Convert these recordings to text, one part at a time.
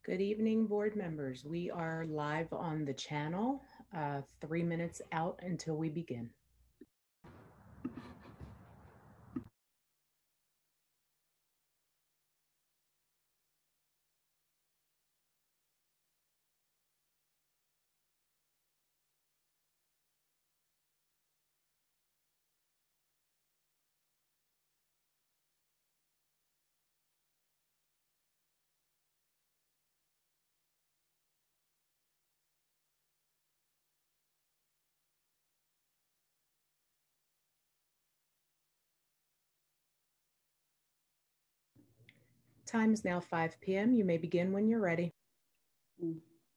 Good evening, board members. We are live on the channel, 3 minutes out until we begin. Time is now 5 p.m. You may begin when you're ready.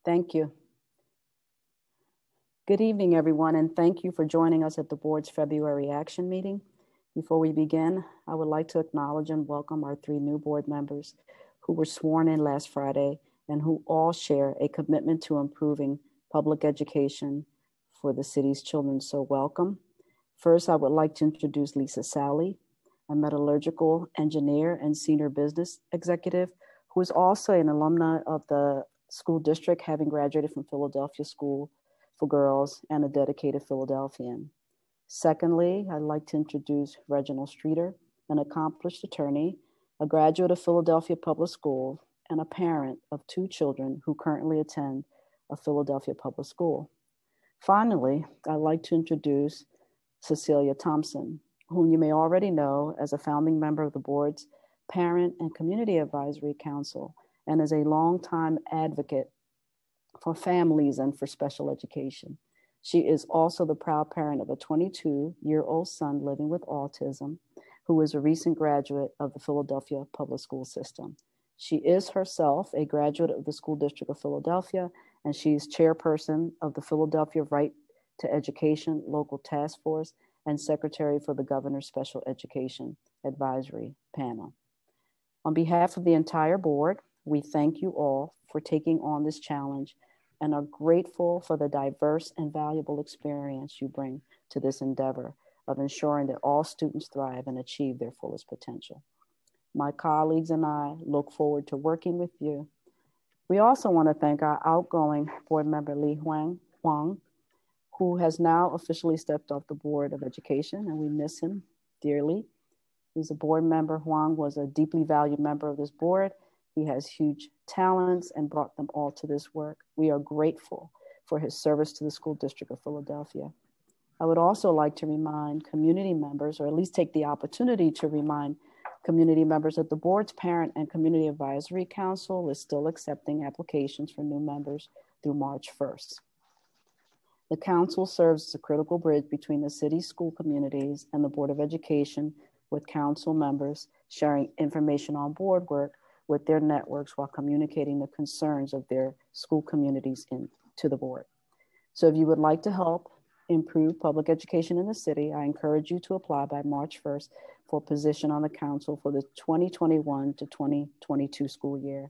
Thank you. Good evening, everyone, and thank you for joining us at the board's February action meeting. Before we begin, I would like to acknowledge and welcome our 3 new board members who were sworn in last Friday and who all share a commitment to improving public education for the city's children. So welcome. First, I would like to introduce Lisa Sally, a metallurgical engineer and senior business executive who is also an alumna of the school district, having graduated from Philadelphia School for Girls and a dedicated Philadelphian. Secondly, I'd like to introduce Reginald Streeter, an accomplished attorney, a graduate of Philadelphia Public School, and a parent of 2 children who currently attend a Philadelphia public school. Finally, I'd like to introduce Cecilia Thompson, whom you may already know as a founding member of the board's Parent and Community Advisory Council, and as a longtime advocate for families and for special education. She is also the proud parent of a 22-year-old son living with autism, who is a recent graduate of the Philadelphia Public School System. She is herself a graduate of the School District of Philadelphia, and she is chairperson of the Philadelphia Right to Education Local Task Force and secretary for the Governor's Special Education Advisory Panel. On behalf of the entire board, we thank you all for taking on this challenge and are grateful for the diverse and valuable experience you bring to this endeavor of ensuring that all students thrive and achieve their fullest potential. My colleagues and I look forward to working with you. We also want to thank our outgoing board member, Li Huang, who has now officially stepped off the Board of Education, and we miss him dearly. He's a board member. Huang was a deeply valued member of this board. He has huge talents and brought them all to this work. We are grateful for his service to the School District of Philadelphia. I would also like to remind community members, or at least take the opportunity to remind community members that the board's Parent and Community Advisory Council is still accepting applications for new members through March 1st. The council serves as a critical bridge between the city's school communities and the Board of Education, with council members sharing information on board work with their networks while communicating the concerns of their school communities to the board. So if you would like to help improve public education in the city, I encourage you to apply by March 1st for a position on the council for the 2021 to 2022 school year.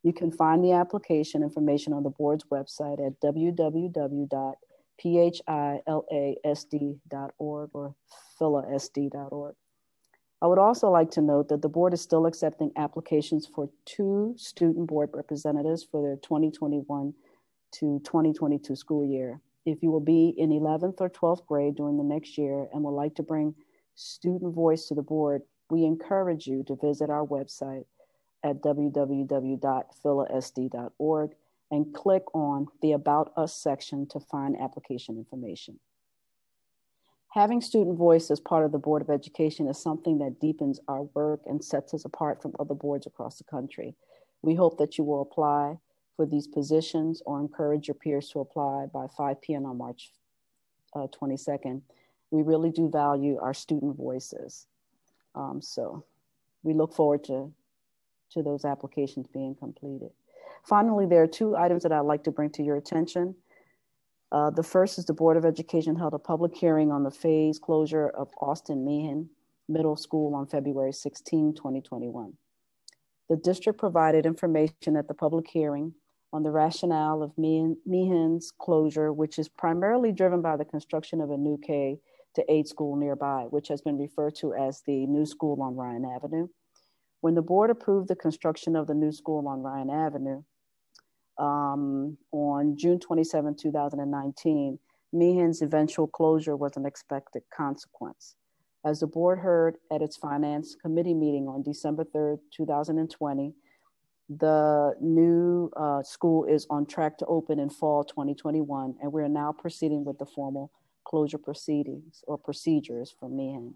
You can find the application information on the board's website at www.philasd.org or philasd.org. I would also like to note that the board is still accepting applications for 2 student board representatives for their 2021 to 2022 school year. If you will be in 11th or 12th grade during the next year and would like to bring student voice to the board, we encourage you to visit our website at www.philasd.org and click on the About Us section to find application information. Having student voice as part of the Board of Education is something that deepens our work and sets us apart from other boards across the country. We hope that you will apply for these positions or encourage your peers to apply by 5 p.m. on March 22nd. We really do value our student voices. So we look forward to those applications being completed. Finally, there are 2 items that I'd like to bring to your attention. The first is the Board of Education held a public hearing on the phase closure of Austin Meehan Middle School on February 16, 2021. The district provided information at the public hearing on the rationale of Meehan's closure, which is primarily driven by the construction of a new K-8 school nearby, which has been referred to as the new school on Ryan Avenue. When the board approved the construction of the new school on Ryan Avenue, on June 27, 2019, Meehan's eventual closure was an expected consequence. As the board heard at its Finance Committee meeting on December 3rd, 2020, the new school is on track to open in fall 2021, and we are now proceeding with the formal closure proceedings or procedures for Meehan.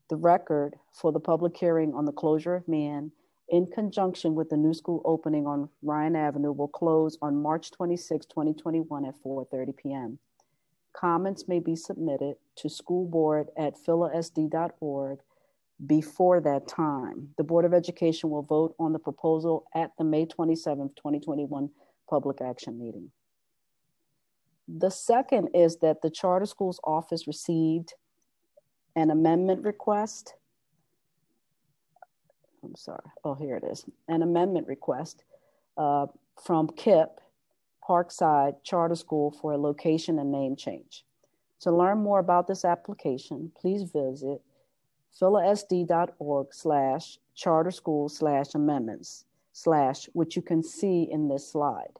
The record for the public hearing on the closure of Meehan in conjunction with the new school opening on Ryan Avenue will close on March 26, 2021 at 4:30 p.m. Comments may be submitted to schoolboard@philasd.org before that time. The Board of Education will vote on the proposal at the May 27th, 2021 public action meeting. The second is that the Charter Schools Office received an amendment request. I'm sorry. Oh, here it is. An amendment request from KIPP, Parkside Charter School, for a location and name change. To learn more about this application, please visit philasd.org/charterschool/amendments/ which you can see in this slide.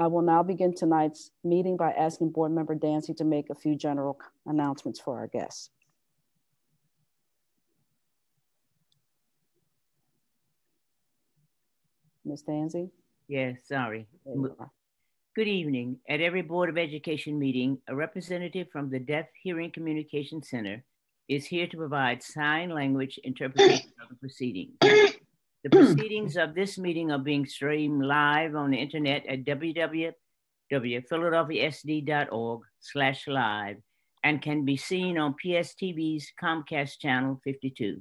I will now begin tonight's meeting by asking Board Member Dancy to make a few general announcements for our guests. Ms. Dancy? Yes, sorry. Good evening. At every Board of Education meeting, a representative from the Deaf Hearing Communication Center is here to provide sign language interpretation of the proceedings. The proceedings of this meeting are being streamed live on the internet at www.philadelphiasd.org/live and can be seen on PSTV's Comcast Channel 52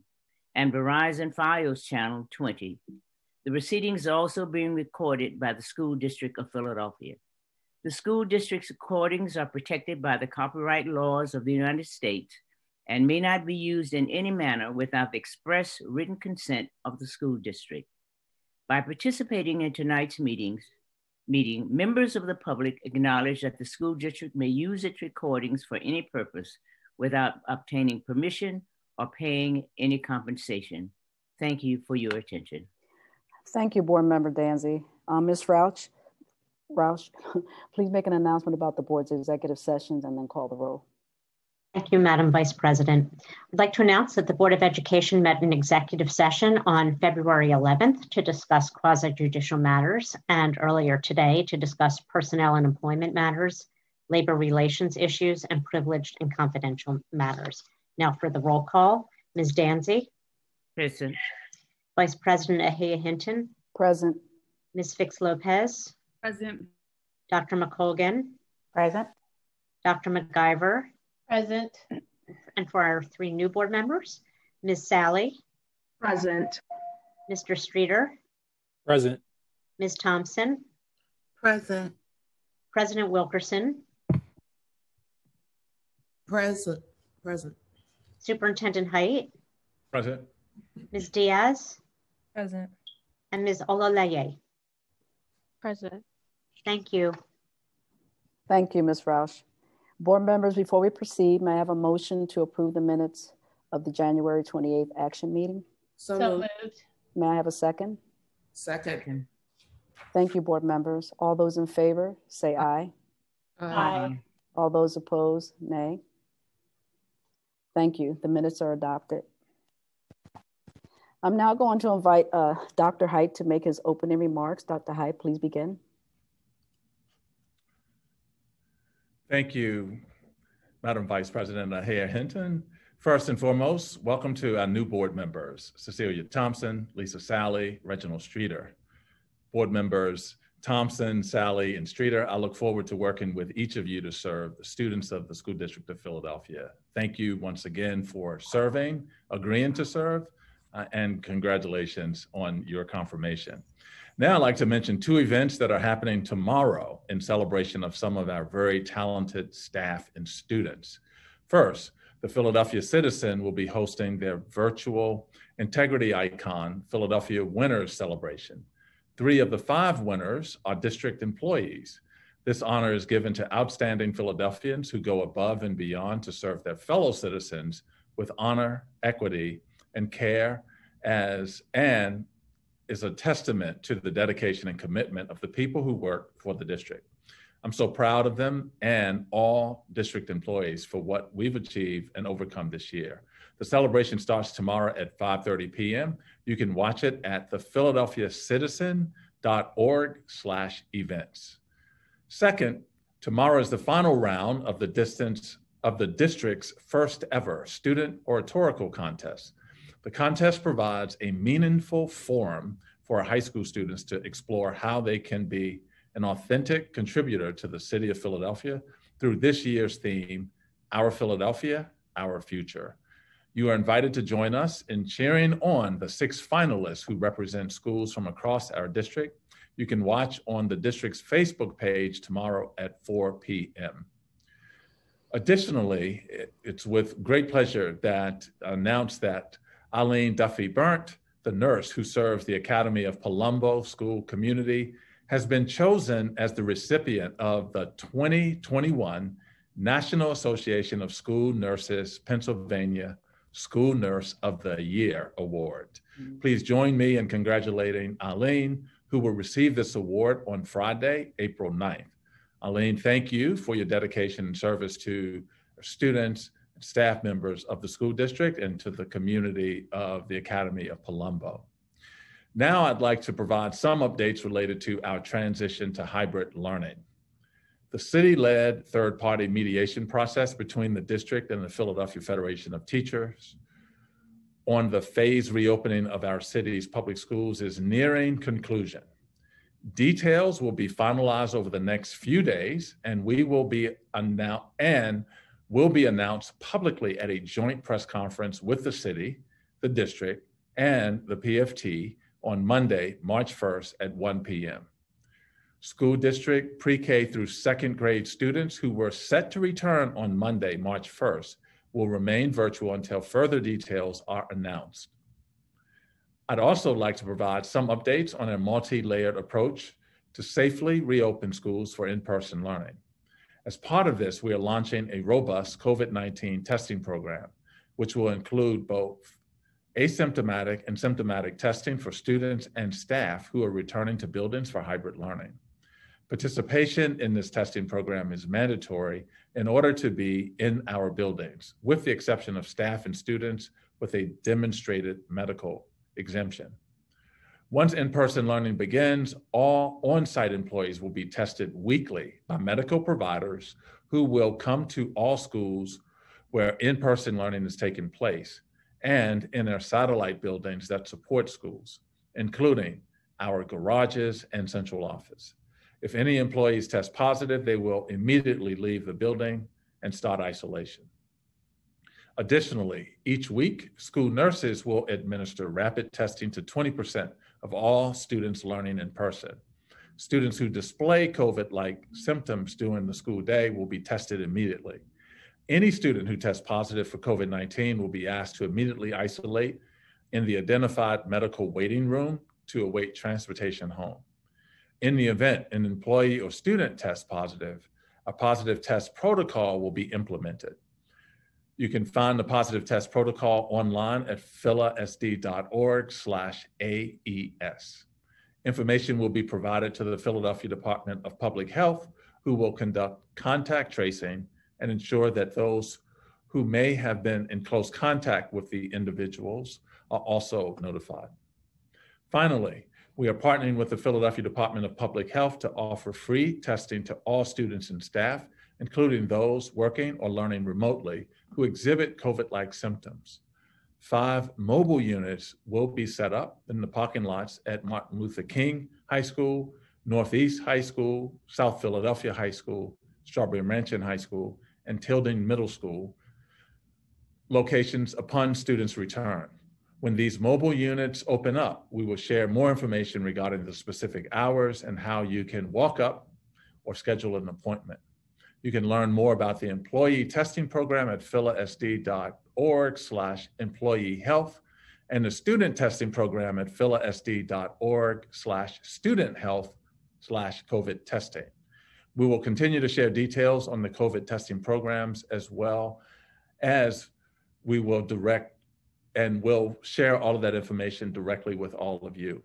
and Verizon Fios Channel 20. The proceedings are also being recorded by the School District of Philadelphia. The school district's recordings are protected by the copyright laws of the United States and may not be used in any manner without the express written consent of the school district. By participating in tonight's meeting, members of the public acknowledge that the school district may use its recordings for any purpose without obtaining permission or paying any compensation. Thank you for your attention. Thank you, Board Member Danzy. Ms. Rauch, please make an announcement about the board's executive sessions and then call the roll. Thank you, Madam Vice President. I'd like to announce that the Board of Education met in executive session on February 11th to discuss quasi-judicial matters, and earlier today to discuss personnel and employment matters, labor relations issues, and privileged and confidential matters. Now for the roll call, Ms. Danzy. Present. Vice President Ahia Hinton. Present. Ms. Fix Lopez. Present. Dr. McColgan. Present. Dr. McIver. Present. And for our three new board members, Ms. Sally. Present. Mr. Streeter. Present. Ms. Thompson. Present. President Wilkerson. Present. Superintendent Height. Present. Ms. Diaz. Present. And Ms. Olaleye. Present. Thank you. Thank you, Ms. Rauch. Board members, before we proceed, may I have a motion to approve the minutes of the January 28th action meeting? So moved. May I have a second? Second. Thank you, board members. All those in favor, say aye. Aye. All those opposed, nay. Thank you. The minutes are adopted. I'm now going to invite Dr. Height to make his opening remarks. Dr. Height, please begin. Thank you, Madam Vice President Ahia Hinton. First and foremost, welcome to our new board members, Cecilia Thompson, Lisa Sally, Reginald Streeter. Board members Thompson, Sally, and Streeter, I look forward to working with each of you to serve the students of the School District of Philadelphia. Thank you once again for serving, agreeing to serve, and congratulations on your confirmation. Now I'd like to mention two events that are happening tomorrow in celebration of some of our very talented staff and students. First, the Philadelphia Citizen will be hosting their virtual Integrity Icon Philadelphia Winners Celebration. 3 of the 5 winners are district employees. This honor is given to outstanding Philadelphians who go above and beyond to serve their fellow citizens with honor, equity, and care, and is a testament to the dedication and commitment of the people who work for the district. I'm so proud of them and all district employees for what we've achieved and overcome this year. The celebration starts tomorrow at 5:30 p.m. You can watch it at thephiladelphiacitizen.org/events. Second, tomorrow is the final round of the district's first ever student oratorical contest. The contest provides a meaningful forum for our high school students to explore how they can be an authentic contributor to the city of Philadelphia through this year's theme, Our Philadelphia, Our Future. You are invited to join us in cheering on the 6 finalists who represent schools from across our district. You can watch on the district's Facebook page tomorrow at 4 p.m. Additionally, it's with great pleasure that I announce that Eileen Duffy Burnt, the nurse who serves the Academy of Palumbo School Community, has been chosen as the recipient of the 2021 National Association of School Nurses Pennsylvania School Nurse of the Year Award. Please join me in congratulating Eileen, who will receive this award on Friday, April 9th. Eileen, thank you for your dedication and service to students and staff members of the school district and to the community of the Academy of Palumbo. Now I'd like to provide some updates related to our transition to hybrid learning. The city-led third-party mediation process between the district and the Philadelphia Federation of Teachers on the phased reopening of our city's public schools is nearing conclusion. Details will be finalized over the next few days and will be announced publicly at a joint press conference with the city, the district, and the PFT on Monday, March 1st at 1 p.m. School district pre-K through 2nd grade students who were set to return on Monday, March 1st, will remain virtual until further details are announced. I'd also like to provide some updates on a multi-layered approach to safely reopen schools for in-person learning. As part of this, we are launching a robust COVID-19 testing program, which will include both asymptomatic and symptomatic testing for students and staff who are returning to buildings for hybrid learning. Participation in this testing program is mandatory in order to be in our buildings, with the exception of staff and students with a demonstrated medical exemption. Once in-person learning begins, all on-site employees will be tested weekly by medical providers who will come to all schools where in-person learning is taking place and in our satellite buildings that support schools, including our garages and central office. If any employees test positive, they will immediately leave the building and start isolation. Additionally, each week, school nurses will administer rapid testing to 20% of all students learning in person. Students who display COVID-like symptoms during the school day will be tested immediately. Any student who tests positive for COVID-19 will be asked to immediately isolate in the identified medical waiting room to await transportation home. In the event an employee or student tests positive, a positive test protocol will be implemented. You can find the positive test protocol online at philasd.org/AES. Information will be provided to the Philadelphia Department of Public Health, who will conduct contact tracing and ensure that those who may have been in close contact with the individuals are also notified. Finally, we are partnering with the Philadelphia Department of Public Health to offer free testing to all students and staff, including those working or learning remotely who exhibit COVID-like symptoms. 5 mobile units will be set up in the parking lots at Martin Luther King High School, Northeast High School, South Philadelphia High School, Strawberry Mansion High School, and Tilden Middle School locations upon students' return. When these mobile units open up, we will share more information regarding the specific hours and how you can walk up or schedule an appointment. You can learn more about the employee testing program at philasd.org/employee health and the student testing program at philasd.org/student health/COVID testing. We will continue to share details on the COVID testing programs, as well as we will we'll share all of that information directly with all of you.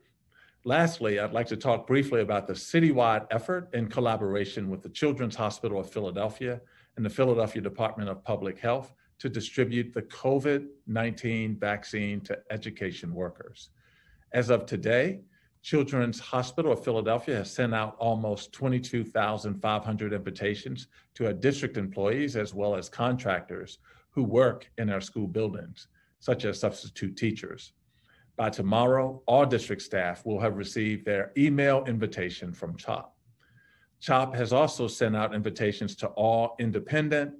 Lastly, I'd like to talk briefly about the citywide effort in collaboration with the Children's Hospital of Philadelphia and the Philadelphia Department of Public Health to distribute the COVID-19 vaccine to education workers. As of today, Children's Hospital of Philadelphia has sent out almost 22,500 invitations to our district employees as well as contractors who work in our school buildings, such as substitute teachers. By tomorrow, all district staff will have received their email invitation from CHOP. CHOP has also sent out invitations to all independent,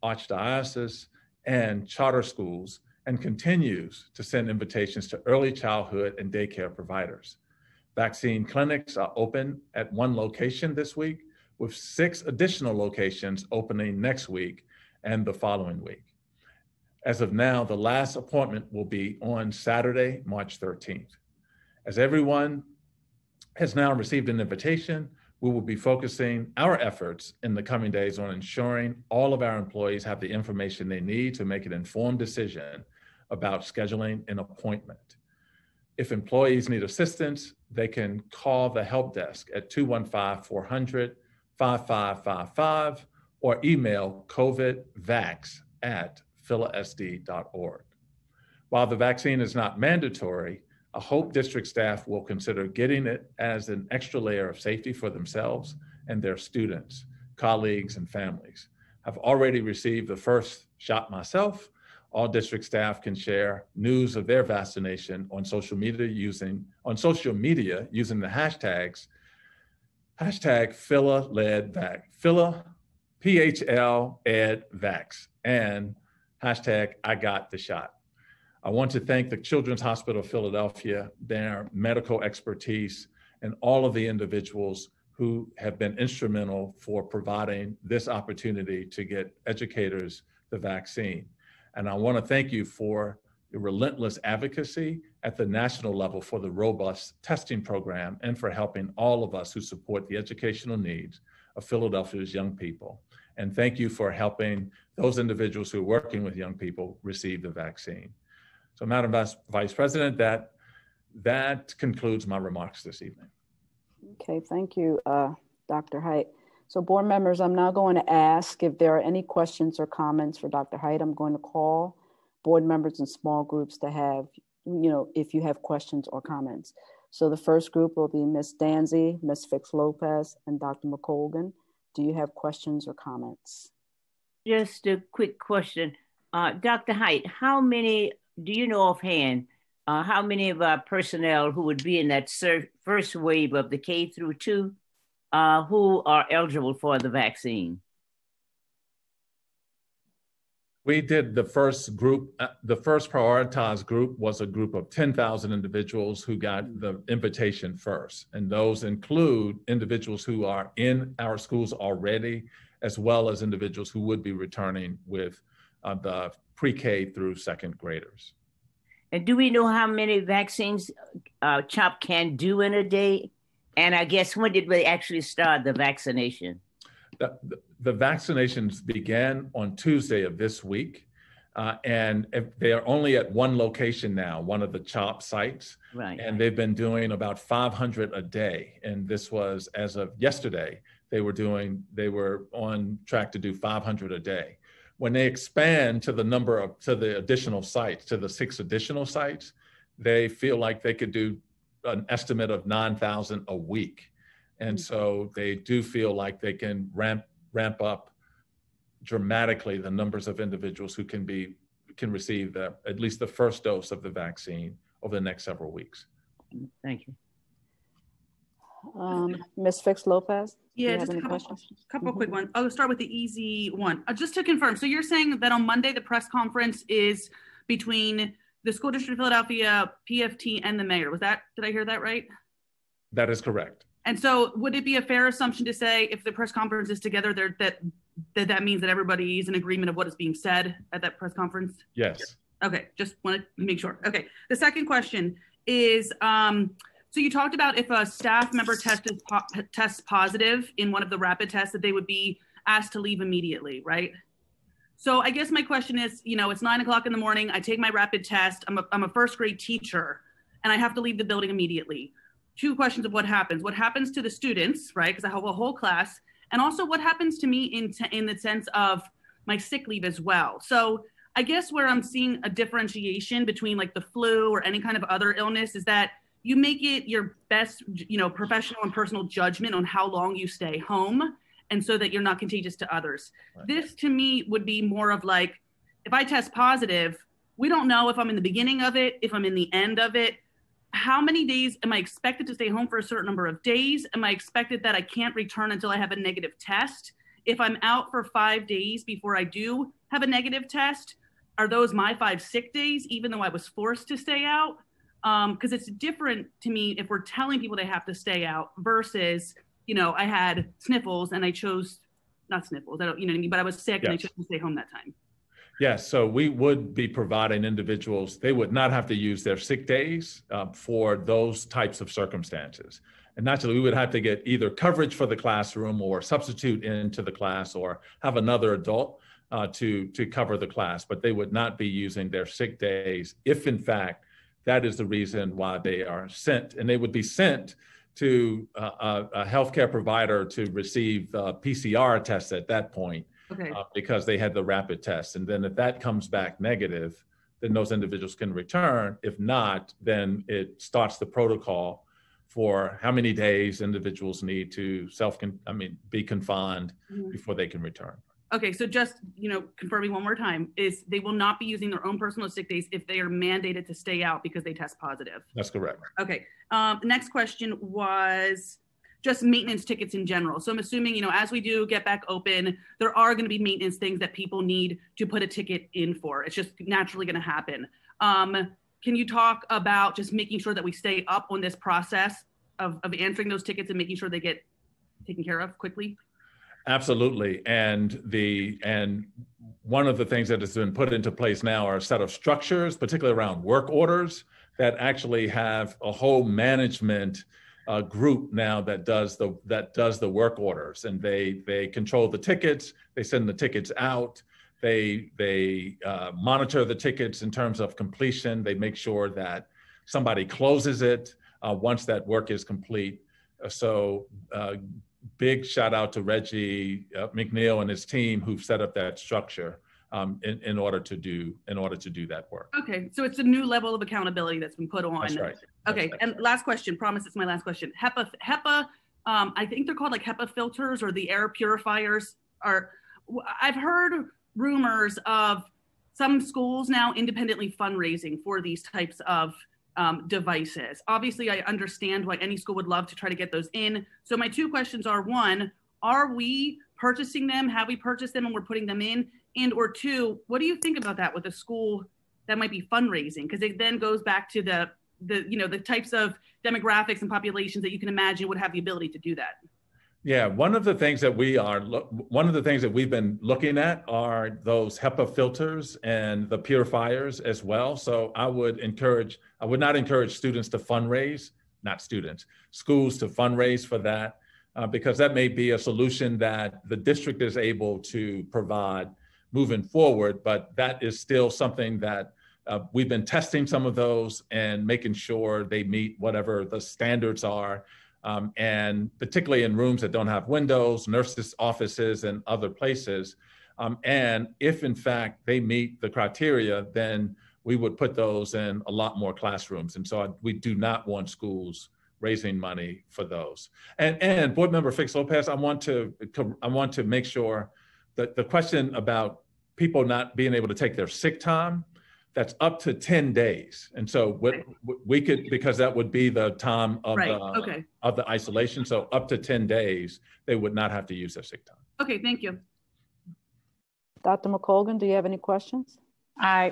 archdiocese, and charter schools, and continues to send invitations to early childhood and daycare providers. Vaccine clinics are open at one location this week, with 6 additional locations opening next week and the following week. As of now, the last appointment will be on Saturday, March 13th. As everyone has now received an invitation, we will be focusing our efforts in the coming days on ensuring all of our employees have the information they need to make an informed decision about scheduling an appointment. If employees need assistance, they can call the help desk at 215-400-5555 or email covidvax@philasd.org. While the vaccine is not mandatory, I hope district staff will consider getting it as an extra layer of safety for themselves and their students, colleagues, and families. I've already received the first shot myself. All district staff can share news of their vaccination on social media using the hashtags #PhilaLedVax, PHLEdVax, and #IGotTheShot. I want to thank the Children's Hospital of Philadelphia, their medical expertise, and all of the individuals who have been instrumental for providing this opportunity to get educators the vaccine. And I want to thank you for your relentless advocacy at the national level for the robust testing program and for helping all of us who support the educational needs of Philadelphia's young people. And thank you for helping those individuals who are working with young people receive the vaccine. So Madam Vice President, that concludes my remarks this evening. Okay, thank you, Dr. Height. So board members, I'm now going to ask if there are any questions or comments for Dr. Height. I'm going to call board members in small groups to have, if you have questions or comments. So the first group will be Ms. Danzy, Ms. Fix-Lopez, and Dr. McColgan. Do you have questions or comments? Just a quick question. Dr. Height, do you know offhand, how many of our personnel who would be in that first wave of the K through 2 who are eligible for the vaccine? We did the first group, the first prioritized group was a group of 10,000 individuals who got the invitation first. And those include individuals who are in our schools already, as well as individuals who would be returning with the pre-K through second graders. And do we know how many vaccines CHOP can do in a day? And I guess when did we actually start the vaccination? The vaccinations began on Tuesday of this week, and they are only at one location now, one of the CHOP sites, right? And they've been doing about 500 a day. And this was, as of yesterday, they were on track to do 500 a day. When they expand to the additional sites, to the 6 additional sites, they feel like they could do an estimate of 9,000 a week. And so they do feel like they can ramp up dramatically the numbers of individuals who can receive at least the first dose of the vaccine over the next several weeks. Thank you. Ms. Fix-Lopez? Yeah, just a couple quick ones. I'll start with the easy one. Just to confirm, so you're saying that on Monday, the press conference is between the School District of Philadelphia, PFT, and the mayor. Did I hear that right? That is correct. And so would it be a fair assumption to say if the press conference is together that means that everybody is in agreement of what is being said at that press conference? Yes. Okay, just wanted to make sure. Okay, the second question is, so you talked about if a staff member tests positive in one of the rapid tests that they would be asked to leave immediately, right? So I guess my question is, it's 9 o'clock in the morning. I take my rapid test. I'm a first grade teacher and I have to leave the building immediately. two questions of what happens to the students, right? Because I have a whole class, and also what happens to me in the sense of my sick leave as well. So I guess where I'm seeing a differentiation between like the flu or any kind of other illness is that you make it your best, professional and personal judgment on how long you stay home, and so that you're not contagious to others. Right. This to me would be more of like, if I test positive, we don't know if I'm in the beginning of it, if I'm in the end of it. How many days am I expected to stay home for a certain number of days? Am I expected that I can't return until I have a negative test? If I'm out for 5 days before I do have a negative test, are those my 5 sick days, even though I was forced to stay out? Because it's different to me if we're telling people they have to stay out versus, I had sniffles and I chose, not sniffles, I don't, you know what I mean, but I was sick. Yes. And I chose to stay home that time. Yes, so we would be providing individuals, they would not have to use their sick days for those types of circumstances. And naturally, we would have to get either coverage for the classroom or substitute into the class or have another adult to cover the class, but they would not be using their sick days if in fact that is the reason why they are sent. And they would be sent to a healthcare provider to receive PCR tests at that point. Okay. Because they had the rapid test. And then if that comes back negative, then those individuals can return. If not, then it starts the protocol for how many days individuals need to be confined before they can return. Okay, so just, confirming one more time, is they will not be using their own personal sick days if they are mandated to stay out because they test positive. That's correct. Okay, next question was just maintenance tickets in general. So I'm assuming, as we do get back open, there are going to be maintenance things that people need to put a ticket in for. It's just naturally going to happen. Can you talk about just making sure that we stay up on this process of answering those tickets and making sure they get taken care of quickly? Absolutely. And one of the things that has been put into place now are a set of structures, particularly around work orders, that actually have a whole management group now that does the work orders, and they control the tickets, they send the tickets out, they monitor the tickets in terms of completion, they make sure that somebody closes it once that work is complete. So big shout out to Reggie McNeil and his team who've set up that structure in order to do that work. Okay, so it's a new level of accountability that's been put on. That's right. Okay, that's and right. Last question, promise it's my last question. HEPA, I think they're called like HEPA filters or the air purifiers I've heard rumors of some schools now independently fundraising for these types of devices. Obviously, I understand why any school would love to try to get those in. So my two questions are, one, are we purchasing them? Have we purchased them and we're putting them in? And or two, what do you think about that with a school that might be fundraising? Because it then goes back to the types of demographics and populations that you can imagine would have the ability to do that. Yeah, one of the things that we've been looking at are those HEPA filters and the purifiers as well. So I would not encourage students to fundraise, schools to fundraise for that, because that may be a solution that the district is able to provide moving forward, but that is still something that we've been testing some of those and making sure they meet whatever the standards are. And particularly in rooms that don't have windows, nurses' offices, and other places. And if in fact they meet the criteria, then we would put those in a lot more classrooms. And so we do not want schools raising money for those. And Board Member Fix Lopez, I want to make sure that the question about people not being able to take their sick time, that's up to 10 days. And so we could, because that would be the time of, of the isolation. So up to 10 days, they would not have to use their sick time. Okay, thank you. Dr. McColgan, do you have any questions? I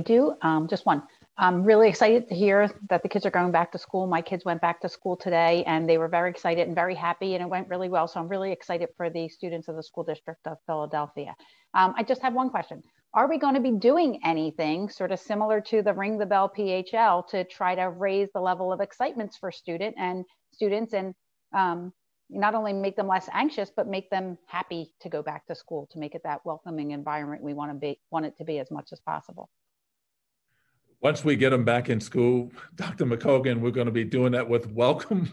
do, just one. I'm really excited to hear that the kids are going back to school. My kids went back to school today and they were very excited and very happy, and it went really well. So I'm really excited for the students of the School District of Philadelphia. I just have one question. Are we going to be doing anything sort of similar to the Ring the Bell PHL to try to raise the level of excitement for students and not only make them less anxious, but make them happy to go back to school, to make it that welcoming environment we want it to be as much as possible? Once we get them back in school, Dr. McCogan, we're going to be doing that with welcome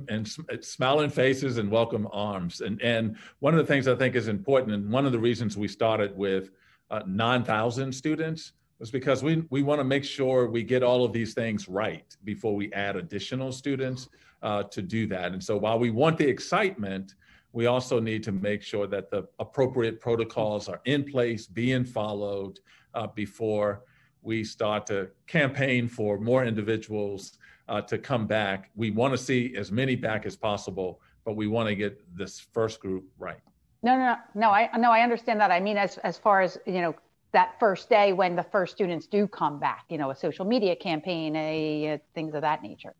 and smiling faces and welcome arms. And one of the things I think is important, and one of the reasons we started with 9,000 students was because we want to make sure we get all of these things right before we add additional students to do that. And so while we want the excitement, we also need to make sure that the appropriate protocols are in place, being followed before we start to campaign for more individuals to come back. We want to see as many back as possible, but we want to get this first group right. No, I understand that. I mean, as far as, that first day when the first students do come back, a social media campaign, things of that nature.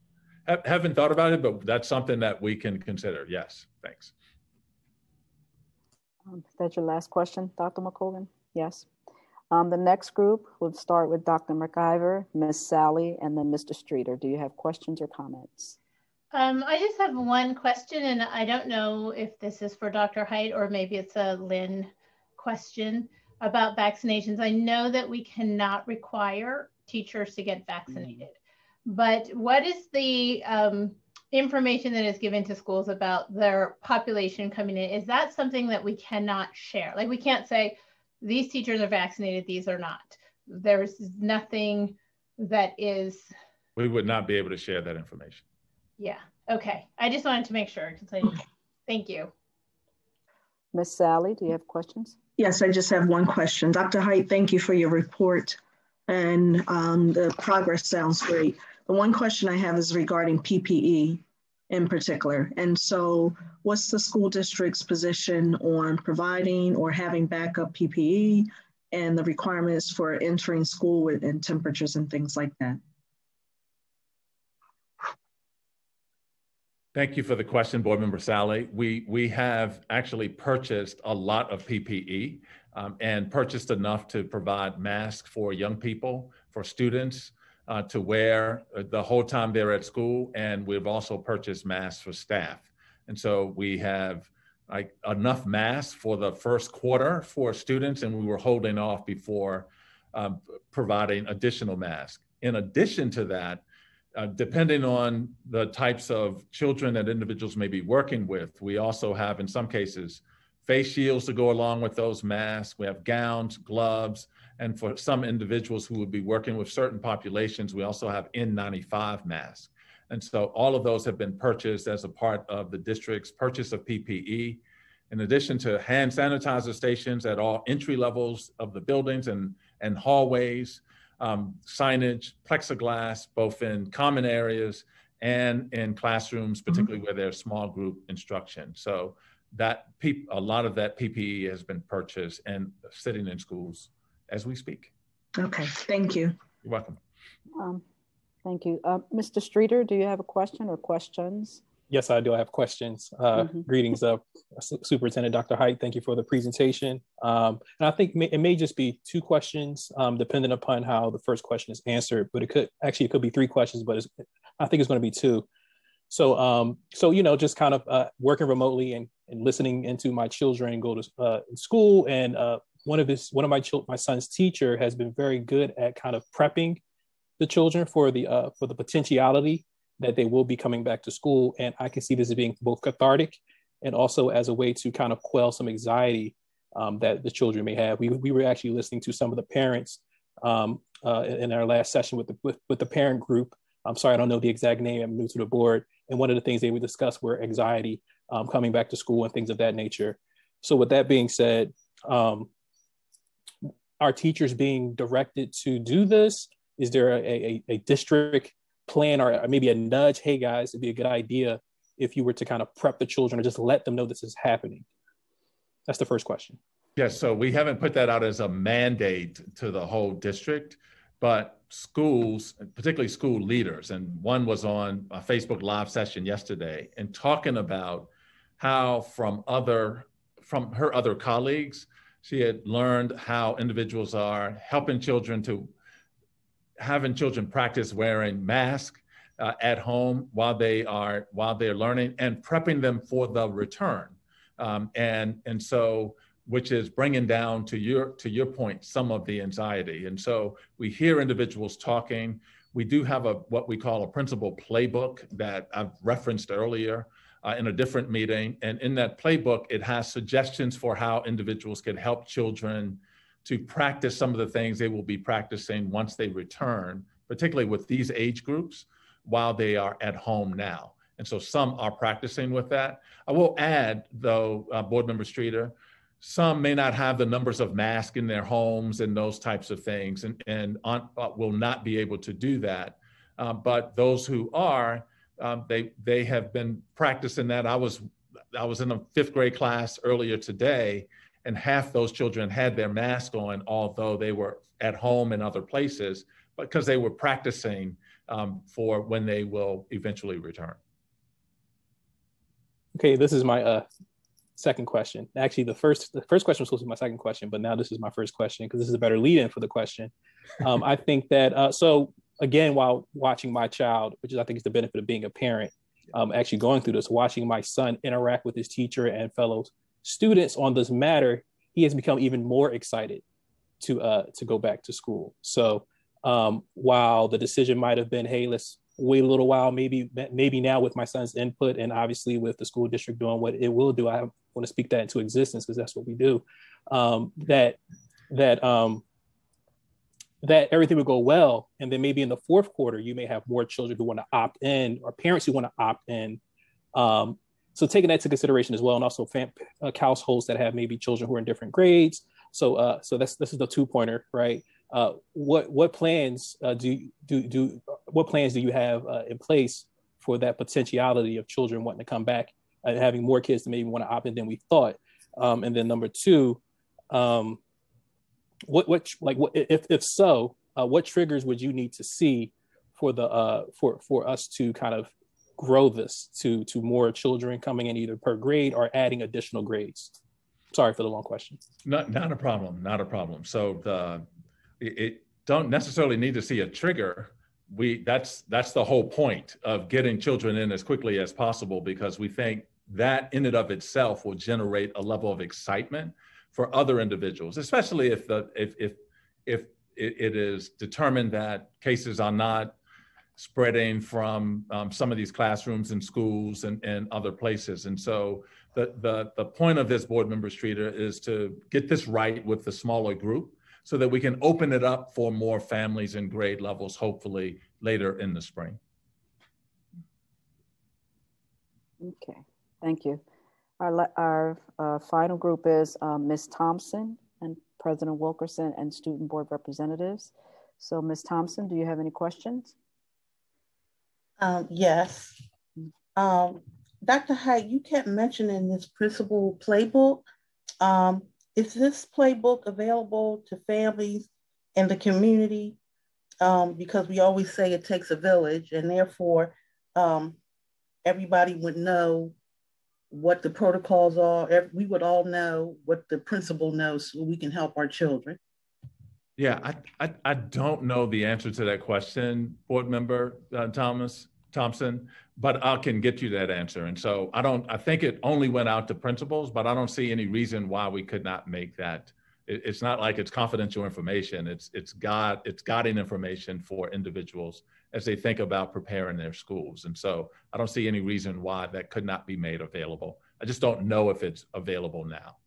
Haven't thought about it, but that's something that we can consider. Yes, thanks. Is that your last question, Dr. McCogan? Yes. The next group will start with Dr. McIver, Ms. Sally, and then Mr. Streeter. Do you have questions or comments? I just have one question, and I don't know if this is for Dr. Height or maybe it's a Lynn question about vaccinations. I know that we cannot require teachers to get vaccinated, but what is the information that is given to schools about their population coming in? Is that something that we cannot share? Like, we can't say these teachers are vaccinated, these are not. There's nothing that is. We would not be able to share that information. Yeah, okay. I just wanted to make sure. Thank you. Ms. Sally, do you have questions? Yes, I just have one question. Dr. Height, thank you for your report, and the progress sounds great. The one question I have is regarding PPE in particular. And so what's the school district's position on providing or having backup PPE and the requirements for entering school and temperatures and things like that? Thank you for the question, Board Member Sally. We have actually purchased a lot of PPE and purchased enough to provide masks for young people, for students to wear the whole time they're at school. And we've also purchased masks for staff. And so we have enough masks for the first quarter for students, and we were holding off before providing additional masks. In addition to that, depending on the types of children that individuals may be working with, we also have, in some cases, face shields to go along with those masks. We have gowns, gloves, and for some individuals who would be working with certain populations, we also have N95 masks. And so all of those have been purchased as a part of the district's purchase of PPE. In addition to hand sanitizer stations at all entry levels of the buildings and hallways, signage, plexiglass, both in common areas and in classrooms, particularly where there's small group instruction. So that a lot of that PPE has been purchased and sitting in schools as we speak. Okay, thank you. You're welcome. Thank you. Mr. Streeter, do you have a question or questions? Yes, I do. I have questions. Greetings, Superintendent Dr. Height. Thank you for the presentation. And I think it may just be two questions, depending upon how the first question is answered. But it could be three questions, but I think it's going to be two. So, just kind of working remotely and listening into my children go to school, and one of my son's teacher has been very good at kind of prepping the children for the potentiality that they will be coming back to school. And I can see this as being both cathartic and also as a way to kind of quell some anxiety that the children may have. We were actually listening to some of the parents in our last session with the parent group. I'm sorry, I don't know the exact name. I'm new to the board. And one of the things they would discuss were anxiety coming back to school and things of that nature. So with that being said, are teachers being directed to do this? Is there a district plan or maybe a nudge? Hey guys, it'd be a good idea if you were to kind of prep the children or just let them know this is happening. That's the first question. Yes, so we haven't put that out as a mandate to the whole district, but schools, particularly school leaders, and one was on a Facebook Live session yesterday and talking about how from her other colleagues, she had learned how individuals are helping having children practice wearing masks at home while they're learning and prepping them for the return. And so which is bringing down, to your point, some of the anxiety. And so we hear individuals talking. We do have what we call a principal playbook that I've referenced earlier in a different meeting. And in that playbook, it has suggestions for how individuals can help children to practice some of the things they will be practicing once they return, particularly with these age groups, while they are at home now. And so some are practicing with that. I will add, though, Board Member Streeter, some may not have the numbers of masks in their homes and those types of things, and will not be able to do that. But those who are, they have been practicing that. I was in a 5th grade class earlier today, and half those children had their mask on, although they were at home and other places, because they were practicing for when they will eventually return. Okay, this is my second question. Actually, the first question was supposed to be my second question, but now this is my first question because this is a better lead-in for the question. I think that, so again, while watching my child, which is I think is the benefit of being a parent, actually going through this, watching my son interact with his teacher and fellow students on this matter, he has become even more excited to go back to school. So while the decision might have been, hey, let's wait a little while, maybe now with my son's input and obviously with the school district doing what it will do, I want to speak that into existence because that's what we do, that everything would go well. And then maybe in the 4th quarter, you may have more children who want to opt in or parents who want to opt in. So taking that into consideration as well, and also households that have maybe children who are in different grades. So this is the 2-pointer, right? What plans do you have in place for that potentiality of children wanting to come back and having more kids that maybe want to opt in than we thought? And then number 2, if so, what triggers would you need to see for us to kind of grow this to more children coming in either per grade or adding additional grades? Sorry for the long question. Not a problem. Not a problem. So it don't necessarily need to see a trigger. That's the whole point of getting children in as quickly as possible, because we think that in and of itself will generate a level of excitement for other individuals, especially if it is determined that cases are not spreading from some of these classrooms and schools and other places. And so the point of this, Board Member Streeter, is to get this right with the smaller group so that we can open it up for more families and grade levels, hopefully later in the spring. Okay, thank you. Our final group is Ms. Thompson and President Wilkerson and student board representatives. So Ms. Thompson, do you have any questions? Yes. Dr. Height, you kept mentioning this principal playbook. Is this playbook available to families and the community? Because we always say it takes a village, and therefore everybody would know what the protocols are. We would all know what the principal knows so we can help our children. Yeah, I don't know the answer to that question, Board Member Thompson, but I can get you that answer. And so I think it only went out to principals, but I don't see any reason why we could not make that. It's not like it's confidential information. It's guiding information for individuals as they think about preparing their schools. And so I don't see any reason why that could not be made available. I just don't know if it's available now.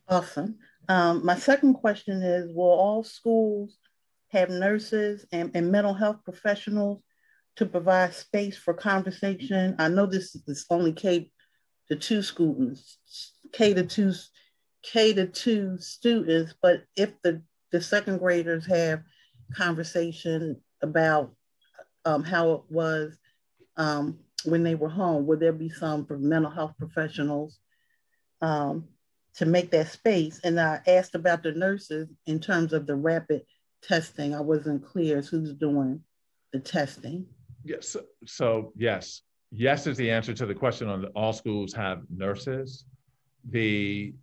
Awesome. My second question is, will all schools have nurses and mental health professionals to provide space for conversation? I know this is only K-2 students, K-2 students, but if the second graders have conversation about how it was when they were home, would there be some for mental health professionals to make that space? And I asked about the nurses in terms of the rapid testing. I wasn't clear as who's doing the testing. Yes. So yes is the answer to the question on all schools have nurses. And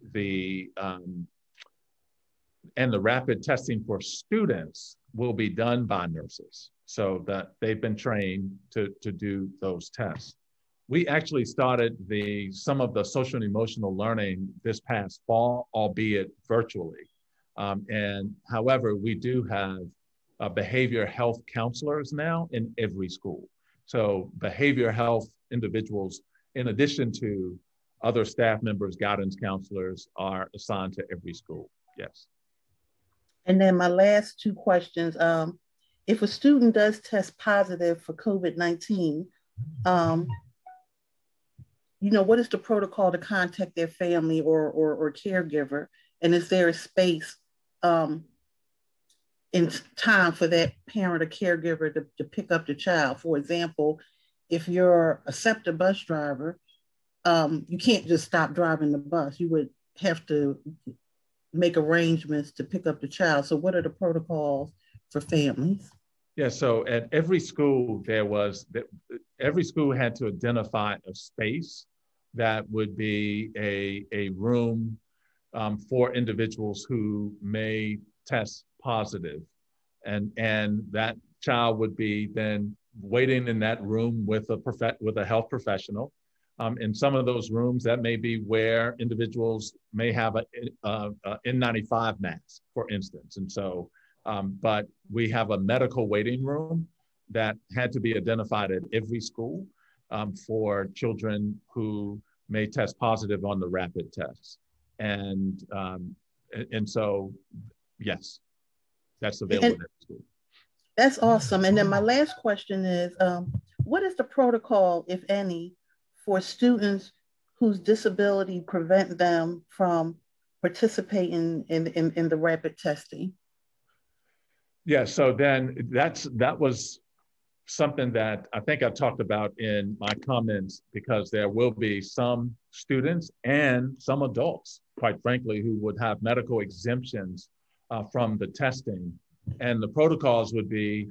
the rapid testing for students will be done by nurses, so that they've been trained to do those tests. we actually started some of the social and emotional learning this past fall, albeit virtually. And however, we do have behavior health counselors now in every school. So behavior health individuals, in addition to other staff members, guidance counselors, are assigned to every school. Yes. And then my last two questions. If a student does test positive for COVID-19, what is the protocol to contact their family or caregiver? And is there a space in time for that parent or caregiver to pick up the child? For example, if you're a SEPTA bus driver, you can't just stop driving the bus. You would have to make arrangements to pick up the child. So what are the protocols for families? Yeah, so at every school, every school had to identify a space that would be a room for individuals who may test positive. And that child would be then waiting in that room with a health professional. In some of those rooms, that may be where individuals may have a N95 mask, for instance. And so, but we have a medical waiting room that had to be identified at every school for children who may test positive on the rapid tests. And so, yes, that's available at school. That's awesome. And then my last question is, what is the protocol, if any, for students whose disability prevent them from participating in the rapid testing? Yeah, so then that was something that I think I talked about in my comments, because there will be some students and some adults, quite frankly, who would have medical exemptions from the testing. And the protocols would be,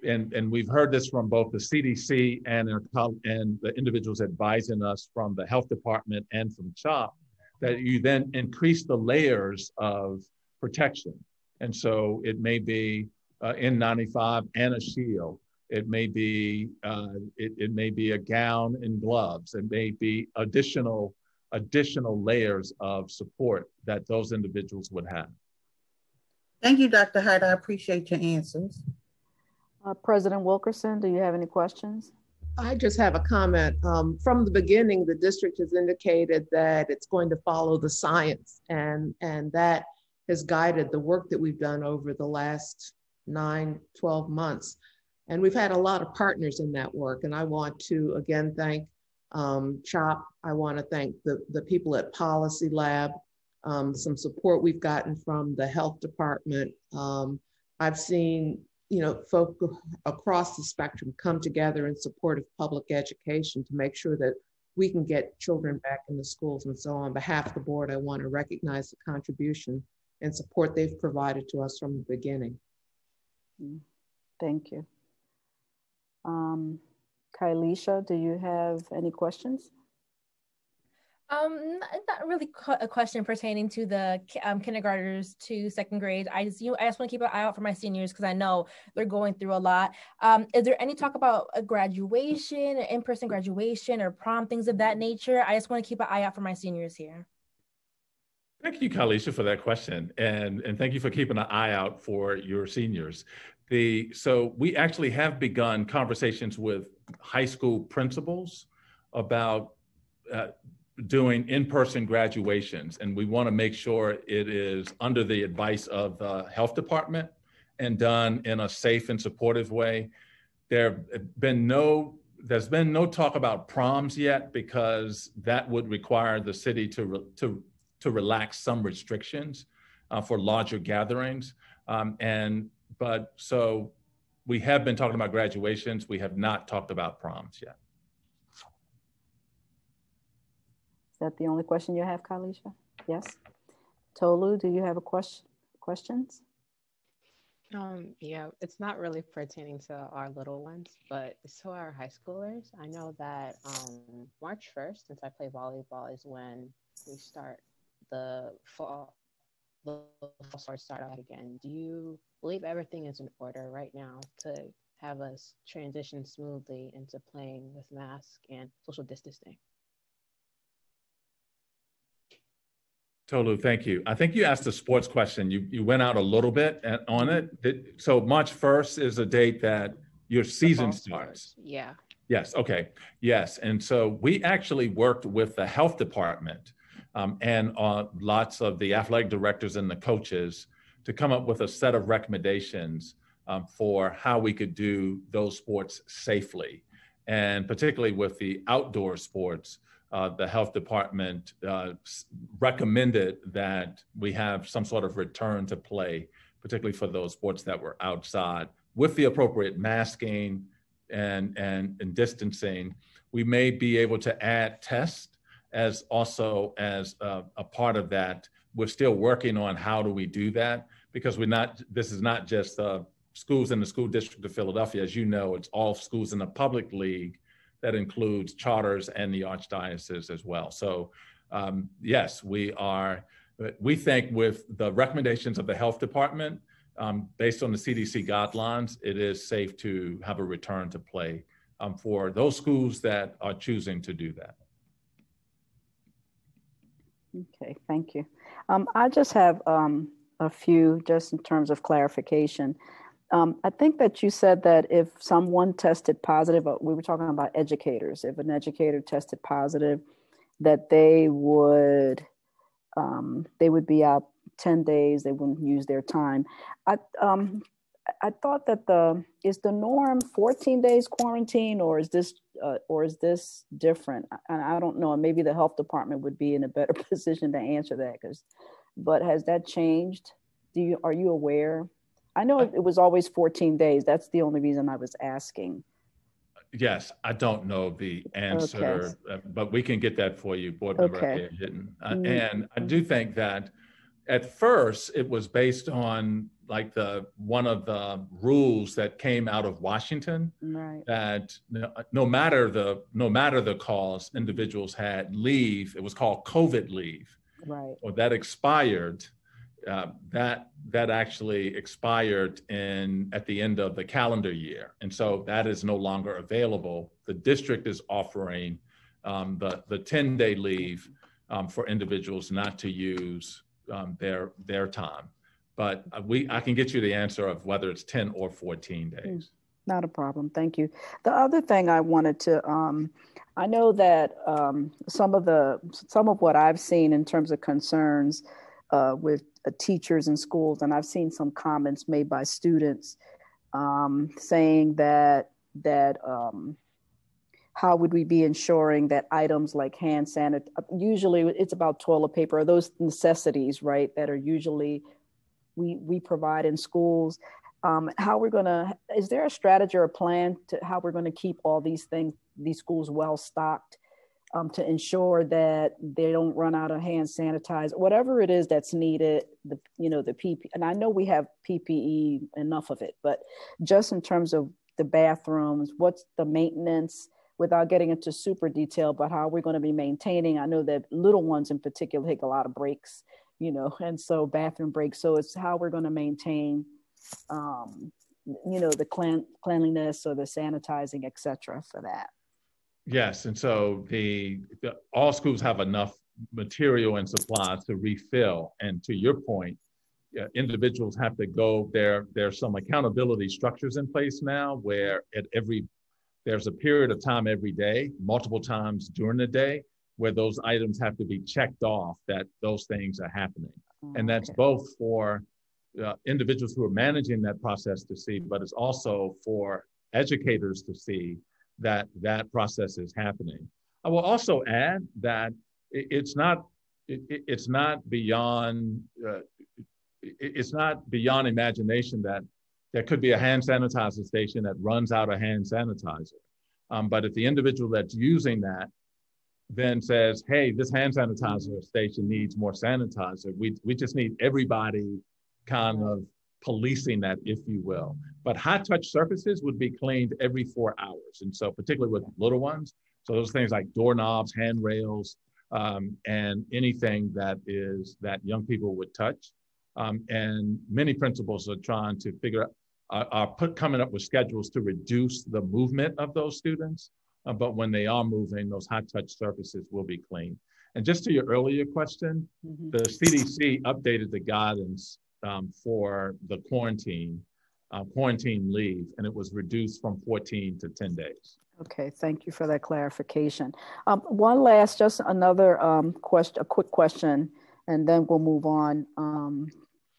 and we've heard this from both the CDC and the individuals advising us from the health department and from CHOP, that you then increase the layers of protection. And so it may be N95 and a shield. It may be it may be a gown and gloves. It may be additional layers of support that those individuals would have. Thank you, Dr. Hyde. I appreciate your answers. President Wilkerson, do you have any questions? I just have a comment. From the beginning, the district has indicated that it's going to follow the science, and that has guided the work that we've done over the last 9-12 months. And we've had a lot of partners in that work. And I want to, again, thank CHOP. I want to thank the people at Policy Lab, some support we've gotten from the health department. I've seen, folk across the spectrum come together in support of public education to make sure that we can get children back in the schools. And so on behalf of the board, I want to recognize the contribution and support they've provided to us from the beginning. Thank you. Kailisha, do you have any questions? Not really a question pertaining to the kindergartners to second grade. I just want to keep an eye out for my seniors because I know they're going through a lot. Is there any talk about a graduation, an in-person graduation or prom, things of that nature? I just want to keep an eye out for my seniors here. Thank you, Kailisha, for that question. And thank you for keeping an eye out for your seniors. So we actually have begun conversations with high school principals about doing in-person graduations. And we want to make sure it is under the advice of the health department and done in a safe and supportive way. There's been no talk about proms yet, because that would require the city to relax some restrictions for larger gatherings. So we have been talking about graduations. We have not talked about proms yet. Is that the only question you have, Kailisha? Yes. Tolu, do you have questions? Yeah, it's not really pertaining to our little ones, but it's to our high schoolers. I know that March 1st, since I play volleyball, is when we start the fall sports start out again. Do you believe everything is in order right now to have us transition smoothly into playing with masks and social distancing. Tolu, thank you. I think you asked a sports question. You went out a little bit on it. So March 1st is a date that your season starts. Yeah. Yes, okay, yes. And so we actually worked with the health department and lots of the athletic directors and the coaches to come up with a set of recommendations for how we could do those sports safely. And particularly with the outdoor sports, the health department recommended that we have some sort of return to play, particularly for those sports that were outside, with the appropriate masking and distancing. We may be able to add tests as also as a part of that. We're still working on how do we do that, because this is not just schools in the school district of Philadelphia. As you know, it's all schools in the public league that includes charters and the archdiocese as well. So yes, we think with the recommendations of the health department, based on the CDC guidelines, it is safe to have a return to play for those schools that are choosing to do that. Okay, thank you. I just have a few, just in terms of clarification. I think that you said that if someone tested positive, we were talking about educators, if an educator tested positive, that they would be out 10 days, they wouldn't use their time. I thought that is the norm 14 days quarantine, or is this different? And I don't know, maybe the health department would be in a better position to answer that, but has that changed? Are you aware? I know it was always 14 days. That's the only reason I was asking. Yes, I don't know the answer, but we can get that for you, Board Member Hinton. And I do think that at first it was based on like one of the rules that came out of Washington, right, that no matter the cause, individuals had leave. It was called COVID leave, right, or that expired. That actually expired at the end of the calendar year. And so that is no longer available. The district is offering the 10-day leave for individuals not to use their time. But I can get you the answer of whether it's 10 or 14 days. Not a problem, thank you. The other thing I wanted to, I know that some of what I've seen in terms of concerns with teachers in schools, and I've seen some comments made by students saying that how would we be ensuring that items like hand sanitizer, usually it's about toilet paper, or those necessities, right, that are usually we provide in schools. Is there a strategy or a plan to how we're going to keep all these schools well stocked? To ensure that they don't run out of hand sanitizer, whatever it is that's needed, the PPE, and I know we have PPE, enough of it, but just in terms of the bathrooms, what's the maintenance, without getting into super detail, but how we're going to be maintaining. I know that little ones in particular take a lot of breaks, and so bathroom breaks. So it's how we're going to maintain, the cleanliness or the sanitizing, et cetera, for that. Yes, and so all schools have enough material and supplies to refill. And to your point, individuals have to go there. There's some accountability structures in place now where there's a period of time every day, multiple times during the day, where those items have to be checked off that those things are happening. And that's both for individuals who are managing that process to see, but it's also for educators to see that process is happening. I will also add that it's not beyond imagination that there could be a hand sanitizer station that runs out of hand sanitizer. But if the individual that's using that then says, hey, this hand sanitizer station needs more sanitizer, we just need everybody kind of policing that, if you will. But high touch surfaces would be cleaned every 4 hours. And so particularly with little ones, so those things like doorknobs, handrails, and anything that young people would touch. And many principals are trying to figure coming up with schedules to reduce the movement of those students. But when they are moving, those high touch surfaces will be cleaned. And just to your earlier question, the CDC updated the guidance for the quarantine leave, and it was reduced from 14 to 10 days. Okay, thank you for that clarification. One last, just another question, a quick question, and then we'll move on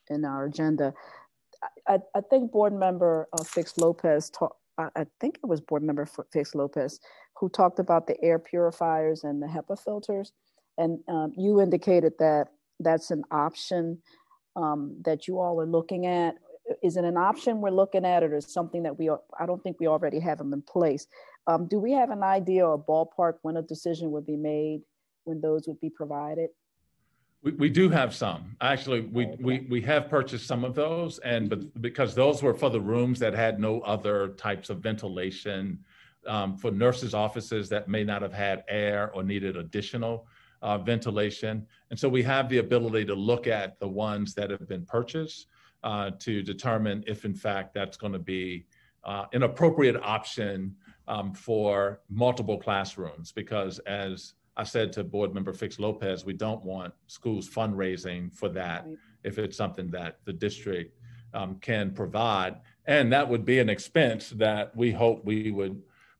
in our agenda. I think board member Fix Lopez I think it was board member Fix Lopez who talked about the air purifiers and the HEPA filters. And you indicated that that's an option that you all are looking at. Is it an option we're looking at, or is something that I don't think we already have them in place? Do we have an idea or ballpark when a decision would be made, when those would be provided? We do have some. Actually, we have purchased some of those, but because those were for the rooms that had no other types of ventilation, for nurses' offices that may not have had air or needed additional ventilation. And so we have the ability to look at the ones that have been purchased to determine if in fact that's going to be an appropriate option for multiple classrooms, because as I said to board member Fix Lopez, we don't want schools fundraising for that if it's something that the district can provide. And that would be an expense that we hope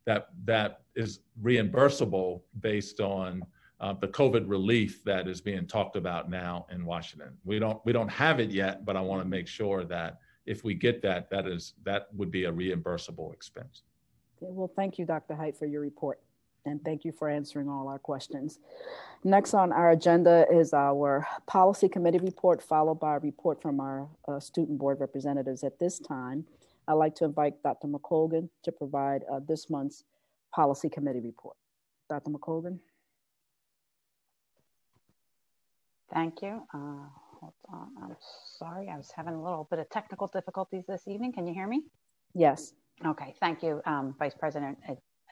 that is reimbursable based on the COVID relief that is being talked about now in Washington. We don't have it yet, but I want to make sure that if we get that, that would be a reimbursable expense. Okay, well, thank you, Dr. Height, for your report. And thank you for answering all our questions. Next on our agenda is our policy committee report, followed by a report from our student board representatives. At this time, I'd like to invite Dr. McColgan to provide this month's policy committee report. Dr. McColgan. Thank you. Hold on. I'm sorry. I was having a little bit of technical difficulties this evening. Can you hear me? Yes. Okay. Thank you, Vice President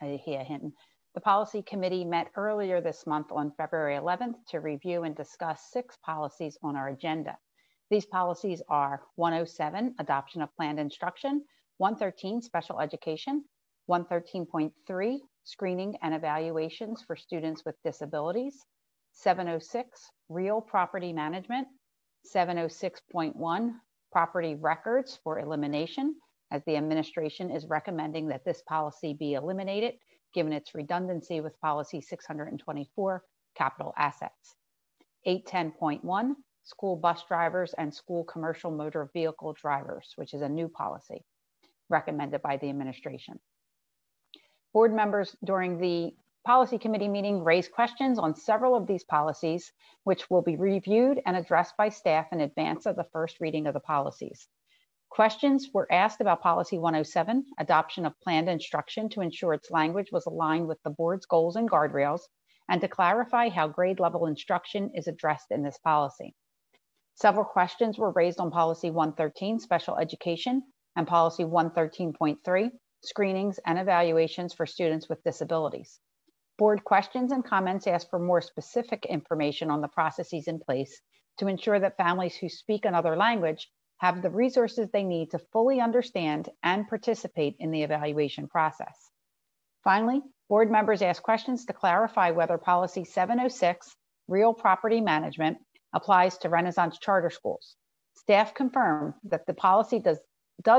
Ahia Hinton. The Policy Committee met earlier this month on February 11th to review and discuss 6 policies on our agenda. These policies are 107, Adoption of Planned Instruction, 113, Special Education, 113.3, Screening and Evaluations for Students with Disabilities, 706, Real Property Management, 706.1, Property Records for Elimination, as the administration is recommending that this policy be eliminated, given its redundancy with policy 624, capital assets. 810.1, school bus drivers and school commercial motor vehicle drivers, which is a new policy recommended by the administration. Board members during the policy committee meeting raised questions on several of these policies, which will be reviewed and addressed by staff in advance of the first reading of the policies. Questions were asked about policy 107, adoption of planned instruction, to ensure its language was aligned with the board's goals and guardrails, and to clarify how grade level instruction is addressed in this policy. Several questions were raised on policy 113, special education, and policy 113.3, screenings and evaluations for students with disabilities. Board questions and comments asked for more specific information on the processes in place to ensure that families who speak another language have the resources they need to fully understand and participate in the evaluation process. Finally, board members asked questions to clarify whether policy 706, Real Property Management, applies to Renaissance charter schools. Staff confirmed that the policy does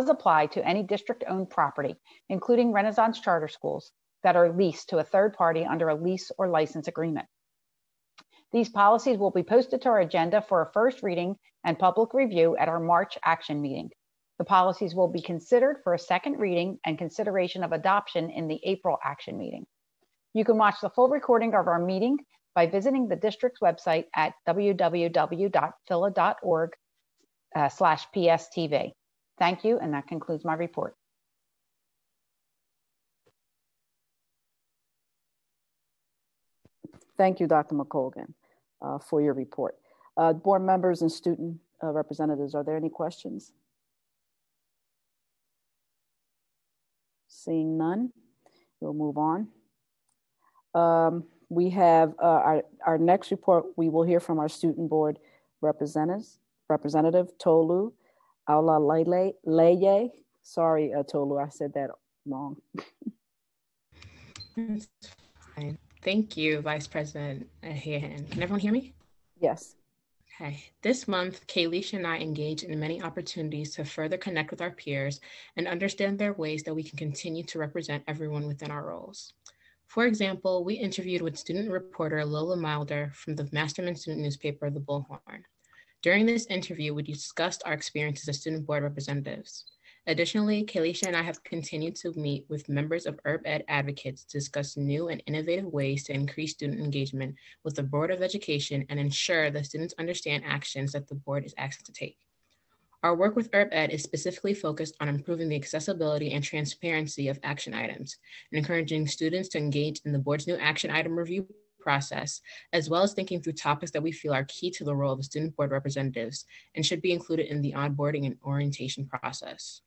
apply to any district-owned property, including Renaissance charter schools, that are leased to a third party under a lease or license agreement. These policies will be posted to our agenda for a first reading and public review at our March action meeting. The policies will be considered for a second reading and consideration of adoption in the April action meeting. You can watch the full recording of our meeting by visiting the district's website at www.phila.org/PSTV. Thank you, and that concludes my report. Thank you, Dr. McColgan, for your report. Board members and student representatives, are there any questions? Seeing none, we'll move on. We have our next report. We will hear from our student board representative Tolu Aulaleye Sorry, Tolu, I said that wrong. That's fine. Thank you, Vice President Hahan. Can everyone hear me? Yes. Okay. This month, Kaylisha and I engage in many opportunities to further connect with our peers and understand their ways that we can continue to represent everyone within our roles. For example, we interviewed with student reporter Lola Milder from the Masterman student newspaper, The Bullhorn. During this interview, we discussed our experiences as student board representatives. Additionally, Kaylisha and I have continued to meet with members of Herb Ed advocates to discuss new and innovative ways to increase student engagement with the Board of Education and ensure that students understand actions that the board is asked to take. Our work with Herb Ed is specifically focused on improving the accessibility and transparency of action items and encouraging students to engage in the board's new action item review process, as well as thinking through topics that we feel are key to the role of student board representatives and should be included in the onboarding and orientation process.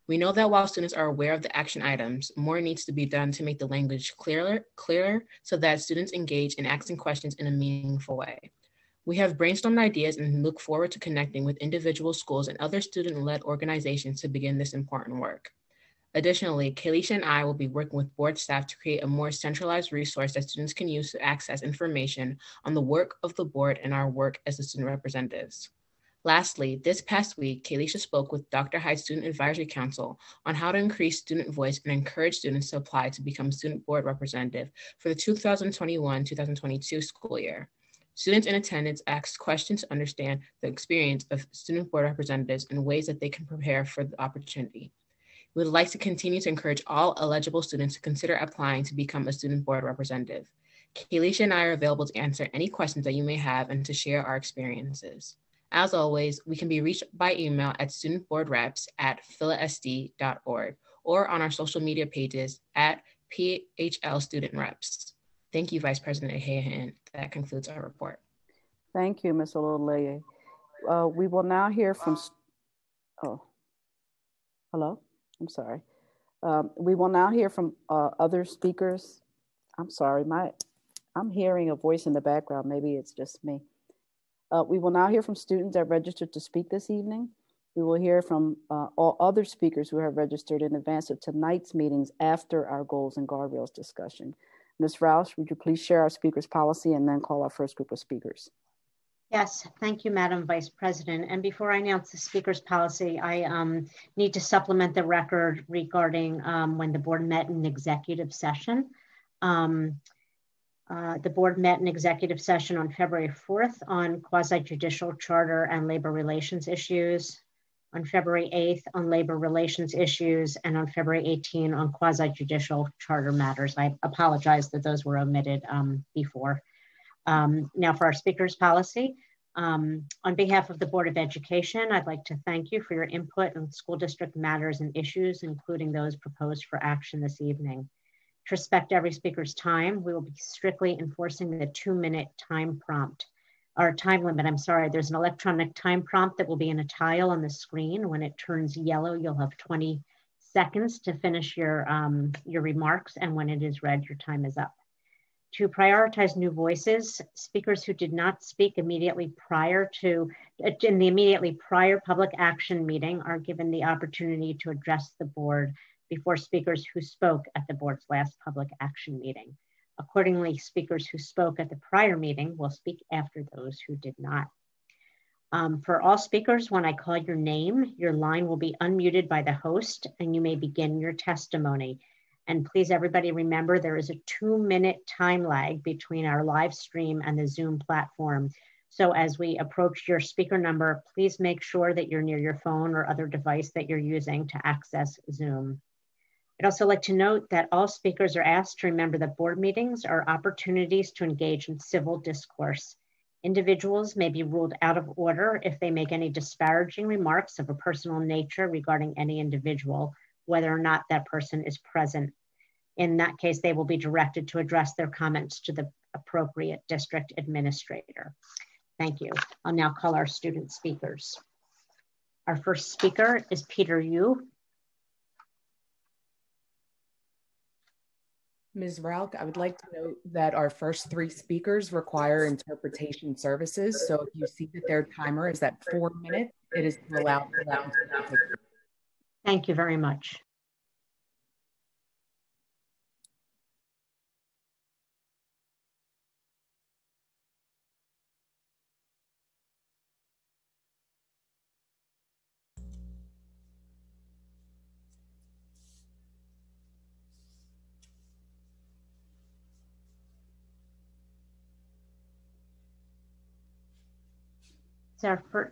We know that while students are aware of the action items, more needs to be done to make the language clearer so that students engage in asking questions in a meaningful way. We have brainstormed ideas and look forward to connecting with individual schools and other student-led organizations to begin this important work. Additionally, Kaylisha and I will be working with board staff to create a more centralized resource that students can use to access information on the work of the board and our work as the student representatives. Lastly, this past week, Kaylisha spoke with Dr. Hyde's Student Advisory Council on how to increase student voice and encourage students to apply to become student board representative for the 2021-2022 school year. Students in attendance asked questions to understand the experience of student board representatives and ways that they can prepare for the opportunity. We would like to continue to encourage all eligible students to consider applying to become a student board representative. Kaylisha and I are available to answer any questions that you may have and to share our experiences. As always, we can be reached by email at studentboardreps@philasd.org or on our social media pages at PHL Student Reps. Thank you, Vice President Hahan. That concludes our report. Thank you, Ms. Ololeye. We will now hear from, hello, I'm sorry. We will now hear from other speakers. I'm sorry, I'm hearing a voice in the background. Maybe it's just me. We will now hear from students that registered to speak this evening. We will hear from all other speakers who have registered in advance of tonight's meetings after our goals and guardrails discussion. Ms. Roush, would you please share our speakers policy and then call our first group of speakers? Yes, thank you, Madam Vice President. And before I announce the speakers policy, I need to supplement the record regarding when the board met in executive session. The board met in executive session on February 4th on quasi-judicial charter and labor relations issues, on February 8th on labor relations issues, and on February 18 on quasi-judicial charter matters. I apologize that those were omitted before. Now for our speakers policy. On behalf of the Board of Education, I'd like to thank you for your input on school district matters and issues, including those proposed for action this evening. To respect every speaker's time, we will be strictly enforcing the 2-minute time prompt, or time limit, I'm sorry. There's an electronic time prompt that will be in a tile on the screen. When it turns yellow, you'll have 20 seconds to finish your remarks, and when it is red, your time is up. To prioritize new voices, speakers who did not speak immediately prior to, in the immediately prior public action meeting are given the opportunity to address the board before speakers who spoke at the board's last public action meeting. Accordingly, speakers who spoke at the prior meeting will speak after those who did not. For all speakers, when I call your name, your line will be unmuted by the host and you may begin your testimony. And please, everybody remember there is a 2-minute time lag between our live stream and the Zoom platform. So as we approach your speaker number, please make sure that you're near your phone or other device that you're using to access Zoom. I'd also like to note that all speakers are asked to remember that board meetings are opportunities to engage in civil discourse. Individuals may be ruled out of order if they make any disparaging remarks of a personal nature regarding any individual, whether or not that person is present. In that case, they will be directed to address their comments to the appropriate district administrator. Thank you. I'll now call our student speakers. Our first speaker is Peter Yu. Ms. Rauch, I would like to note that our first 3 speakers require interpretation services. So if you see that their timer is at 4 minutes, it is allowed. Thank you very much.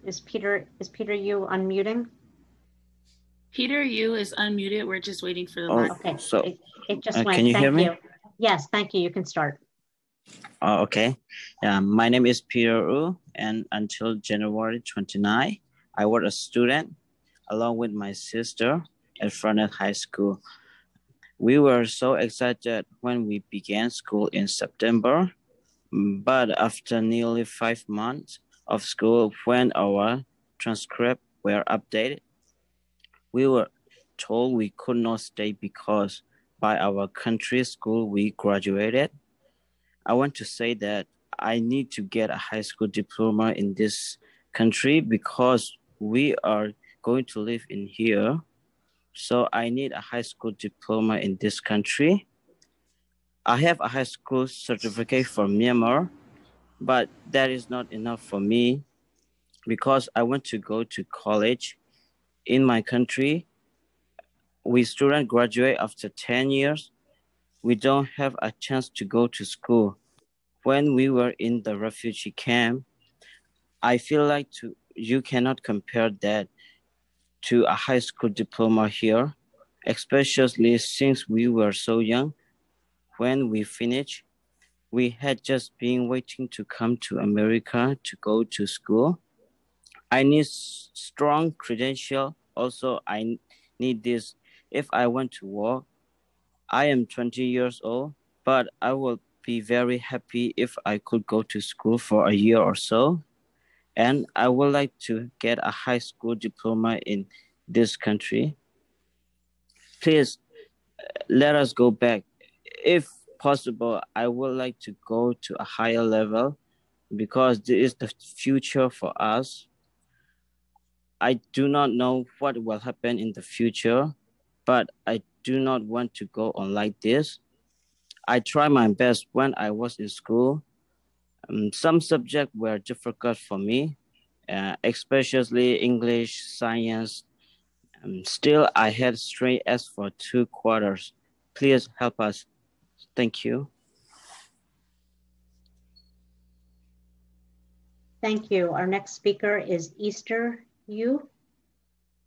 Is Peter Yu unmuting? Peter Yu is unmuted. We're just waiting for the mic. Okay, so it just went. Can you hear me? Yes, thank you. You can start. Okay. My name is Peter Yu, and until January 29, I was a student along with my sister at Furnace High School. We were so excited when we began school in September, but after nearly 5 months of school, when our transcripts were updated, we were told we could not stay because by our country school we graduated. I want to say that I need to get a high school diploma in this country because we are going to live in here. So I need a high school diploma in this country. I have a high school certificate from Myanmar, but that is not enough for me because I want to go to college. In my country, we students graduate after 10 years. We don't have a chance to go to school. When we were in the refugee camp, I feel like you cannot compare that to a high school diploma here, especially since we were so young. When we finished, we had just been waiting to come to America to go to school. I need strong credential. Also, I need this if I want to work. I am 20 years old, but I will be very happy if I could go to school for a year or so. And I would like to get a high school diploma in this country. Please let us go back. If possible, I would like to go to a higher level because this is the future for us. I do not know what will happen in the future, but I do not want to go on like this. I tried my best when I was in school. Some subjects were difficult for me, especially English, science. Still, I had straight A's for 2 quarters. Please help us. Thank you. Thank you. Our next speaker is Easter Yu.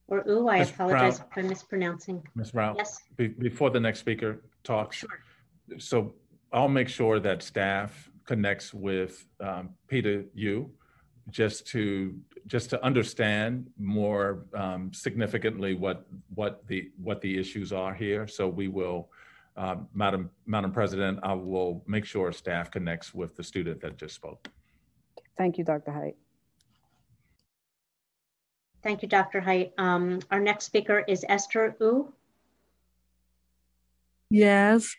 Or Yu, I apologize if I'm mispronouncing. Ms. Rao, yes. Before the next speaker talks, sure. So I'll make sure that staff connects with Peter Yu just to understand more significantly what the issues are here. So we will, Madam President, I will make sure staff connects with the student that just spoke. Thank you, Dr. Height. Thank you, Dr. Height. Our next speaker is Esther Yu. Yes.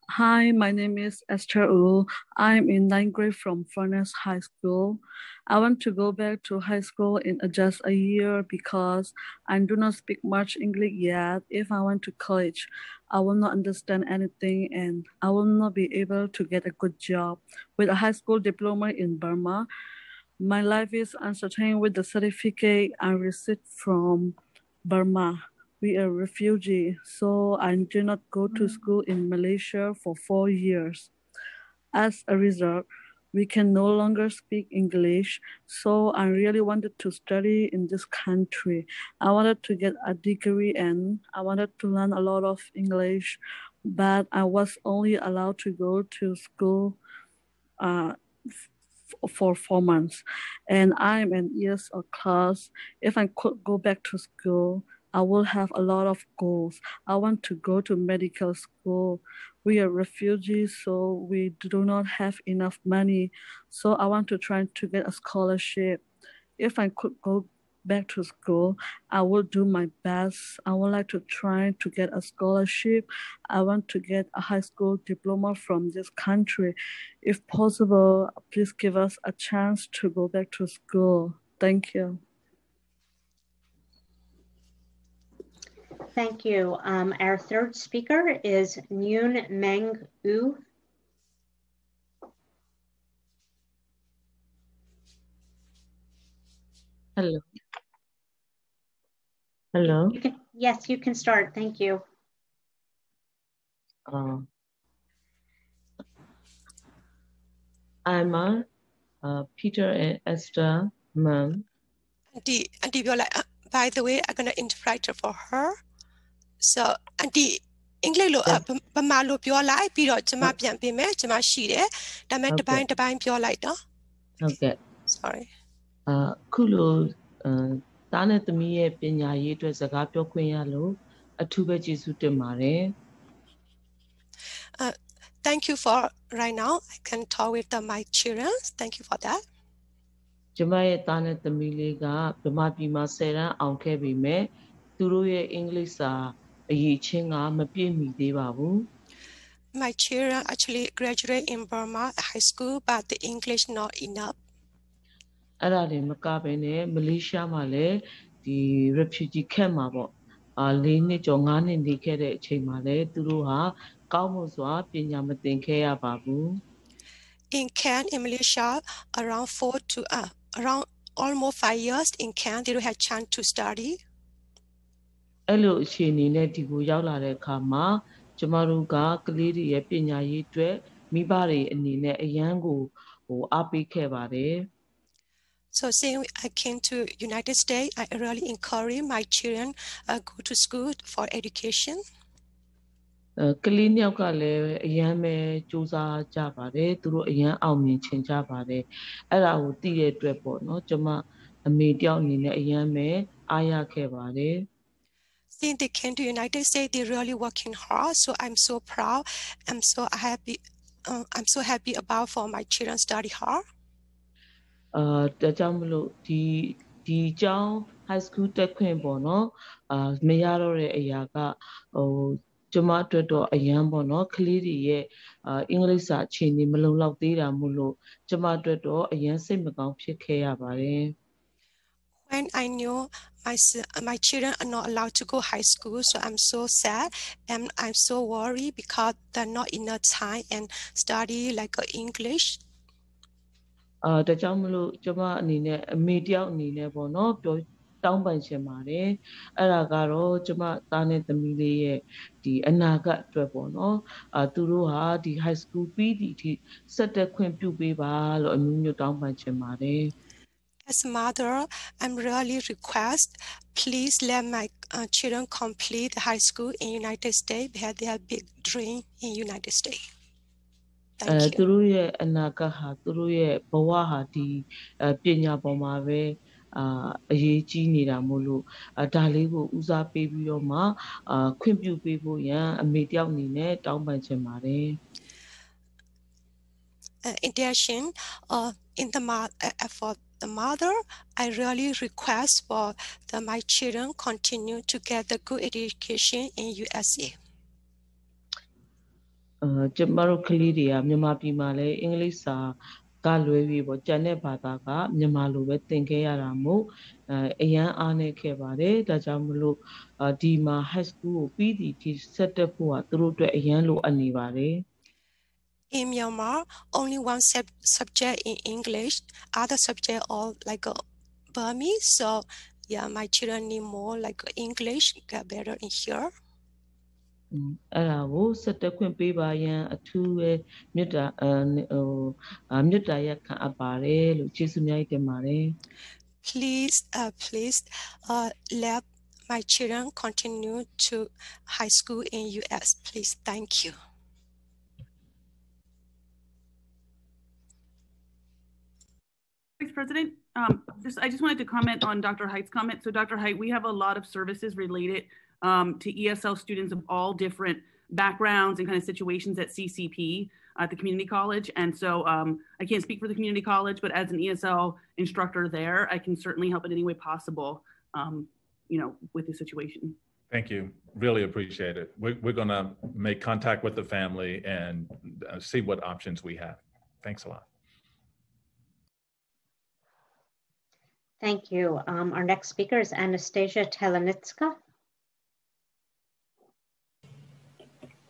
Hi, my name is Esther Yu. I'm in 9th grade from Furnace High School. I want to go back to high school in just a year because I do not speak much English yet. If I went to college, I will not understand anything and I will not be able to get a good job. With a high school diploma in Burma, my life is uncertain with the certificate I received from Burma. We are refugees, so I did not go to school in Malaysia for 4 years. As a result, we can no longer speak English, so I really wanted to study in this country. I wanted to get a degree and I wanted to learn a lot of English, but I was only allowed to go to school for 4 months. And I'm in years of class. If I could go back to school, I will have a lot of goals. I want to go to medical school. We are refugees, so we do not have enough money. So I want to try to get a scholarship. If I could go back to school, I will do my best. I would like to try to get a scholarship. I want to get a high school diploma from this country. If possible, please give us a chance to go back to school. Thank you. Thank you. Our third speaker is Nguyen Meng U. Hello. Hello. Yes, you can start. Thank you. I'm Peter and Esther Meng. Auntie Viola, by the way, I'm gonna interpret for her. So Auntie English lo Bama lo ပြောလိုက်ပြီးတော့ကျွန်မပြန်ပြင်မယ်ကျွန်မရှိတယ်ဒါပေမဲ့တစ်ပိုင်းပြောလိုက်တော့ ဟုတ်ကဲ့ sorry ခုလိုသားနဲ့သမီးရဲ့ပညာရေးအတွက်စကားပြောခွင့်ရလို့အထူးပဲကျေးဇူးတင်ပါတယ် Thank you for right now I can talk with my children thank you for that ကျမရဲ့သားနဲ့သမီးလေးကဗမာပြည်မှာ10တန်းအောင်ခဲ့ပြီမဲ့သူတို့ရဲ့အင်္ဂလိပ်စာအရေးချင်းကမပြည့်မီသေးပါဘူး My children actually graduate in Burma high school but the English not enough အဲ့ဒါလည်းမကဘဲနဲ့မလေးရှားမှာလည်းဒီ refugee camp မှာပေါ့4နှစ်ကျော်5နှစ်နေခဲ့တဲ့အချိန်မှာလည်းသူတို့ဟာကောင်းမွန်စွာပညာမသင်ခဲ့ရပါဘူး In camp in Malaysia around around almost 5 years in camp they don't have chance to study အဲ့လိုအခြေအနေနဲ့ဒီကိုရောက်လာတဲ့အခါမှာကျမတို့ကကလေးတွေရဲ့ပညာရေးအတွက်မိဘတွေအနေနဲ့အရန်ကိုအားပေးခဲ့ပါတယ် So since I came to United States I really encourage my children go to school for education ကလေးနှစ်ယောက်ကလည်းအရန်ပဲစူးစမ်းကြပါတယ်သူတို့အရန်အောင်မြင်ချင်ကြပါတယ်အဲ့ဒါကိုသိတဲ့အတွက်ပေါ့နော်ကျမအမေတယောက်အနေနဲ့အရန်ပဲအားရခဲ့ပါတယ် Since they came to United States, they're really working hard. So I'm so proud. I'm so happy about for my children study hard. ဒါကြောင့်မလို့ဒီကျောင်း high school တက်ခွင့်ပေါ့နော်မရတော့တဲ့အရာကကျမအတွက်တော့အရန်ပေါ့နော်ကလေးတွေရဲ့အင်္ဂလိပ်စာအခြေအနေမလုံလောက်သေးတာမို့လို့ကျမအတွက်တော့အရန်စိတ်မကောင်းဖြစ်ခဲ့ရပါတယ် When I knew my children are not allowed to go high school, so I'm so sad and I'm so worried because they're not enough time and study like English. ဒါကြောင့်မလို့ကျမအနေနဲ့အမေတယောက်အနေနဲ့ပေါ့နော်ပြောတောင်းပန်ချင်ပါတယ်အဲ့ဒါကတော့ကျမသားနဲ့သမီးလေးရဲ့ဒီအနာဂတ်အတွက်ပေါ့နော်သူတို့ဟာဒီ high school ပြီးသည့်အထိဆက်တက်ခွင့်ပြုပေးပါလို့အမျိုးမျိုးတောင်းပန်ချင်ပါတယ် As a mother, I'm really request please let my children complete high school in United States because they have big dream in United States. Thank you. သူတို့ရဲ့အနာဂတ်ဟာသူတို့ရဲ့ဘဝဟာဒီပညာပေါ်မှာပဲအရေးကြီးနေတာမို့လို့ဒါလေးကိုဦးစားပေးပြီးတော့မှခွင့်ပြုပေးဖို့ရန်အမေတယောက်အနေနဲ့တောင်းပန်ချင်ပါတယ် In addition, for the mother, I really request for my children continue to get the good education in USA. ကျမတို့ကလေးတွေကမြန်မာပြည်မှာလည်းအင်္ဂလိပ်စာကလွဲပြီးပေါ့ကျန်တဲ့ဘာသာကမြန်မာလိုပဲသင်ခဲ့ရတာမို့အရန်အားနေခဲ့ပါတယ်ဒါကြောင့်မလို့ဒီမှာ high school ကိုပြီးသည့်ဒီဆက်တက်ဖို့ကသူတို့အတွက်အရန်လိုအပ်နေပါတယ် In Myanmar, only one subject in English, other subject all like Burmese. So yeah, my children need more like English, get better in here. အဲ့ဒါကိုဆက်တက်ခွင့်ပေးပါရန်အထူးပဲမေတ္တာရက်ခံအပ်ပါတယ်လို့ကျေးဇူးများတင်ပါတယ် Please let my children continue to high school in US. Please, thank you. Vice President, I just wanted to comment on Dr. Height's comment. So Dr. Height, we have a lot of services related to ESL students of all different backgrounds and kind of situations at CCP, at the community college. And so I can't speak for the community college, but as an ESL instructor there, I can certainly help in any way possible, with the situation. Thank you. Really appreciate it. We're going to make contact with the family and see what options we have. Thanks a lot. Thank you. Our next speaker is Anastasia Telenitska.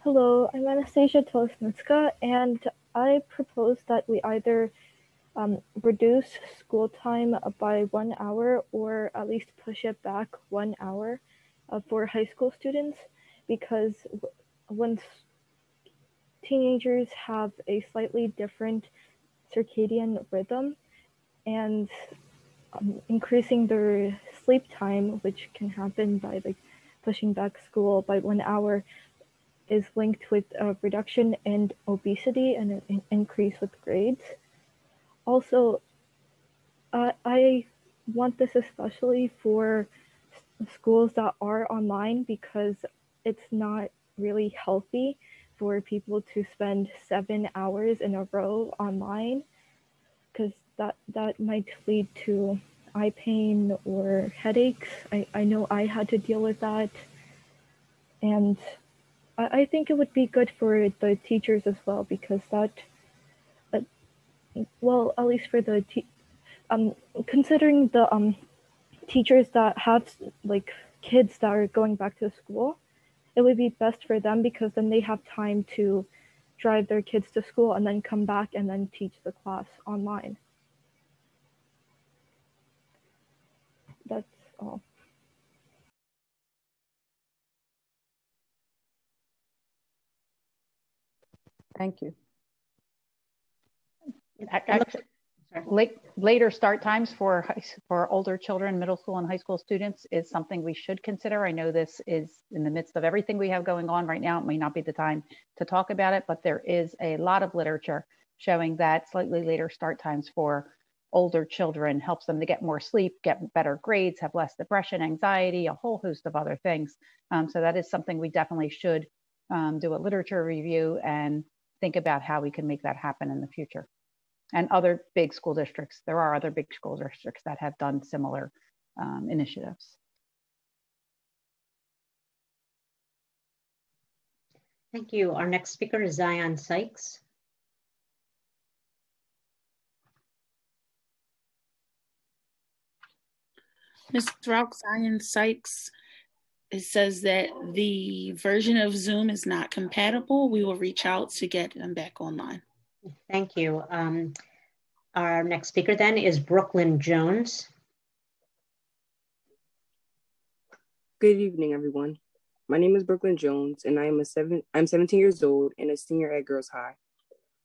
Hello, I'm Anastasia Telesnitska, and I propose that we either reduce school time by 1 hour or at least push it back 1 hour for high school students, because when teenagers have a slightly different circadian rhythm, and increasing their sleep time, which can happen by like pushing back school by 1 hour, is linked with a reduction in obesity and an increase with grades. Also, I want this especially for schools that are online, because it's not really healthy for people to spend 7 hours in a row online, because that might lead to eye pain or headaches. I know I had to deal with that. And I think it would be good for the teachers as well, because that, well, at least for the considering the teachers that have like kids that are going back to school, it would be best for them, because then they have time to drive their kids to school and then come back and then teach the class online. That's all. Thank you. Later start times for older children, middle school and high school students is something we should consider. I know this is in the midst of everything we have going on right now. It may not be the time to talk about it, but there is a lot of literature showing that slightly later start times for older children helps them to get more sleep, get better grades, have less depression, anxiety, a whole host of other things. So that is something we definitely should do a literature review and think about how we can make that happen in the future. And other big school districts, there are other big school districts that have done similar initiatives. Thank you. Our next speaker is Zion Sykes. Ms. Rauch, Zion Sykes, it says that the version of Zoom is not compatible. We will reach out to get them back online. Thank you. Our next speaker then is Brooklyn Jones. Good evening, everyone. My name is Brooklyn Jones, and I'm 17 years old and a senior at Girls High.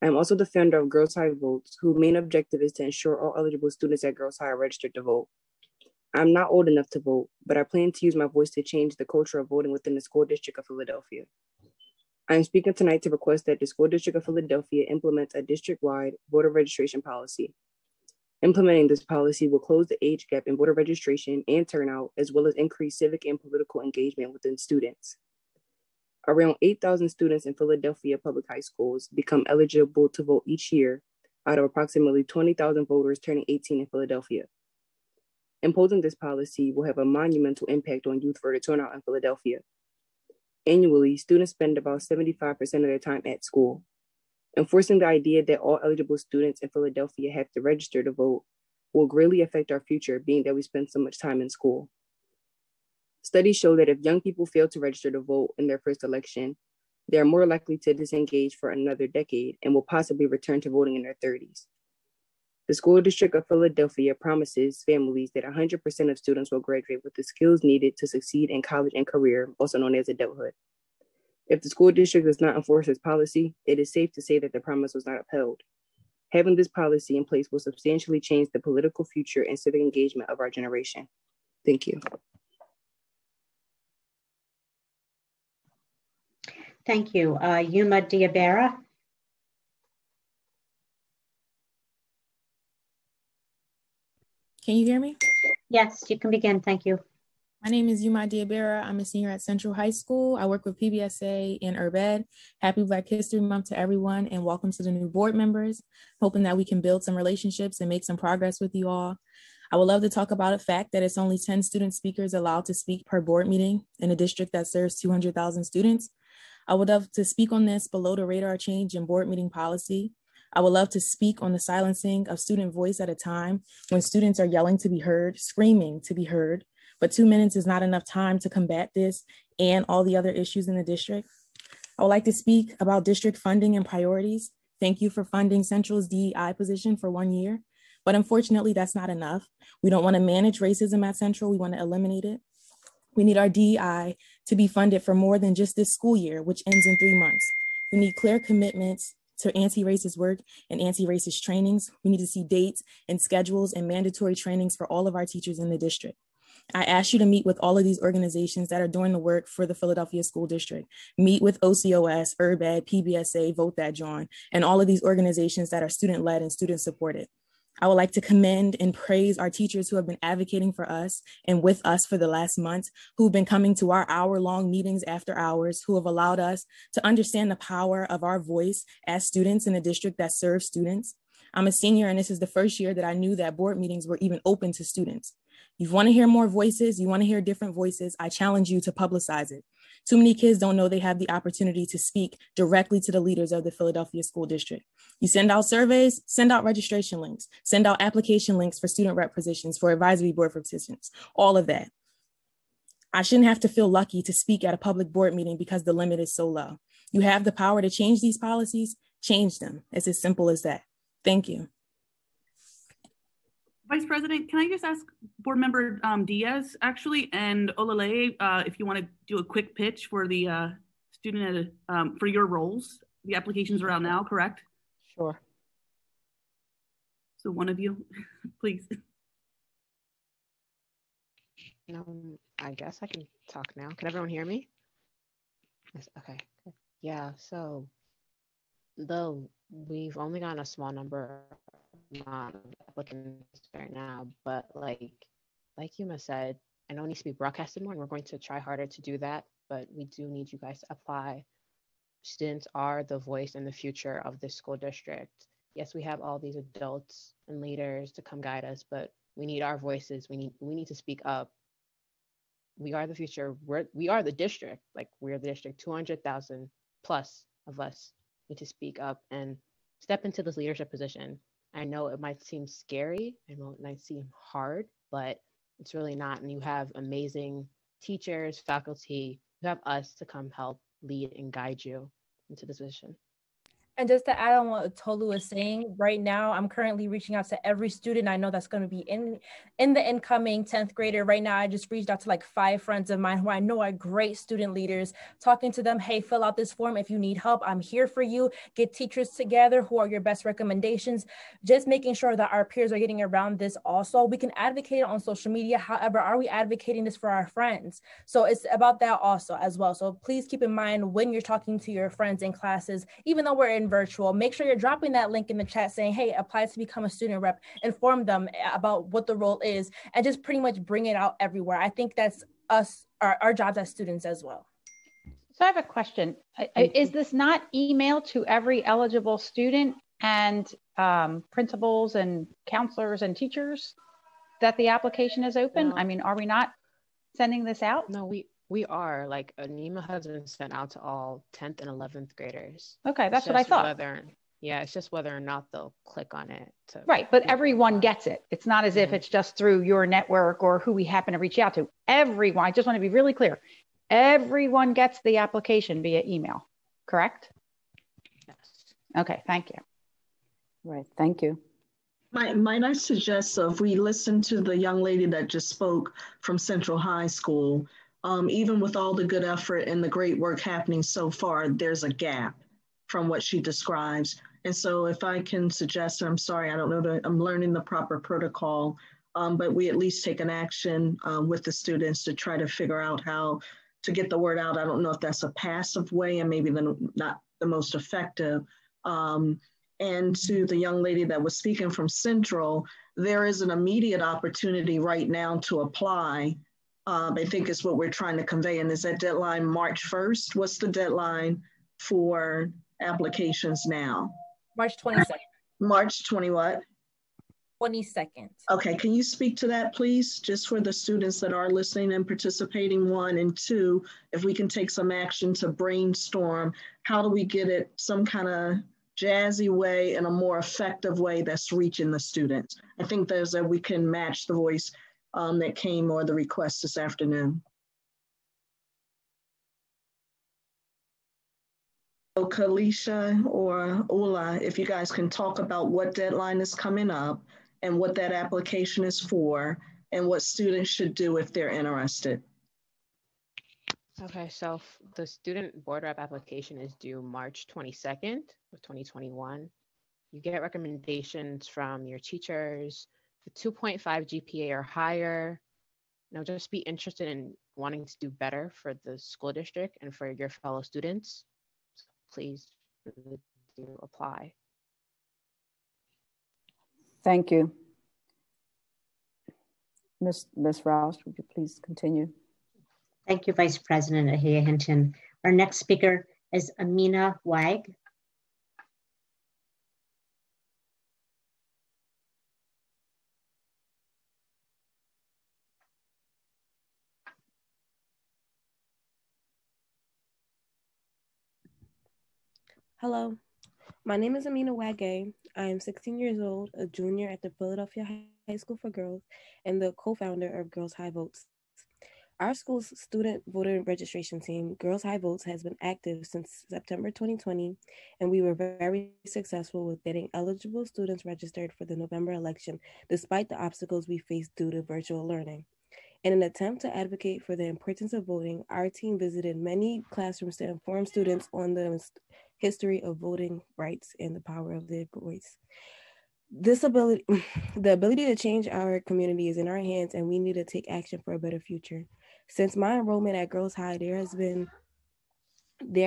I am also the founder of Girls High Votes, whose main objective is to ensure all eligible students at Girls High are registered to vote. I'm not old enough to vote, but I plan to use my voice to change the culture of voting within the School District of Philadelphia. I am speaking tonight to request that the School District of Philadelphia implements a district-wide voter registration policy. Implementing this policy will close the age gap in voter registration and turnout, as well as increase civic and political engagement within students. Around 8,000 students in Philadelphia public high schools become eligible to vote each year out of approximately 20,000 voters turning 18 in Philadelphia. Imposing this policy will have a monumental impact on youth voter turnout in Philadelphia. Annually, students spend about 75% of their time at school. Enforcing the idea that all eligible students in Philadelphia have to register to vote will greatly affect our future, being that we spend so much time in school. Studies show that if young people fail to register to vote in their first election, they are more likely to disengage for another decade and will possibly return to voting in their 30s. The School District of Philadelphia promises families that 100% of students will graduate with the skills needed to succeed in college and career, also known as adulthood. If the school district does not enforce this policy, it is safe to say that the promise was not upheld. Having this policy in place will substantially change the political future and civic engagement of our generation. Thank you. Thank you. Yuma Diabera. Can you hear me? Yes, you can begin. Thank you. My name is Yuma Diabera. I'm a senior at Central High School. I work with PBSA and UrbEd. Happy Black History Month to everyone, and welcome to the new board members. Hoping that we can build some relationships and make some progress with you all. I would love to talk about the fact that it's only 10 student speakers allowed to speak per board meeting in a district that serves 200,000 students. I would love to speak on this below the radar change in board meeting policy. I would love to speak on the silencing of student voice at a time when students are yelling to be heard, screaming to be heard, but 2 minutes is not enough time to combat this and all the other issues in the district. I would like to speak about district funding and priorities. Thank you for funding Central's DEI position for 1 year, but unfortunately that's not enough. We don't want to manage racism at Central, we want to eliminate it. We need our DEI to be funded for more than just this school year, which ends in 3 months. We need clear commitments to anti-racist work and anti-racist trainings. We need to see dates and schedules and mandatory trainings for all of our teachers in the district. I ask you to meet with all of these organizations that are doing the work for the Philadelphia School District. Meet with OCOS, URBED, PBSA, Vote That John, and all of these organizations that are student-led and student-supported. I would like to commend and praise our teachers who have been advocating for us and with us for the last month, who've been coming to our hour-long meetings after hours, who have allowed us to understand the power of our voice as students in a district that serves students. I'm a senior, and this is the first year that I knew that board meetings were even open to students. You want to hear more voices, you want to hear different voices, I challenge you to publicize it. Too many kids don't know they have the opportunity to speak directly to the leaders of the Philadelphia School District. You send out surveys, send out registration links, send out application links for student rep positions, for advisory board positions, all of that. I shouldn't have to feel lucky to speak at a public board meeting because the limit is so low. You have the power to change these policies, change them. It's as simple as that. Thank you. Vice President, can I just ask Board Member Diaz, actually, and Olale, if you want to do a quick pitch for the student for your roles? The applications are out now, correct? Sure. So one of you, please. I guess I can talk now. Can everyone hear me? Yes, okay. Yeah, so though we've only gotten a small number of applicants right now, but like Yuma said, I know it needs to be broadcasted more, and we're going to try harder to do that, but we do need you guys to apply. Students are the voice and the future of this school district. Yes, we have all these adults and leaders to come guide us, but we need our voices. We need to speak up. We are the future. We are the district. Like, we're the district. 200,000 plus of us need to speak up and step into this leadership position. I know it might seem scary, I know it might seem hard, but it's really not. And you have amazing teachers, faculty, you have us to come help lead and guide you into this position. And just to add on what Tolu was saying, right now, I'm currently reaching out to every student I know that's going to be in the incoming 10th grader. Right now, I just reached out to like 5 friends of mine who I know are great student leaders, talking to them, hey, fill out this form if you need help. I'm here for you. Get teachers together. Who are your best recommendations? Just making sure that our peers are getting around this also. We can advocate it on social media. However, are we advocating this for our friends? So it's about that also as well. So please keep in mind when you're talking to your friends in classes, even though we're in virtual, make sure you're dropping that link in the chat saying, hey, apply to become a student rep, inform them about what the role is, and just pretty much bring it out everywhere. I think that's us, our jobs as students as well. So I have a question. Is this not emailed to every eligible student and principals and counselors and teachers that the application is open? I mean, are we not sending this out? No, we are. Like, an email has been sent out to all 10th and 11th graders. Okay, that's what I thought. Yeah, it's just whether or not they'll click on it. Right, but everyone gets it. It's not as if it's just through your network or who we happen to reach out to. Everyone, I just want to be really clear. Everyone gets the application via email, correct? Yes. Okay, thank you. Right, thank you. Might I suggest, so if we listen to the young lady that just spoke from Central High School, even with all the good effort and the great work happening so far, there's a gap from what she describes. And so if I can suggest, I'm sorry, I don't know, I'm learning the proper protocol, but we at least take an action with the students to try to figure out how to get the word out. I don't know if that's a passive way and maybe not the most effective. And to the young lady that was speaking from Central, there is an immediate opportunity right now to apply. I think is what we're trying to convey. And is that deadline March 1st? What's the deadline for applications now? March 22nd. March 20 what? 22nd. Okay, can you speak to that, please? Just for the students that are listening and participating, 1, and 2, if we can take some action to brainstorm, how do we get it some kind of jazzy way and a more effective way that's reaching the students? I think there's that we can match the voice that came or the request this afternoon. Kalisha or Ula, if you guys can talk about what deadline is coming up and what that application is for and what students should do if they're interested. Okay, so the student board rep application is due March 22nd of 2021. You get recommendations from your teachers, the 2.5 GPA or higher. Just be interested in wanting to do better for the school district and for your fellow students. So please really do apply. Thank you. Ms. Rouse, would you please continue? Thank you, Vice President Ahia Hinton. Our next speaker is Amina Wag. Hello, my name is Amina Wagay. I am 16 years old, a junior at the Philadelphia High School for Girls, and the co-founder of Girls High Votes. Our school's student voter registration team, Girls High Votes, has been active since September 2020, and we were very successful with getting eligible students registered for the November election, despite the obstacles we faced due to virtual learning. In an attempt to advocate for the importance of voting, our team visited many classrooms to inform students on the history of voting rights and the power of their voice. The ability to change our community is in our hands, and we need to take action for a better future. Since my enrollment at Girls High, there has been the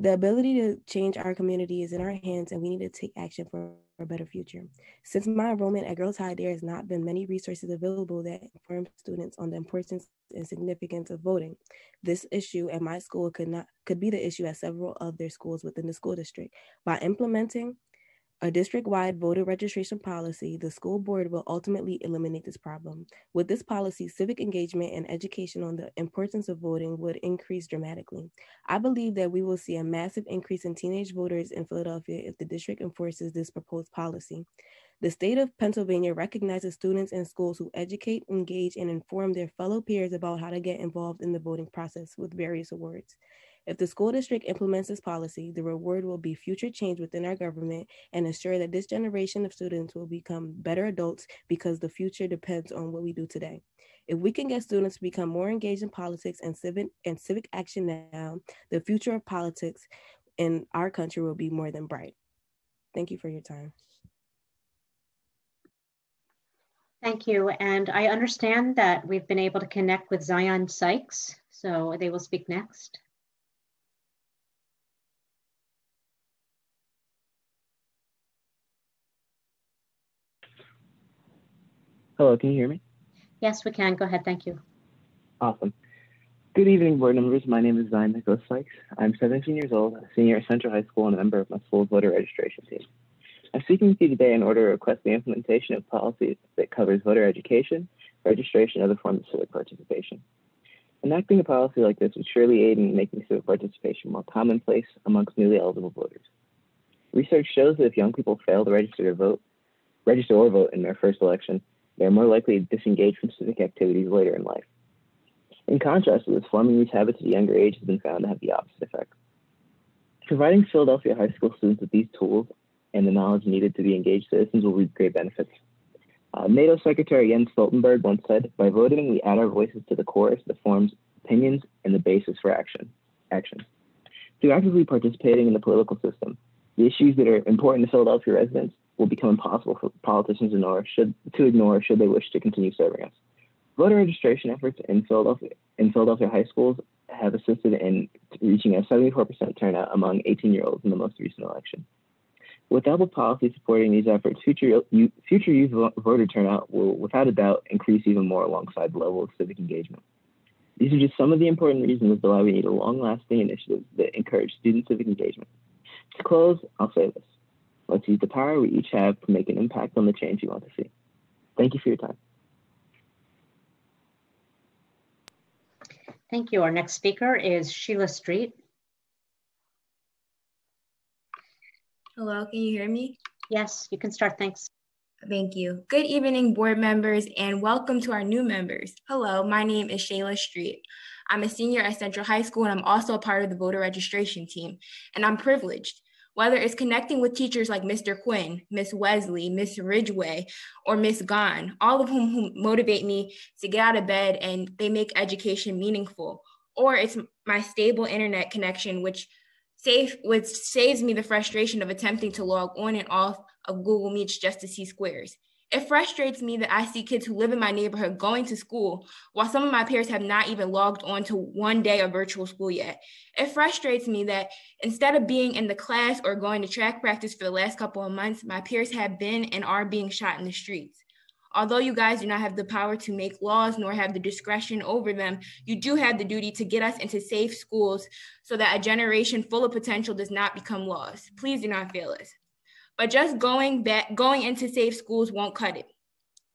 ability to change our community is in our hands, and we need to take action for a better future. Since my enrollment at Girls High, there has not been many resources available that inform students on the importance and significance of voting. This issue at my school could be the issue at several other schools within the school district. By implementing a district-wide voter registration policy, the school board will ultimately eliminate this problem. With this policy, civic engagement and education on the importance of voting would increase dramatically. I believe that we will see a massive increase in teenage voters in Philadelphia if the district enforces this proposed policy. The state of Pennsylvania recognizes students in schools who educate, engage, and inform their fellow peers about how to get involved in the voting process with various awards. If the school district implements this policy, the reward will be future change within our government and ensure that this generation of students will become better adults, because the future depends on what we do today. If we can get students to become more engaged in politics and civic action now, the future of politics in our country will be more than bright. Thank you for your time. Thank you. And I understand that we've been able to connect with Zion Sykes, so they will speak next. Hello, can you hear me? Yes, we can. Go ahead. Thank you. Awesome. Good evening, board members. My name is Zion Nicholas Sykes. I'm 17 years old, a senior at Central High School, and a member of my school's voter registration team. I'm speaking with you today in order to request the implementation of policies that covers voter education, registration, and other forms of civic participation. Enacting a policy like this would surely aid in making civic participation more commonplace amongst newly eligible voters. Research shows that if young people fail to register or vote in their first election, they are more likely to disengage from civic activities later in life. In contrast to this, forming these habits at a younger age has been found to have the opposite effect. Providing Philadelphia high school students with these tools and the knowledge needed to be engaged citizens will reap great benefits. NATO Secretary Jens Stoltenberg once said, "By voting, we add our voices to the chorus that forms opinions and the basis for action. Through actively participating in the political system, the issues that are important to Philadelphia residents will become impossible for politicians to ignore should they wish to continue serving us." Voter registration efforts in Philadelphia high schools have assisted in reaching a 74% turnout among 18-year-olds in the most recent election. With double policy supporting these efforts, future youth voter turnout will, without a doubt, increase even more alongside the level of civic engagement. These are just some of the important reasons as to why we need a long-lasting initiative that encourage student civic engagement. To close, I'll say this. Let's use the power we each have to make an impact on the change we want to see. Thank you for your time. Thank you. Our next speaker is Sheila Street. Hello, can you hear me? Yes, you can start. Thanks. Thank you. Good evening, board members, and welcome to our new members. Hello, my name is Shayla Street. I'm a senior at Central High School, and I'm also a part of the voter registration team, and I'm privileged. Whether it's connecting with teachers like Mr. Quinn, Miss Wesley, Miss Ridgway, or Miss Gahn, all of whom motivate me to get out of bed and they make education meaningful. Or it's my stable internet connection, which saves me the frustration of attempting to log on and off of Google Meets just to see squares. It frustrates me that I see kids who live in my neighborhood going to school while some of my peers have not even logged on to one day of virtual school yet. It frustrates me that instead of being in the class or going to track practice for the last couple of months, my peers have been and are being shot in the streets. Although you guys do not have the power to make laws nor have the discretion over them, you do have the duty to get us into safe schools so that a generation full of potential does not become lost. Please do not fail us. But just going into safe schools won't cut it.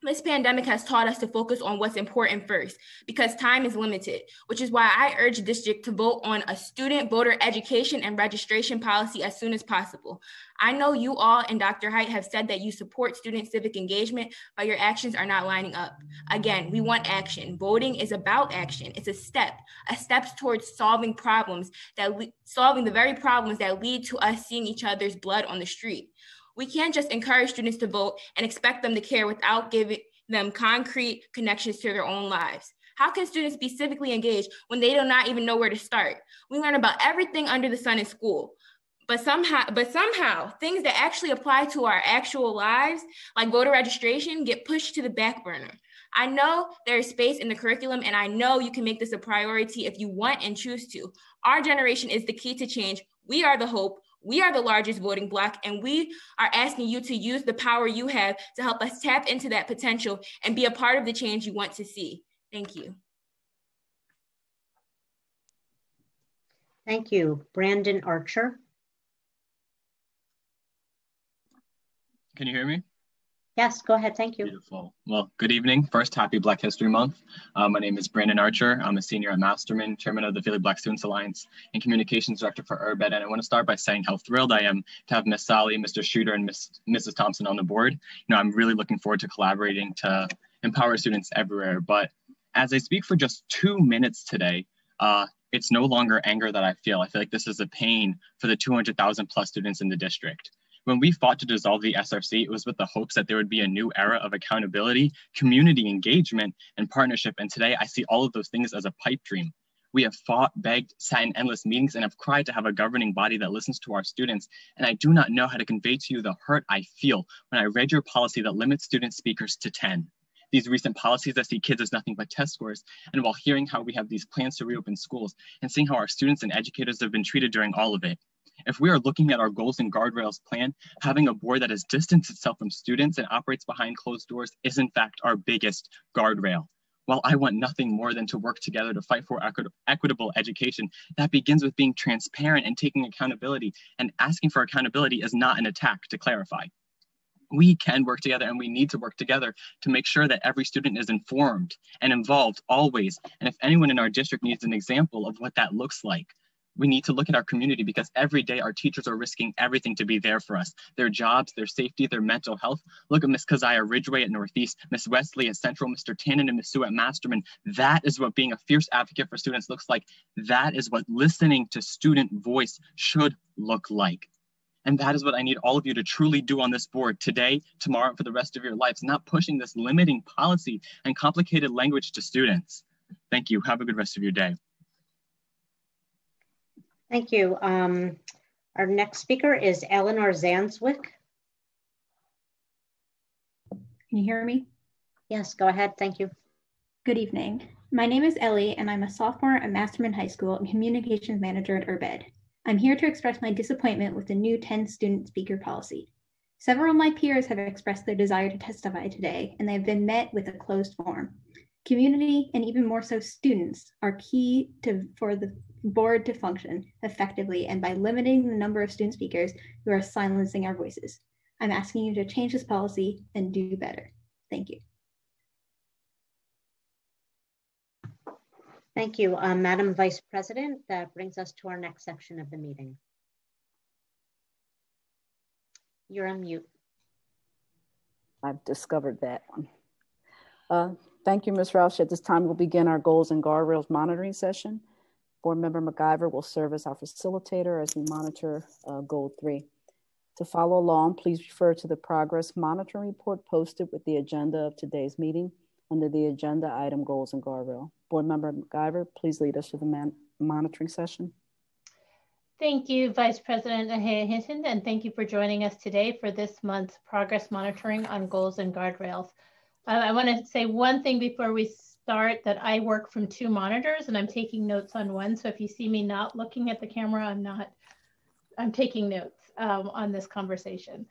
This pandemic has taught us to focus on what's important first because time is limited, which is why I urge the district to vote on a student voter education and registration policy as soon as possible. I know you all and Dr. Height have said that you support student civic engagement, but your actions are not lining up. Again, we want action. Voting is about action. It's a step towards solving the very problems that lead to us seeing each other's blood on the street. We can't just encourage students to vote and expect them to care without giving them concrete connections to their own lives. How can students be civically engaged when they do not even know where to start? We learn about everything under the sun in school, but somehow things that actually apply to our actual lives, like voter registration, get pushed to the back burner. I know there is space in the curriculum, and I know you can make this a priority if you want and choose to. Our generation is the key to change. We are the hope. We are the largest voting bloc, and we are asking you to use the power you have to help us tap into that potential and be a part of the change you want to see. Thank you. Thank you. Brandon Archer. Can you hear me? Yes, go ahead. Thank you. Beautiful. Well, good evening. First, happy Black History Month. My name is Brandon Archer. I'm a senior at Masterman, chairman of the Philly Black Students Alliance, and communications director for URBED. And I want to start by saying how thrilled I am to have Miss Sally, Mr. Shooter, and Mrs. Thompson on the board. I'm really looking forward to collaborating to empower students everywhere. But as I speak for just 2 minutes today, it's no longer anger that I feel. I feel like this is a pain for the 200,000 plus students in the district. When we fought to dissolve the SRC, it was with the hopes that there would be a new era of accountability, community engagement, and partnership. And today I see all of those things as a pipe dream. We have fought, begged, sat in endless meetings, and have cried to have a governing body that listens to our students. And I do not know how to convey to you the hurt I feel when I read your policy that limits student speakers to 10. These recent policies that see kids as nothing but test scores, and while hearing how we have these plans to reopen schools and seeing how our students and educators have been treated during all of it. If we are looking at our goals and guardrails plan, having a board that has distanced itself from students and operates behind closed doors is in fact our biggest guardrail. While I want nothing more than to work together to fight for equitable education, that begins with being transparent and taking accountability, and asking for accountability is not an attack, to clarify. We can work together, and we need to work together to make sure that every student is informed and involved always. And if anyone in our district needs an example of what that looks like, we need to look at our community, because every day our teachers are risking everything to be there for us. Their jobs, their safety, their mental health. Look at Miss Keziah Ridgway at Northeast, Miss Wesley at Central, Mr. Tannen and Miss Sue at Masterman. That is what being a fierce advocate for students looks like. That is what listening to student voice should look like. And that is what I need all of you to truly do on this board today, tomorrow, and for the rest of your lives, not pushing this limiting policy and complicated language to students. Thank you. Have a good rest of your day. Thank you. Our next speaker is Eleanor Zanswick. Can you hear me? Yes, go ahead. Thank you. Good evening. My name is Ellie, and I'm a sophomore at Masterman High School and communications manager at URBED. I'm here to express my disappointment with the new 10-student speaker policy. Several of my peers have expressed their desire to testify today, and they have been met with a closed forum. Community, and even more so students, are key for the board to function effectively, and by limiting the number of student speakers, you are silencing our voices. I'm asking you to change this policy and do better. Thank you. Thank you, Madam Vice President. That brings us to our next section of the meeting. You're on mute. I've discovered that one. Thank you, Ms. Roush. At this time, we'll begin our Goals and Guardrails monitoring session. Board Member McIver will serve as our facilitator as we monitor Goal 3. To follow along, please refer to the progress monitoring report posted with the agenda of today's meeting under the agenda item Goals and Guardrail. Board Member McIver, please lead us to the monitoring session. Thank you, Vice President Ahaya Hinton, and thank you for joining us today for this month's progress monitoring on goals and guardrails. I want to say one thing before we start, that I work from 2 monitors and I'm taking notes on one. So if you see me not looking at the camera, I'm taking notes on this conversation.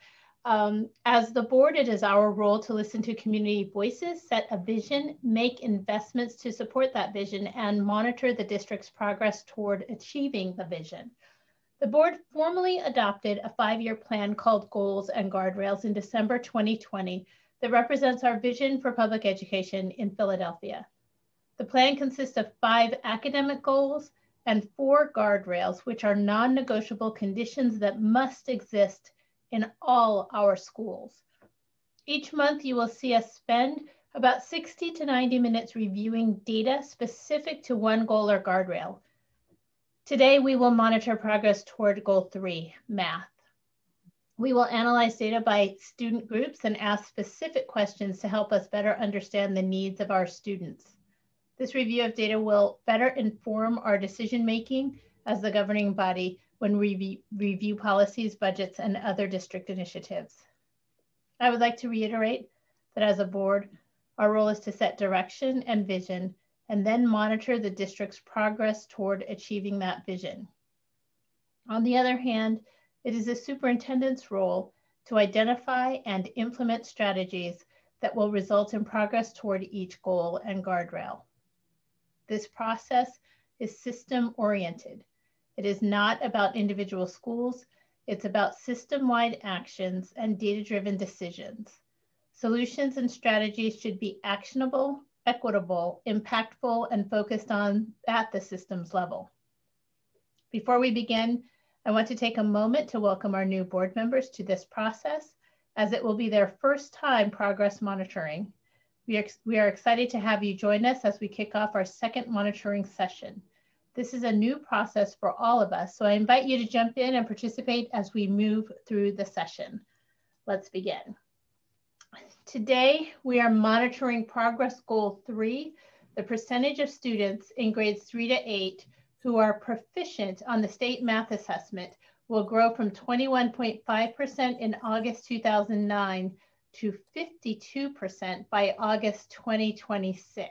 As the board, it is our role to listen to community voices, set a vision, make investments to support that vision, and monitor the district's progress toward achieving the vision. The board formally adopted a 5-year plan called Goals and Guardrails in December 2020 that represents our vision for public education in Philadelphia. The plan consists of 5 academic goals and 4 guardrails, which are non-negotiable conditions that must exist in all our schools. Each month, you will see us spend about 60 to 90 minutes reviewing data specific to one goal or guardrail. Today, we will monitor progress toward Goal 3, math. We will analyze data by student groups and ask specific questions to help us better understand the needs of our students. This review of data will better inform our decision-making as the governing body when we review policies, budgets, and other district initiatives. I would like to reiterate that as a board, our role is to set direction and vision and then monitor the district's progress toward achieving that vision. On the other hand, it is the superintendent's role to identify and implement strategies that will result in progress toward each goal and guardrail. This process is system-oriented. It is not about individual schools. It's about system-wide actions and data-driven decisions. Solutions and strategies should be actionable, equitable, impactful, and focused on at the systems level. Before we begin, I want to take a moment to welcome our new board members to this process, as it will be their first time progress monitoring. We are excited to have you join us as we kick off our second monitoring session. This is a new process for all of us, so I invite you to jump in and participate as we move through the session. Let's begin. Today, we are monitoring Progress Goal 3, the percentage of students in grades 3 to 8 who are proficient on the state math assessment will grow from 21.5% in August 2009 to 52% by August 2026.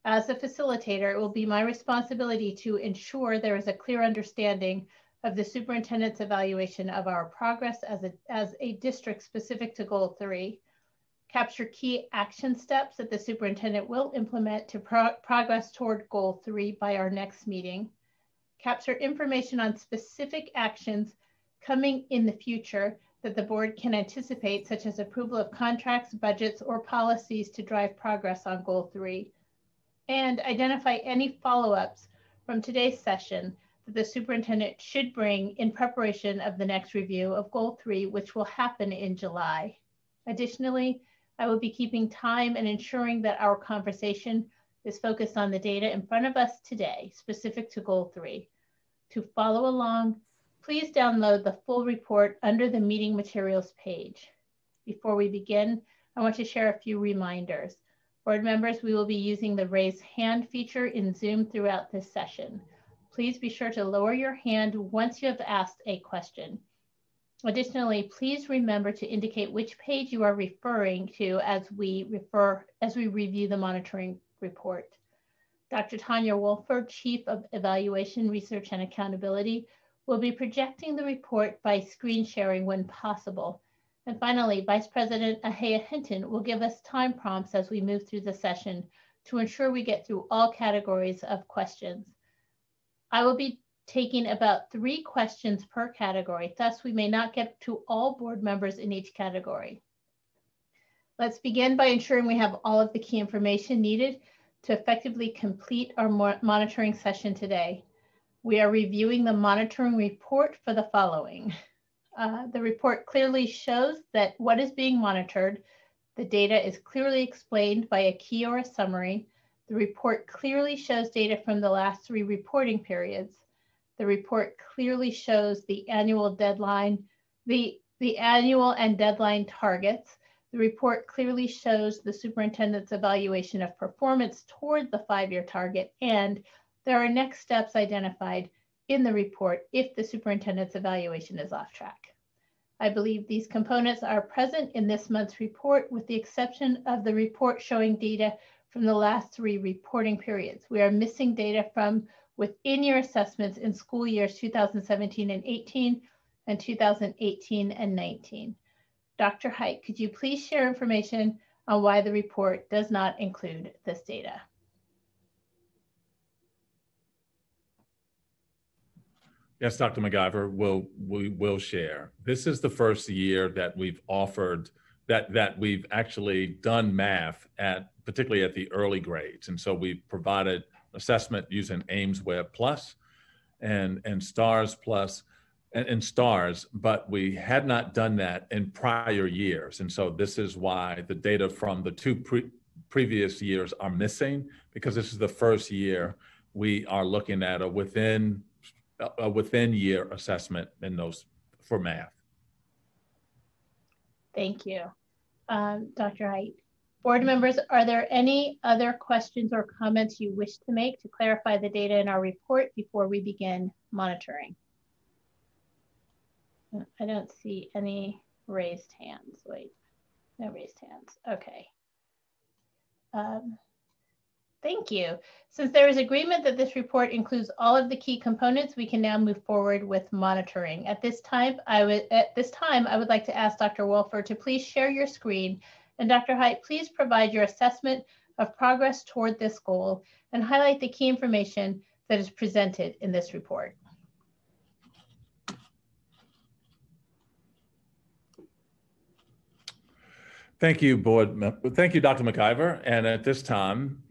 As a facilitator, it will be my responsibility to ensure there is a clear understanding of the superintendent's evaluation of our progress as a district specific to Goal 3, capture key action steps that the superintendent will implement to progress toward Goal 3 by our next meeting, capture information on specific actions coming in the future that the board can anticipate, such as approval of contracts, budgets, or policies to drive progress on Goal 3, and identify any follow-ups from today's session that the superintendent should bring in preparation of the next review of Goal 3, which will happen in July. Additionally, I will be keeping time and ensuring that our conversation is focused on the data in front of us today, specific to Goal 3. To follow along, please download the full report under the meeting materials page. Before we begin, I want to share a few reminders. Board members, we will be using the raise hand feature in Zoom throughout this session. Please be sure to lower your hand once you have asked a question. Additionally, please remember to indicate which page you are referring to as we review the monitoring report. Dr. Tanya Wolford, Chief of Evaluation, Research, and Accountability, will be projecting the report by screen sharing when possible. And finally, Vice President Ahaya Hinton will give us time prompts as we move through the session to ensure we get through all categories of questions. I will be taking about 3 questions per category, thus we may not get to all board members in each category. Let's begin by ensuring we have all of the key information needed to effectively complete our monitoring session today. We are reviewing the monitoring report for the following. The report clearly shows that what is being monitored, The data is clearly explained by a key or a summary. The report clearly shows data from the last 3 reporting periods. The report clearly shows the annual deadline, the annual and deadline targets. The report clearly shows the superintendent's evaluation of performance toward the 5-year target, and there are next steps identified in the report if the superintendent's evaluation is off track. I believe these components are present in this month's report, with the exception of the report showing data from the last 3 reporting periods. We are missing data from within-year assessments in school years 2017 and 18 and 2018 and 19. Dr. Height, could you please share information on why the report does not include this data? Yes, Dr. McIver, we will share. This is the first year that we've offered, that we've actually done math particularly at the early grades. And so we've provided assessment using Ames Web Plus and STARS Plus and STARS, but we had not done that in prior years. And so this is why the data from the 2 previous years are missing, because this is the first year we are looking at a within year assessment in those for math. Thank you. Dr. Height. Board members, are there any other questions or comments you wish to make to clarify the data in our report before we begin monitoring? I don't see any raised hands. Wait, no raised hands. Okay. Thank you. Since there is agreement that this report includes all of the key components, we can now move forward with monitoring. At this time, I would like to ask Dr. Wolfer to please share your screen. And Dr. Height, please provide your assessment of progress toward this goal and highlight the key information that is presented in this report. Thank you, Thank you, Dr. McIver. And at this time,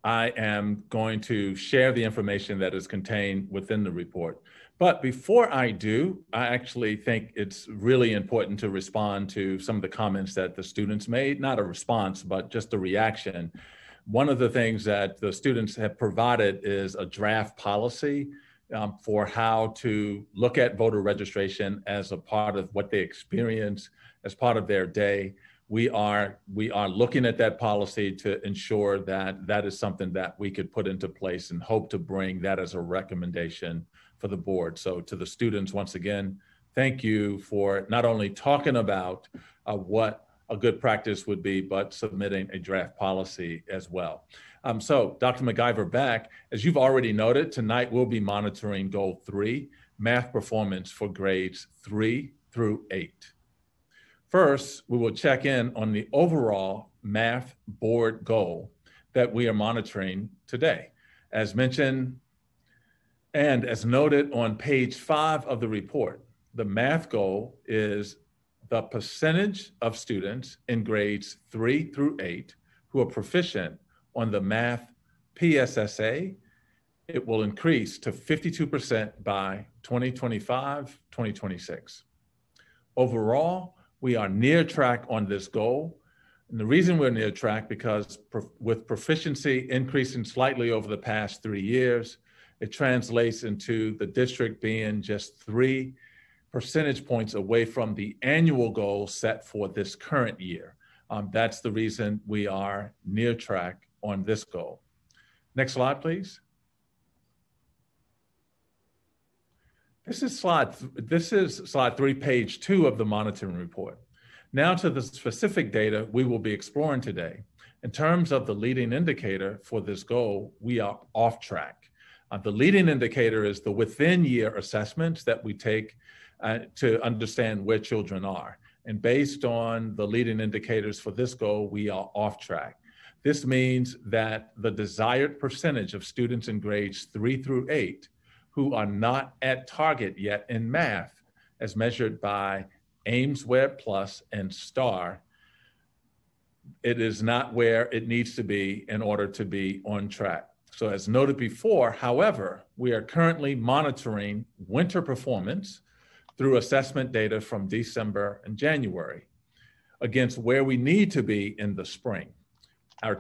I am going to share the information that is contained within the report. But before I do, I actually think it's really important to respond to some of the comments that the students made, not a response, but just a reaction. One of the things that the students have provided is a draft policy for how to look at voter registration as a part of what they experience as part of their day. We are looking at that policy to ensure that that is something that we could put into place and hope to bring that as a recommendation for the board. So to the students, once again, thank you for not only talking about what a good practice would be, but submitting a draft policy as well. So Dr. McIver back, as you've already noted, tonight we'll be monitoring Goal 3, math performance for grades 3 through 8. First, we will check in on the overall math board goal that we are monitoring today. As mentioned, and as noted on page 5 of the report, the math goal is the percentage of students in grades 3 through 8 who are proficient on the math PSSA. It will increase to 52% by 2025-2026. Overall, we are near track on this goal. And the reason we're near track because with proficiency increasing slightly over the past 3 years, it translates into the district being just 3 percentage points away from the annual goal set for this current year. That's the reason we are near track on this goal. Next slide, please. This is slide 3, page 2 of the monitoring report. Now to the specific data we will be exploring today. In terms of the leading indicator for this goal, we are off track. The leading indicator is the within year assessments that we take to understand where children are. And based on the leading indicators for this goal, we are off track. This means that the desired percentage of students in grades 3 through 8 who are not at target yet in math, as measured by Ames Web Plus and STAR, it is not where it needs to be in order to be on track. So as noted before, however, we are currently monitoring winter performance through assessment data from December and January. against where we need to be in the spring. Our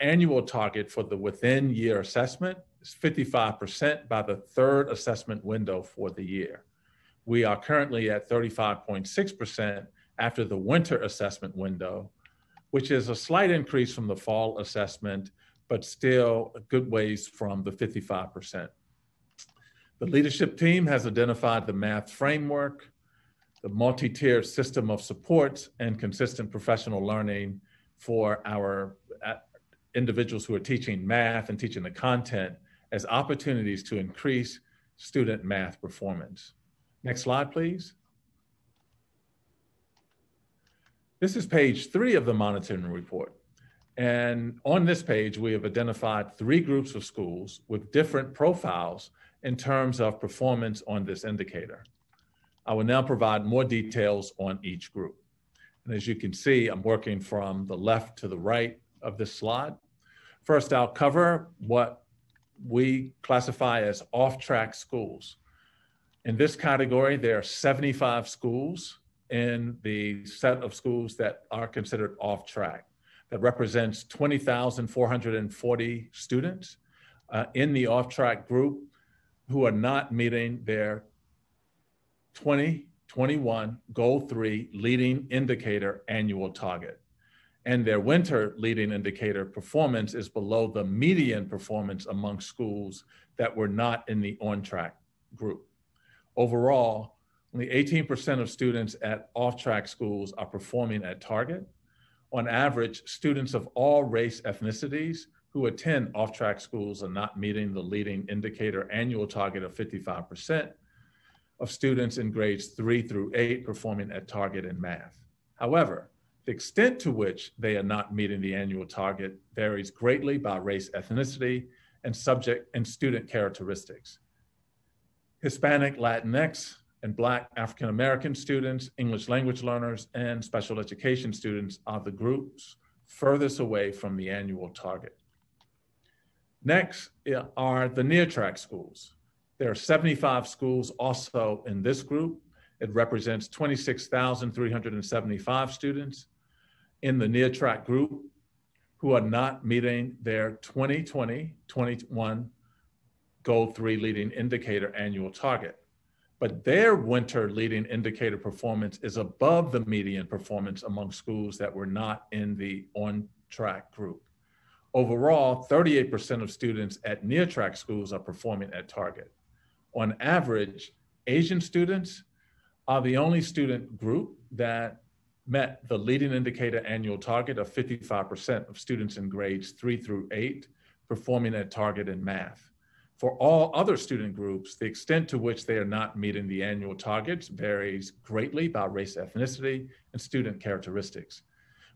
annual target for the within year assessment is 55% by the third assessment window for the year. We are currently at 35.6% after the winter assessment window, which is a slight increase from the fall assessment, but still a good ways from the 55%. The leadership team has identified the math framework, the multi-tiered system of supports, and consistent professional learning for our individuals who are teaching math and teaching the content as opportunities to increase student math performance. Next slide, please. This is page 3 of the monitoring report. And on this page, we have identified 3 groups of schools with different profiles in terms of performance on this indicator. I will now provide more details on each group. And as you can see, I'm working from the left to the right of this slide. First, I'll cover what we classify as off-track schools. In this category, there are 75 schools in the set of schools that are considered off-track. That represents 20,440 students in the off-track group who are not meeting their 2021 Goal 3 leading indicator annual target. And their winter leading indicator performance is below the median performance among schools that were not in the on-track group. Overall, only 18% of students at off-track schools are performing at target. On average, students of all race ethnicities who attend off-track schools are not meeting the leading indicator annual target of 55% of students in grades 3 through 8 performing at target in math. However, the extent to which they are not meeting the annual target varies greatly by race ethnicity and subject and student characteristics. Hispanic, Latinx, and Black African American students, English language learners, and special education students are the groups furthest away from the annual target. Next are the near-track schools. There are 75 schools also in this group. It represents 26,375 students in the near-track group who are not meeting their 2020-21 Goal 3 leading indicator annual target. But their winter leading indicator performance is above the median performance among schools that were not in the on-track group. Overall, 38% of students at near-track schools are performing at target. On average, Asian students are the only student group that met the leading indicator annual target of 55% of students in grades 3 through 8 performing at target in math. For all other student groups, the extent to which they are not meeting the annual targets varies greatly by race, ethnicity, and student characteristics.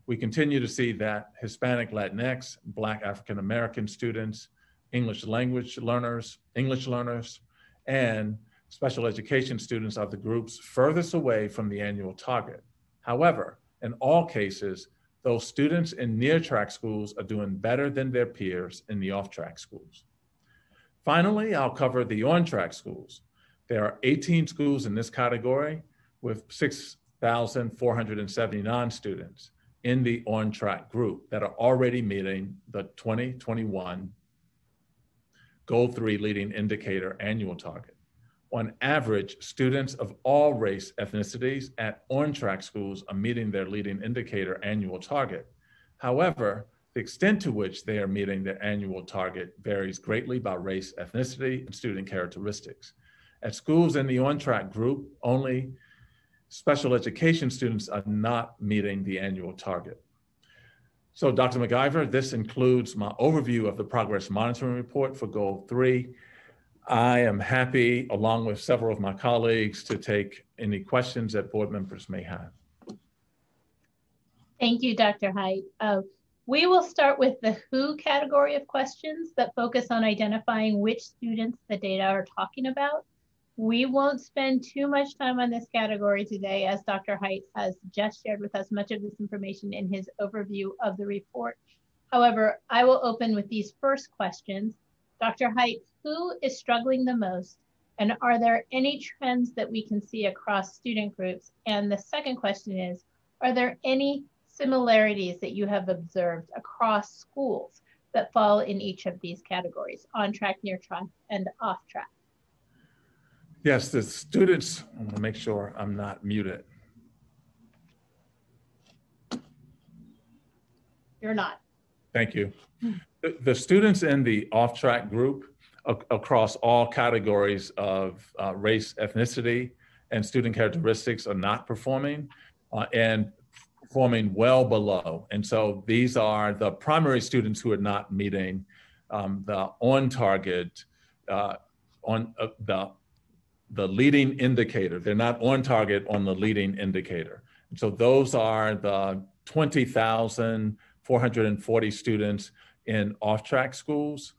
We continue to see that Hispanic, Latinx, Black African American students, English language learners, English learners, and special education students are the groups furthest away from the annual target. However, in all cases, those students in near-track schools are doing better than their peers in the off-track schools. Finally, I'll cover the on-track schools. There are 18 schools in this category with 6,479 students in the on-track group that are already meeting the 2021 Goal 3 leading indicator annual target. On average, students of all race ethnicities at on-track schools are meeting their leading indicator annual target. However, the extent to which they are meeting their annual target varies greatly by race, ethnicity, and student characteristics. At schools in the on-track group, only special education students are not meeting the annual target. So Dr. McIver, this includes my overview of the progress monitoring report for Goal 3. I am happy, along with several of my colleagues, to take any questions that board members may have. Thank you, Dr. Height. We will start with the who category of questions that focus on identifying which students the data are talking about. We won't spend too much time on this category today, as Dr. Height has just shared with us much of this information in his overview of the report. However, I will open with these first questions. Dr. Height, who is struggling the most? And are there any trends that we can see across student groups? And the second question is, Are there any similarities that you have observed across schools that fall in each of these categories, on track, near track, and off track? Yes, the students, I want to make sure I'm not muted. You're not. Thank you. The students in the off-track group across all categories of race, ethnicity, and student characteristics are not performing and performing well below. And so these are the primary students who are not meeting the on-target, the leading indicator. They're not on target on the leading indicator. And so those are the 20,440 students in off-track schools,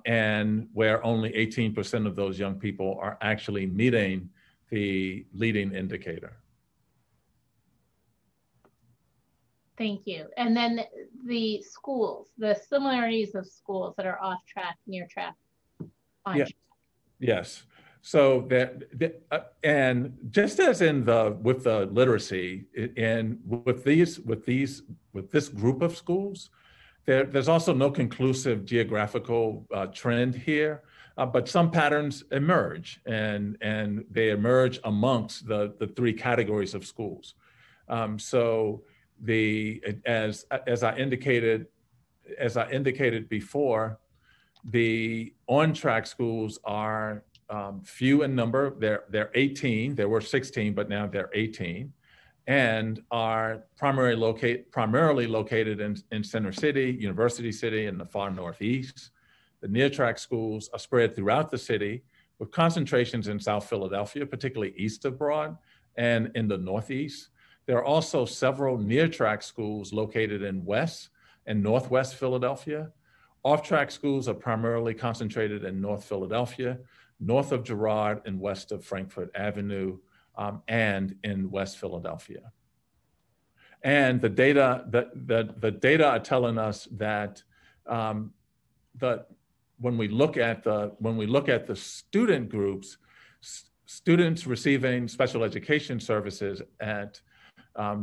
and where only 18% of those young people are actually meeting the leading indicator. Thank you. And then the schools, the similarities of schools that are off track, near track, on track. Yes. So and just as in with the literacy, and with this group of schools, there's also no conclusive geographical trend here, but some patterns emerge, and they emerge amongst the three categories of schools. So as I indicated before, the on-track schools are few in number. They're 18. There were 16, but now they're 18, and are primarily located in Center City, University City, and the far northeast. The near-track schools are spread throughout the city, with concentrations in South Philadelphia, particularly east of Broad, and in the northeast. There are also several near-track schools located in West and Northwest Philadelphia. Off-track schools are primarily concentrated in North Philadelphia, north of Girard and west of Frankfurt Avenue, and in West Philadelphia. And the data are telling us that when we look at the student groups, students receiving special education services at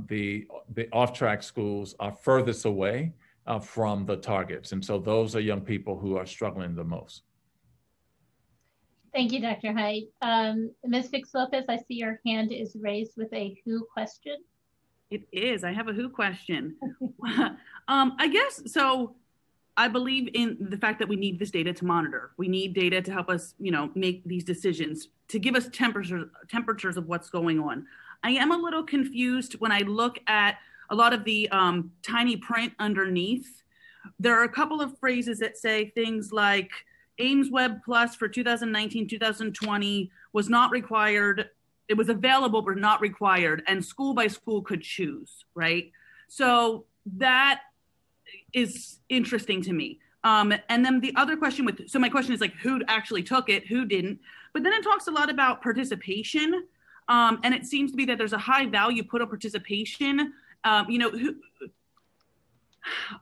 the off-track schools are furthest away from the targets. And so those are young people who are struggling the most. Thank you, Dr. Height. Ms. Fix-Lopez, I see your hand is raised with a who question. It is. I have a who question. I guess, so I believe in the fact that we need this data to monitor. We need data to help us, make these decisions, to give us temperatures of what's going on. I am a little confused when I look at a lot of the tiny print underneath. There are a couple of phrases that say things like Ames Web Plus for 2019-2020 was not required. It was available, but not required, and school by school could choose, right? So that is interesting to me. And then the other question so my question is like, who actually took it, who didn't? But then it talks a lot about participation. And it seems to be that there's a high value put on participation.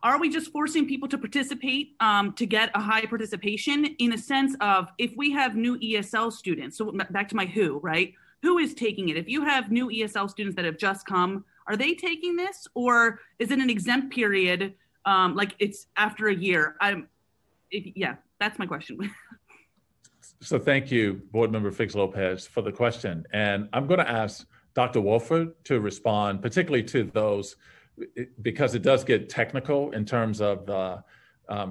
Are we just forcing people to participate to get a high participation, in a sense of, if we have new ESL students, so back to my who, right? Who is taking it? If you have new ESL students that have just come, are they taking this, or is it an exempt period, like it's after a year? Yeah, that's my question. So thank you, Board Member Fix-Lopez, for the question. And I'm going to ask Dr. Wolford to respond, particularly to those, because it does get technical in terms of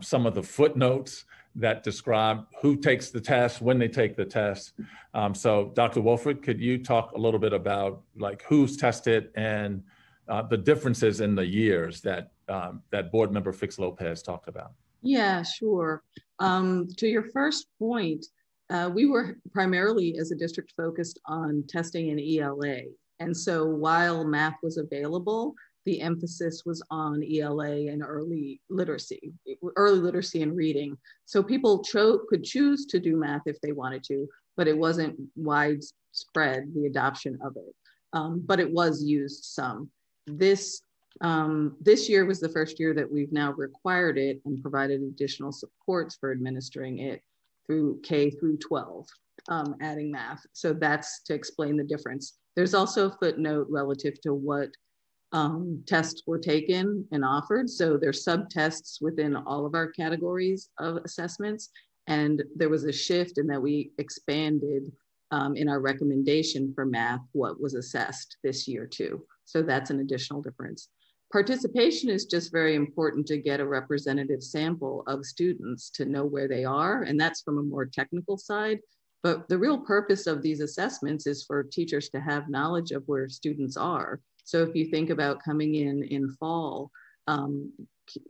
some of the footnotes that describe who takes the test, when they take the test. So Dr. Wolford, could you talk a little bit about like who's tested and the differences in the years that Board Member Fix-Lopez talked about? Yeah, sure. To your first point, we were primarily as a district focused on testing in ELA. And so while math was available, the emphasis was on ELA and early literacy and reading. So people could choose to do math if they wanted to, but it wasn't widespread, the adoption of it. But it was used some. This year was the first year that we've now required it and provided additional supports for administering it through K through 12, adding math. So that's to explain the difference. There's also a footnote relative to what tests were taken and offered. So there's subtests within all of our categories of assessments. And there was a shift in that we expanded in our recommendation for math what was assessed this year too. So that's an additional difference. Participation is just very important to get a representative sample of students to know where they are. And that's from a more technical side. But the real purpose of these assessments is for teachers to have knowledge of where students are. So if you think about coming in fall,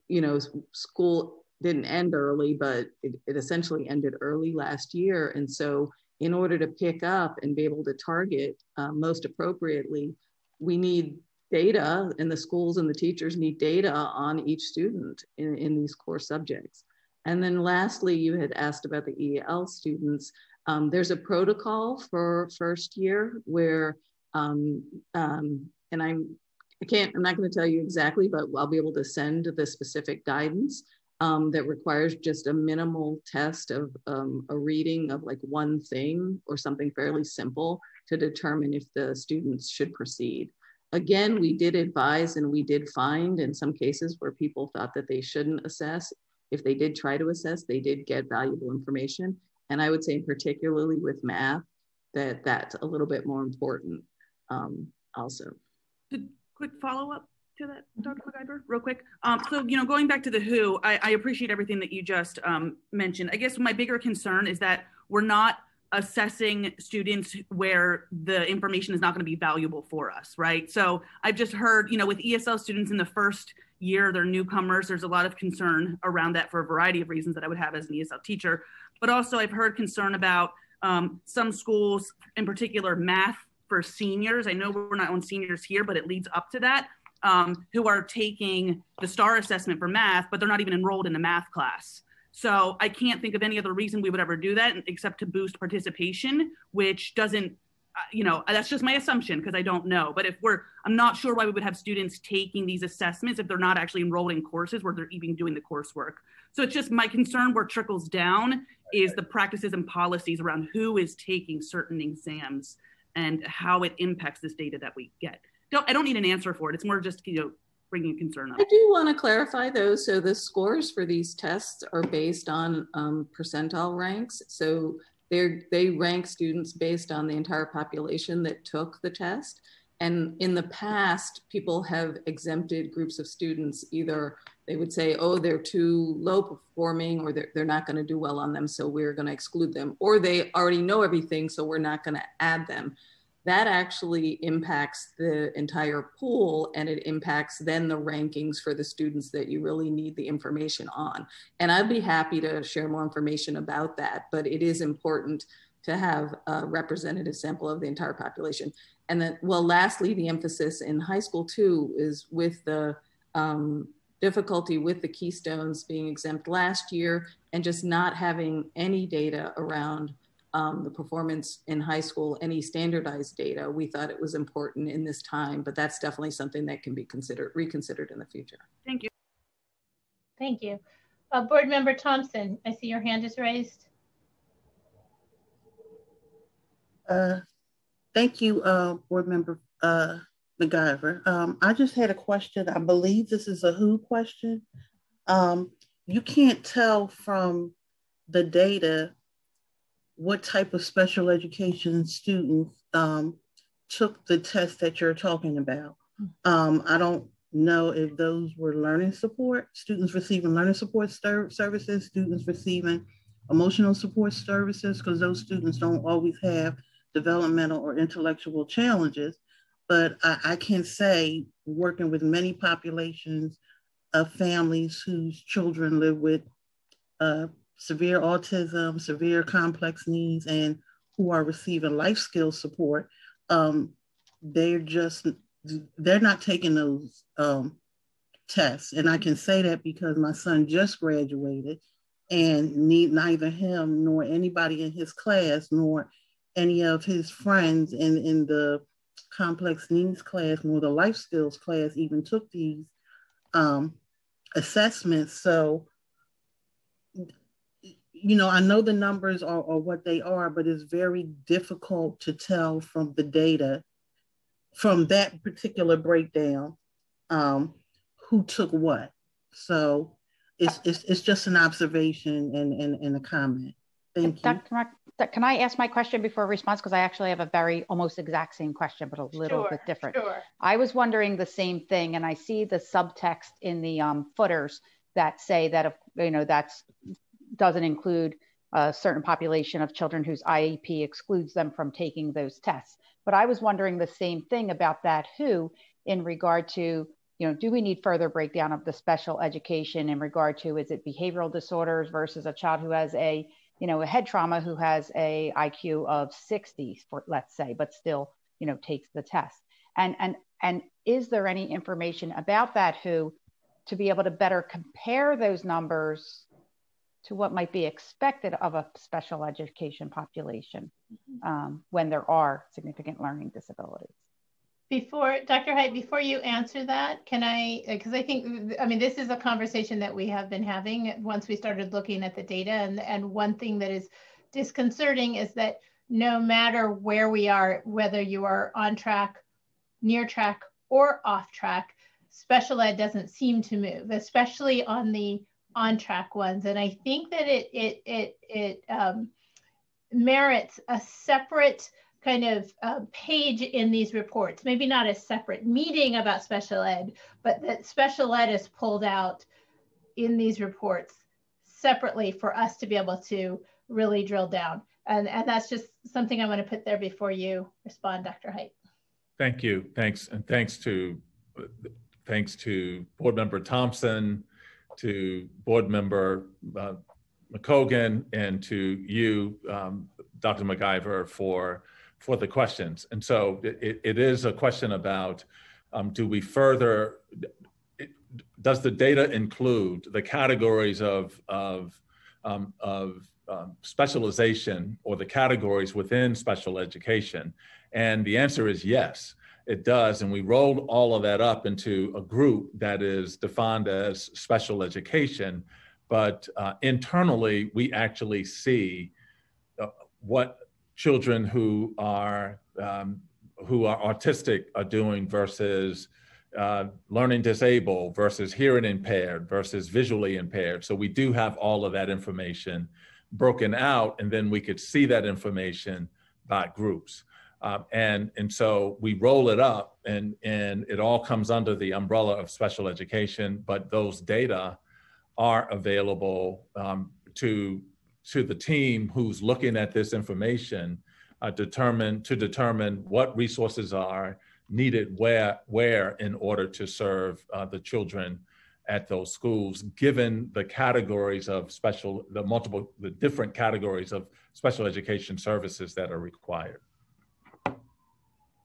you know, school didn't end early, but it essentially ended early last year. And so in order to pick up and be able to target most appropriately, we need data, and the schools and the teachers need data on each student in these core subjects. And then lastly, you had asked about the EL students. There's a protocol for first year where, and I'm not going to tell you exactly, but I'll be able to send the specific guidance that requires just a minimal test of a reading of like one thing or something fairly simple to determine if the students should proceed. Again, we did advise and we did find in some cases where people thought that they shouldn't assess. If they did try to assess, they did get valuable information. And I would say particularly with math, that that's a little bit more important also. Quick follow-up to that, Dr. McIver, real quick. So, you know, going back to the WHO, I appreciate everything that you just mentioned. I guess my bigger concern is that we're not assessing students where the information is not going to be valuable for us, right? So I've just heard, you know, with ESL students in the first year, they're newcomers, there's a lot of concern around that for a variety of reasons that I would have as an ESL teacher. But also I've heard concern about some schools, in particular math for seniors. I know we're not on seniors here, but it leads up to that, who are taking the STAR assessment for math, but they're not even enrolled in a math class. So I can't think of any other reason we would ever do that except to boost participation, which doesn't, you know, that's just my assumption because I don't know. But if I'm not sure why we would have students taking these assessments if they're not actually enrolled in courses where they're even doing the coursework. So it's just my concern where it trickles down is the practices and policies around who is taking certain exams and how it impacts this data that we get. I don't need an answer for it. It's more just, you know, bringing concern up. I do want to clarify though. So the scores for these tests are based on percentile ranks. So they rank students based on the entire population that took the test. And in the past, people have exempted groups of students. Either they would say, oh, they're too low performing, or they're not going to do well on them, so we're going to exclude them. Or they already know everything, so we're not going to add them. That actually impacts the entire pool, and it impacts then the rankings for the students that you really need the information on. And I'd be happy to share more information about that, but it is important to have a representative sample of the entire population. And then, well, lastly, the emphasis in high school too is with the difficulty with the Keystones being exempt last year and just not having any data around the performance in high school, any standardized data. We thought it was important in this time, but that's definitely something that can be reconsidered in the future. Thank you. Thank you. Board Member Thompson, I see your hand is raised. Thank you, Board Member McIver. I just had a question. I believe this is a WHO question. You can't tell from the data what type of special education students took the test that you're talking about. I don't know if those were learning support, students receiving learning support services, students receiving emotional support services, because those students don't always have developmental or intellectual challenges. But I can say, working with many populations of families whose children live with severe autism, severe complex needs, and who are receiving life skills support, they're not taking those tests. And I can say that because my son just graduated, and neither him nor anybody in his class nor any of his friends in the complex needs class nor the life skills class even took these assessments. So, you know, I know the numbers are what they are, but it's very difficult to tell from the data, from that particular breakdown, who took what. So it's just an observation and a comment. Thank you. Dr. Mark, can I ask my question before response? Because I actually have a very almost exact same question, but a little bit different. Sure. I was wondering the same thing, and I see the subtext in the footers that say that, that doesn't include a certain population of children whose IEP excludes them from taking those tests. But I was wondering the same thing about that who, in regard to, do we need further breakdown of the special education in regard to, is it behavioral disorders versus a child who has a head trauma who has a IQ of 60, let's say, but still, takes the test. And is there any information about that who to be able to better compare those numbers to what might be expected of a special education population when there are significant learning disabilities? Dr. Height, before you answer that, can I, because I think, this is a conversation that we have been having once we started looking at the data. And one thing that is disconcerting is that no matter where we are, whether you are on track, near track, or off track, special ed doesn't seem to move, especially on the on track ones. And I think that it merits a separate kind of page in these reports, maybe not a separate meeting about special ed, but that special ed is pulled out in these reports separately for us to be able to really drill down. And that's just something I want to put there before you respond, Dr. Height. Thank you. Thanks. And thanks to Board Member Thompson, to Board Member McCogan, and to you, Dr. McIver, for the questions. And so it is a question about, does the data include the categories of specialization or the categories within special education? And the answer is yes, it does. And we rolled all of that up into a group that is defined as special education. But internally, we actually see what children who are autistic are doing versus learning disabled versus hearing impaired versus visually impaired. So we do have all of that information broken out, and then we could see that information by groups. And so we roll it up, and it all comes under the umbrella of special education, but those data are available to the team who's looking at this information to determine what resources are needed where in order to serve the children at those schools, given the categories of the different categories of special education services that are required.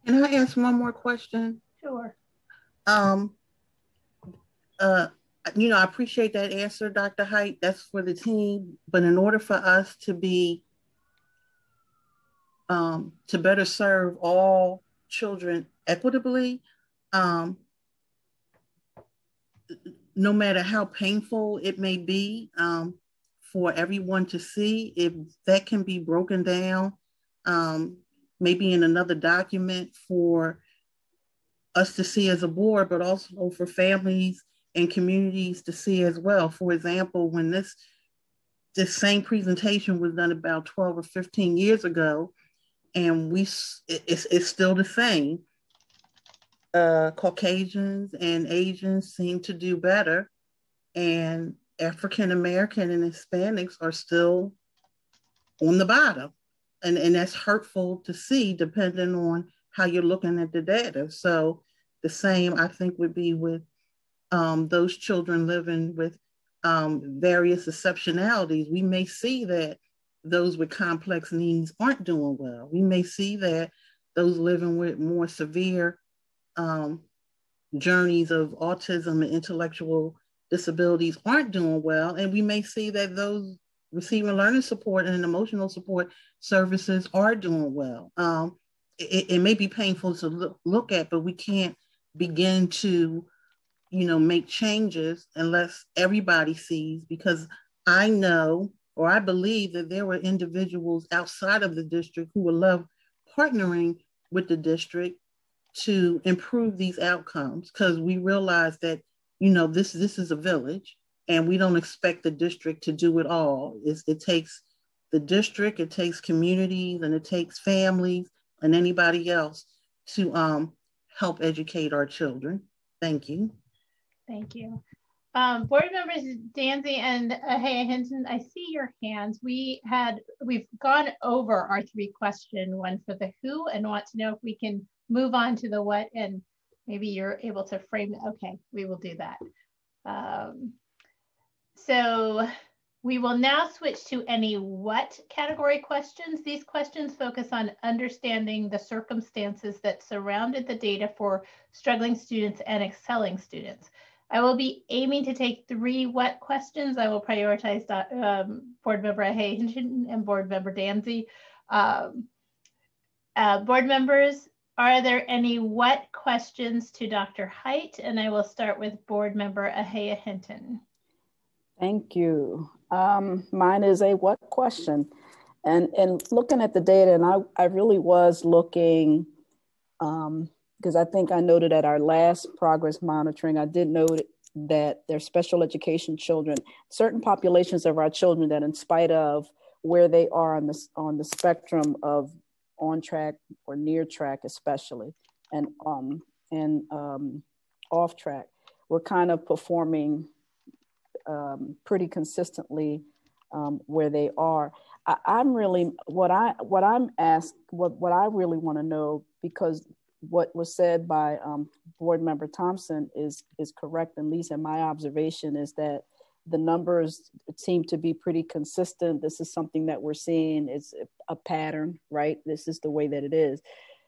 Can I ask one more question? Sure. I appreciate that answer, Dr. Height. That's for the team. But in order for us to be, to better serve all children equitably, no matter how painful it may be for everyone to see, if that can be broken down, maybe in another document for us to see as a board, but also for families and communities to see as well. For example, when this same presentation was done about 12 or 15 years ago, and it's still the same. Caucasians and Asians seem to do better, and African American and Hispanics are still on the bottom. And that's hurtful to see depending on how you're looking at the data. So the same, I think, would be with those children living with various exceptionalities. We may see that those with complex needs aren't doing well. We may see that those living with more severe journeys of autism and intellectual disabilities aren't doing well. And we may see that those receiving learning support and emotional support services are doing well. It may be painful to look at, but we can't begin to, make changes unless everybody sees, because I know, or I believe that there were individuals outside of the district who would love partnering with the district to improve these outcomes, because we realize that, you know, this is a village, and we don't expect the district to do it all. It takes the district, it takes communities, and it takes families and anybody else to help educate our children. Thank you. Thank you. Board members Danzy and Ahea Hinton, I see your hands. We've gone over our 3-question one for the who, and want to know if we can move on to the what, and maybe you're able to frame it. Okay, we will do that. So we will now switch to any what category questions. These questions focus on understanding the circumstances that surrounded the data for struggling students and excelling students. I will be aiming to take 3 what questions. I will prioritize Board Member Ahea Hinton and Board Member Danzy. Board members, are there any what questions to Dr. Height? And I will start with Board Member Ahea Hinton. Thank you. Mine is a what question. And looking at the data, and I really was looking, because I think I noted at our last progress monitoring, I did note that there's special education children, certain populations of our children that, in spite of where they are on the spectrum of on track or near track especially, and off track, we're kind of performing pretty consistently where they are. I'm really, what I really want to know, because what was said by Board Member Thompson is correct, at least in my observation, is that the numbers seem to be pretty consistent. This is something that we're seeing. It's a pattern, right? This is the way that it is.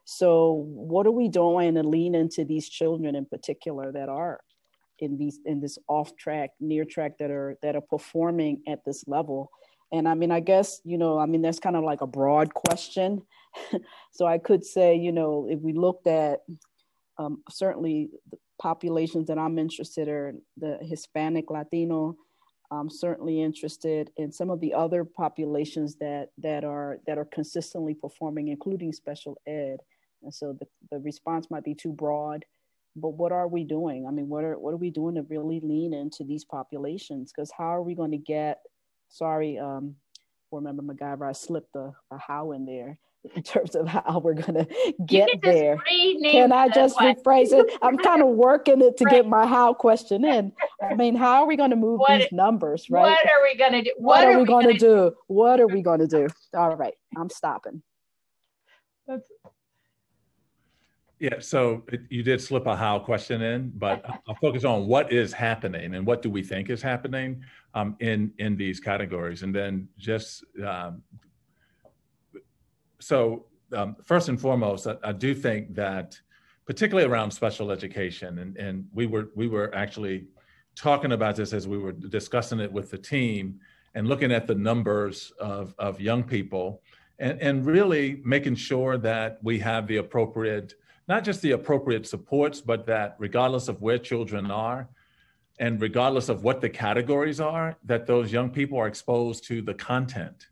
So what are we doing to lean into these children in particular that are in this off track, near track, that are performing at this level? And I mean, I guess, that's kind of like a broad question. So I could say, if we looked at certainly the populations that I'm interested in, the Hispanic, Latino, I'm certainly interested in some of the other populations that are consistently performing, including special ed. And so the response might be too broad, but what are we doing? I mean, what are we doing to really lean into these populations? Because how are we going to get, sorry, Board Member McGyver, I slipped a how in there in terms of how we're going to get there. Can I just rephrase it? I'm kind of working it to get my how question in. I mean, how are we going to move these numbers, right? What are we going to do? What are we going to do? What are we going to do? All right, I'm stopping. Yeah, so you did slip a how question in, but I'll focus on what is happening and what do we think is happening in these categories. And then just, first and foremost, I do think that particularly around special education, and we were actually talking about this as we were discussing it with the team and looking at the numbers of young people and really making sure that we have the appropriate, not just the appropriate supports, but that regardless of where children are and regardless of what the categories are, that those young people are exposed to the content,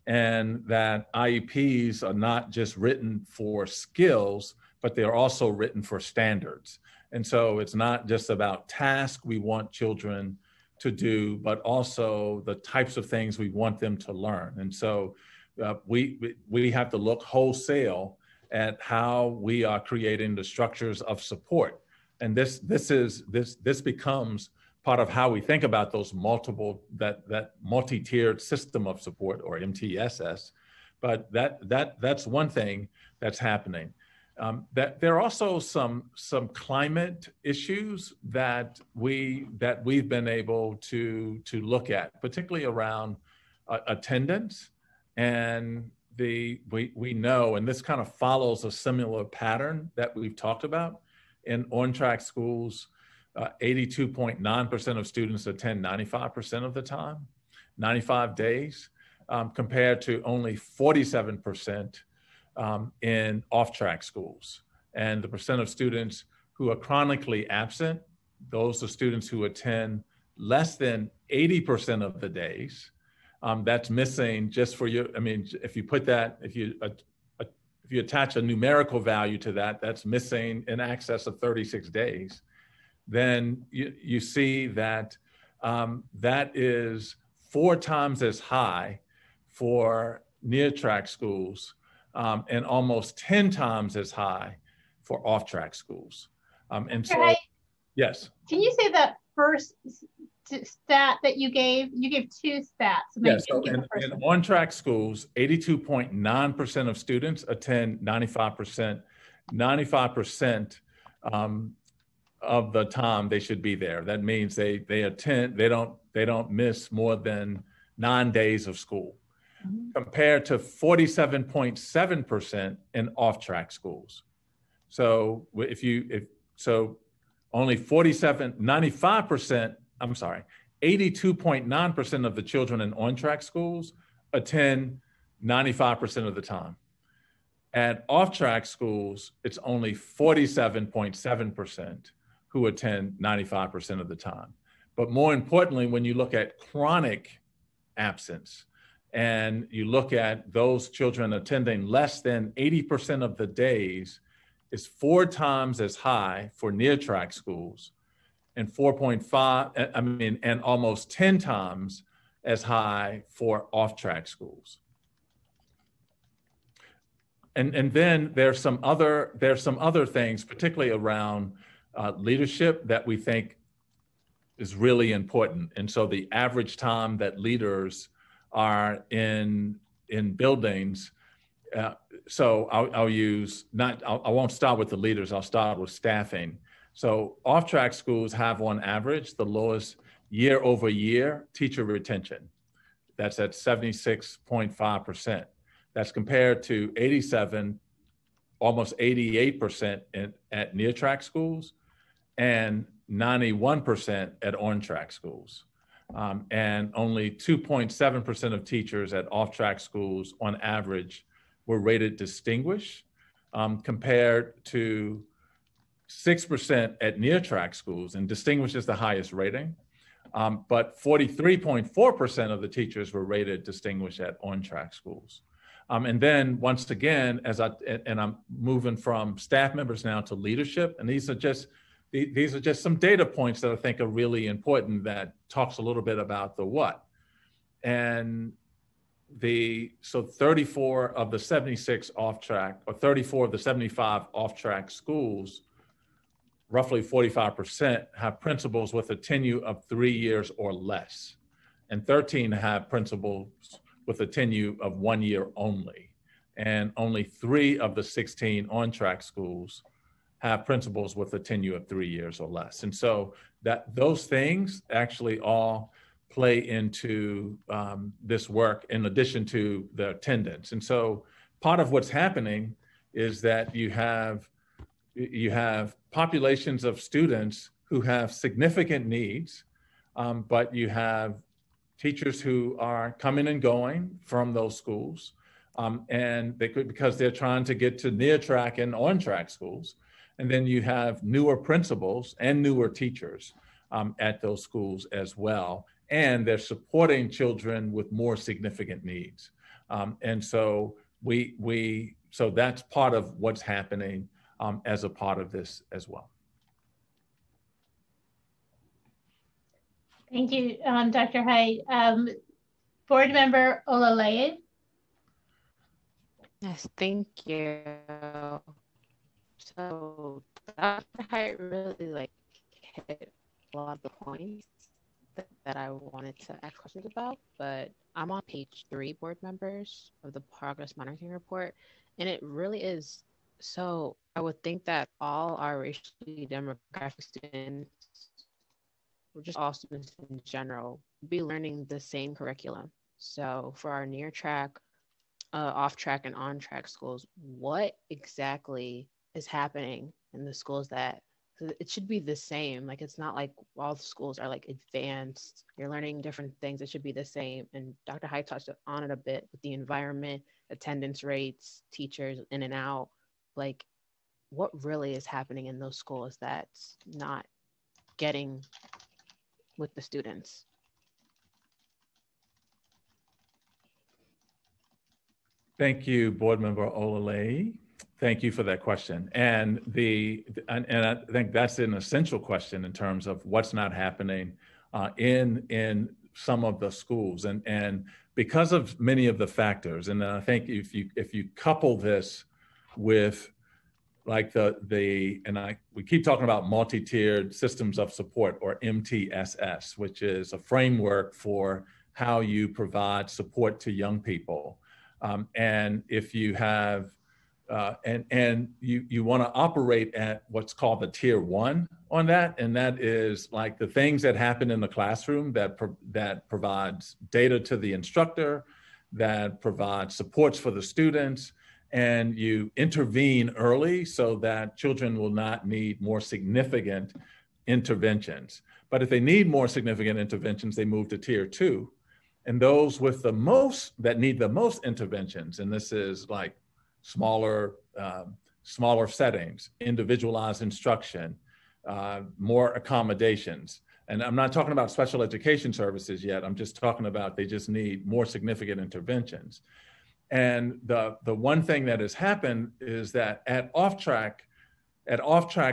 and that IEPs are not just written for skills, but they're also written for standards. And so it's not just about tasks we want children to do, but also the types of things we want them to learn. And so we have to look wholesale at how we are creating the structures of support. And this becomes part of how we think about those that multi-tiered system of support, or MTSS. But that's one thing that's happening. That there are also some climate issues that we've been able to look at, particularly around attendance. And we know, and this kind of follows a similar pattern that we've talked about in on-track schools. 82.9% of students attend 95% of the time, 95 days, compared to only 47% in off-track schools. And the percent of students who are chronically absent, those are students who attend less than 80% of the days. That's missing, just for you. I mean, if you if you attach a numerical value to that, that's missing in excess of 36 days, then you see that that is 4 times as high for near-track schools and almost 10 times as high for off-track schools. And so, right. Yes. Can you say that first stat that you gave? You gave 2 stats. Yes, so in on-track schools, 82.9% of students attend 95% of the time they should be there. That means they attend, they don't miss more than 9 days of school, compared to 47.7% in off-track schools. So only 82.9% of the children in on-track schools attend 95% of the time. At off-track schools, it's only 47.7% who attend 95% of the time. But more importantly, when you look at chronic absence and you look at those children attending less than 80% of the days, it's 4 times as high for near-track schools and and almost 10 times as high for off-track schools. And then there's some other things, particularly around leadership, that we think is really important. And so the average time that leaders are in buildings, so I won't start with the leaders, I'll start with staffing. So off-track schools have on average the lowest year-over-year teacher retention. That's at 76.5%. That's compared to 87, almost 88% at near-track schools and 91% at on-track schools. And only 2.7% of teachers at off-track schools on average were rated distinguished, compared to 6% at near-track schools, and distinguished is the highest rating. But 43.4% of the teachers were rated distinguished at on-track schools. And then once again, I'm moving from staff members now to leadership, and these are just some data points that I think are really important, that talks a little bit about the what. And so 34 of the 76 off-track, or 34 of the 75 off-track schools, roughly 45% have principals with a tenure of 3 years or less, and 13 have principals with a tenure of 1 year only. And only 3 of the 16 on-track schools have principals with a tenure of 3 years or less. And so those things actually all play into this work, in addition to the attendance. And so part of what's happening is that you have populations of students who have significant needs, but you have teachers who are coming and going from those schools, and because they're trying to get to near-track and on-track schools. And then you have newer principals and newer teachers at those schools as well. And they're supporting children with more significant needs. And so so that's part of what's happening as a part of this as well. Thank you, Dr. Hyde. Board Member Olaleye. Yes, thank you. So Dr. Hyde really hit a lot of the points that I wanted to ask questions about, but I'm on page 3, board members, of the progress monitoring report, and it really is. So I would think that all our racially demographic students, or just all students in general, be learning the same curriculum. So for our near track, off track, and on track schools, what exactly is happening in the schools that it should be the same? Like, it's not like all the schools are like advanced, you're learning different things, it should be the same. And Dr. Hyde touched on it a bit with the environment, attendance rates, teachers in and out. Like, what really is happening in those schools that's not getting with the students? Thank you, Board Member Olaleye. Thank you for that question. And I think that's an essential question in terms of what's not happening in some of the schools. And because of many of the factors, and I think if you couple this with like we keep talking about multi-tiered systems of support, or MTSS, which is a framework for how you provide support to young people. And if you have, and you want to operate at what's called the tier 1 on that, and that is like the things that happen in the classroom that provides data to the instructor, that provides supports for the students, and you intervene early so that children will not need more significant interventions. But if they need more significant interventions, they move to tier 2. And those with the most, that need the most interventions, and this is like smaller settings, individualized instruction, more accommodations. And I'm not talking about special education services yet. I'm just talking about they just need more significant interventions. And the one thing that has happened is that at off-track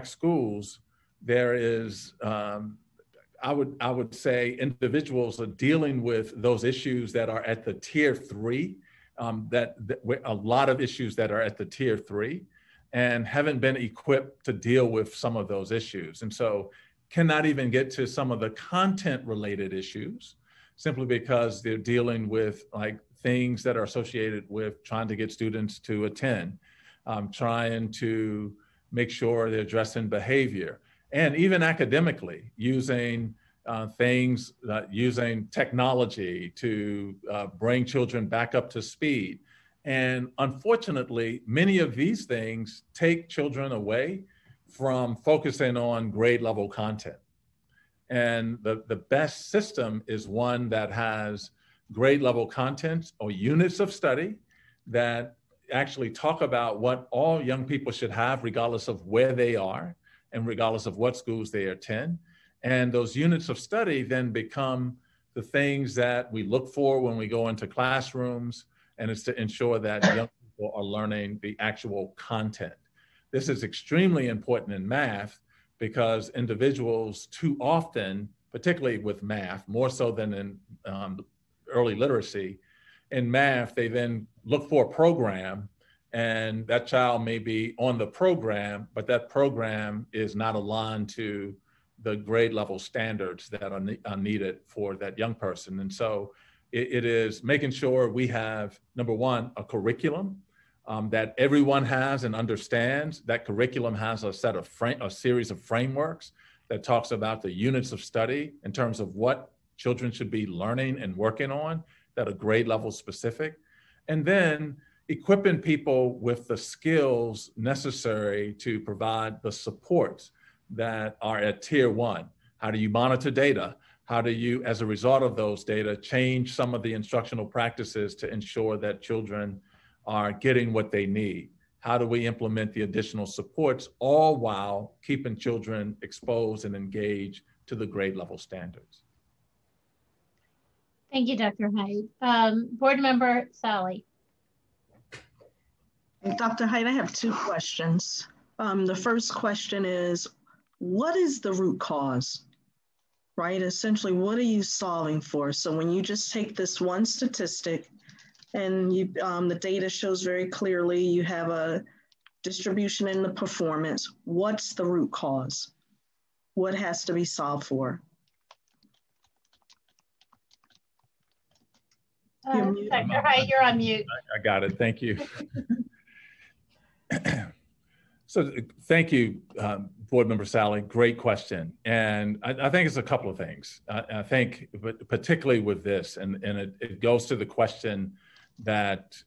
schools, there is, I would say individuals are dealing with those issues that are at the tier 3, a lot of issues that are at the tier 3, and haven't been equipped to deal with some of those issues. And so cannot even get to some of the content related issues simply because they're dealing with like things that are associated with trying to get students to attend, trying to make sure they're addressing behavior, and even academically using using technology to bring children back up to speed. And unfortunately, many of these things take children away from focusing on grade level content. And the best system is one that has grade level content or units of study that actually talk about what all young people should have regardless of where they are and regardless of what schools they attend. And those units of study then become the things that we look for when we go into classrooms, and it's to ensure that young people are learning the actual content. This is extremely important in math because individuals too often, particularly with math, more so than in early literacy, in math, they then look for a program, and that child may be on the program, but that program is not aligned to the grade level standards that are needed for that young person. And so it is making sure we have, number one, a curriculum that everyone has and understands. That curriculum has a series of frameworks that talks about the units of study in terms of what children should be learning and working on that are grade level specific. And then equipping people with the skills necessary to provide the supports that are at tier 1. How do you monitor data? How do you, as a result of those data, change some of the instructional practices to ensure that children are getting what they need? How do we implement the additional supports, all while keeping children exposed and engaged to the grade level standards? Thank you, Dr. Hyde. Board Member Sally. Dr. Hyde, I have 2 questions. The first question is, what is the root cause, right? Essentially, what are you solving for? So when you just take this one statistic and you, the data shows very clearly you have a distribution in the performance, what's the root cause? What has to be solved for? Dr. Hyde, you're on mute. I got it. Thank you. So thank you, Board Member Sally. Great question. And I think it's a couple of things. I think, particularly with this, and it goes to the question that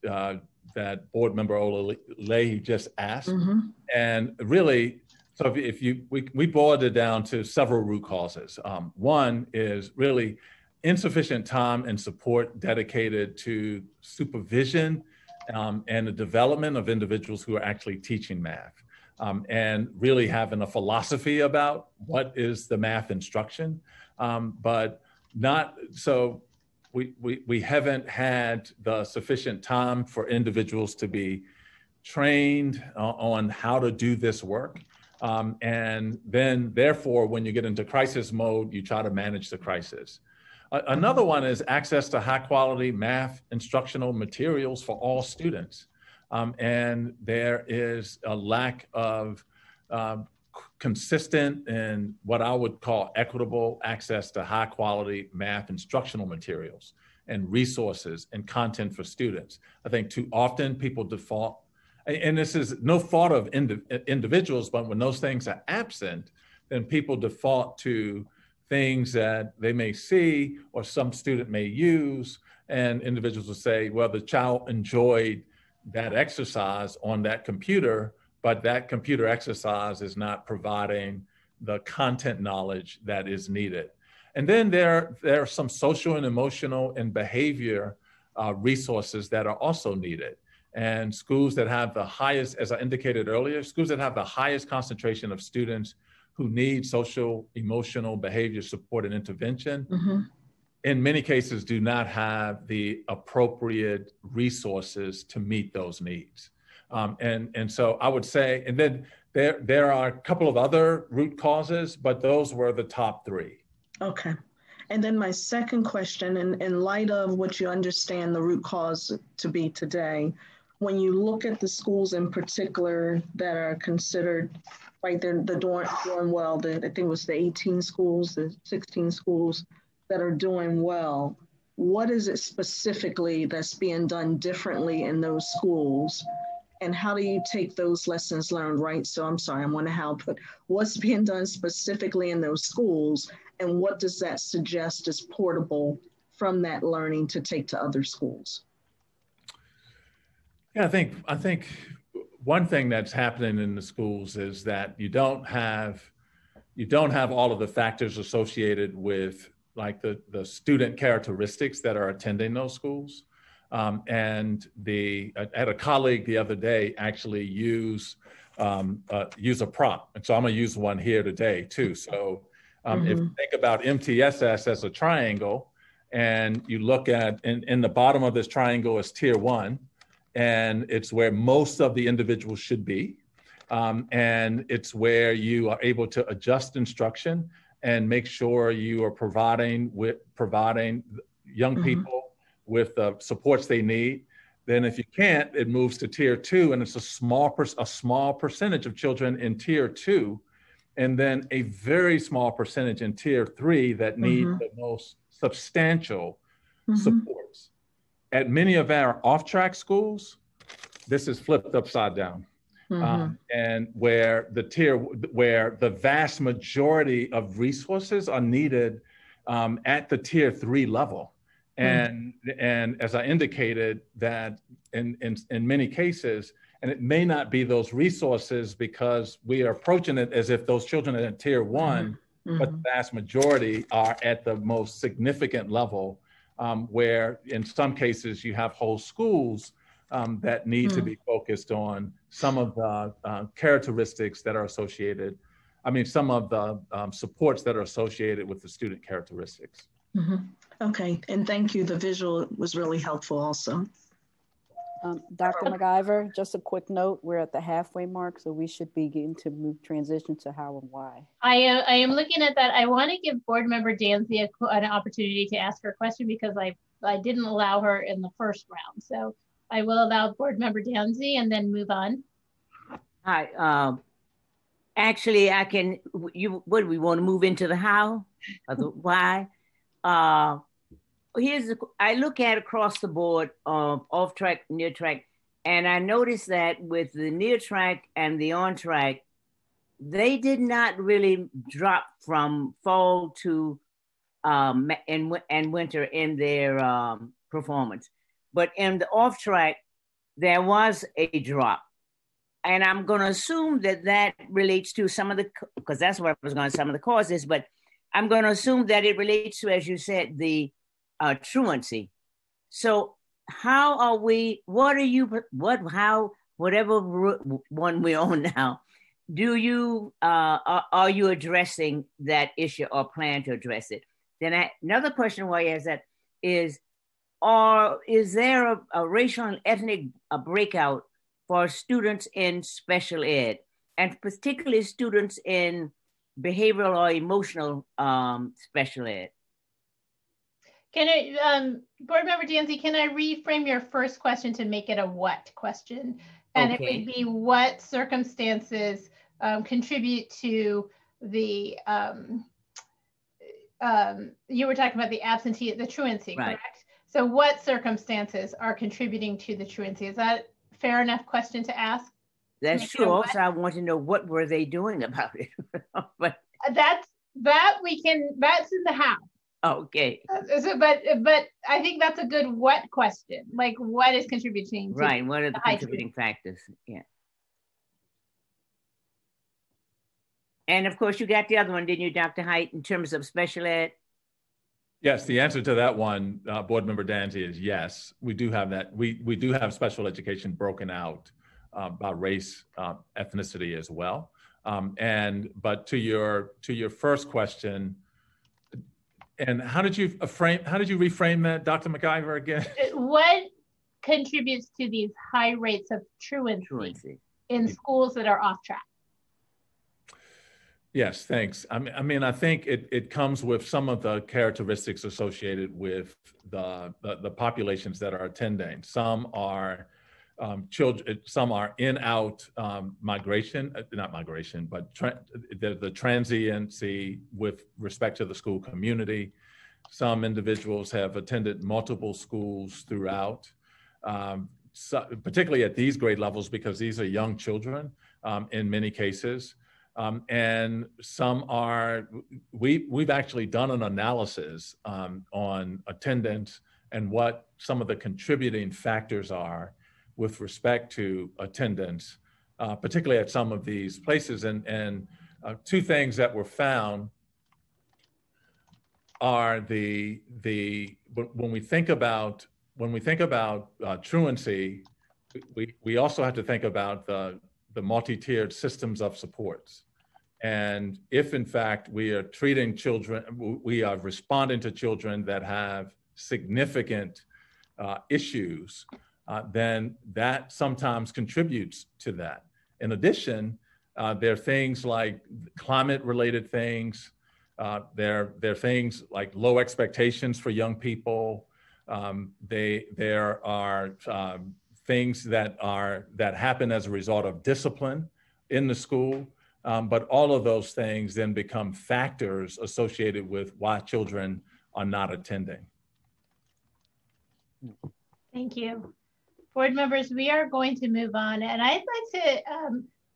that Board Member Olaleye just asked. Mm-hmm. And really, so we boiled it down to several root causes. One is really insufficient time and support dedicated to supervision and the development of individuals who are actually teaching math. And really having a philosophy about what is the math instruction, but not so we haven't had the sufficient time for individuals to be trained on how to do this work. And then therefore, when you get into crisis mode, you try to manage the crisis. Another one is access to high quality math instructional materials for all students. And there is a lack of consistent and what I would call equitable access to high quality math instructional materials and resources and content for students. I think too often people default, and this is no fault of individuals, but when those things are absent, then people default to things that they may see or some student may use, and individuals will say, well, the child enjoyed that exercise on that computer, but that computer exercise is not providing the content knowledge that is needed. And then there are some social and emotional and behavior resources that are also needed. And schools that have the highest, as I indicated earlier, schools that have the highest concentration of students who need social, emotional, behavior support and intervention, in many cases do not have the appropriate resources to meet those needs. And so I would say, and then there are a couple of other root causes, but those were the top three. Okay. And then my second question, in light of what you understand the root cause to be today, when you look at the schools in particular that are considered, right, they're doing well, I think it was the 18 schools, the 16 schools that are doing well, what is it specifically that's being done differently in those schools? And how do you take those lessons learned, right? So I'm sorry, I'm wondering how, but what's being done specifically in those schools, and what does that suggest is portable from that learning to take to other schools? Yeah, I think one thing that's happening in the schools is that you don't have all of the factors associated with like the student characteristics that are attending those schools. And I had a colleague the other day actually use a prop. And so I'm gonna use one here today too. So if you think about MTSS as a triangle, and you look at, in the bottom of this triangle is tier 1, and it's where most of the individuals should be. And it's where you are able to adjust instruction and make sure you are providing young people with the supports they need. Then if you can't, it moves to tier 2, and it's a small percentage of children in tier 2, and then a very small percentage in tier 3 that need the most substantial supports. At many of our off-track schools, this is flipped upside down. And where the vast majority of resources are needed at the tier 3 level. And as I indicated, that in many cases, and it may not be those resources because we are approaching it as if those children are at tier 1, but the vast majority are at the most significant level, where in some cases you have whole schools that need to be focused on some of the characteristics that are associated, some of the supports that are associated with the student characteristics. Okay, and thank you. The visual was really helpful also. Dr. McIver, just a quick note, we're at the halfway mark, so we should begin to transition to how and why. I am looking at that. I want to give board member Danzy an opportunity to ask her question because I didn't allow her in the first round. So I will allow board member Danzy and then move on. Hi, actually what do we want to move into the how or the why? I look at across the board of off track, near track, and I noticed that with the near track and the on track, they did not really drop from fall to and winter in their performance. But in the off track, there was a drop. And I'm going to assume that relates to some of the, because that's what I was going to, some of the causes, but I'm going to assume that it relates to, as you said, the truancy. So how are we, whatever one we're on now, are you addressing that issue or plan to address it? Then another question is that is there a racial and ethnic breakout for students in special ed, and particularly students in behavioral or emotional special ed? Can I, Board Member Danzy, can I reframe your first question to make it a what question? And Okay. it would be what circumstances contribute to the, you were talking about the truancy, Right. correct? So what circumstances are contributing to the truancy? Is that a fair enough question to ask? That's true. Also, I want to know what were they doing about it. But that's in the how. Okay. So, but I think that's a good what question. Like, what is contributing to right? What are the high contributing factors? Yeah. And of course, you got the other one, didn't you, Dr. Height, in terms of special ed? Yes, the answer to that one, Board Member Danzy, is yes. We do have that. We do have special education broken out by race, ethnicity as well. But to your first question, and how did you reframe that, Dr. McIver, again? What contributes to these high rates of truancy in schools that are off track? Yes, thanks. I mean, I think it comes with some of the characteristics associated with the populations that are attending. Some are children, some are in-out migration, not migration, but the transiency with respect to the school community. Some individuals have attended multiple schools throughout, particularly at these grade levels, because these are young children in many cases. And some are, we've actually done an analysis on attendance and what some of the contributing factors are with respect to attendance, particularly at some of these places. And two things that were found are when we think about truancy, we also have to think about the multi-tiered systems of supports. And if in fact we are treating children, we are responding to children that have significant issues, then that sometimes contributes to that. In addition, there are things like climate-related things. There are things like low expectations for young people. There are things that happen as a result of discipline in the school. But all of those things then become factors associated with why children are not attending. Thank you. Board members, we are going to move on. And I'd like to,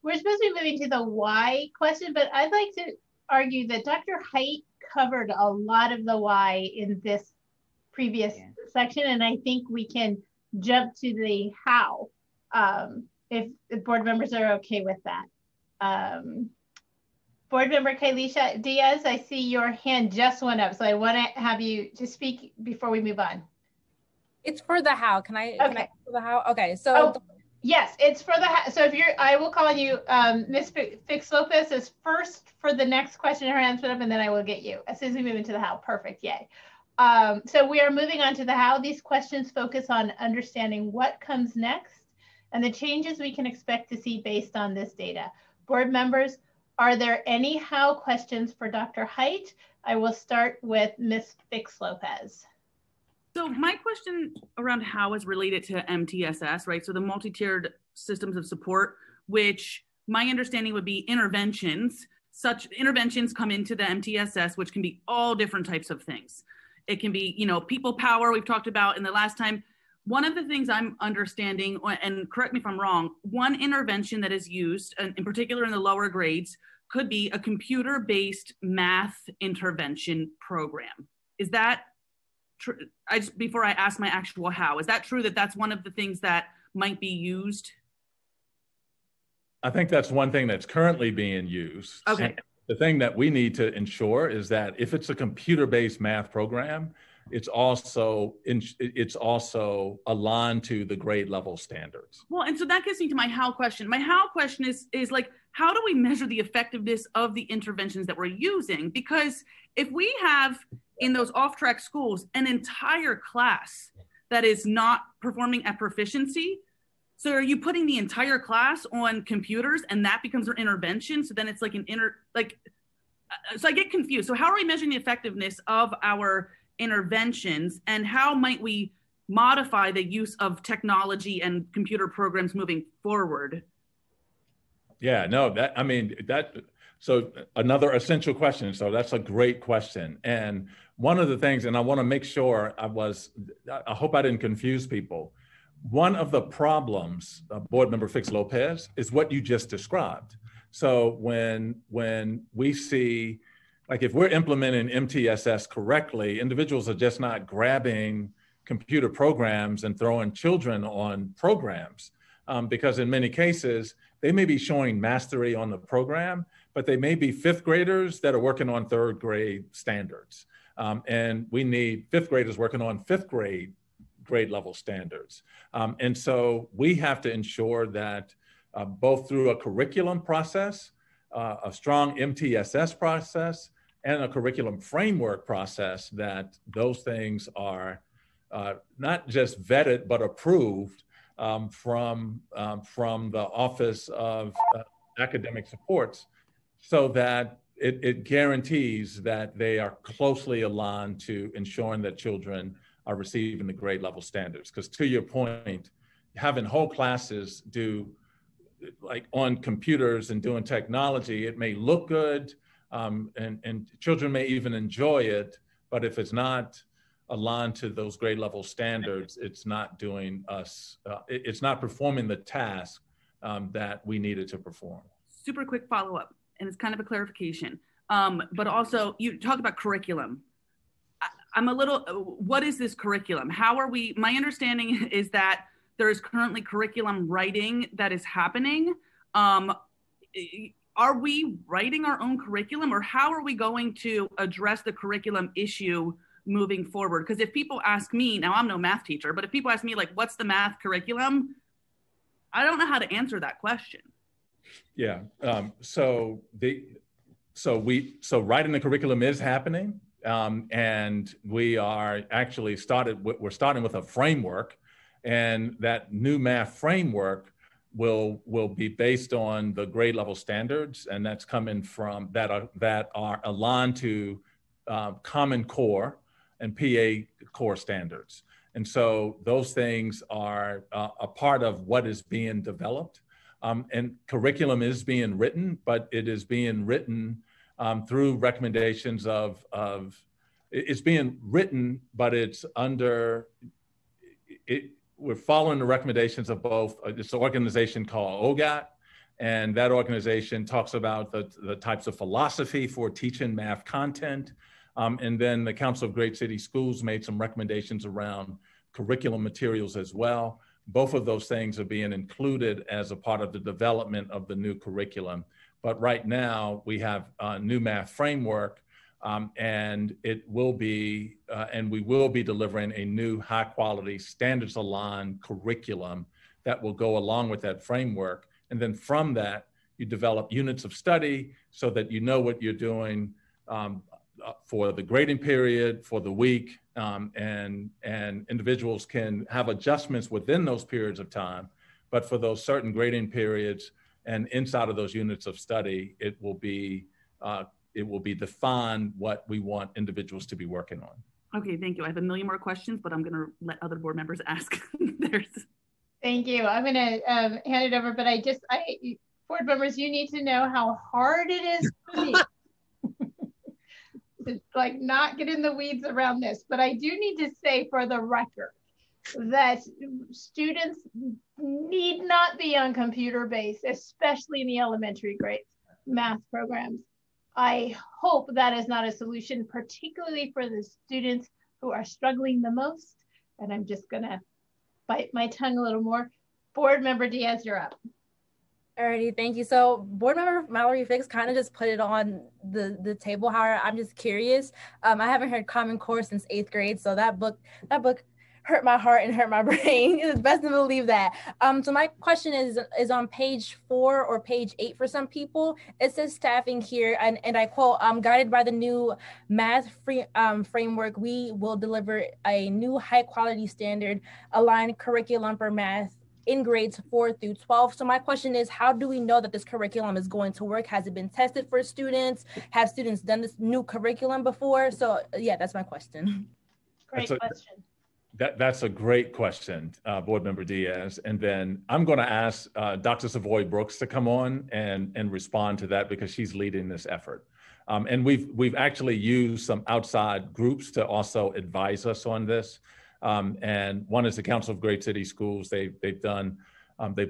we're supposed to be moving to the why question, but I'd like to argue that Dr. Height covered a lot of the why in this previous section. And I think we can jump to the how, if board members are okay with that. Board Member Kalisha Diaz, I see your hand just went up, so I want to have you to speak before we move on. It's for the how. Can I for the how? Okay, so yes, it's for the how. So if you're, I will call on you. Ms. Fix Lopez is first for the next question. Her hand's put up, and then I will get you as soon as we move into the how. Perfect. Yay. So we are moving on to the how. These questions focus on understanding what comes next and the changes we can expect to see based on this data. Board members, are there any how questions for Dr. Height? I will start with Ms. Fix Lopez. So my question around how is related to MTSS, right? So the multi-tiered systems of support, which my understanding would be interventions. Such interventions come into the MTSS, which can be all different types of things. It can be, you know, people power we've talked about in the last time. One of the things I'm understanding, and correct me if I'm wrong, one intervention that is used, and in particular in the lower grades, could be a computer-based math intervention program. Is that true? Before I ask my actual how, is that true that that's one of the things that might be used? I think that's one thing that's currently being used. Okay. And the thing that we need to ensure is that if it's a computer-based math program, it's also aligned to the grade level standards. Well, and so that gets me to my how question. My how question is like, how do we measure the effectiveness of the interventions that we're using? Because if we have in those off-track schools an entire class that is not performing at proficiency. So are you putting the entire class on computers and that becomes their intervention? So then it's like so I get confused. So how are we measuring the effectiveness of our interventions, and how might we modify the use of technology and computer programs moving forward? Yeah, no, so another essential question. So that's a great question. And one of the things, and I want to make sure I hope I didn't confuse people. One of the problems, Board Member Fix Lopez, is what you just described. So when we see, like if we're implementing MTSS correctly, individuals are just not grabbing computer programs and throwing children on programs, because in many cases, they may be showing mastery on the program, but they may be fifth graders that are working on third grade standards. And we need fifth graders working on fifth grade level standards. And so we have to ensure that both through a curriculum process, a strong MTSS process, and a curriculum framework process, that those things are not just vetted, but approved from the Office of Academic Supports, so that it guarantees that they are closely aligned to ensuring that children are receiving the grade level standards. Because to your point, having whole classes do like on computers and doing technology, it may look good, and children may even enjoy it, but if it's not aligned to those grade level standards, it's not doing it's not performing the task that we needed to perform. Super quick follow-up, and it's kind of a clarification, but also you talked about curriculum. I'm a little, what is this curriculum? How are we, my understanding is that there is currently curriculum writing that is happening. Are we writing our own curriculum, or how are we going to address the curriculum issue moving forward? Because if people ask me, now I'm no math teacher, but if people ask me like, what's the math curriculum? I don't know how to answer that question. Yeah, so writing the curriculum is happening. And we are actually we're starting with a framework, and that new math framework will be based on the grade level standards, and that's coming from that are aligned to Common Core and PA Core standards. And so those things are a part of what is being developed, and curriculum is being written, but it is being written through recommendations it's being written, but it's under it. We're following the recommendations of both. It's an organization called OGAT, and that organization talks about the types of philosophy for teaching math content. And then the Council of Great City Schools made some recommendations around curriculum materials as well. Both of those things are being included as a part of the development of the new curriculum. But right now we have a new math framework, and it will be, and we will be delivering a new high quality standards aligned curriculum that will go along with that framework. And then from that, you develop units of study so that you know what you're doing for the grading period, for the week, and individuals can have adjustments within those periods of time. But for those certain grading periods, and inside of those units of study, it will be defined what we want individuals to be working on. Okay, thank you. I have a million more questions, but I'm going to let other board members ask theirs. Thank you. I'm going to hand it over, but board members, you need to know how hard it is for me to like not get in the weeds around this. But I do need to say for the record that students need not be on computer-based, especially in the elementary grades math programs. I hope that is not a solution, particularly for the students who are struggling the most. And I'm just gonna bite my tongue a little more. Board Member Diaz, you're up. Alrighty, thank you. So Board Member Mallory Fix kind of just put it on the table. However, I'm just curious. I haven't heard Common Core since 8th grade, so that book hurt my heart and hurt my brain. It's best to believe that. So my question is on page 4 or page 8 for some people. It says staffing here, and I quote, guided by the new math framework, we will deliver a new high quality standard aligned curriculum for math in grades 4 through 12. So my question is, how do we know that this curriculum is going to work? Has it been tested for students? Have students done this new curriculum before? So yeah, that's my question. Great question. That's a great question, Board Member Diaz. And then I'm going to ask Dr. Savoy Brooks to come on and respond to that, because she's leading this effort. And we've actually used some outside groups to also advise us on this. And one is the Council of Great City Schools. They've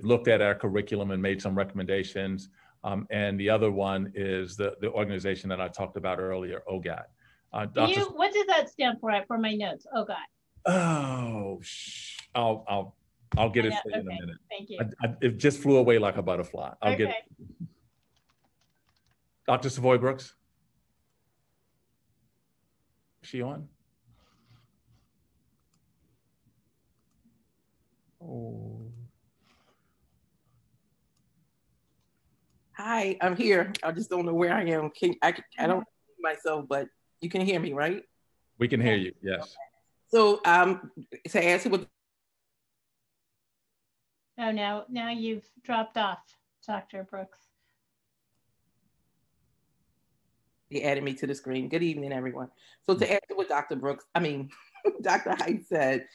looked at our curriculum and made some recommendations. And the other one is the organization that I talked about earlier, OGAT. What does that stand for my notes? OGAT. Oh, I'll get it for you in a minute. Thank you. It just flew away like a butterfly. I'll get it. Dr. Savoy Brooks? Is she on? Oh. Hi, I'm here. I just don't know where I am. I don't see myself, but you can hear me, right? We can hear you, yes. So to answer what... Oh, now you've dropped off, Dr. Brooks. They added me to the screen. Good evening, everyone. So to answer what Dr. Height said,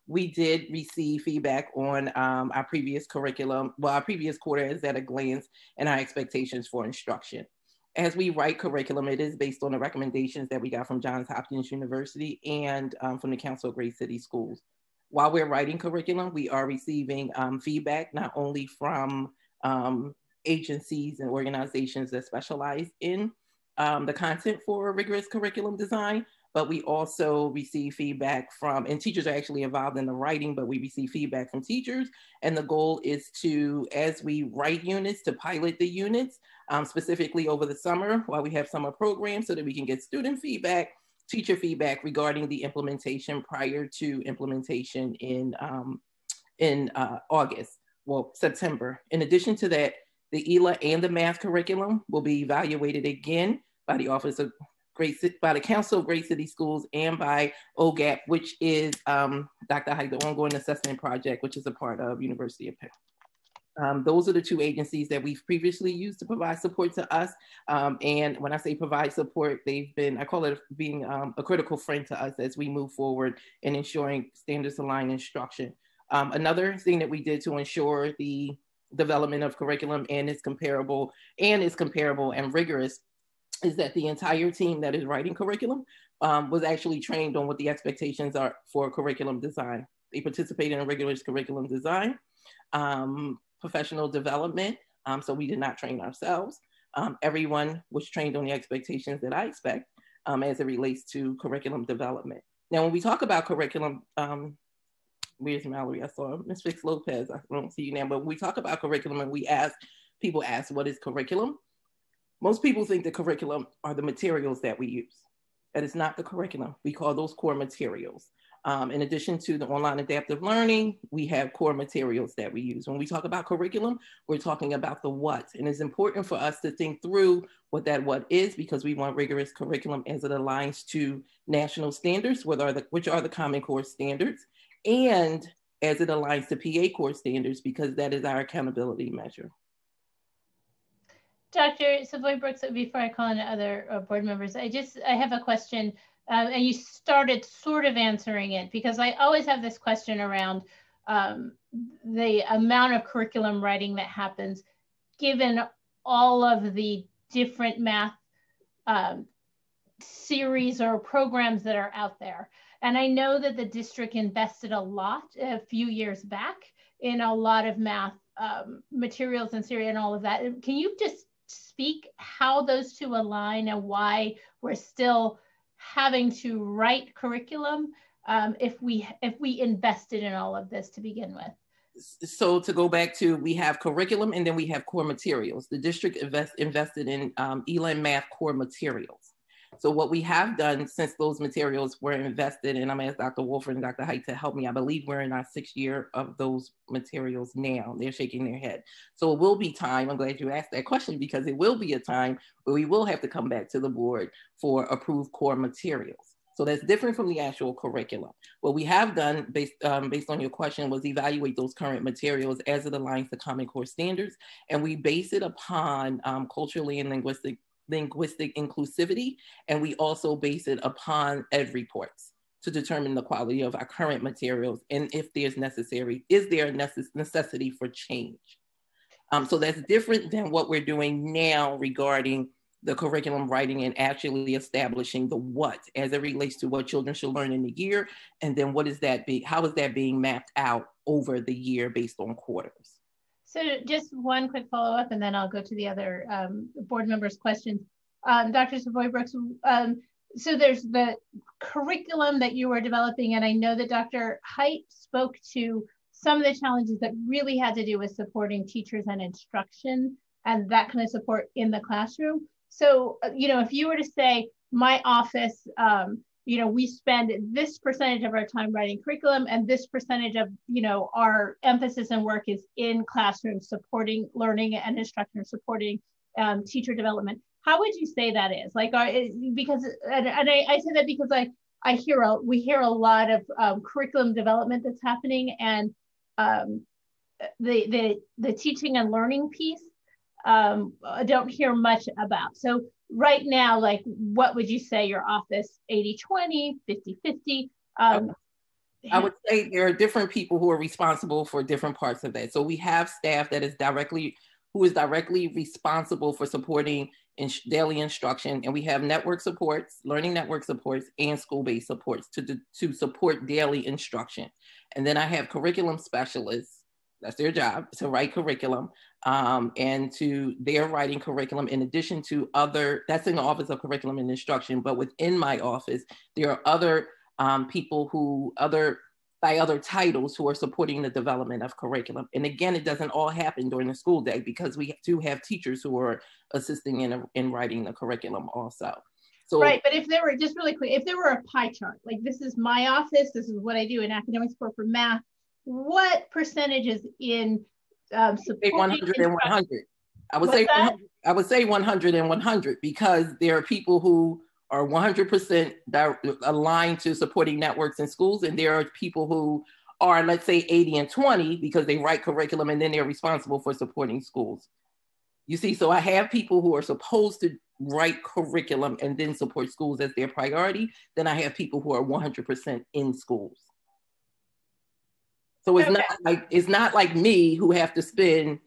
we did receive feedback on our previous curriculum. Well, our previous quarter is at a glance and our expectations for instruction. As we write curriculum, it is based on the recommendations that we got from Johns Hopkins University and from the Council of Great City Schools. While we're writing curriculum, we are receiving feedback not only from agencies and organizations that specialize in the content for rigorous curriculum design, but we also receive feedback from, and teachers are actually involved in the writing, but we receive feedback from teachers. And the goal is to, as we write units, to pilot the units, specifically over the summer while we have summer programs, so that we can get student feedback, teacher feedback regarding the implementation prior to implementation in September. In addition to that, the ELA and the math curriculum will be evaluated again by the by the Council of Great City Schools and by OGAP, which is Dr. Height, the Ongoing Assessment Project, which is a part of University of Penn. Those are the two agencies that we've previously used to provide support to us. And when I say provide support, they've been, I call it being a critical friend to us as we move forward in ensuring standards aligned instruction. Another thing that we did to ensure the development of curriculum and is comparable and rigorous is that the entire team that is writing curriculum was actually trained on what the expectations are for curriculum design. They participated in rigorous curriculum design, professional development, so we did not train ourselves. Everyone was trained on the expectations that I expect as it relates to curriculum development. Now, when we talk about curriculum, where's Mallory? I saw Ms. Fix Lopez. I don't see you now, but when we talk about curriculum and people ask, what is curriculum? Most people think the curriculum are the materials that we use. That is not the curriculum. We call those core materials. In addition to the online adaptive learning, we have core materials that we use. When we talk about curriculum, we're talking about the what. And it's important for us to think through what that what is, because we want rigorous curriculum as it aligns to national standards, which are the Common Core standards, and as it aligns to PA core standards, because that is our accountability measure. Dr. Savoy Brooks, before I call in other board members, I have a question, and you started sort of answering it, because I always have this question around the amount of curriculum writing that happens, given all of the different math series or programs that are out there. And I know that the district invested a lot a few years back in a lot of math materials and series and all of that. Can you just speak how those two align and why we're still having to write curriculum if we invested in all of this to begin with? So to go back to, we have curriculum and then we have core materials. The district invested in ELA math core materials. So what we have done since those materials were invested, and I'm going to ask Dr. Wolford and Dr. Height to help me, I believe we're in our 6th year of those materials now. They're shaking their head. So it will be time, I'm glad you asked that question, because it will be a time where we will have to come back to the board for approved core materials. So that's different from the actual curriculum. What we have done, based on your question, was evaluate those current materials as it aligns to Common Core standards. And we base it upon culturally and linguistic inclusivity. And we also base it upon ed reports to determine the quality of our current materials and if there's is there a necessity for change. So that's different than what we're doing now regarding the curriculum writing and actually establishing the what as it relates to what children should learn in the year. And then how is that being mapped out over the year based on quarters? So just one quick follow-up, and then I'll go to the other board members' questions. Dr. Savoy Brooks, so there's the curriculum that you were developing, and I know that Dr. Height spoke to some of the challenges that really had to do with supporting teachers and instruction and that kind of support in the classroom. So, if you were to say, my office, we spend this percentage of our time writing curriculum and this percentage of, our emphasis and work is in classrooms supporting learning and instruction, supporting teacher development. How would you say that is? I say that because we hear a lot of curriculum development that's happening, and the teaching and learning piece don't hear much about. So right now, what would you say your office, 80-20, 50-50? I would say there are different people who are responsible for different parts of that. So we have staff that is directly responsible for supporting daily instruction, and we have network supports, learning network supports, and school-based supports to support daily instruction. And then I have curriculum specialists. That's their job, to write curriculum, and they're writing curriculum in addition to that's in the Office of Curriculum and Instruction, but within my office, there are other people by other titles who are supporting the development of curriculum. And again, it doesn't all happen during the school day because we do have teachers who are assisting in writing the curriculum also. So, right, but if there were, just really quick, if there were a pie chart, like this is my office, this is what I do in academic support for math, what percentage is in supporting 100 and 100? I would say 100 and 100 because there are people who are 100% aligned to supporting networks in schools, and there are people who are, let's say, 80 and 20 because they write curriculum and then they're responsible for supporting schools. You see, so I have people who are supposed to write curriculum and then support schools as their priority. Then I have people who are 100% in schools. So it's not like me who have to spend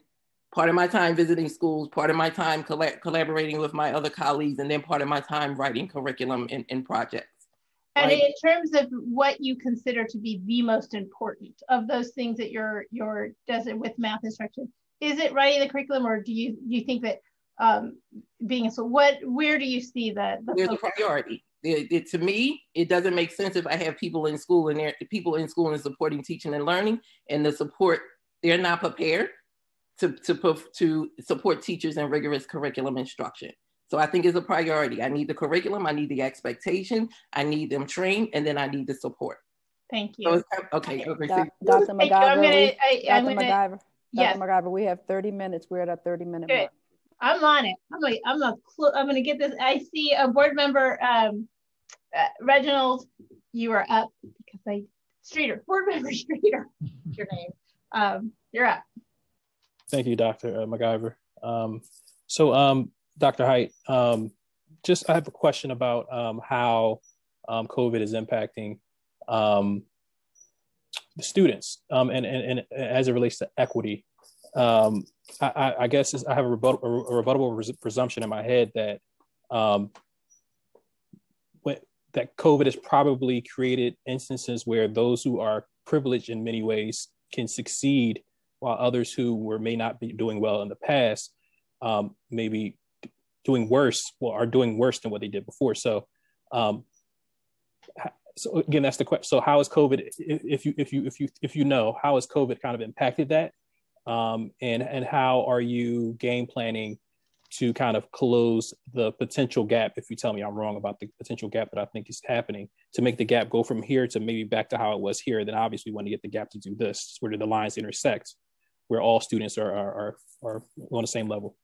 part of my time visiting schools, part of my time collaborating with my other colleagues, and then part of my time writing curriculum in projects. And in terms of what you consider to be the most important of those things that you're does it with math instruction, is it writing the curriculum, or do you think that where do you see there's a priority? To me, it doesn't make sense if I have people in school and supporting teaching and learning, and they're not prepared to support teachers in rigorous curriculum instruction. So I think it's a priority. I need the curriculum, I need the expectation, I need them trained, and then I need the support. Thank you. So okay. Dr. McIver, Dr. McIver, we have 30 minutes. We're at a 30-minute mark. I'm on it. I'm going to get this. I see a board member, Reginald, you are up because board member Streeter, your name. You're up. Thank you, Dr. McIver. Dr. Height, I have a question about how COVID is impacting the students and as it relates to equity. I guess I have a rebuttable presumption in my head that that COVID has probably created instances where those who are privileged in many ways can succeed, while others who may not be doing well in the past may be doing worse, are doing worse than what they did before. So again, that's the question. So how is COVID, if you know, how has COVID kind of impacted that? And how are you game planning to kind of close the potential gap, if you tell me I'm wrong about the potential gap that I think is happening, to make the gap go from here to maybe back to how it was here, then obviously we want to get the gap to do this, where the lines intersect, where all students are on the same level.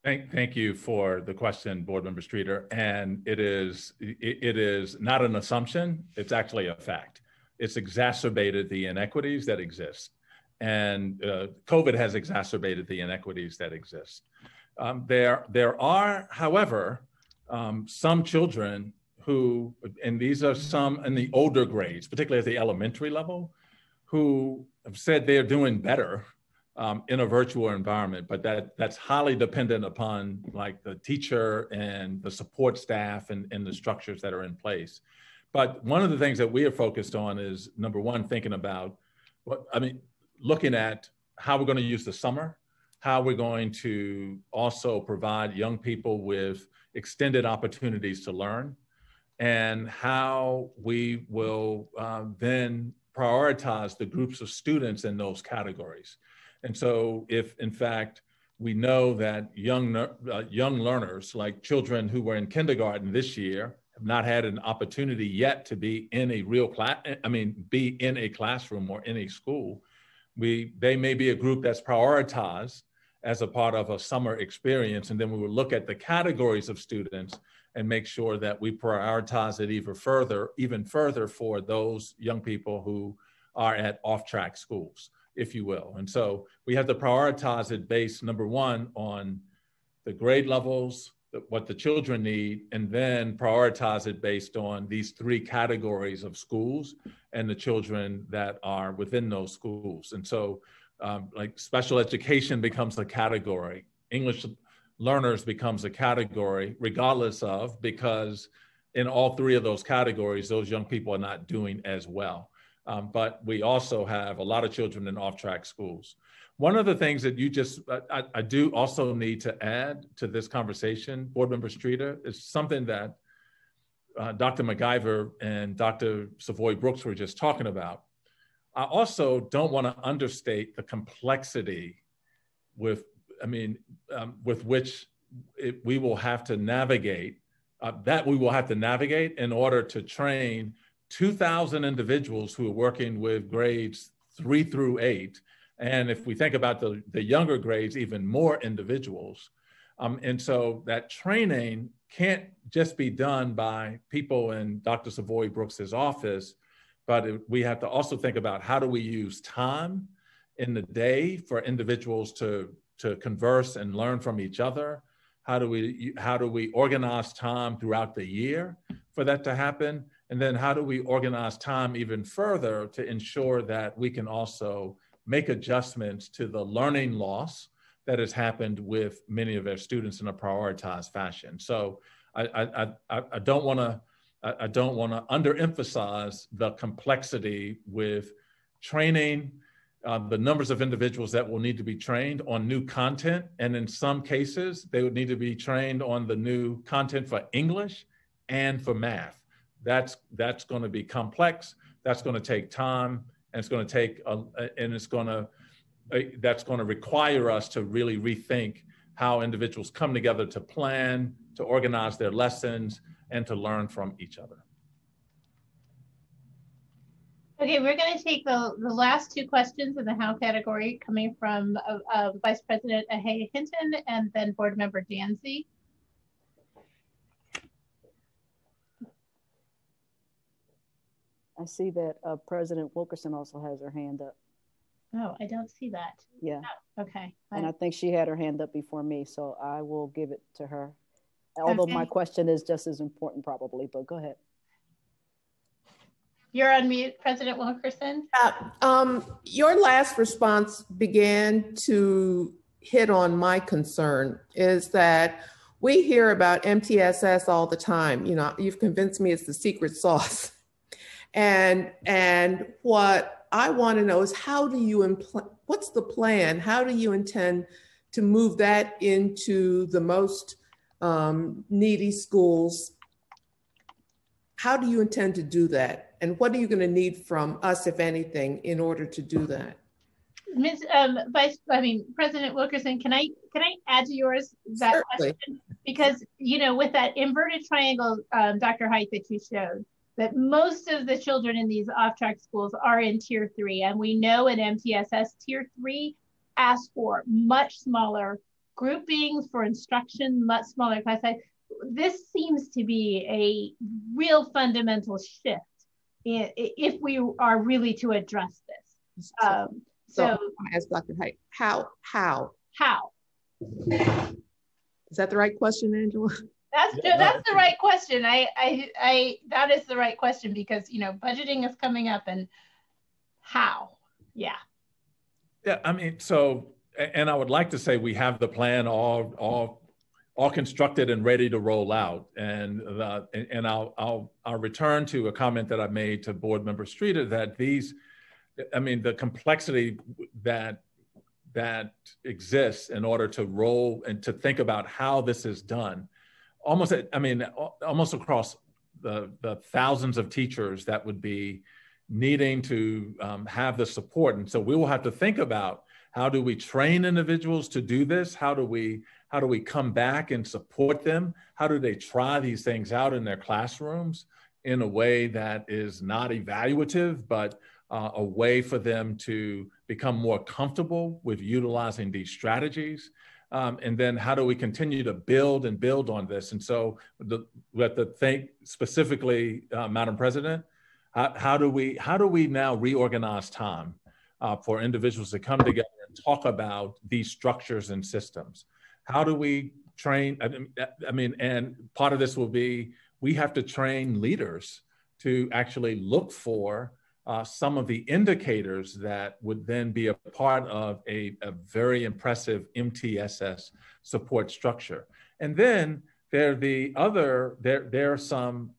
Thank you for the question, Board Member Streeter. And it is not an assumption, it's actually a fact. It's exacerbated the inequities that exist. And COVID has exacerbated the inequities that exist. There are, however, some children who, and these are some in the older grades, particularly at the elementary level, who have said they're doing better in a virtual environment, but that's highly dependent upon like the teacher and the support staff and the structures that are in place. But one of the things that we are focused on is, number one, thinking about looking at how we're going to use the summer, how we're going to also provide young people with extended opportunities to learn, and how we will then prioritize the groups of students in those categories. And so if, in fact, we know that young learners, like children who were in kindergarten this year, have not had an opportunity yet to be in a real class, be in a classroom or in a school, they may be a group that's prioritized as a part of a summer experience. And then we will look at the categories of students and make sure that we prioritize it even further for those young people who are at off-track schools, if you will. And so we have to prioritize it based, number one, on the grade levels, what the children need, and then prioritize it based on these three categories of schools and the children that are within those schools. And so like special education becomes a category, English learners becomes a category regardless of, because in all three of those categories, those young people are not doing as well. But we also have a lot of children in off-track schools. One of the things that you just, I do also need to add to this conversation, Board Member Streeter, is something that Dr. McIver and Dr. Savoy Brooks were just talking about. I also don't want to understate the complexity with which we will have to navigate, in order to train 2,000 individuals who are working with grades 3 through 8. And if we think about the younger grades, even more individuals. And so that training can't just be done by people in Dr. Savoy Brooks's office, but we have to also think about how do we use time in the day for individuals to converse and learn from each other? How do we organize time throughout the year for that to happen? And then how do we organize time even further to ensure that we can also make adjustments to the learning loss that has happened with many of our students in a prioritized fashion? So I don't want to underemphasize the complexity with training, the numbers of individuals that will need to be trained on new content. And in some cases, they would need to be trained on the new content for English and for math. That's going to be complex. That's going to take time, and it's going to take, that's going to require us to really rethink how individuals come together to plan, to organize their lessons, and to learn from each other. Okay, we're going to take the last two questions in the how category, coming from Vice President Ahea Hinton and then Board Member Danzy. I see that President Wilkerson also has her hand up. Oh, I don't see that. Yeah. Oh, okay. And I think she had her hand up before me, so I will give it to her. Although my question is just as important probably, but go ahead. You're on mute, President Wilkerson. Your last response began to hit on my concern, is that we hear about MTSS all the time. You know, you've convinced me it's the secret sauce. And what I want to know is, how do you what's the plan? How do you intend to move that into the most needy schools? How do you intend to do that? And what are you going to need from us, if anything, in order to do that? President Wilkerson, can I add to yours that question? Because, you know, with that inverted triangle, Dr. Height, that you showed, that most of the children in these off-track schools are in tier 3. And we know in MTSS, tier 3 asks for much smaller groupings for instruction, much smaller class size. This seems to be a real fundamental shift if we are really to address this. So I want to ask Dr. Height, how? Is that the right question, Angela? That's the right question. That is the right question, because, you know, budgeting is coming up, and how? Yeah. Yeah, I mean, so, and I would like to say we have the plan all constructed and ready to roll out. And I'll return to a comment that I made to Board Member Streeter, that the complexity that exists in order to roll and to think about how this is done, almost across the thousands of teachers that would be needing to have the support. And so we will have to think about, how do we train individuals to do this? How do we come back and support them? How do they try these things out in their classrooms in a way that is not evaluative, but a way for them to become more comfortable with utilizing these strategies? And then how do we continue to build on this? And so we have to think specifically, Madam President, how do we now reorganize time for individuals to come together and talk about these structures and systems? How do we train? And part of this will be, we have to train leaders to actually look for some of the indicators that would then be a part of a very impressive MTSS support structure. And then there are some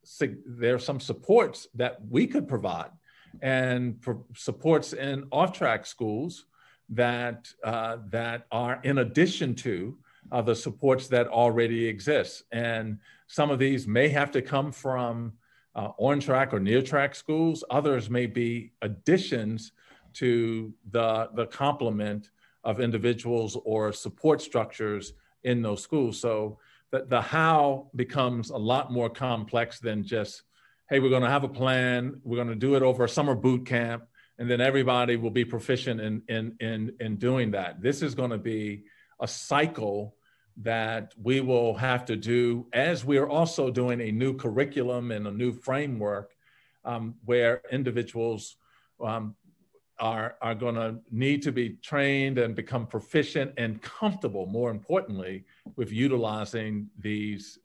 supports that we could provide, and supports in off-track schools that are in addition to the supports that already exist. And some of these may have to come from on-track or near-track schools. Others may be additions to the complement of individuals or support structures in those schools. So the how becomes a lot more complex than just, hey, we're going to have a plan, we're going to do it over a summer boot camp, and then everybody will be proficient in doing that. This is going to be a cycle that we will have to do, as we're also doing a new curriculum and a new framework where individuals are going to need to be trained and become proficient and comfortable, more importantly, with utilizing these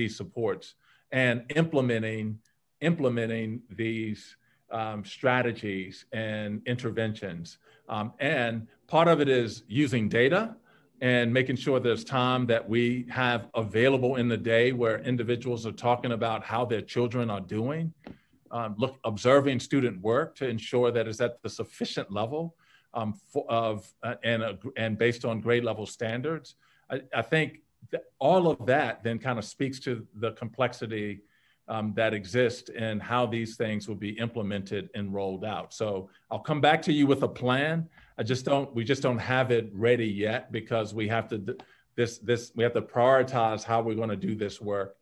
supports and implementing these strategies and interventions. And part of it is using data and making sure there's time that we have available in the day where individuals are talking about how their children are doing, observing student work to ensure that it's at the sufficient level and based on grade level standards. I think that all of that then kind of speaks to the complexity that exists and how these things will be implemented and rolled out. So I'll come back to you with a plan. We just don't have it ready yet, because we have to prioritize how we're going to do this work,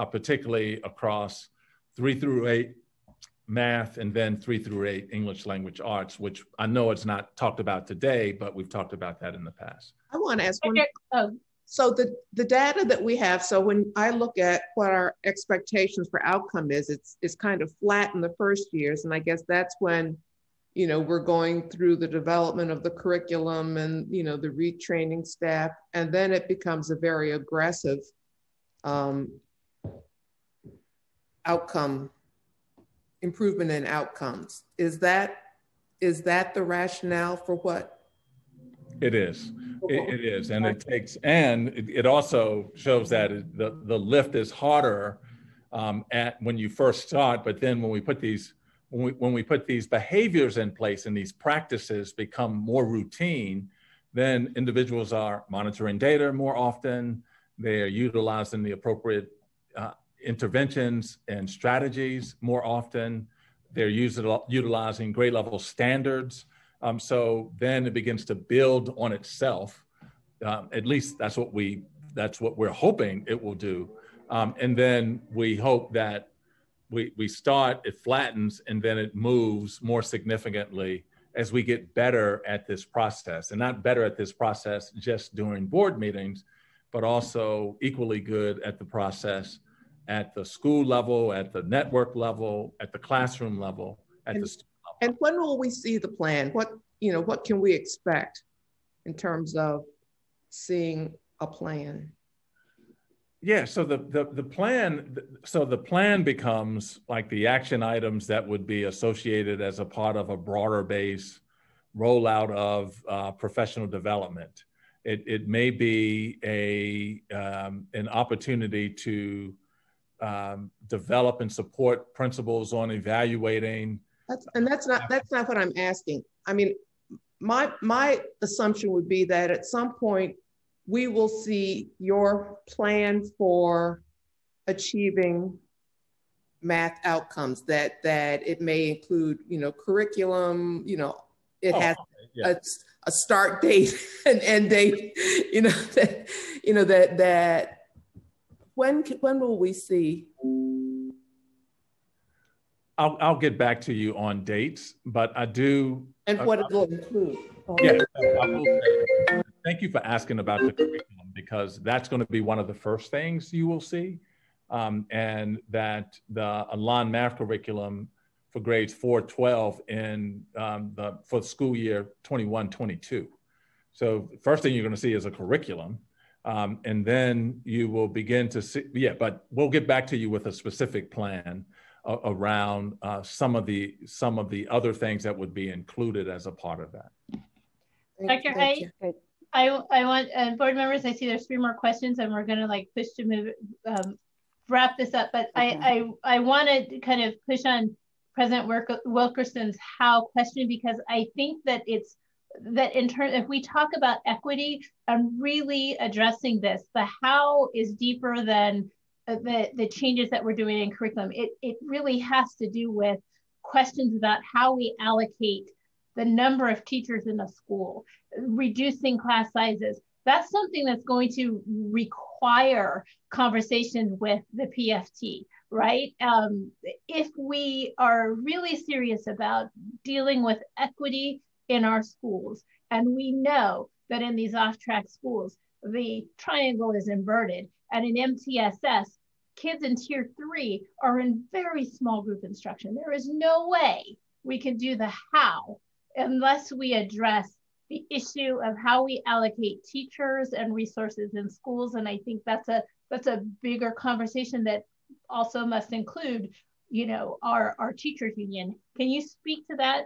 particularly across 3 through 8 math, and then 3 through 8 English language arts, which I know it's not talked about today, but we've talked about that in the past. I want to ask one. So the data that we have, so when I look at what our expectations for outcome is, it's kind of flat in the first years. And I guess that's when, you know, we're going through the development of the curriculum and, you know, the retraining staff, and then it becomes a very aggressive outcome, improvement in outcomes. Is that the rationale for what? It is. It is, and it also shows that the lift is harder when you first start, but then when we put these behaviors in place and these practices become more routine, then individuals are monitoring data more often. They are utilizing the appropriate interventions and strategies more often. They're utilizing grade level standards So then it begins to build on itself. At least that's what we're hoping it will do. And then we hope that we start, it flattens, and then it moves more significantly as we get better at this process, and not better at this process just during board meetings, but also equally good at the process at the school level, at the network level, at the classroom level, at the student level. And when will we see the plan? What can we expect in terms of seeing a plan? Yeah, so the plan becomes like the action items that would be associated as a part of a broader base rollout of professional development. It may be an opportunity to develop and support principles on evaluating. That's not what I'm asking. I mean, my assumption would be that at some point we will see your plan for achieving math outcomes, that it may include, curriculum, it has a start date and end date, that when will we see? I'll get back to you on dates, but I do. And what it will include. Yeah, I will say, thank you for asking about the curriculum, because that's going to be one of the first things you will see. And that the Elan math curriculum for grades 4-12 for the school year 21-22. So first thing you're going to see is a curriculum. And then you will begin to see, but we'll get back to you with a specific plan around some of the other things that would be included as a part of that. Dr. Haidt, I want board members, I see there's 3 more questions and we're gonna push to move, wrap this up, but okay. I want to kind of push on President Wilkerson's how question, because I think that it's, that in terms, if we talk about equity and really addressing this, the how is deeper than the changes that we're doing in curriculum. It really has to do with questions about how we allocate the number of teachers in a school, reducing class sizes. That's something that's going to require conversations with the PFT, right? If we are really serious about dealing with equity in our schools, and we know that in these off-track schools, the triangle is inverted, and in MTSS, kids in tier 3 are in very small group instruction. There is no way we can do the how unless we address the issue of how we allocate teachers and resources in schools. And I think that's a bigger conversation that also must include, our teachers union. Can you speak to that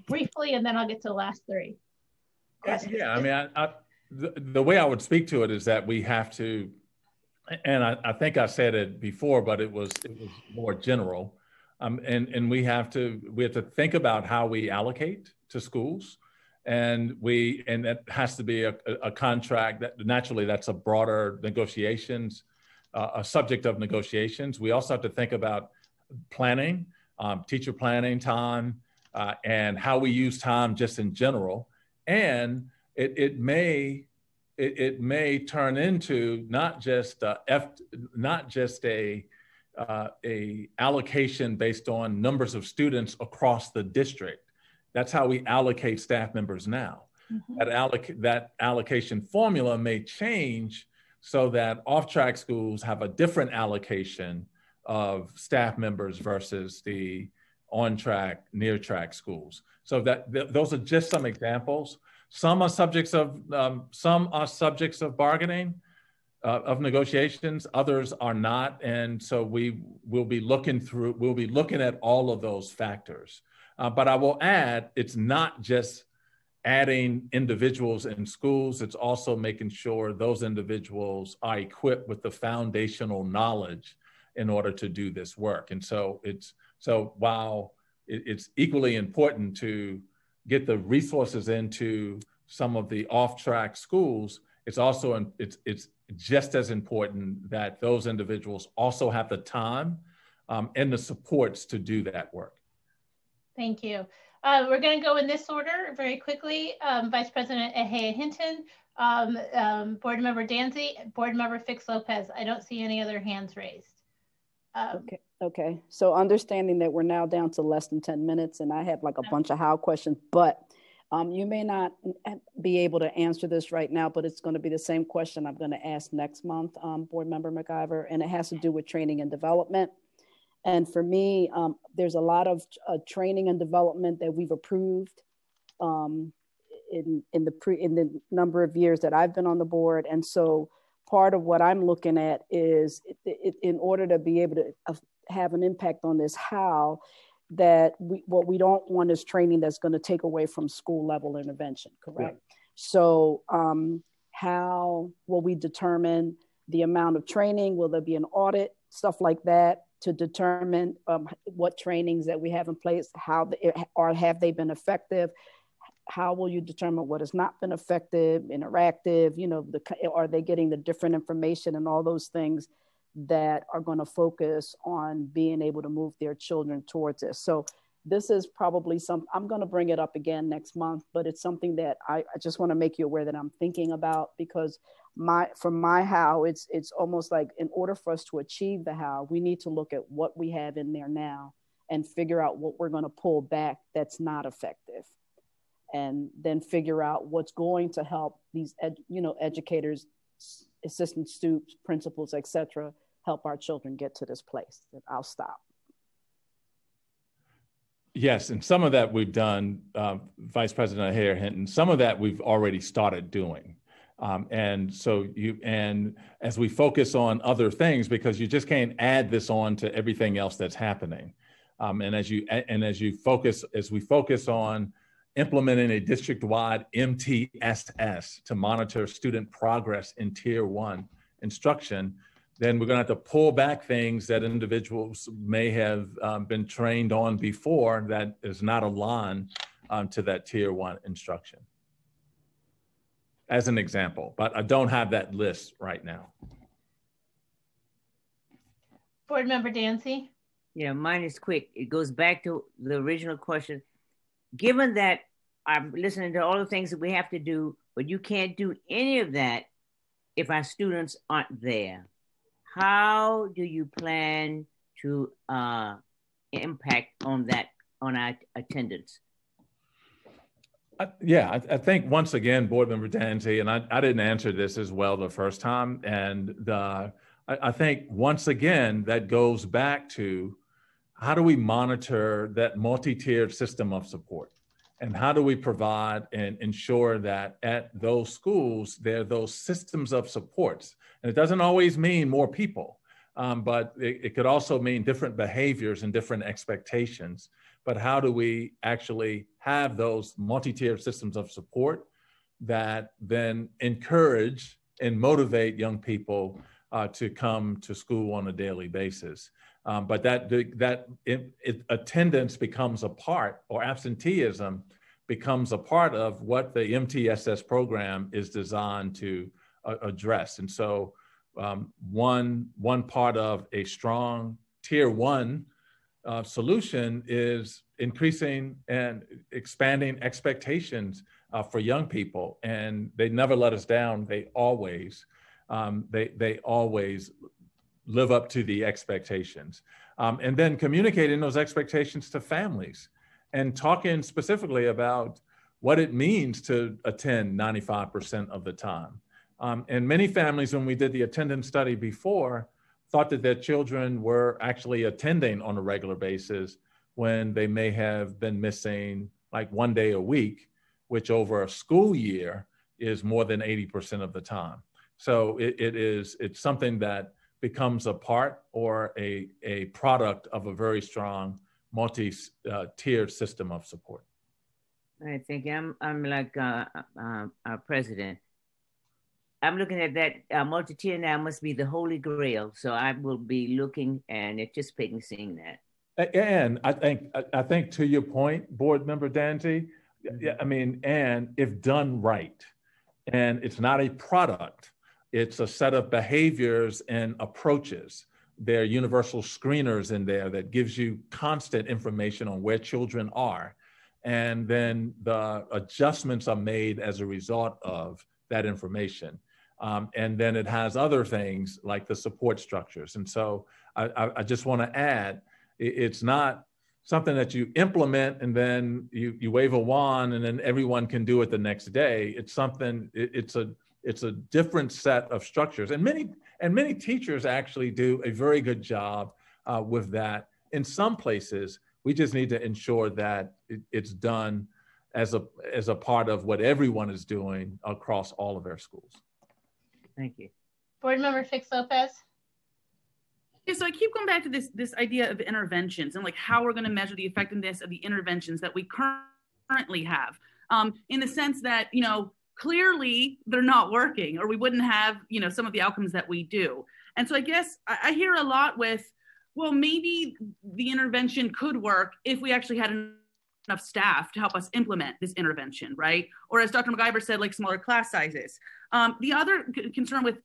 briefly, and then I'll get to the last 3 questions. Yeah, I mean, the way I would speak to it is that we have to, and I think I said it before, but it was more general. And we have to think about how we allocate to schools, and that has to be a contract that naturally that's a broader negotiations, a subject of negotiations. We also have to think about planning, teacher planning time, and how we use time just in general. And it may turn into not just a allocation based on numbers of students across the district. That's how we allocate staff members now. Mm-hmm. That allocation formula may change so that off-track schools have a different allocation of staff members versus the on-track, near-track schools. So those are just some examples. Some are subjects of bargaining, of negotiations. Others are not, and so we'll be looking at all of those factors. But I will add, it's not just adding individuals in schools. It's also making sure those individuals are equipped with the foundational knowledge in order to do this work. And so while it's equally important to get the resources into some of the off-track schools, it's also it's just as important that those individuals also have the time and the supports to do that work. Thank you. We're going to go in this order very quickly. Vice President Ahaya Hinton, Board Member Danzy, Board Member Fix Lopez. I don't see any other hands raised. Okay. So understanding that we're now down to less than 10 minutes and I have like a bunch of how questions, but you may not be able to answer this right now, but it's going to be the same question I'm going to ask next month, Board Member McIver, and it has to do with training and development. And for me, there's a lot of training and development that we've approved in the number of years that I've been on the board. And so part of what I'm looking at is in order to be able to have an impact on this, how that what we don't want is training that's going to take away from school level intervention, correct? Yeah. So how will we determine the amount of training? Will there be an audit, stuff like that, to determine what trainings that we have in place, have they been effective? How will you determine what has not been effective, interactive, are they getting the different information and all those things that are going to focus on being able to move their children towards this. So this is probably I'm going to bring it up again next month, but it's something that I just want to make you aware that I'm thinking about, because for my how, it's almost like in order for us to achieve the how, we need to look at what we have in there now and figure out what we're going to pull back that's not effective. And then figure out what's going to help these, educators, assistant students, principals, et cetera, help our children get to this place. I'll stop. Yes, and some of that we've done, Vice President Ahaya Hinton, some of that we've already started doing. And as we focus on other things, because you just can't add this on to everything else that's happening. As we focus on implementing a district-wide MTSS to monitor student progress in Tier 1 instruction, then we're going to have to pull back things that individuals may have been trained on before that is not aligned to that Tier 1 instruction, as an example. But I don't have that list right now. Board Member Dancy? Yeah, mine is quick. It goes back to the original question. Given that I'm listening to all the things that we have to do, but you can't do any of that if our students aren't there, how do you plan to impact on our attendance? I think once again, Board Member Danzy, and I didn't answer this as well the first time, and I think once again, that goes back to how do we monitor that multi-tiered system of support? And how do we provide and ensure that at those schools, there are those systems of supports? And it doesn't always mean more people, but it could also mean different behaviors and different expectations. But how do we actually have those multi-tiered systems of support that then encourage and motivate young people to come to school on a daily basis? But that attendance becomes a part, or absenteeism becomes a part of what the MTSS program is designed to address. And so one part of a strong Tier 1 solution is increasing and expanding expectations for young people. And they never let us down. They always live up to the expectations. And then communicating those expectations to families and talking specifically about what it means to attend 95% of the time. And many families, when we did the attendance study before, thought that their children were actually attending on a regular basis when they may have been missing like one day a week, which over a school year is more than 80% of the time. So it's something that becomes a part or a product of a very strong multi-tiered system of support. I think I'm like our president. I'm looking at that multi-tier now must be the holy grail. So I will be looking and anticipating seeing that. And I think to your point, Board Member Danzy, I mean, and if done right, and it's not a product, it's a set of behaviors and approaches. There are universal screeners in there that gives you constant information on where children are. and then the adjustments are made as a result of that information. And then it has other things like the support structures. And so I just want to add, it's not something that you implement and then you wave a wand and then everyone can do it the next day. It's something, it's a different set of structures. And many teachers actually do a very good job with that. In some places, we just need to ensure that it's done as a part of what everyone is doing across all of our schools. Thank you. Board Member Fix Lopez. Yeah, so I keep going back to this idea of interventions and like how we're going to measure the effectiveness of the interventions that we currently have, in the sense that, you know, clearly they're not working, or we wouldn't have, you know, some of the outcomes that we do. And so I guess I hear a lot with, well, maybe the intervention could work if we actually had enough staff to help us implement this intervention, right? Or as Dr. McIver said, like smaller class sizes. The other concern with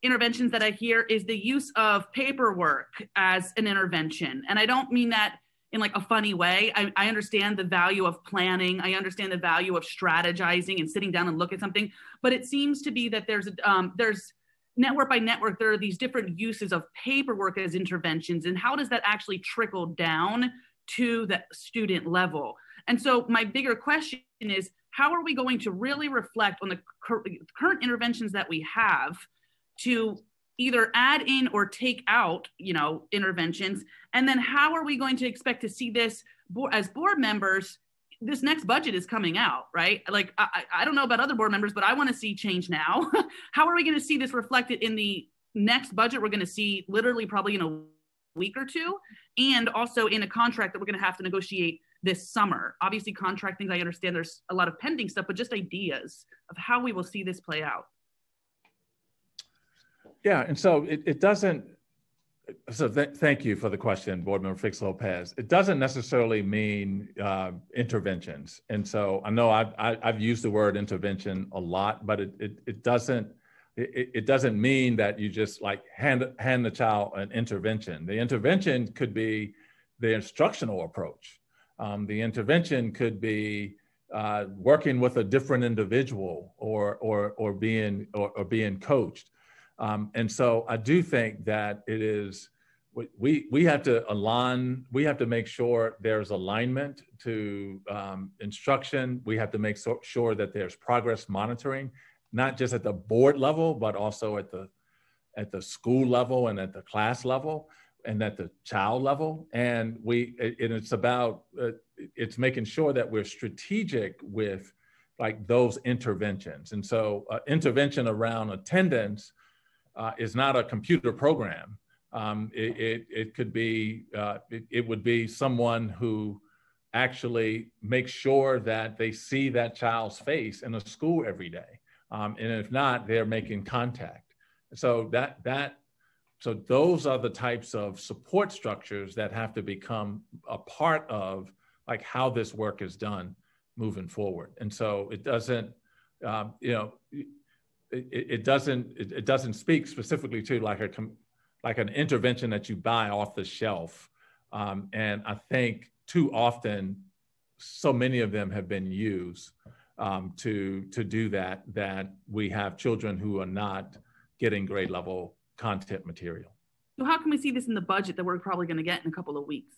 interventions that I hear is the use of paperwork as an intervention. And I don't mean that in like a funny way. I understand the value of planning. I understand the value of strategizing and sitting down and look at something, but it seems to be that there's network by network, there are these different uses of paperwork as interventions, and how does that actually trickle down to the student level? And so my bigger question is, how are we going to really reflect on the current interventions that we have to either add in or take out, you know, interventions? And then how are we going to expect to see this as board members? This next budget is coming out, right? Like, I don't know about other board members, but I want to see change now. How are we going to see this reflected in the next budget? We're going to see literally probably in a week or two, and also in a contract that we're going to have to negotiate this summer. Obviously, contract things, I understand there's a lot of pending stuff, but just ideas of how we will see this play out. Yeah, and so it doesn't, so thank you for the question, Board Member Fix Lopez. It doesn't necessarily mean interventions. And so I know I've used the word intervention a lot, but it doesn't mean that you just like hand the child an intervention. The intervention could be the instructional approach. The intervention could be working with a different individual or being coached. And so I do think that it is, we have to align, we have to make sure there's alignment to instruction. We have to make sure that there's progress monitoring, not just at the board level, but also at the school level and at the class level and at the child level. And it's about, it's making sure that we're strategic with like those interventions. And so intervention around attendance is not a computer program. It could be, it would be someone who actually makes sure that they see that child's face in a school every day. And if not, they're making contact. So so those are the types of support structures that have to become a part of like how this work is done moving forward. And so it doesn't, you know, it doesn't speak specifically to like an intervention that you buy off the shelf. And I think too often, so many of them have been used to do that we have children who are not getting grade level content material. So how can we see this in the budget that we're probably going to get in a couple of weeks?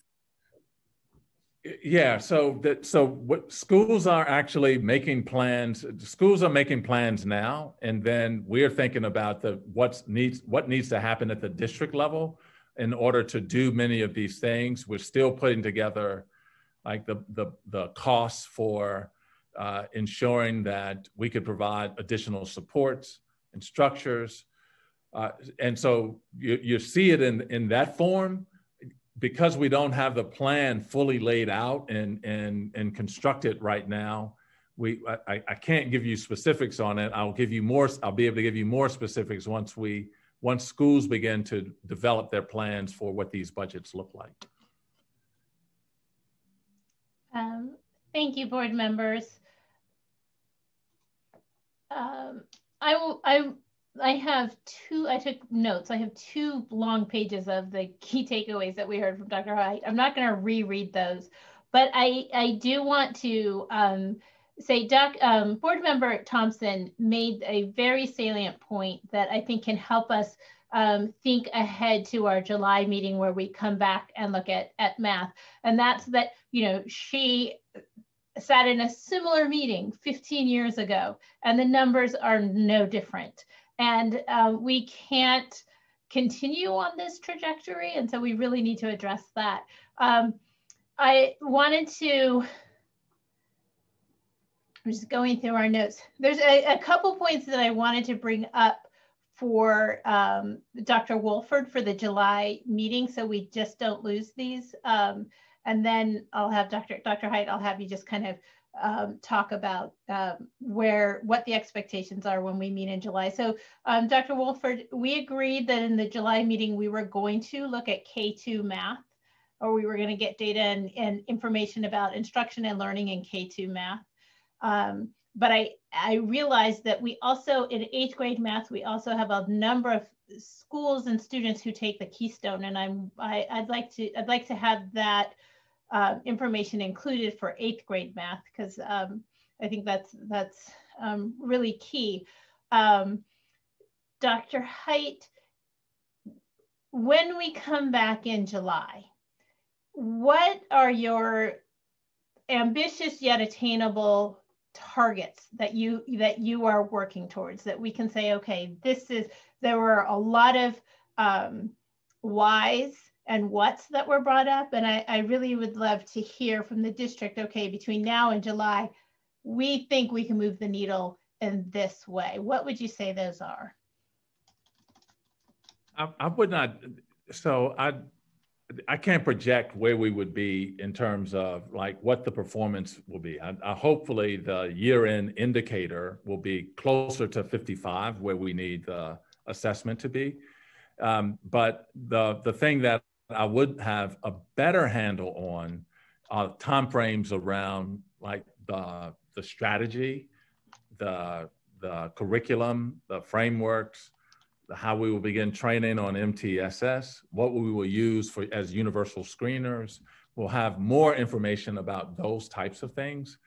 Yeah, so what schools are actually making plans. Schools are making plans now, and then we're thinking about what needs to happen at the district level in order to do many of these things. We're still putting together like the costs for ensuring that we could provide additional supports and structures, and so you see it in that form. Because we don't have the plan fully laid out and constructed right now, I can't give you specifics on it. I'll be able to give you more specifics once schools begin to develop their plans for what these budgets look like. Thank you, board members. I took notes. I have 2 long pages of the key takeaways that we heard from Dr. Hyde. I'm not going to reread those, But I do want to say Board Member Thompson made a very salient point that I think can help us think ahead to our July meeting where we come back and look at math. And that's that, she sat in a similar meeting 15 years ago, and the numbers are no different. And we can't continue on this trajectory. And so we really need to address that. I wanted to, I'm just going through our notes. There's a couple points that I wanted to bring up for Dr. Wolford for the July meeting, so we just don't lose these. And then I'll have Dr. Height, I'll have you just kind of talk about what the expectations are when we meet in July. So Dr. Wolford, we agreed that in the July meeting, we were going to look at K2 math, or we were going to get data and information about instruction and learning in K2 math. But I realized that we also, in 8th grade math, we also have a number of schools and students who take the Keystone, and I'd like to have that information included for 8th grade math, because I think that's really key. Dr. Height, when we come back in July, what are your ambitious yet attainable targets that you are working towards, that we can say, okay, there were a lot of whys and whats that were brought up, and I really would love to hear from the district, okay, between now and July, we think we can move the needle in this way. What would you say those are? I would not, so I can't project where we would be in terms of like what the performance will be. Hopefully the year-end indicator will be closer to 55, where we need the assessment to be. But the thing that I would have a better handle on timeframes around like the strategy, the curriculum, the frameworks, how we will begin training on MTSS, what we will use as universal screeners. We'll have more information about those types of things.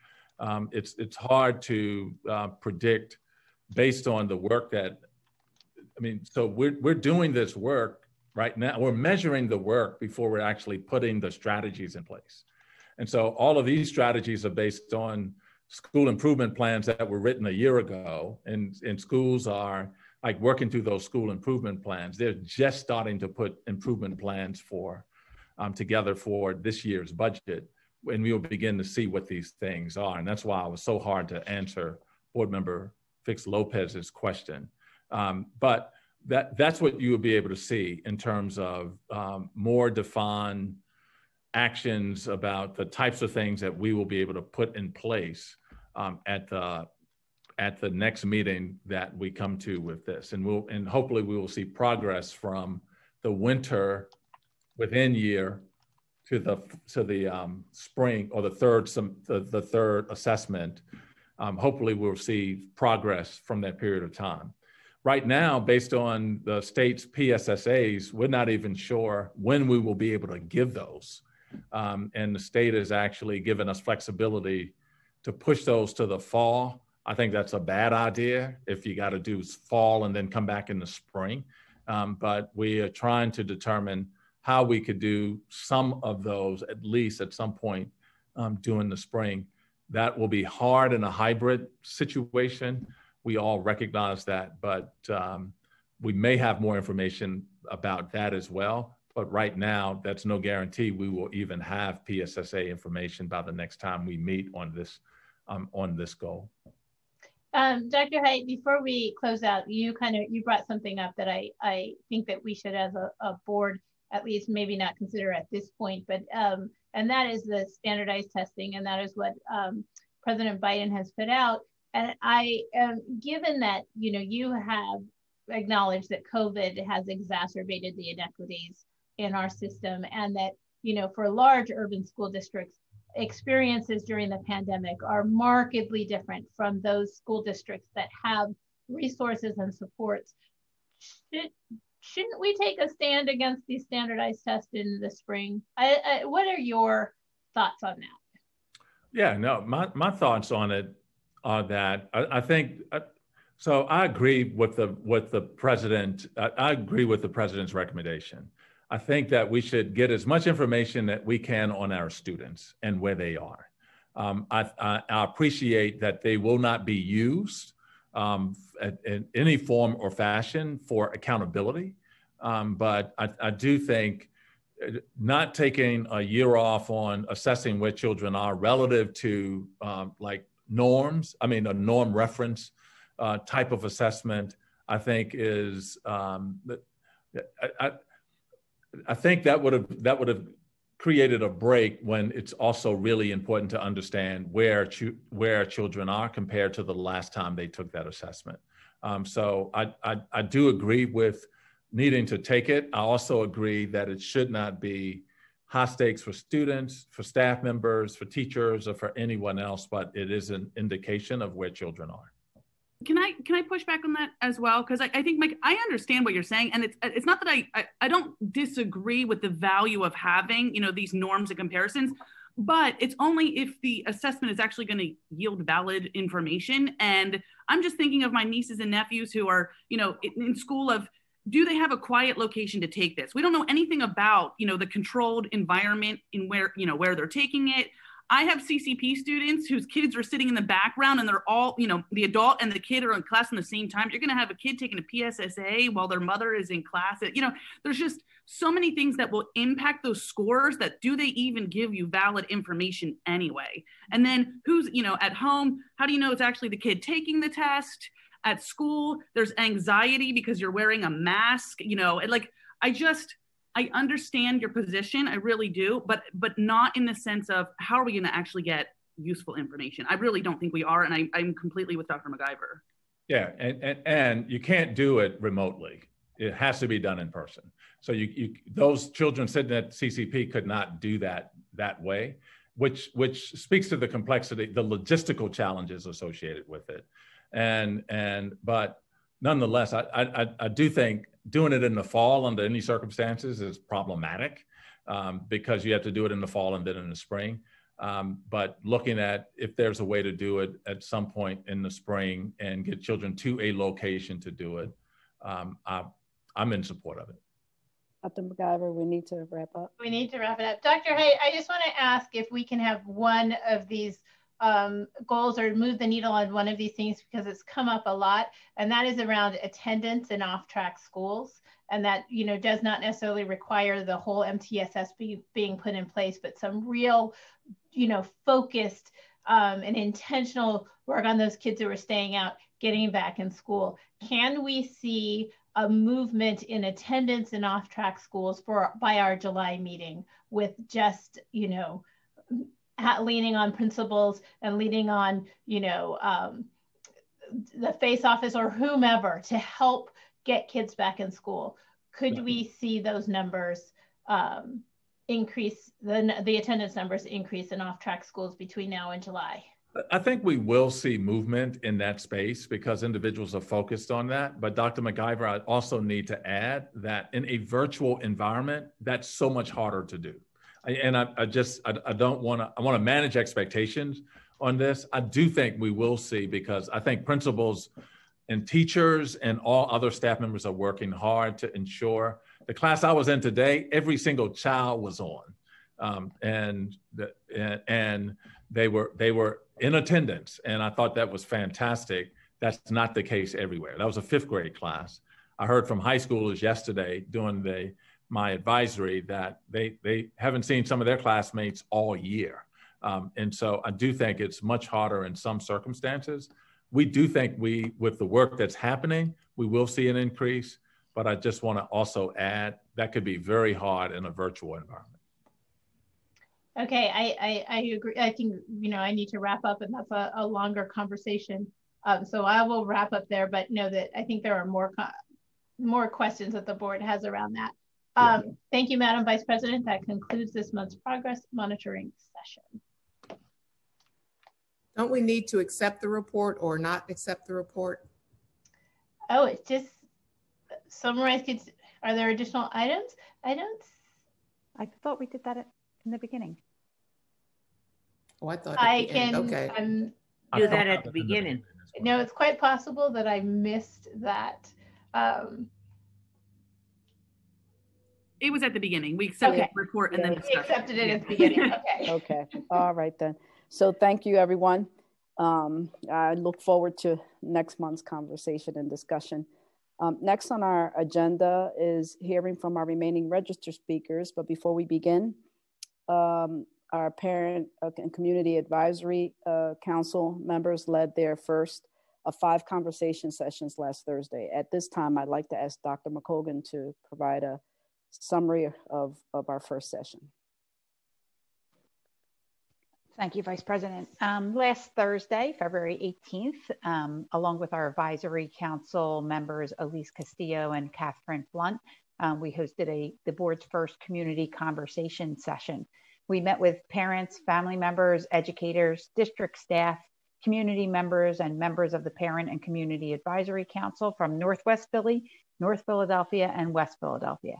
It's hard to predict based on the work so we're doing this work right now. We're measuring the work before we're actually putting the strategies in place. And so all of these strategies are based on school improvement plans that were written a year ago, and schools are like working through those school improvement plans. They're just starting to put improvement plans together for this year's budget, and we will begin to see what these things are. And that's why it was so hard to answer Board Member Fix Lopez's question. But that's what you will be able to see in terms of more defined actions about the types of things that we will be able to put in place at the next meeting that we come to with this. And hopefully we will see progress from the winter within year to the spring, or the third assessment. Hopefully we'll see progress from that period of time. Right now, based on the state's PSSAs, we're not even sure when we will be able to give those. And the state has actually given us flexibility to push those to the fall. I think that's a bad idea if you got to do fall and then come back in the spring. But we are trying to determine how we could do some of those, at least at some point during the spring. That will be hard in a hybrid situation. We all recognize that, but we may have more information about that as well. But right now, that's no guarantee we will even have PSSA information by the next time we meet on this goal. Dr. Height, before we close out, you brought something up that I think that we should, as a board, at least maybe not consider at this point, but and that is the standardized testing, and that is what President Biden has put out. And given that you have acknowledged that COVID has exacerbated the inequities in our system, and that for large urban school districts, experiences during the pandemic are markedly different from those school districts that have resources and supports. Shouldn't we take a stand against these standardized tests in the spring? What are your thoughts on that? Yeah, no, my thoughts on it are that I think, so I agree with the president. I agree with the president's recommendation. I think that we should get as much information that we can on our students and where they are. I appreciate that they will not be used in any form or fashion for accountability. But I do think not taking a year off on assessing where children are relative to like norms, a norm reference type of assessment, I think is, I think that would have created a break when it's also really important to understand where children are compared to the last time they took that assessment. So I do agree with needing to take it. I also agree that it should not be high stakes for students, for staff members, for teachers, or for anyone else, but it is an indication of where children are. Can I push back on that as well? Because I think, Mike, I understand what you're saying, and it's not that I don't disagree with the value of having, you know, these norms and comparisons, but it's only if the assessment is actually going to yield valid information. And I'm just thinking of my nieces and nephews who are, you know, in school of, do they have a quiet location to take this? We don't know anything about, you know, the controlled environment in where, you know, where they're taking it. I have CCP students whose kids are sitting in the background and they're all, you know, the adult and the kid are in class at the same time. You're going to have a kid taking a PSSA while their mother is in class. You know, there's just so many things that will impact those scores that do they even give you valid information anyway? And then who's, you know, at home, how do you know it's actually the kid taking the test? At school, there's anxiety because you're wearing a mask, you know, and like, I understand your position, I really do, but not in the sense of how are we going to actually get useful information? I really don't think we are, and I'm completely with Dr. McIver. Yeah, and you can't do it remotely. It has to be done in person. So those children sitting at CCP could not do that way, which speaks to the complexity, the logistical challenges associated with it. But nonetheless, I do think doing it in the fall under any circumstances is problematic because you have to do it in the fall and then in the spring. But looking at if there's a way to do it at some point in the spring and get children to a location to do it, I'm in support of it. Dr. McIver, we need to wrap up. We need to wrap it up. Dr. Hay, I just want to ask if we can have one of these goals or move the needle on one of these things because it's come up a lot, and that is around attendance in off-track schools. And that, you know, does not necessarily require the whole MTSS being put in place, but some real, you know, focused and intentional work on those kids who are staying out, getting back in school. Can we see a movement in attendance in off-track schools by our July meeting with just, you know, leaning on principals and leaning on, you know, the FACE office or whomever to help get kids back in school? Could we see those numbers increase, the attendance numbers increase in off-track schools between now and July? I think we will see movement in that space because individuals are focused on that. But Dr. McIver, I also need to add that in a virtual environment, that's so much harder to do. And I want to manage expectations on this. I do think we will see, because I think principals and teachers and all other staff members are working hard to ensure. The class I was in today, every single child was on, and they were in attendance, and I thought that was fantastic. That's not the case everywhere. That was a 5th grade class. I heard from high schoolers yesterday doing my advisory that they haven't seen some of their classmates all year. And so I do think it's much harder in some circumstances. We do think with the work that's happening, we will see an increase, but I just want to also add that could be very hard in a virtual environment. Okay, I agree. I think, you know, I need to wrap up, and that's a longer conversation. So I will wrap up there, but know that I think there are more questions that the board has around that. Thank you, Madam Vice President. That concludes this month's progress monitoring session. Don't we need to accept the report or not accept the report? Oh, it's just summarize kids. Are there additional items? I thought we did that in the beginning. Oh, I thought I at the end. can Okay. Do that at the beginning. No, it's quite possible that I missed that. It was at the beginning. We accepted the report and then we accepted it at the beginning. Okay. Okay. All right then. So thank you, everyone. I look forward to next month's conversation and discussion. Next on our agenda is hearing from our remaining registered speakers. But before we begin, our Parent and Community Advisory Council members led their first of 5 conversation sessions last Thursday. At this time, I'd like to ask Dr. McColgan to provide a summary of our first session. Thank you, Vice President. Last Thursday, February 18th, along with our advisory council members, Elise Castillo and Catherine Blunt, we hosted the board's first community conversation session. We met with parents, family members, educators, district staff, community members, and members of the Parent and Community Advisory Council from Northwest Philly, North Philadelphia, and West Philadelphia.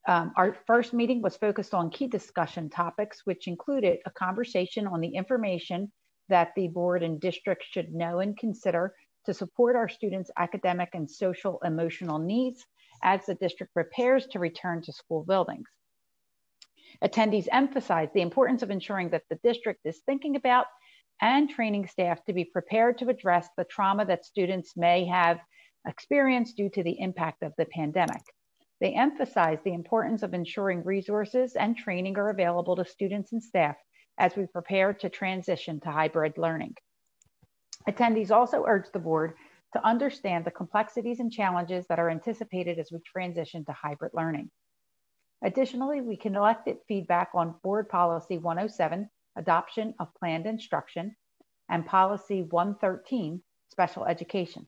Our first meeting was focused on key discussion topics, which included a conversation on the information that the board and district should know and consider to support our students' academic and social emotional needs as the district prepares to return to school buildings. Attendees emphasized the importance of ensuring that the district is thinking about and training staff to be prepared to address the trauma that students may have experienced due to the impact of the pandemic. They emphasized the importance of ensuring resources and training are available to students and staff as we prepare to transition to hybrid learning. Attendees also urged the board to understand the complexities and challenges that are anticipated as we transition to hybrid learning. Additionally, we collected feedback on Board Policy 107, Adoption of Planned Instruction, and Policy 113, Special Education.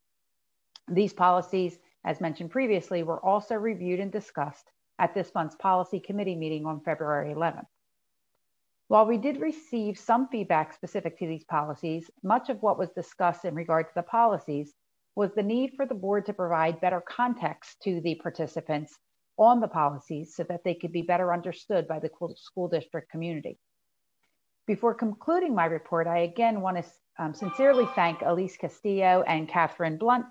These policies, as mentioned previously, were also reviewed and discussed at this month's Policy Committee meeting on February 11th. While we did receive some feedback specific to these policies, much of what was discussed in regard to the policies was the need for the board to provide better context to the participants on the policies so that they could be better understood by the school district community. Before concluding my report, I again want to sincerely thank Elise Castillo and Catherine Blunt,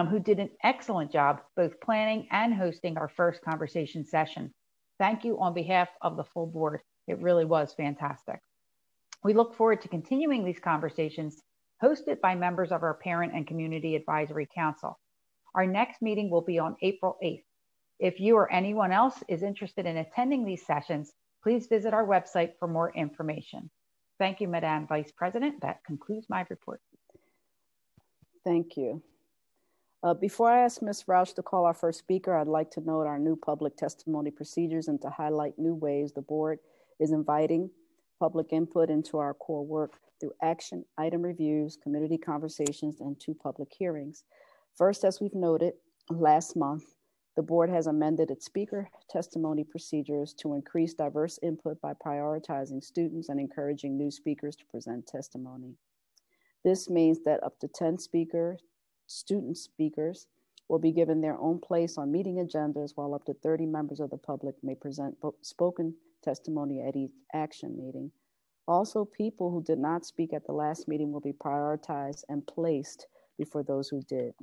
who did an excellent job both planning and hosting our first conversation session. Thank you on behalf of the full board. It really was fantastic. We look forward to continuing these conversations hosted by members of our Parent and Community Advisory Council. Our next meeting will be on April 8th. If you or anyone else is interested in attending these sessions, please visit our website for more information. Thank you, Madam Vice President. That concludes my report. Thank you. Before I ask Ms. Rausch to call our first speaker, I'd like to note our new public testimony procedures and to highlight new ways the board is inviting public input into our core work through action item reviews, community conversations, and 2 public hearings. First, as we've noted, last month, the board has amended its speaker testimony procedures to increase diverse input by prioritizing students and encouraging new speakers to present testimony. This means that up to 10 student speakers will be given their own place on meeting agendas, while up to 30 members of the public may present spoken testimony at each action meeting. Also, people who did not speak at the last meeting will be prioritized and placed before those who did.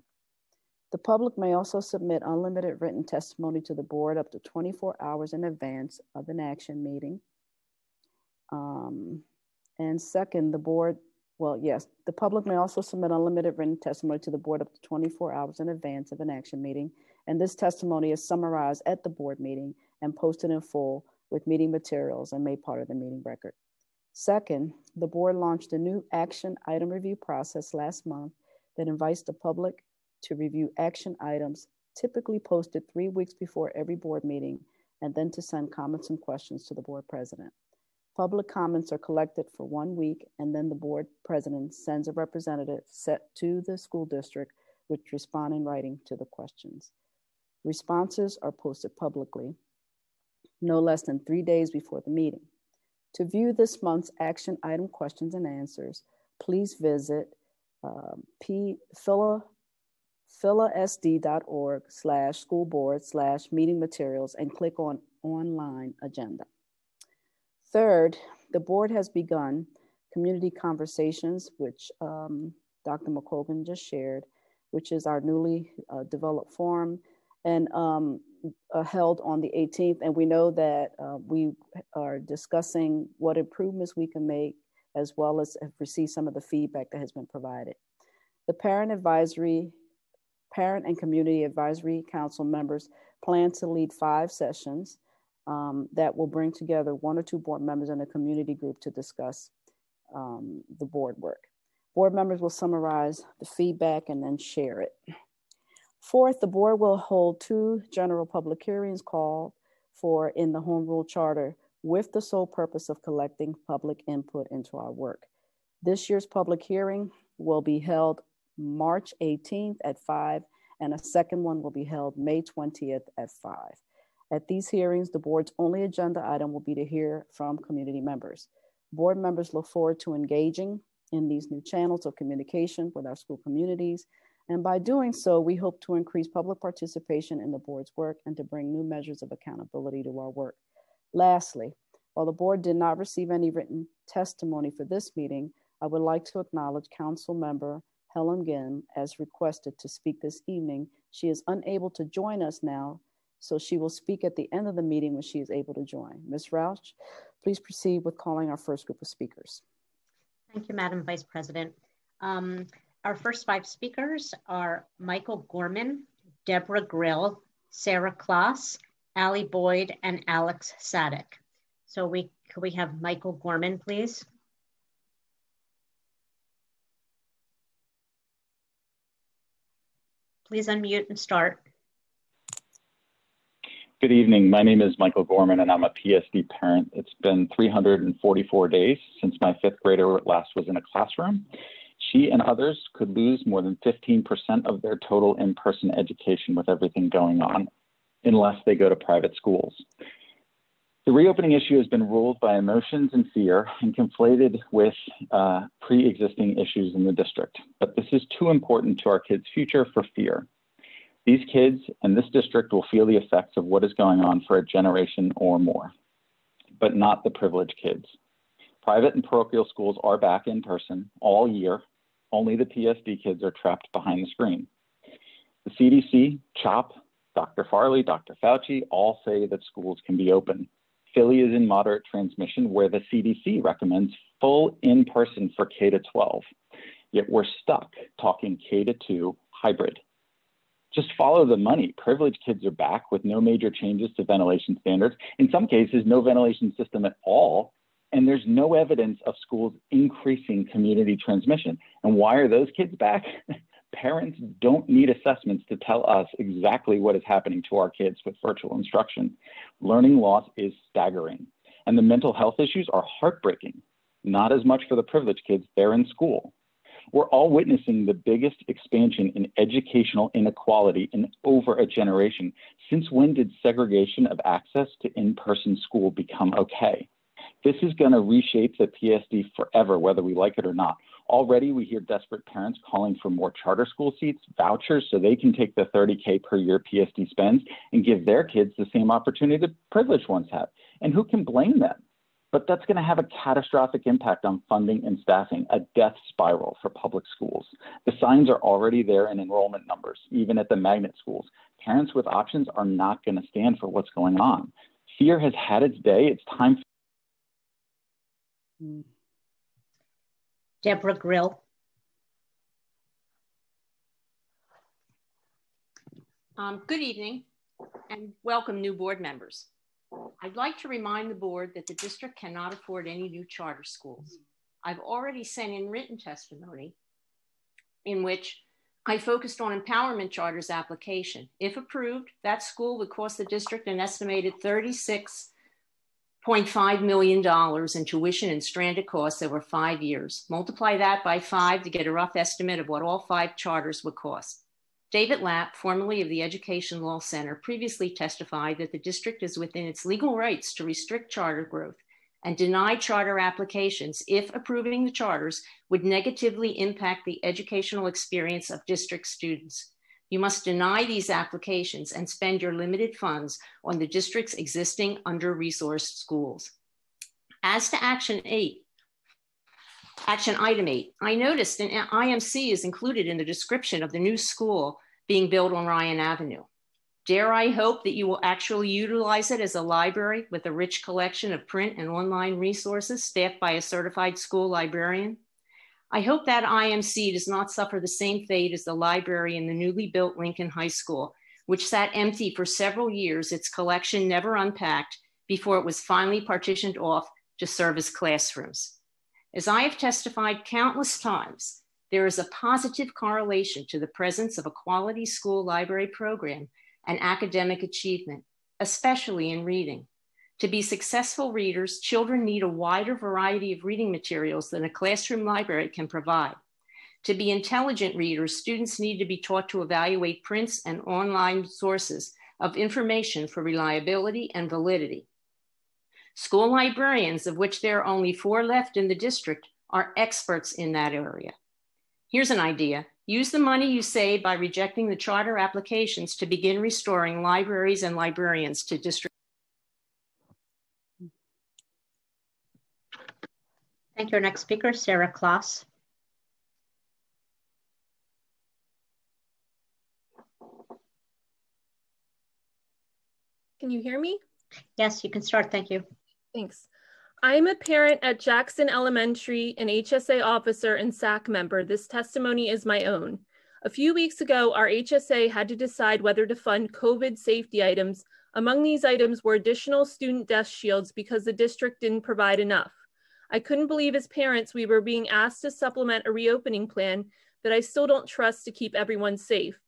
The public may also submit unlimited written testimony to the board up to 24 hours in advance of an action meeting. And second, the public may also submit unlimited written testimony to the board up to 24 hours in advance of an action meeting. And this testimony is summarized at the board meeting and posted in full with meeting materials and made part of the meeting record. Second, the board launched a new action item review process last month that invites the public to review action items typically posted 3 weeks before every board meeting, and then to send comments and questions to the board president. Public comments are collected for 1 week, and then the board president sends a representative set to the school district which respond in writing to the questions. Responses are posted publicly no less than 3 days before the meeting. To view this month's action item questions and answers, please visit philasd.org/schoolboard/meeting materials and click on online agenda. Third, The board has begun community conversations, which Dr. McColgan just shared, which is our newly developed forum, and held on the 18th. And we know that we are discussing what improvements we can make, as well as have received some of the feedback that has been provided. The Parent and Community Advisory Council members plan to lead 5 sessions that will bring together 1 or 2 board members and a community group to discuss the board work. Board members will summarize the feedback and then share it. 4th, the board will hold 2 general public hearings called for in the Home Rule Charter with the sole purpose of collecting public input into our work. This year's public hearing will be held March 18th at 5, and a second one will be held May 20th at 5. At these hearings, the board's only agenda item will be to hear from community members. Board members look forward to engaging in these new channels of communication with our school communities. And by doing so, we hope to increase public participation in the board's work and to bring new measures of accountability to our work. Lastly, while the board did not receive any written testimony for this meeting, I would like to acknowledge Council Member Helen Ginn as requested to speak this evening. She is unable to join us now, so she will speak at the end of the meeting when she is able to join. Ms. Rauch, please proceed with calling our first group of speakers. Thank you, Madam Vice President. Our first 5 speakers are Michael Gorman, Deborah Grill, Sarah Kloss, Allie Boyd, and Alex Sadek. So could we have Michael Gorman, please? Please unmute and start. Good evening. My name is Michael Gorman, and I'm a PSD parent. It's been 344 days since my 5th grader last was in a classroom. She and others could lose more than 15% of their total in-person education with everything going on, unless they go to private schools. The reopening issue has been ruled by emotions and fear and conflated with pre-existing issues in the district. But this is too important to our kids' future for fear. These kids and this district will feel the effects of what is going on for a generation or more, but not the privileged kids. Private and parochial schools are back in person all year. Only the PSD kids are trapped behind the screen. The CDC, CHOP, Dr. Farley, Dr. Fauci all say that schools can be open. Philly is in moderate transmission, where the CDC recommends full in-person for K-12. Yet we're stuck talking K-2 hybrid. Just follow the money. Privileged kids are back with no major changes to ventilation standards. In some cases, no ventilation system at all. And there's no evidence of schools increasing community transmission. And why are those kids back? Parents don't need assessments to tell us exactly what is happening to our kids with virtual instruction. Learning loss is staggering. And the mental health issues are heartbreaking. Not as much for the privileged kids, they're in school. We're all witnessing the biggest expansion in educational inequality in over a generation. Since when did segregation of access to in-person school become okay? This is going to reshape the PSD forever, whether we like it or not. Already, we hear desperate parents calling for more charter school seats, vouchers, so they can take the $30K per year PSD spends and give their kids the same opportunity the privileged ones have. And who can blame them? But that's going to have a catastrophic impact on funding and staffing, a death spiral for public schools. The signs are already there in enrollment numbers, even at the magnet schools. Parents with options are not going to stand for what's going on. Fear has had its day. It's time. Deborah Grill. Good evening and welcome new board members. I'd like to remind the board that the district cannot afford any new charter schools. I've already sent in written testimony in which I focused on Empowerment Charter's application. If approved, that school would cost the district an estimated $36.5 million in tuition and stranded costs over 5 years. Multiply that by 5 to get a rough estimate of what all 5 charters would cost. David Lapp, formerly of the Education Law Center, previously testified that the district is within its legal rights to restrict charter growth and deny charter applications if approving the charters would negatively impact the educational experience of district students. You must deny these applications and spend your limited funds on the district's existing under-resourced schools. As to action item 8, I noticed an IMC is included in the description of the new school being built on Ryan Avenue. Dare I hope that you will actually utilize it as a library with a rich collection of print and online resources staffed by a certified school librarian? I hope that IMC does not suffer the same fate as the library in the newly built Lincoln High School, which sat empty for several years, its collection never unpacked before it was finally partitioned off to serve as classrooms. As I have testified countless times, there is a positive correlation to the presence of a quality school library program and academic achievement, especially in reading. To be successful readers, children need a wider variety of reading materials than a classroom library can provide. To be intelligent readers, students need to be taught to evaluate prints and online sources of information for reliability and validity. School librarians, of which there are only 4 left in the district, are experts in that area. Here's an idea. Use the money you save by rejecting the charter applications to begin restoring libraries and librarians to district. Thank you. Our next speaker, Sarah Kloss. Can you hear me? Yes, you can start. Thank you. Thanks. I'm a parent at Jackson Elementary, an HSA officer and SAC member. This testimony is my own. A few weeks ago, our HSA had to decide whether to fund COVID safety items. Among these items were additional student desk shields because the district didn't provide enough. I couldn't believe as parents we were being asked to supplement a reopening plan that I still don't trust to keep everyone safe.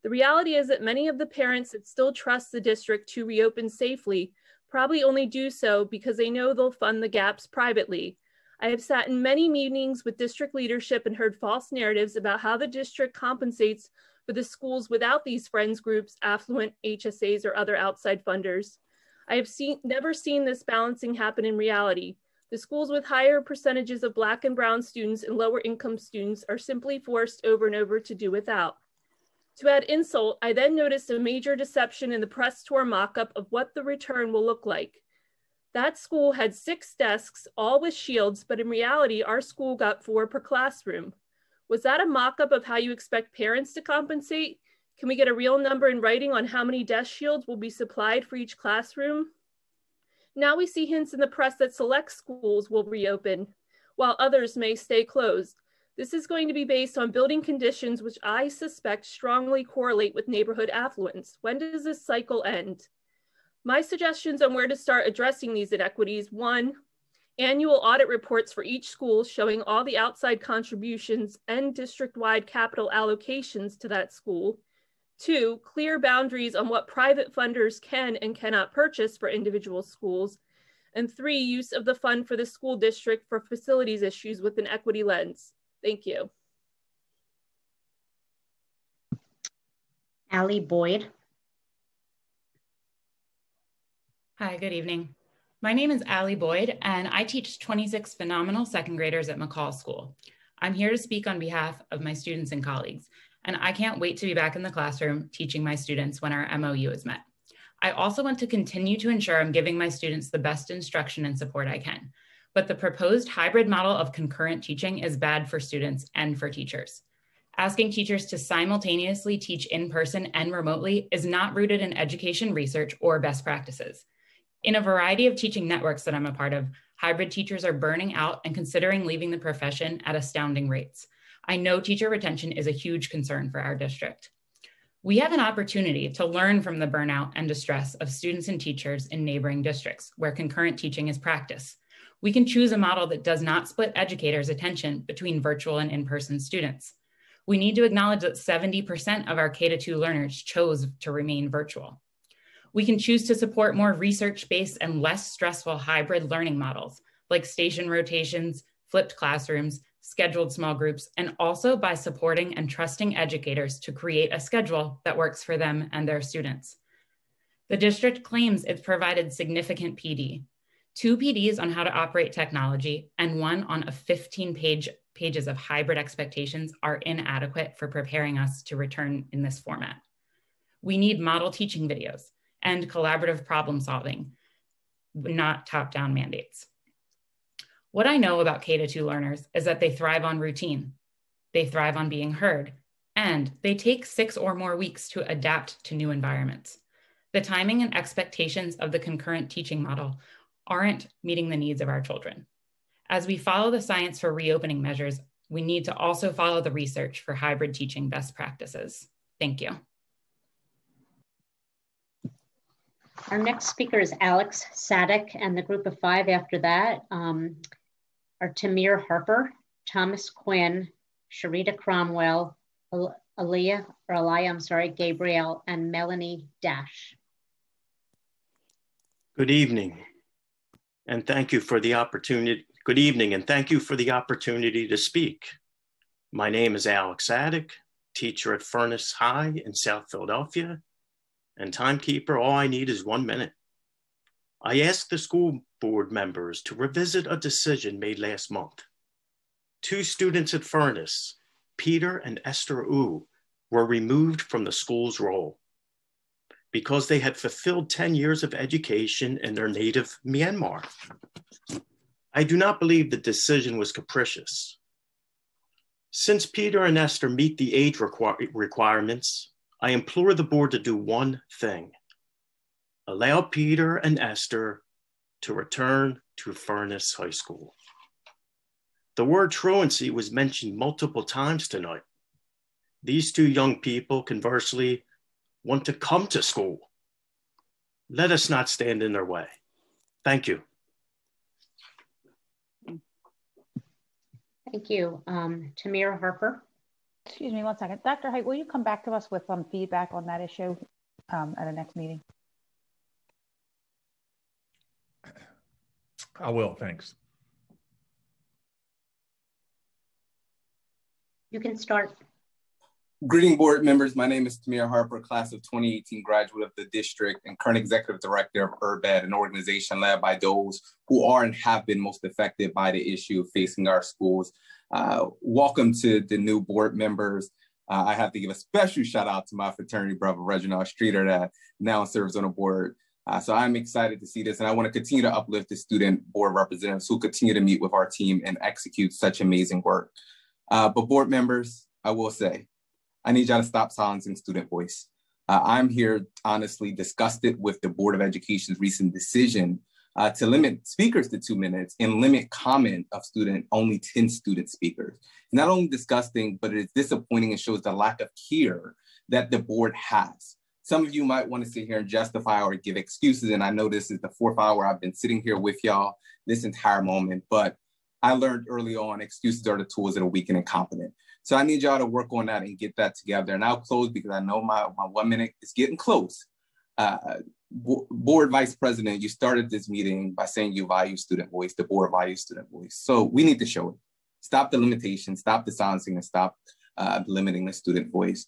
The reality is that many of the parents that still trust the district to reopen safely probably only do so because they know they'll fund the gaps privately. I have sat in many meetings with district leadership and heard false narratives about how the district compensates for the schools without these friends groups, affluent HSAs, or other outside funders. I have never seen this balancing happen in reality. The schools with higher percentages of Black and Brown students and lower income students are simply forced over and over to do without. To add insult, I then noticed a major deception in the press tour mock-up of what the return will look like. That school had 6 desks, all with shields, but in reality, our school got 4 per classroom. Was that a mock-up of how you expect parents to compensate? Can we get a real number in writing on how many desk shields will be supplied for each classroom? Now we see hints in the press that select schools will reopen, while others may stay closed. This is going to be based on building conditions which I suspect strongly correlate with neighborhood affluence. When does this cycle end? My suggestions on where to start addressing these inequities: 1, annual audit reports for each school showing all the outside contributions and district-wide capital allocations to that school. 2, clear boundaries on what private funders can and cannot purchase for individual schools. And 3, use of the fund for the school district for facilities issues with an equity lens. Thank you. Allie Boyd. Hi, good evening. My name is Allie Boyd, and I teach 26 phenomenal second graders at McCall School. I'm here to speak on behalf of my students and colleagues, and I can't wait to be back in the classroom teaching my students when our MOU is met. I also want to continue to ensure I'm giving my students the best instruction and support I can. But the proposed hybrid model of concurrent teaching is bad for students and for teachers. Asking teachers to simultaneously teach in person and remotely is not rooted in education research or best practices. In a variety of teaching networks that I'm a part of, hybrid teachers are burning out and considering leaving the profession at astounding rates. I know teacher retention is a huge concern for our district. We have an opportunity to learn from the burnout and distress of students and teachers in neighboring districts where concurrent teaching is practiced. We can choose a model that does not split educators' attention between virtual and in-person students. We need to acknowledge that 70% of our K-2 learners chose to remain virtual. We can choose to support more research-based and less stressful hybrid learning models, like station rotations, flipped classrooms, scheduled small groups, and also by supporting and trusting educators to create a schedule that works for them and their students. The district claims it's provided significant PD, 2 PDs on how to operate technology, and 1 on 15 pages of hybrid expectations are inadequate for preparing us to return in this format. We need model teaching videos and collaborative problem solving, not top-down mandates. What I know about K-2 learners is that they thrive on routine, they thrive on being heard, and they take 6 or more weeks to adapt to new environments. The timing and expectations of the concurrent teaching model aren't meeting the needs of our children. As we follow the science for reopening measures, we need to also follow the research for hybrid teaching best practices. Thank you. Our next speaker is Alex Sadek, and the group of 5 after that are Tamir Harper, Thomas Quinn, Sharita Cromwell, Aliyah, Gabrielle, and Melanie Dash. Good evening, and thank you for the opportunity. Good evening, and thank you for the opportunity to speak. My name is Alex Sadek, teacher at Furnace High in South Philadelphia, and timekeeper, all I need is 1 minute. I asked the school board members to revisit a decision made last month. 2 students at Furnace, Peter and Esther Wu, were removed from the school's roll because they had fulfilled 10 years of education in their native Myanmar. I do not believe the decision was capricious. Since Peter and Esther meet the age requirements, I implore the board to do one thing: allow Peter and Esther to return to Furnace High School. The word truancy was mentioned multiple times tonight. These 2 young people, conversely, want to come to school. Let us not stand in their way. Thank you. Thank you. Tamir Harper. Excuse me 1 second. Dr. Height, will you come back to us with some feedback on that issue at the next meeting? I will, thanks. You can start. Greeting board members, my name is Tamir Harper, class of 2018 graduate of the district and current executive director of URBED, an organization led by those who are and have been most affected by the issue facing our schools. Welcome to the new board members. I have to give a special shout out to my fraternity brother, Reginald Streeter, that now serves on the board. So I'm excited to see this, and I want to continue to uplift the student board representatives who continue to meet with our team and execute such amazing work. But board members, I will say, I need y'all to stop silencing student voice. I'm here honestly disgusted with the Board of Education's recent decision to limit speakers to 2 minutes and limit comment of only 10 student speakers. Not only disgusting, but it is disappointing and shows the lack of care that the board has. Some of you might want to sit here and justify or give excuses, and I know this is the 4th hour I've been sitting here with y'all this entire moment, but I learned early on excuses are the tools that are weak and incompetent. So I need y'all to work on that and get that together. And I'll close because I know my 1 minute is getting close. Board Vice President, you started this meeting by saying you value student voice, the board values student voice. So we need to show it. Stop the limitations, stop the silencing, and stop limiting the student voice.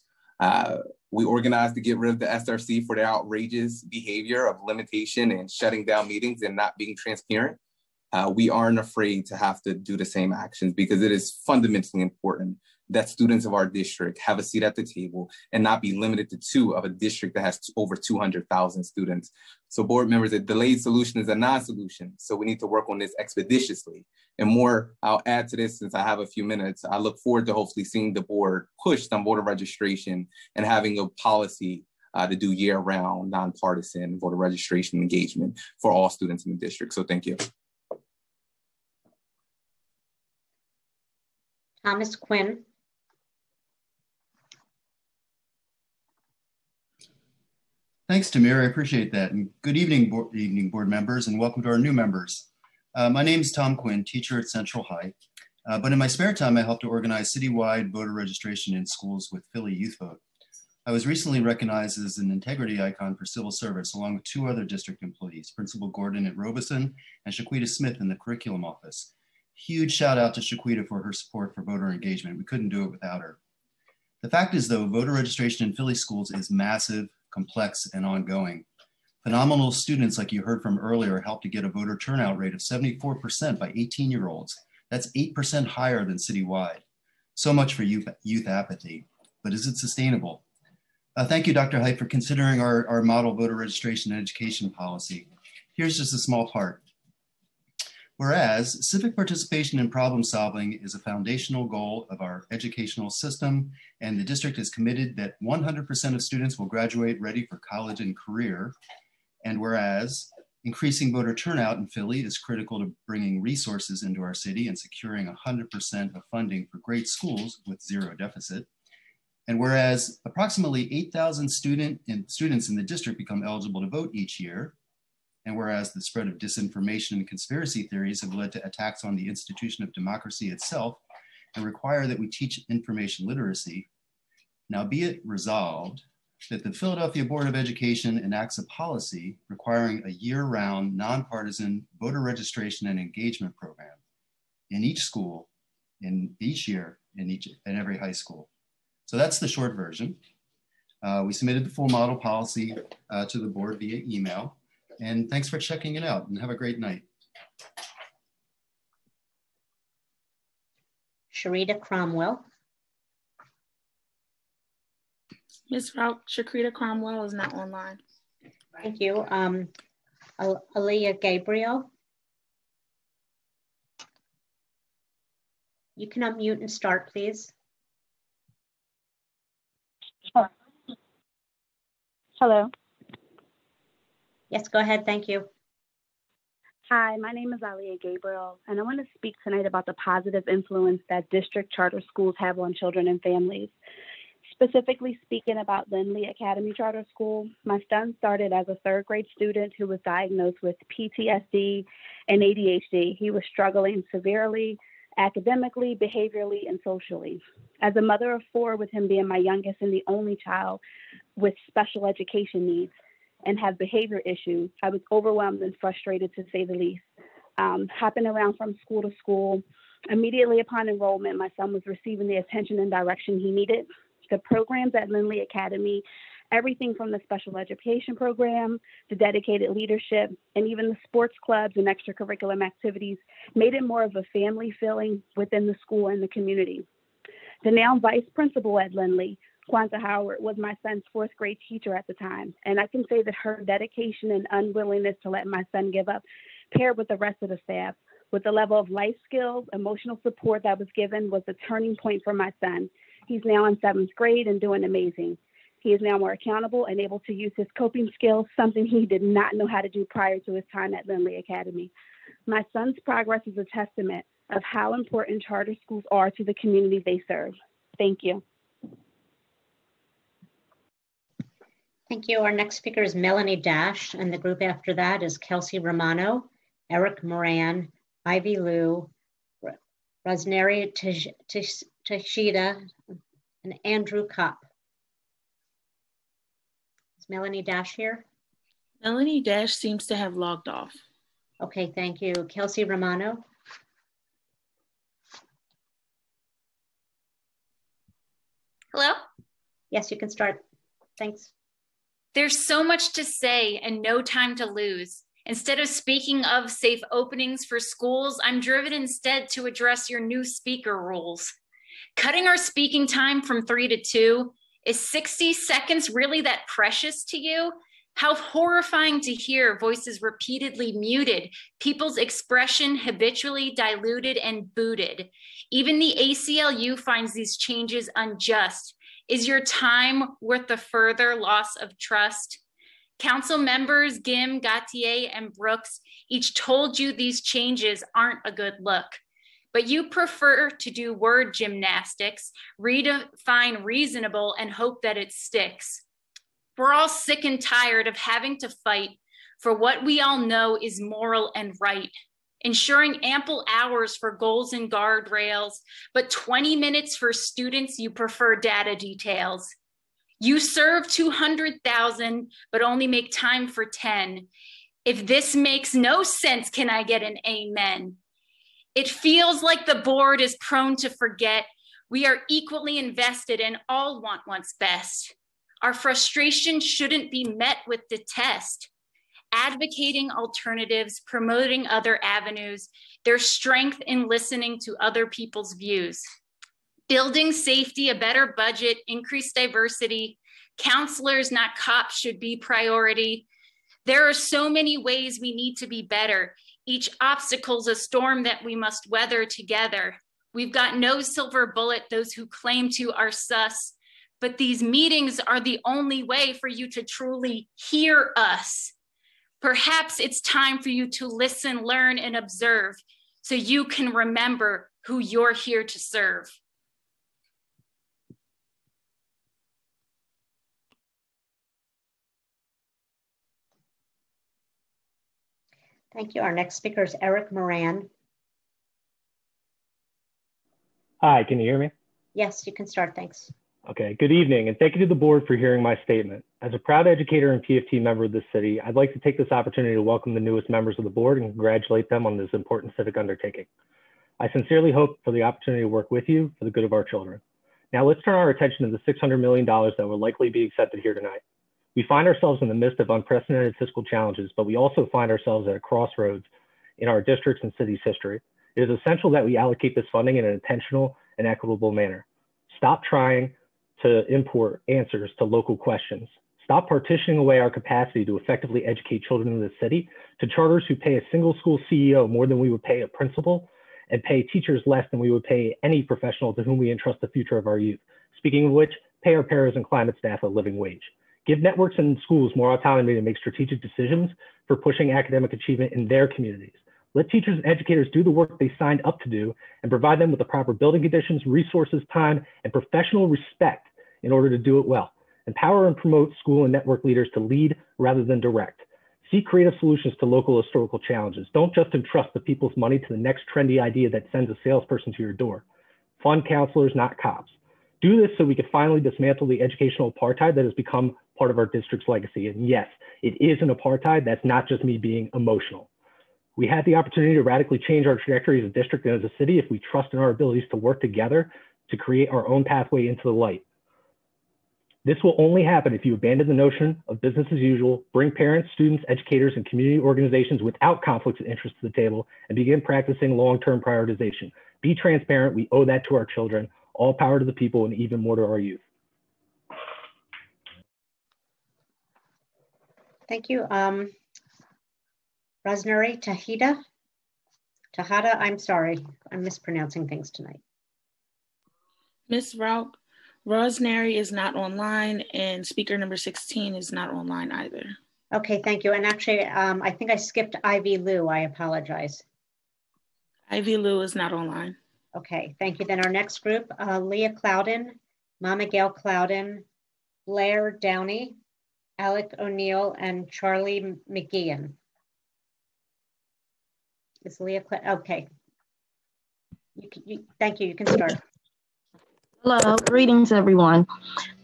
We organized to get rid of the SRC for their outrageous behavior of limitation and shutting down meetings and not being transparent. We aren't afraid to have to do the same actions because it is fundamentally important that students of our district have a seat at the table and not be limited to 2 of a district that has over 200,000 students. So board members, a delayed solution is a non-solution. So we need to work on this expeditiously. And more, I'll add to this since I have a few minutes. I look forward to hopefully seeing the board push on voter registration and having a policy to do year-round, nonpartisan voter registration engagement for all students in the district. So thank you. Thomas Quinn. Thanks, Tamir. I appreciate that. And good evening, board members, and welcome to our new members. My name is Tom Quinn, teacher at Central High. But in my spare time, I help to organize citywide voter registration in schools with Philly Youth Vote. I was recently recognized as an integrity icon for civil service, along with 2 other district employees, Principal Gordon at Robeson and Shaquita Smith in the curriculum office. Huge shout out to Shaquita for her support for voter engagement. We couldn't do it without her. The fact is, though, voter registration in Philly schools is massive, complex, and ongoing. Phenomenal students, like you heard from earlier, helped to get a voter turnout rate of 74% by 18-year-olds. That's 8% higher than citywide. So much for youth apathy, but is it sustainable? Thank you, Dr. Height, for considering our model voter registration and education policy. Here's just a small part. Whereas civic participation and problem solving is a foundational goal of our educational system, and the district is committed that 100% of students will graduate ready for college and career. And whereas increasing voter turnout in Philly is critical to bringing resources into our city and securing 100% of funding for great schools with zero deficit. And whereas approximately 8,000 students in the district become eligible to vote each year, and whereas the spread of disinformation and conspiracy theories have led to attacks on the institution of democracy itself and require that we teach information literacy, now be it resolved that the Philadelphia Board of Education enacts a policy requiring a year-round, nonpartisan voter registration and engagement program in each school, in each year, in every high school. So that's the short version. We submitted the full model policy to the board via email. And thanks for checking it out, and have a great night. Sharita Cromwell. Ms. Shakrita Cromwell is not online. Thank you. Aaliyah Gabriel. You can unmute and start, please. Hello. Yes, go ahead. Thank you. Hi, my name is Aaliyah Gabriel, and I want to speak tonight about the positive influence that district charter schools have on children and families. Specifically speaking about Lindley Academy Charter School, my son started as a third grade student who was diagnosed with PTSD and ADHD. He was struggling severely, academically, behaviorally, and socially. As a mother of four, with him being my youngest and the only child with special education needs and have behavior issues, I was overwhelmed and frustrated, to say the least. Hopping around from school to school, immediately upon enrollment, my son was receiving the attention and direction he needed. The programs at Lindley Academy, everything from the special education program, the dedicated leadership, and even the sports clubs and extracurricular activities made it more of a family feeling within the school and the community. The now vice principal at Lindley, Quanta Howard, was my son's fourth grade teacher at the time, and I can say that her dedication and unwillingness to let my son give up, paired with the rest of the staff, with the level of life skills, emotional support that was given, was a turning point for my son. He's now in 7th grade and doing amazing. He is now more accountable and able to use his coping skills, something he did not know how to do prior to his time at Lindley Academy. My son's progress is a testament of how important charter schools are to the community they serve. Thank you. Thank you. Our next speaker is Melanie Dash, and the group after that is Kelsey Romano, Eric Moran, Ivy Liu, Rosemary Tashida, and Andrew Kopp. Is Melanie Dash here? Melanie Dash seems to have logged off. Okay, thank you. Kelsey Romano. Hello? Yes, you can start. Thanks. There's so much to say and no time to lose. Instead of speaking of safe openings for schools, I'm driven instead to address your new speaker rules. Cutting our speaking time from 3 to 2, is 60 seconds really that precious to you? How horrifying to hear voices repeatedly muted, people's expression habitually diluted and booted. Even the ACLU finds these changes unjust. Is your time worth the further loss of trust? Council members Gim, Gautier, and Brooks each told you these changes aren't a good look, but you prefer to do word gymnastics, redefine reasonable, and hope that it sticks. We're all sick and tired of having to fight for what we all know is moral and right, ensuring ample hours for goals and guardrails, but 20 minutes for students you prefer data details. You serve 200,000, but only make time for 10. If this makes no sense, can I get an amen? It feels like the board is prone to forget we are equally invested and all want what's best. Our frustration shouldn't be met with detest. Advocating alternatives, promoting other avenues, there's strength in listening to other people's views. Building safety, a better budget, increased diversity, counselors, not cops, should be priority. There are so many ways we need to be better. Each obstacle's a storm that we must weather together. We've got no silver bullet, those who claim to are sus, but these meetings are the only way for you to truly hear us. Perhaps it's time for you to listen, learn, and observe so you can remember who you're here to serve. Thank you. Our next speaker is Eric Moran. Hi, can you hear me? Yes, you can start. Thanks. Okay, good evening, and thank you to the board for hearing my statement. As a proud educator and PFT member of this city, I'd like to take this opportunity to welcome the newest members of the board and congratulate them on this important civic undertaking. I sincerely hope for the opportunity to work with you for the good of our children. Now let's turn our attention to the $600 million that will likely be accepted here tonight. We find ourselves in the midst of unprecedented fiscal challenges, but we also find ourselves at a crossroads in our district's and city's history. It is essential that we allocate this funding in an intentional and equitable manner. Stop trying to import answers to local questions. Stop partitioning away our capacity to effectively educate children in the city to charters who pay a single school CEO more than we would pay a principal and pay teachers less than we would pay any professional to whom we entrust the future of our youth. Speaking of which, pay our paras and climate staff a living wage. Give networks and schools more autonomy to make strategic decisions for pushing academic achievement in their communities. Let teachers and educators do the work they signed up to do and provide them with the proper building conditions, resources, time, and professional respect in order to do it well. Empower and promote school and network leaders to lead rather than direct. Seek creative solutions to local historical challenges. Don't just entrust the people's money to the next trendy idea that sends a salesperson to your door. Fund counselors, not cops. Do this so we can finally dismantle the educational apartheid that has become part of our district's legacy. And yes, it is an apartheid. That's not just me being emotional. We had the opportunity to radically change our trajectory as a district and as a city if we trust in our abilities to work together to create our own pathway into the light. This will only happen if you abandon the notion of business as usual, bring parents, students, educators, and community organizations without conflicts of interest to the table, and begin practicing long-term prioritization. Be transparent. We owe that to our children. All power to the people and even more to our youth. Thank you. Rosemary Tejada, I'm sorry, I'm mispronouncing things tonight. Ms. Rauch, Rosemary is not online and speaker number 16 is not online either. Okay, thank you. And actually, I think I skipped Ivy Liu, I apologize. Ivy Liu is not online. Okay, thank you. Then our next group, Leah Clouden, Mama Gail Clouden, Blair Downey, Alec O'Neill, and Charlie McGeehan. Is Leah, okay. Thank you, you can start. Hello, greetings everyone.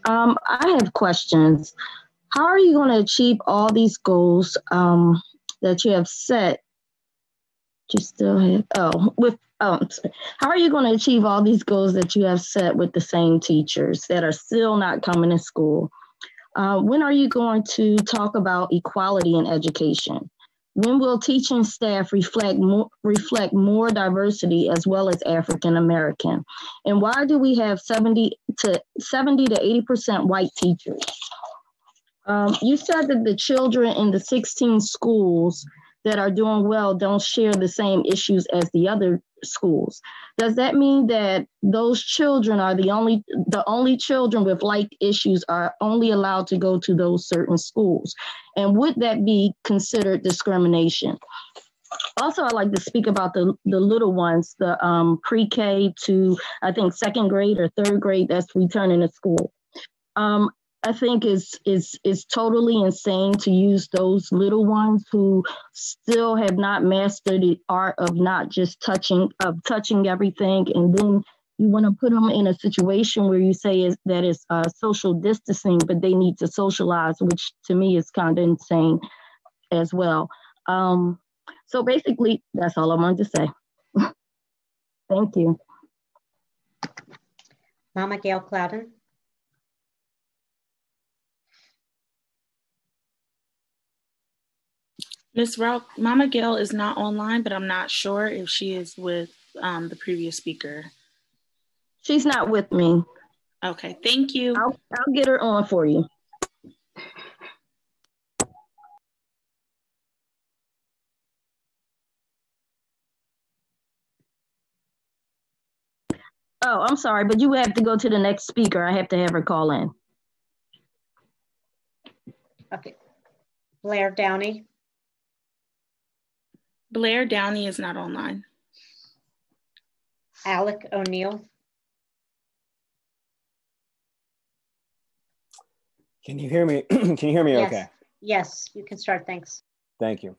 I have questions. How are you going to achieve all these goals that you have set? You still have, how are you going to achieve all these goals that you have set with the same teachers that are still not coming to school? When are you going to talk about equality in education? When will teaching staff reflect more diversity as well as African American? And why do we have 70 to 80% white teachers? You said that the children in the 16 schools that are doing well don't share the same issues as the other schools. Does that mean that those children are the only children with like issues are only allowed to go to those certain schools? And would that be considered discrimination? Also, I'd like to speak about the little ones, the pre-K to, I think, 2nd grade or 3rd grade that's returning to school. I think is totally insane to use those little ones who still have not mastered the art of not just touching everything, and then you want to put them in a situation where you say that it's social distancing, but they need to socialize, which to me is kind of insane as well. So basically, that's all I wanted to say. Thank you. Mama Gail Clouden. Ms. Rauch, Mama Gail is not online, but I'm not sure if she is with the previous speaker. She's not with me. Okay, thank you. I'll get her on for you. Oh, I'm sorry, but you have to go to the next speaker. I have to have her call in. Okay. Blair Downey. Blair Downey is not online. Alec O'Neill. Can you hear me? Can you hear me Yes. okay? Yes, you can start. Thanks. Thank you.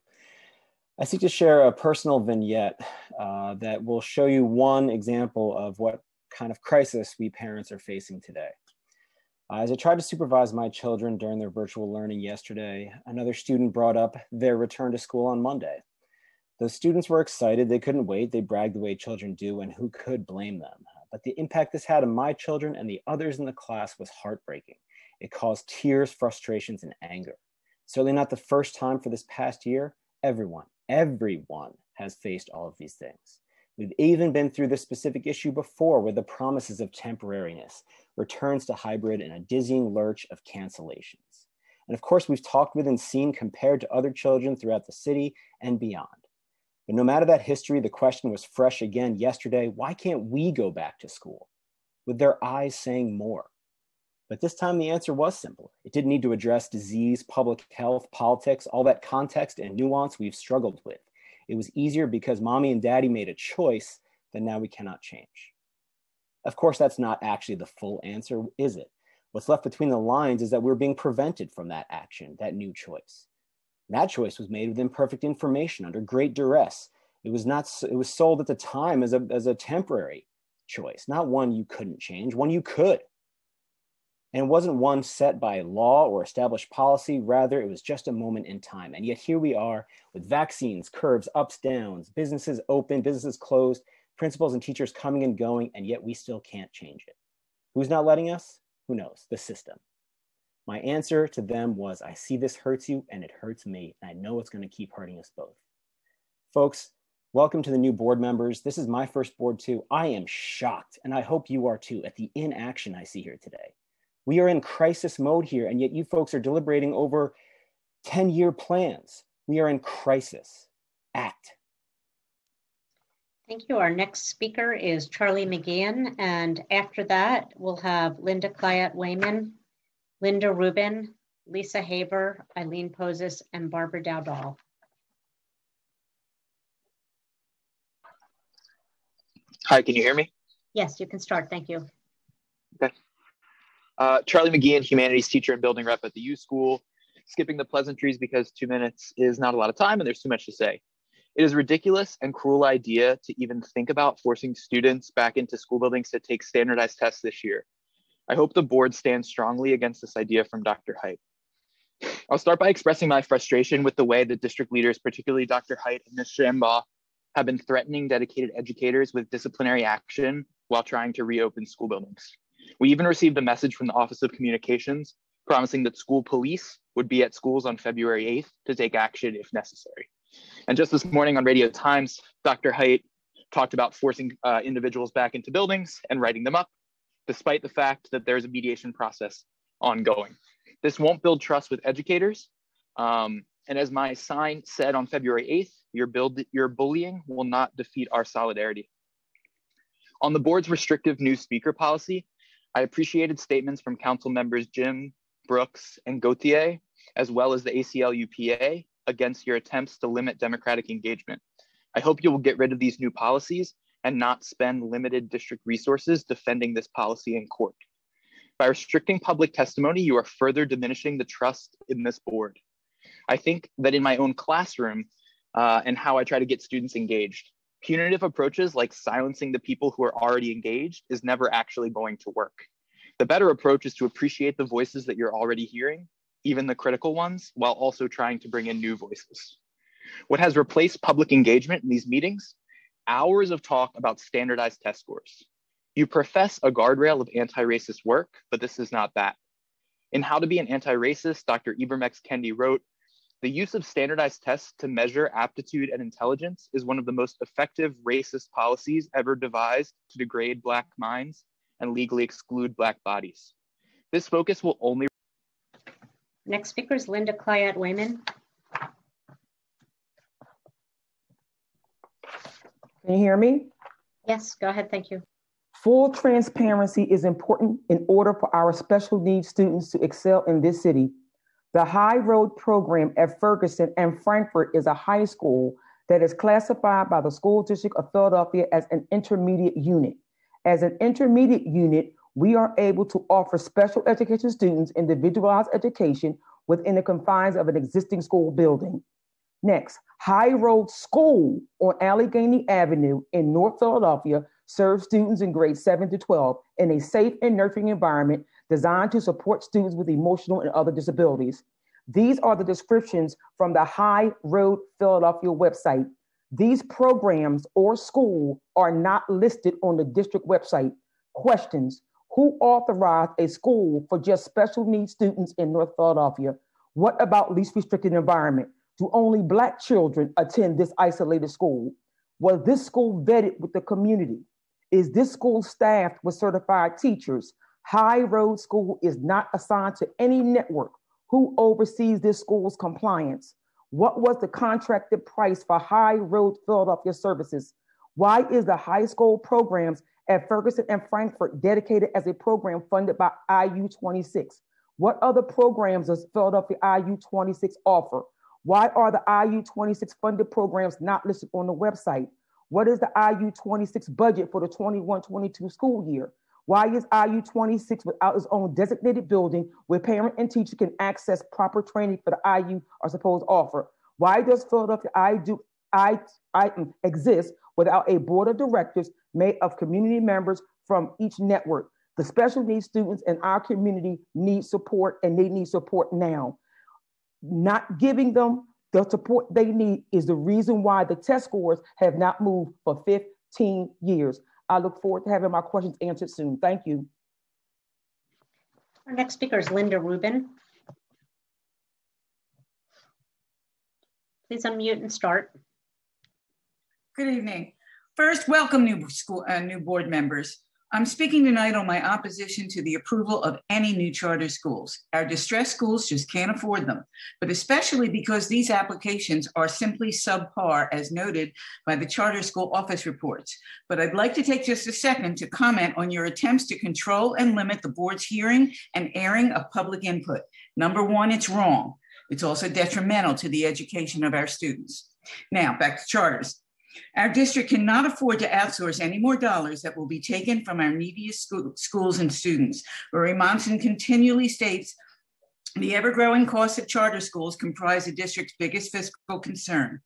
I seek to share a personal vignette that will show you one example of what kind of crisis we parents are facing today. As I tried to supervise my children during their virtual learning yesterday, another student brought up their return to school on Monday. The students were excited. They couldn't wait. They bragged the way children do, and who could blame them? But the impact this had on my children and the others in the class was heartbreaking. It caused tears, frustrations, and anger. Certainly not the first time for this past year. Everyone has faced all of these things. We've even been through this specific issue before with the promises of temporariness, returns to hybrid, and a dizzying lurch of cancellations. And of course, we've talked with and seen compared to other children throughout the city and beyond. But no matter that history, the question was fresh again yesterday: why can't we go back to school? With their eyes saying more. But this time the answer was simple. It didn't need to address disease, public health, politics, all that context and nuance we've struggled with. It was easier because mommy and daddy made a choice that now we cannot change. Of course, that's not actually the full answer, is it? What's left between the lines is that we're being prevented from that action, that new choice. And that choice was made with imperfect information under great duress. It was sold at the time as a temporary choice, not one you couldn't change, one you could. And it wasn't one set by law or established policy. Rather, it was just a moment in time. And yet here we are with vaccines, curves, ups, downs, businesses open, businesses closed, principals and teachers coming and going, and yet we still can't change it. Who's not letting us? Who knows? The system. My answer to them was, I see this hurts you and it hurts me, and I know it's going to keep hurting us both. Folks, welcome to the new board members. This is my first board too. I am shocked, and I hope you are too, at the inaction I see here today. We are in crisis mode here, and yet you folks are deliberating over 10-year plans. We are in crisis. Act. Thank you. Our next speaker is Charlie McGeehan, and after that, we'll have Linda Clayat-Wayman, Linda Rubin, Lisa Haber, Eileen Poses, and Barbara Dowdall. Hi, can you hear me? Yes, you can start. Thank you. Okay. Charlie McGeehan, humanities teacher and building rep at the U School. Skipping the pleasantries because 2 minutes is not a lot of time and there's too much to say. It is a ridiculous and cruel idea to even think about forcing students back into school buildings to take standardized tests this year. I hope the board stands strongly against this idea from Dr. Height. I'll start by expressing my frustration with the way that district leaders, particularly Dr. Height and Ms. Shambaugh, have been threatening dedicated educators with disciplinary action while trying to reopen school buildings. We even received a message from the Office of Communications promising that school police would be at schools on February 8th to take action if necessary. And just this morning on Radio Times, Dr. Height talked about forcing individuals back into buildings and writing them up, despite the fact that there's a mediation process ongoing. This won't build trust with educators. And as my sign said on February 8th, your bullying will not defeat our solidarity. On the board's restrictive new speaker policy, I appreciated statements from council members Jim, Brooks, and Gauthier, as well as the ACLU-PA, against your attempts to limit democratic engagement. I hope you will get rid of these new policies and not spend limited district resources defending this policy in court. By restricting public testimony, you are further diminishing the trust in this board. I think that in my own classroom and how I try to get students engaged, punitive approaches like silencing the people who are already engaged is never actually going to work. The better approach is to appreciate the voices that you're already hearing, even the critical ones, while also trying to bring in new voices. What has replaced public engagement in these meetings? Hours of talk about standardized test scores. You profess a guardrail of anti-racist work, but this is not that. In How to Be an Anti-Racist, Dr. Ibram X. Kendi wrote, "The use of standardized tests to measure aptitude and intelligence is one of the most effective racist policies ever devised to degrade Black minds and legally exclude Black bodies. This focus will only..." Next speaker is Linda Clayat-Wayman. Can you hear me? Yes, go ahead, thank you. Full transparency is important in order for our special needs students to excel in this city. The High Road program at Ferguson and Frankfort is a high school that is classified by the School District of Philadelphia as an intermediate unit. As an intermediate unit, we are able to offer special education students individualized education within the confines of an existing school building. Next, High Road School on Allegheny Avenue in North Philadelphia serves students in grades 7 to 12 in a safe and nurturing environment designed to support students with emotional and other disabilities. These are the descriptions from the High Road Philadelphia website. These programs or school are not listed on the district website. Questions: who authorized a school for just special needs students in North Philadelphia? What about least restricted environment? Do only Black children attend this isolated school? Was this school vetted with the community? Is this school staffed with certified teachers? High Road School is not assigned to any network. Who oversees this school's compliance? What was the contracted price for High Road Philadelphia services? Why is the high school programs at Ferguson and Frankfort dedicated as a program funded by IU26? What other programs does Philadelphia IU26 offer? Why are the IU26 funded programs not listed on the website? What is the IU26 budget for the 21-22 school year? Why is IU26 without its own designated building where parent and teacher can access proper training for the IU are supposed to offer? Why does Philadelphia IU exist without a board of directors made of community members from each network? The special needs students in our community need support, and they need support now. Not giving them the support they need is the reason why the test scores have not moved for 15 years. I look forward to having my questions answered soon. Thank you. Our next speaker is Linda Rubin. Please unmute and start. Good evening. First, welcome new board members. I'm speaking tonight on my opposition to the approval of any new charter schools. Our distressed schools just can't afford them, but especially because these applications are simply subpar, as noted by the charter school office reports. But I'd like to take just a second to comment on your attempts to control and limit the board's hearing and airing of public input. Number one, it's wrong. It's also detrimental to the education of our students. Now, back to charters. Our district cannot afford to outsource any more dollars that will be taken from our neediest schools and students. Rory Monson continually states the ever-growing costs of charter schools comprise the district's biggest fiscal concern.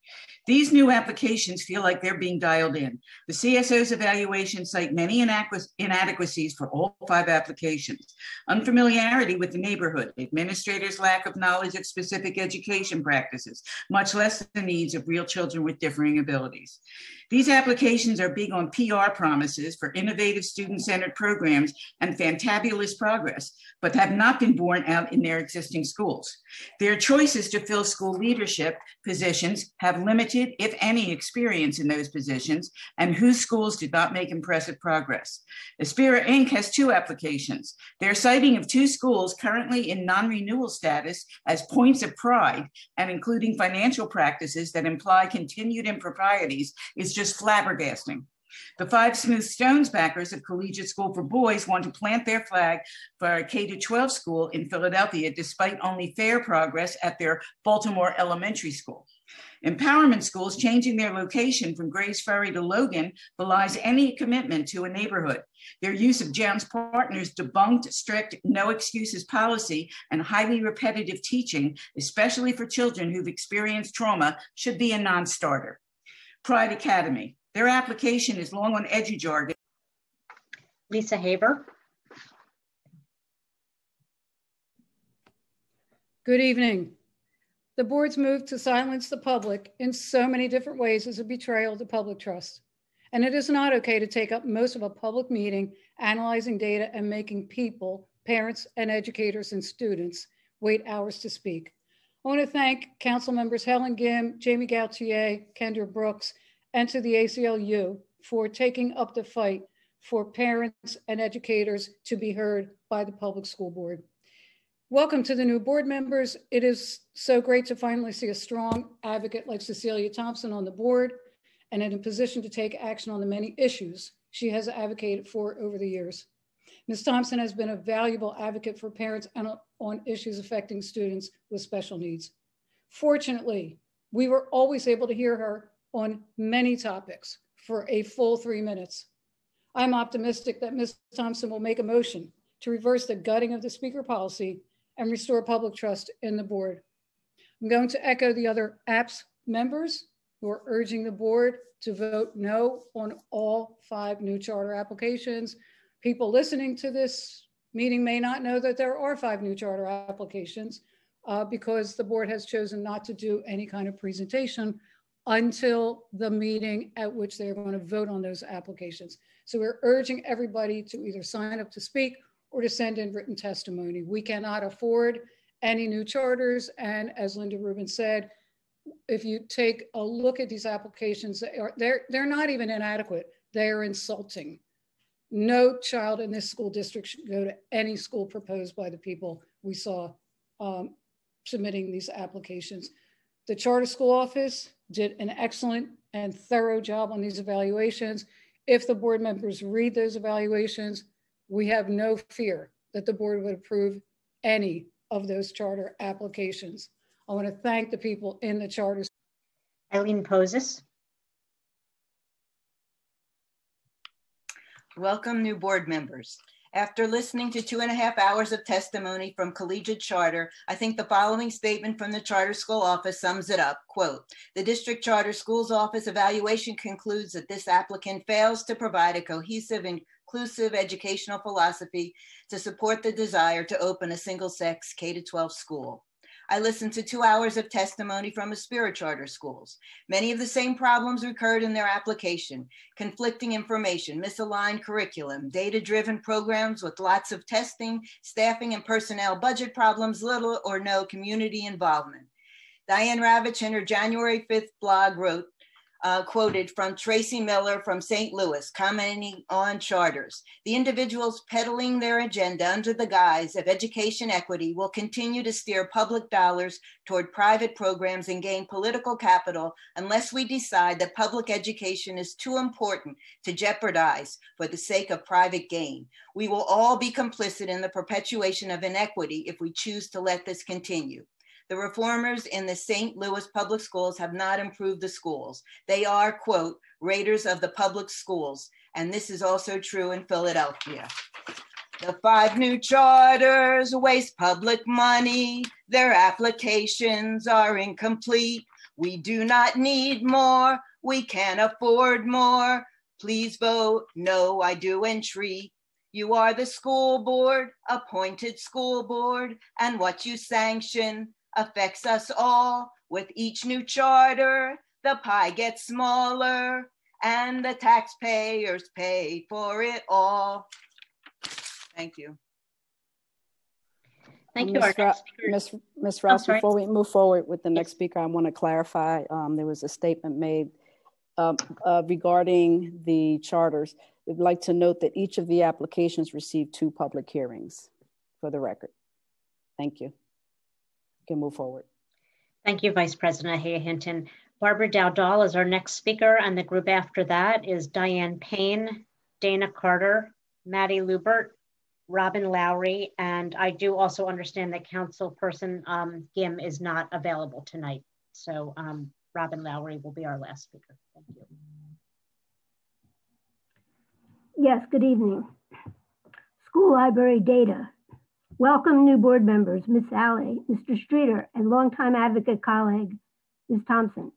These new applications feel like they're being dialed in. The CSO's evaluations cite many inadequacies for all 5 applications. Unfamiliarity with the neighborhood, administrators' lack of knowledge of specific education practices, much less the needs of real children with differing abilities. These applications are big on PR promises for innovative student-centered programs and fantabulous progress, but have not been borne out in their existing schools. Their choices to fill school leadership positions have limited, if any, experience in those positions, and whose schools did not make impressive progress. Aspira Inc. has 2 applications. Their citing of 2 schools currently in non-renewal status as points of pride and including financial practices that imply continued improprieties is just flabbergasting. The 5 Smooth Stones backers of Collegiate School for Boys want to plant their flag for a K-12 school in Philadelphia, despite only fair progress at their Baltimore elementary school. Empowerment schools changing their location from Grays Ferry to Logan belies any commitment to a neighborhood. Their use of Jounce Partners' debunked strict no excuses policy and highly repetitive teaching, especially for children who've experienced trauma, should be a non-starter. Pride Academy. Their application is long on EduJargon. Lisa Haber. Good evening. The board's move to silence the public in so many different ways is a betrayal to public trust. And it is not okay to take up most of a public meeting analyzing data and making people, parents and educators and students wait hours to speak. I want to thank council members Helen Gim, Jamie Gautier, Kendra Brooks, and to the ACLU for taking up the fight for parents and educators to be heard by the public school board. Welcome to the new board members. It is so great to finally see a strong advocate like Cecilia Thompson on the board and in a position to take action on the many issues she has advocated for over the years. Ms. Thompson has been a valuable advocate for parents and on issues affecting students with special needs. Fortunately, we were always able to hear her on many topics for a full 3 minutes. I'm optimistic that Ms. Thompson will make a motion to reverse the gutting of the speaker policy and restore public trust in the board. I'm going to echo the other APS members who are urging the board to vote no on all 5 new charter applications. People listening to this meeting may not know that there are 5 new charter applications because the board has chosen not to do any kind of presentation until the meeting at which they're going to vote on those applications. So we're urging everybody to either sign up to speak or to send in written testimony. We cannot afford any new charters. And as Linda Rubin said, if you take a look at these applications, they're not even inadequate. They are insulting. No child in this school district should go to any school proposed by the people we saw submitting these applications. The charter school office did an excellent and thorough job on these evaluations. If the board members read those evaluations, we have no fear that the board would approve any of those charter applications. I want to thank the people in the charter. Eileen Poses. Welcome, new board members. After listening to 2.5 hours of testimony from Collegiate Charter, I think the following statement from the Charter School Office sums it up. Quote, the District Charter Schools Office evaluation concludes that this applicant fails to provide a cohesive and inclusive educational philosophy to support the desire to open a single-sex K-12 school. I listened to 2 hours of testimony from Aspira charter schools. Many of the same problems recurred in their application: conflicting information, misaligned curriculum, data-driven programs with lots of testing, staffing and personnel budget problems, little or no community involvement. Diane Ravitch in her January 5th blog wrote, quoted from Tracy Miller from St. Louis, commenting on charters. The individuals peddling their agenda under the guise of education equity will continue to steer public dollars toward private programs and gain political capital unless we decide that public education is too important to jeopardize for the sake of private gain. We will all be complicit in the perpetuation of inequity if we choose to let this continue. The reformers in the St. Louis public schools have not improved the schools. They are, quote, raiders of the public schools. And this is also true in Philadelphia. The 5 new charters waste public money. Their applications are incomplete. We do not need more. We can't afford more. Please vote no, I do entreat. You are the school board, appointed school board, and what you sanction affects us all. With each new charter, the pie gets smaller and the taxpayers pay for it all. Thank you. Thank you. Ms. Rouse, before we move forward with the next speaker, I want to clarify, there was a statement made regarding the charters. We'd like to note that each of the applications received 2 public hearings for the record. Thank you. Can move forward. Thank you, Vice President Ahaya Hinton. Barbara Dowdall is our next speaker, and the group after that is Diane Payne, Dana Carter, Maddie Lubert, Robin Lowry, and I do also understand that Councilperson Gim is not available tonight. So Robin Lowry will be our last speaker. Thank you. Yes, good evening. School library data. Welcome new board members, Ms. Alley, Mr. Streeter, and longtime advocate colleague, Ms. Thompson.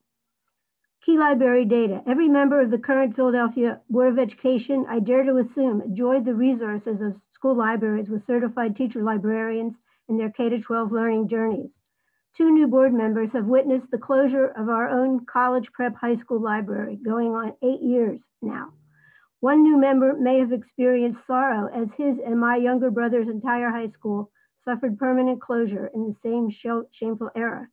Key library data. Every member of the current Philadelphia Board of Education, I dare to assume, enjoyed the resources of school libraries with certified teacher librarians in their K-12 learning journeys. 2 new board members have witnessed the closure of our own college prep high school library, going on 8 years now. 1 new member may have experienced sorrow as his and my younger brother's entire high school suffered permanent closure in the same shameful era.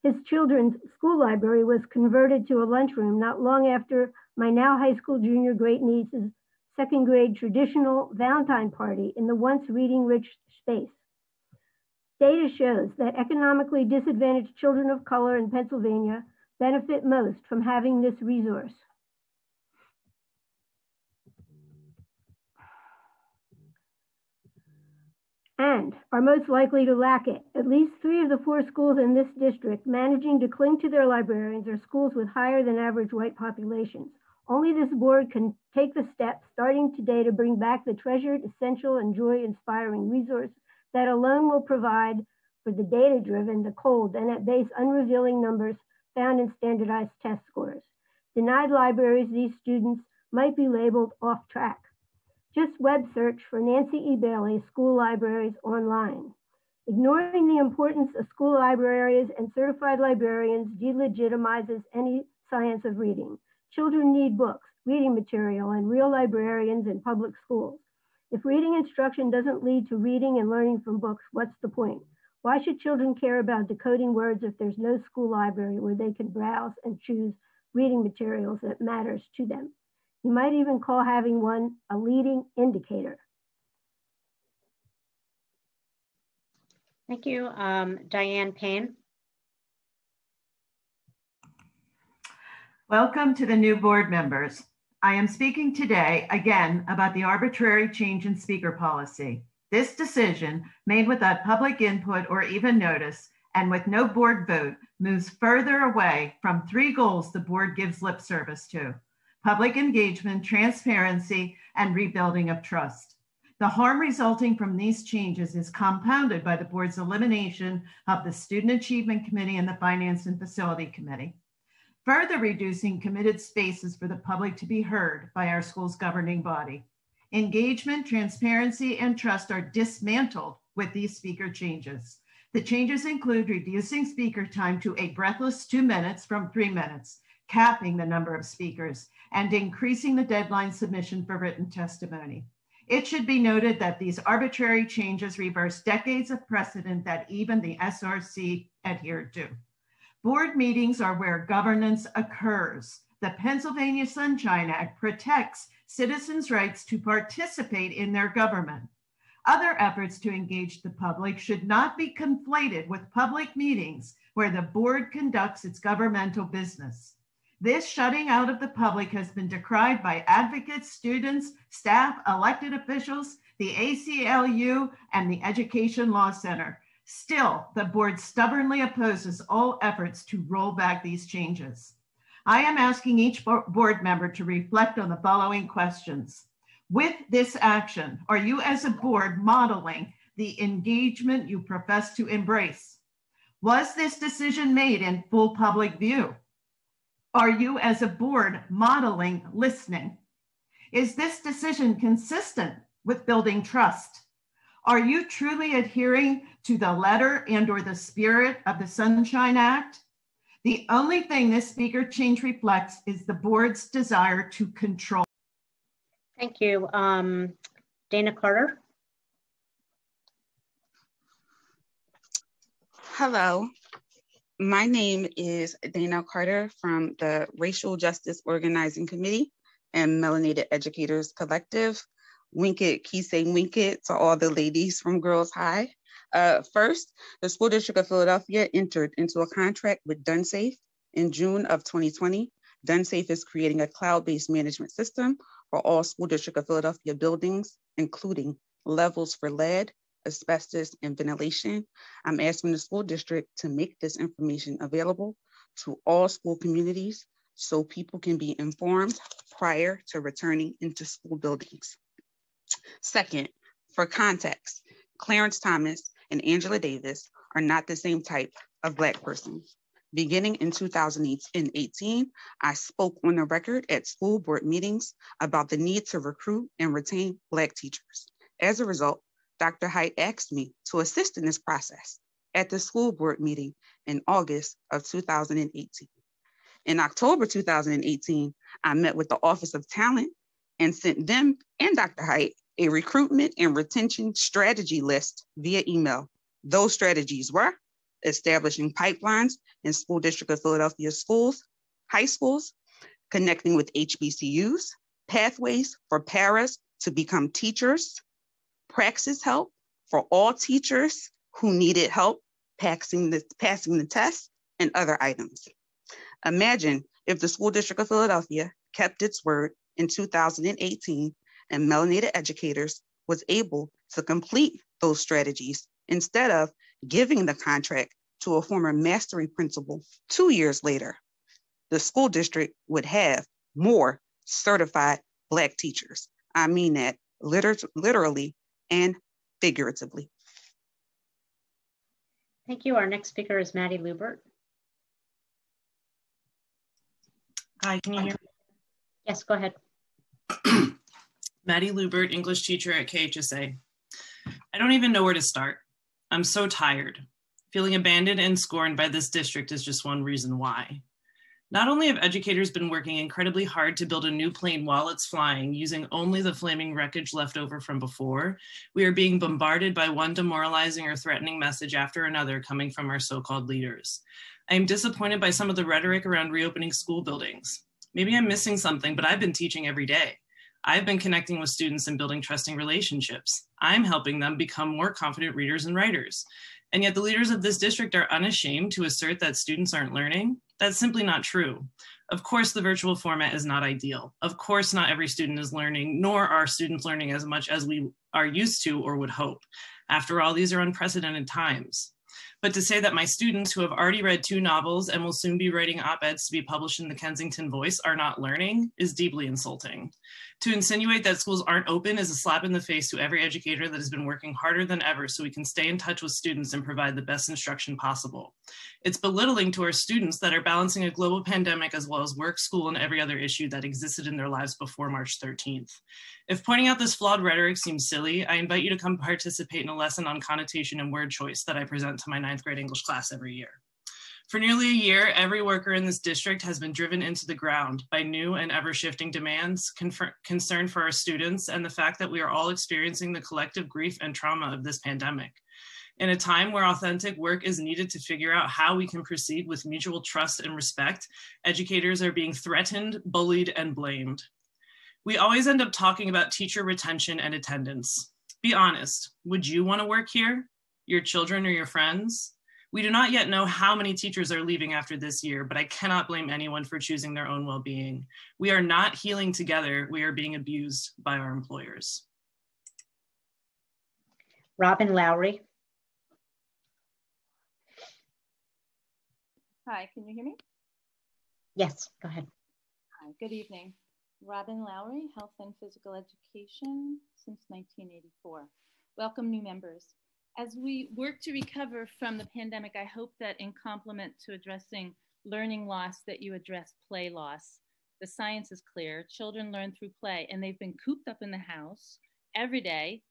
His children's school library was converted to a lunchroom not long after my now high school junior great niece's 2nd grade traditional Valentine party in the once reading-rich space. Data shows that economically disadvantaged children of color in and are most likely to lack it. At least 3 of the 4 schools in this district managing to cling to their librarians are schools with higher than average white populations. Only this board can take the steps starting today to bring back the treasured, essential, and joy-inspiring resource that alone will provide for the data-driven, the cold, and at base unrevealing numbers found in standardized test scores. Denied libraries, these students might be labeled off track. Just web search for Nancy E. Bailey, School Libraries Online. Ignoring the importance of school libraries and certified librarians delegitimizes any science of reading. Children need books, reading material, and real librarians in public schools. If reading instruction doesn't lead to reading and learning from books, what's the point? Why should children care about decoding words if there's no school library where they can browse and choose reading materials that matters to them? You might even call having one a leading indicator. Thank you. Diane Payne. Welcome to the new board members. I am speaking today again about the arbitrary change in speaker policy. This decision, made without public input or even notice, and with no board vote, moves further away from 3 goals the board gives lip service to: public engagement, transparency, and rebuilding of trust. The harm resulting from these changes is compounded by the board's elimination of the Student Achievement Committee and the Finance and Facility Committee, further reducing committed spaces for the public to be heard by our school's governing body. Engagement, transparency, and trust are dismantled with these speaker changes. The changes include reducing speaker time to a breathless 2 minutes from 3 minutes, capping the number of speakers, and increasing the deadline submission for written testimony. It should be noted that these arbitrary changes reverse decades of precedent that even the SRC adhered to. Board meetings are where governance occurs. The Pennsylvania Sunshine Act protects citizens' rights to participate in their government. Other efforts to engage the public should not be conflated with public meetings where the board conducts its governmental business. This shutting out of the public has been decried by advocates, students, staff, elected officials, the ACLU, and the Education Law Center. Still, the board stubbornly opposes all efforts to roll back these changes. I am asking each board member to reflect on the following questions. With this action, are you as a board modeling the engagement you profess to embrace? Was this decision made in full public view? Are you as a board modeling listening? Is this decision consistent with building trust? Are you truly adhering to the letter and/or the spirit of the Sunshine Act? The only thing this speaker change reflects is the board's desire to control. Thank you. Dana Carter. Hello, my name is Dana Carter from the Racial Justice Organizing Committee and Melanated Educators Collective. Wink it, Kisei wink it to all the ladies from Girls High. First, the School District of Philadelphia entered into a contract with DunSafe in June of 2020. DunSafe is creating a cloud-based management system for all School District of Philadelphia buildings, including levels for lead, asbestos, and ventilation. I'm asking the school district to make this information available to all school communities so people can be informed prior to returning into school buildings. Second, for context, Clarence Thomas and Angela Davis are not the same type of Black person. Beginning in 2018, I spoke on the record at school board meetings about the need to recruit and retain Black teachers. As a result, Dr. Height asked me to assist in this process at the school board meeting in August of 2018. In October 2018, I met with the Office of Talent and sent them and Dr. Height a recruitment and retention strategy list via email. Those strategies were establishing pipelines in School District of Philadelphia schools, high schools, connecting with HBCUs, pathways for paras to become teachers, praxis help for all teachers who needed help passing the test, and other items. Imagine if the School District of Philadelphia kept its word in 2018 and melanated educators was able to complete those strategies instead of giving the contract to a former mastery principal 2 years later, the school district would have more certified Black teachers. I mean that literally and figuratively. Thank you. Our next speaker is Maddie Lubert. Hi, can you hear me? Yes, go ahead. Maddie Lubert, English teacher at KHSA. I don't even know where to start. I'm so tired. Feeling abandoned and scorned by this district is just one reason why. Not only have educators been working incredibly hard to build a new plane while it's flying using only the flaming wreckage left over from before, we are being bombarded by one demoralizing or threatening message after another coming from our so-called leaders. I am disappointed by some of the rhetoric around reopening school buildings. Maybe I'm missing something, but I've been teaching every day. I've been connecting with students and building trusting relationships. I'm helping them become more confident readers and writers. And yet the leaders of this district are unashamed to assert that students aren't learning. That's simply not true. Of course, the virtual format is not ideal. Of course, not every student is learning, nor are students learning as much as we are used to or would hope. After all, these are unprecedented times. But to say that my students who have already read 2 novels and will soon be writing op-eds to be published in the Kensington Voice are not learning is deeply insulting. To insinuate that schools aren't open is a slap in the face to every educator that has been working harder than ever so we can stay in touch with students and provide the best instruction possible. It's belittling to our students that are balancing a global pandemic as well as work, school, and every other issue that existed in their lives before March 13th. If pointing out this flawed rhetoric seems silly, I invite you to come participate in a lesson on connotation and word choice that I present to my 9th grade English class every year. For nearly a year, every worker in this district has been driven into the ground by new and ever-shifting demands, concern for our students, and the fact that we are all experiencing the collective grief and trauma of this pandemic. In a time where authentic work is needed to figure out how we can proceed with mutual trust and respect, educators are being threatened, bullied, and blamed. We always end up talking about teacher retention and attendance. Be honest, would you want to work here? Your children or your friends? We do not yet know how many teachers are leaving after this year, but I cannot blame anyone for choosing their own well-being. We are not healing together. We are being abused by our employers. Robin Lowry. Hi, can you hear me? Yes, go ahead. Hi, good evening. Robin Lowry, Health and Physical Education since 1984. Welcome new members. As we work to recover from the pandemic, I hope that in complement to addressing learning loss, that you address play loss. The science is clear. Children learn through play, and they've been cooped up in the house every day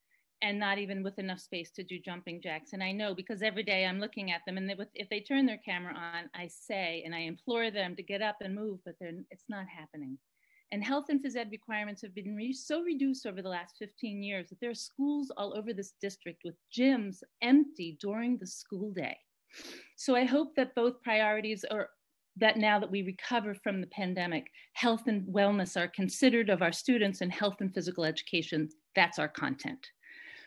and not even with enough space to do jumping jacks. And I know because every day I'm looking at them, and if they turn their camera on, I say and I implore them to get up and move, but it's not happening. And health and phys ed requirements have been so reduced over the last 15 years that there are schools all over this district with gyms empty during the school day. So I hope that both priorities are that now that we recover from the pandemic, health and wellness are considered of our students, and health and physical education, that's our content.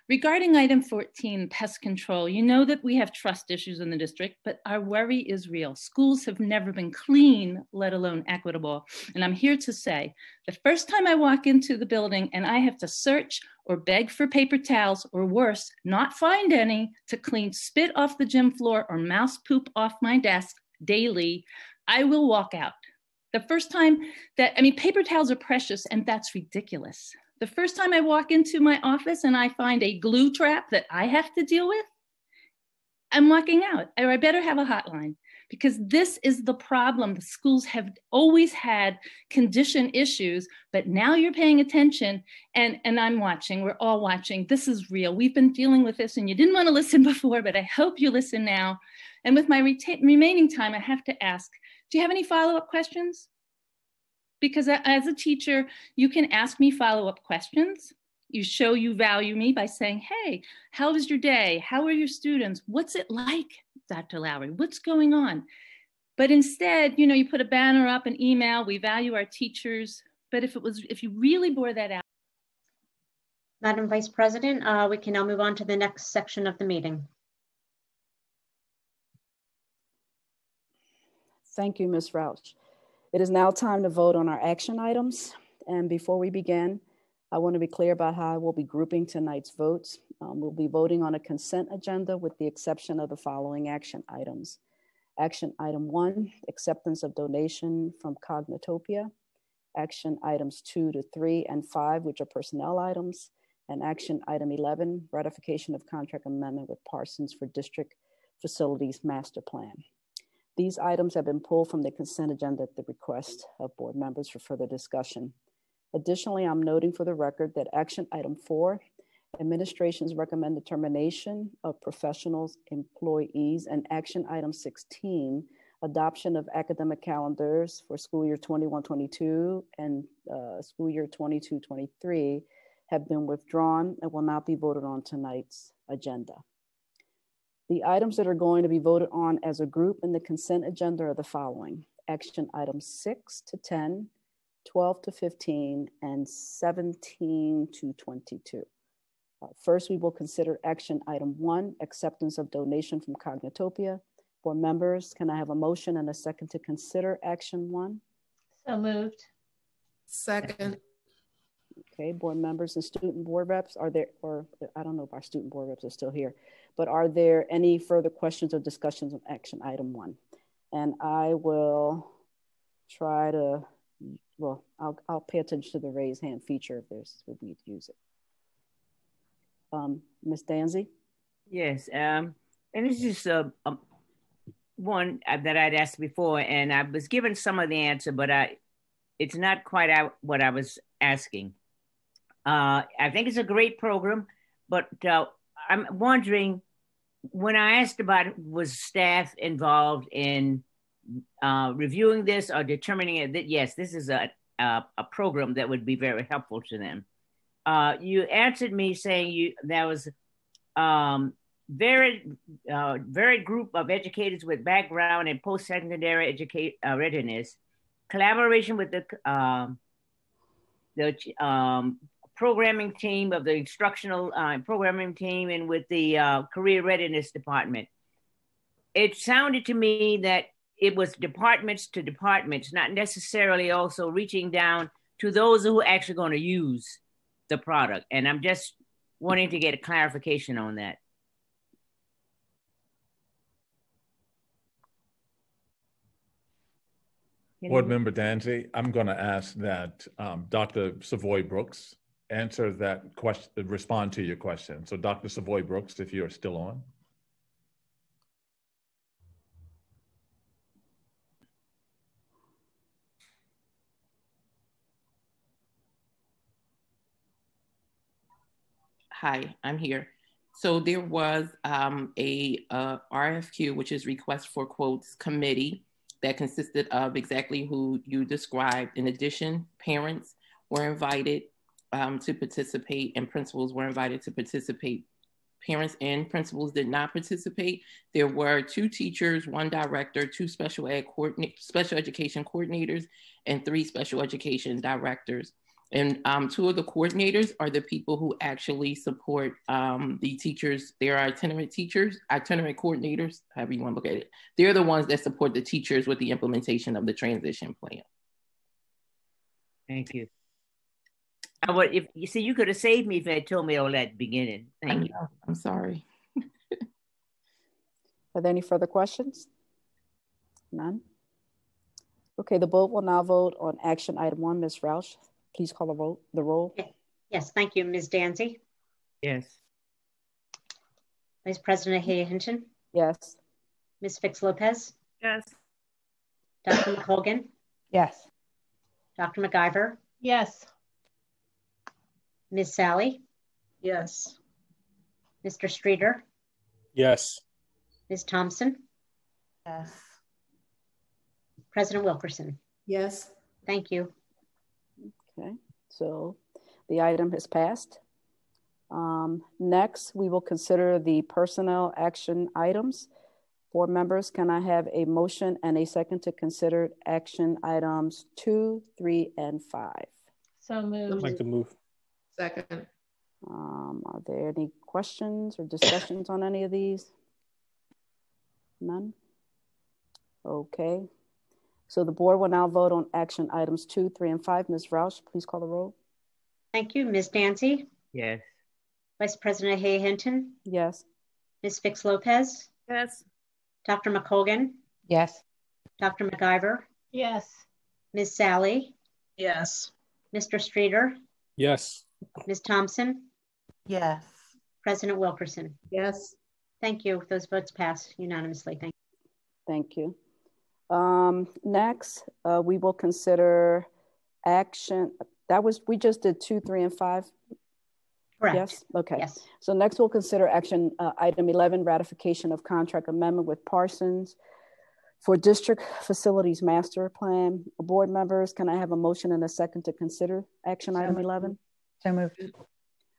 Regarding item 14, pest control, you know that we have trust issues in the district, but our worry is real. Schools have never been clean, let alone equitable. And I'm here to say, the first time I walk into the building and I have to search or beg for paper towels, or worse, not find any, to clean spit off the gym floor or mouse poop off my desk daily, I will walk out. The first time paper towels are precious, and that's ridiculous. The first time I walk into my office and I find a glue trap that I have to deal with, I'm walking out, or I better have a hotline, because this is the problem. The schools have always had condition issues, but now you're paying attention, and I'm watching, we're all watching. This is real. We've been dealing with this, and you didn't want to listen before, but I hope you listen now. And with my remaining time, I have to ask, do you have any follow-up questions? Because as a teacher, you can ask me follow-up questions. You show you value me by saying, hey, how was your day? How are your students? What's it like, Dr. Lowry? What's going on? But instead, you put a banner up, an email, we value our teachers. But if you really bore that out. Madam Vice President, we can now move on to the next section of the meeting. Thank you, Ms. Rauch. It is now time to vote on our action items. And before we begin, I want to be clear about how I will be grouping tonight's votes. We'll be voting on a consent agenda with the exception of the following action items. Action item 1, acceptance of donation from Cognitopia. Action items 2 to 3 and 5, which are personnel items. And action item 11, ratification of contract amendment with Parsons for District Facilities Master Plan. These items have been pulled from the consent agenda at the request of board members for further discussion. Additionally, I'm noting for the record that action item 4, administration's recommended termination of professionals, employees, and action item 16, adoption of academic calendars for school year 21-22 and school year 22-23 have been withdrawn and will not be voted on tonight's agenda. The items that are going to be voted on as a group in the consent agenda are the following: action items 6 to 10, 12 to 15, and 17 to 22. First, we will consider action item 1, acceptance of donation from Cognitopia. Board members, can I have a motion and a second to consider action 1? So moved. Second. Okay, board members and student board reps, are there, or I don't know if our student board reps are still here, but are there any further questions or discussions on action item 1? And I will try to, well, I'll pay attention to the raise hand feature if there's, we need to use it. Ms. Danzy? Yes, and this is one that I'd asked before, and I was given some of the answer, but it's not quite out what I was asking. I think it's a great program, but I'm wondering, when I asked about it, was staff involved in reviewing this or determining it that, yes, this is a program that would be very helpful to them? You answered me saying there was varied group of educators with background in post-secondary readiness, collaboration with the programming team of the instructional programming team and with the career readiness department. It sounded to me that it was departments to departments, not necessarily also reaching down to those who are actually going to use the product. And I'm just wanting to get a clarification on that. Board Member Danzy, I'm going to ask that Dr. Savoy Brooks answer that question, respond to your question. So Dr. Savoy Brooks, if you're still on. Hi, I'm here. So there was a RFQ, which is request for quotes committee, that consisted of exactly who you described. In addition, parents were invited to participate and principals were invited to participate. Parents and principals did not participate. There were 2 teachers, 1 director, 2 special education coordinators, and 3 special education directors. And 2 of the coordinators are the people who actually support the teachers. They are itinerant teachers, itinerant coordinators, however you want to look at it. They're the ones that support the teachers with the implementation of the transition plan. Thank you. If you see, you could have saved me if you had told me all that at the beginning. Thank you. I'm sorry. Are there any further questions? None? Okay, the board will now vote on action item 1. Ms. Roush, please call the roll. Yes, thank you. Ms. Danzy? Yes. Vice President Ahia Hinton? Yes. Ms. Fix Lopez? Yes. Dr. McColgan? Yes. Dr. McIver? Yes. Ms. Sally? Yes. Mr. Streeter? Yes. Ms. Thompson? Yes. President Wilkerson? Yes. Thank you. Okay, so the item has passed. Next, we will consider the personnel action items. Board members, can I have a motion and a second to consider action items 2, 3, and 5? So moved. I'd like to move. Second. Are there any questions or discussions on any of these? None? Okay. So the board will now vote on action items 2, 3, and 5. Ms. Roush, please call the roll. Thank you. Ms. Dancy? Yes. Vice President Hay Hinton? Yes. Ms. Fix Lopez? Yes. Dr. McColgan? Yes. Dr. McIver? Yes. Ms. Sally? Yes. Mr. Streeter? Yes. Ms. Thompson? Yes. President Wilkerson? Yes. Thank you. Those votes pass unanimously. Thank you. Thank you. Next, we will consider action. We just did 2, 3, and 5. Correct. Yes. Okay. Yes. So next we'll consider action item 11, ratification of contract amendment with Parsons for district facilities master plan. Board members, can I have a motion and a second to consider action item 11? So moved.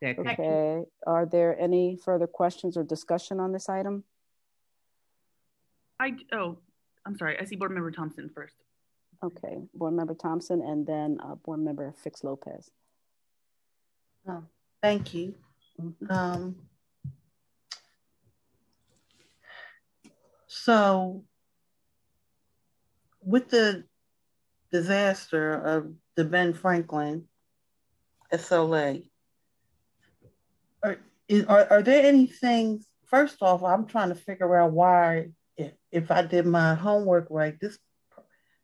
Second. Okay. Are there any further questions or discussion on this item? I'm sorry. I see Board Member Thompson first. Okay. Board Member Thompson and then Board Member Fix Lopez. Oh, thank you. So with the disaster of the Ben Franklin SLA, are there any things, first off, I'm trying to figure out why, if I did my homework right,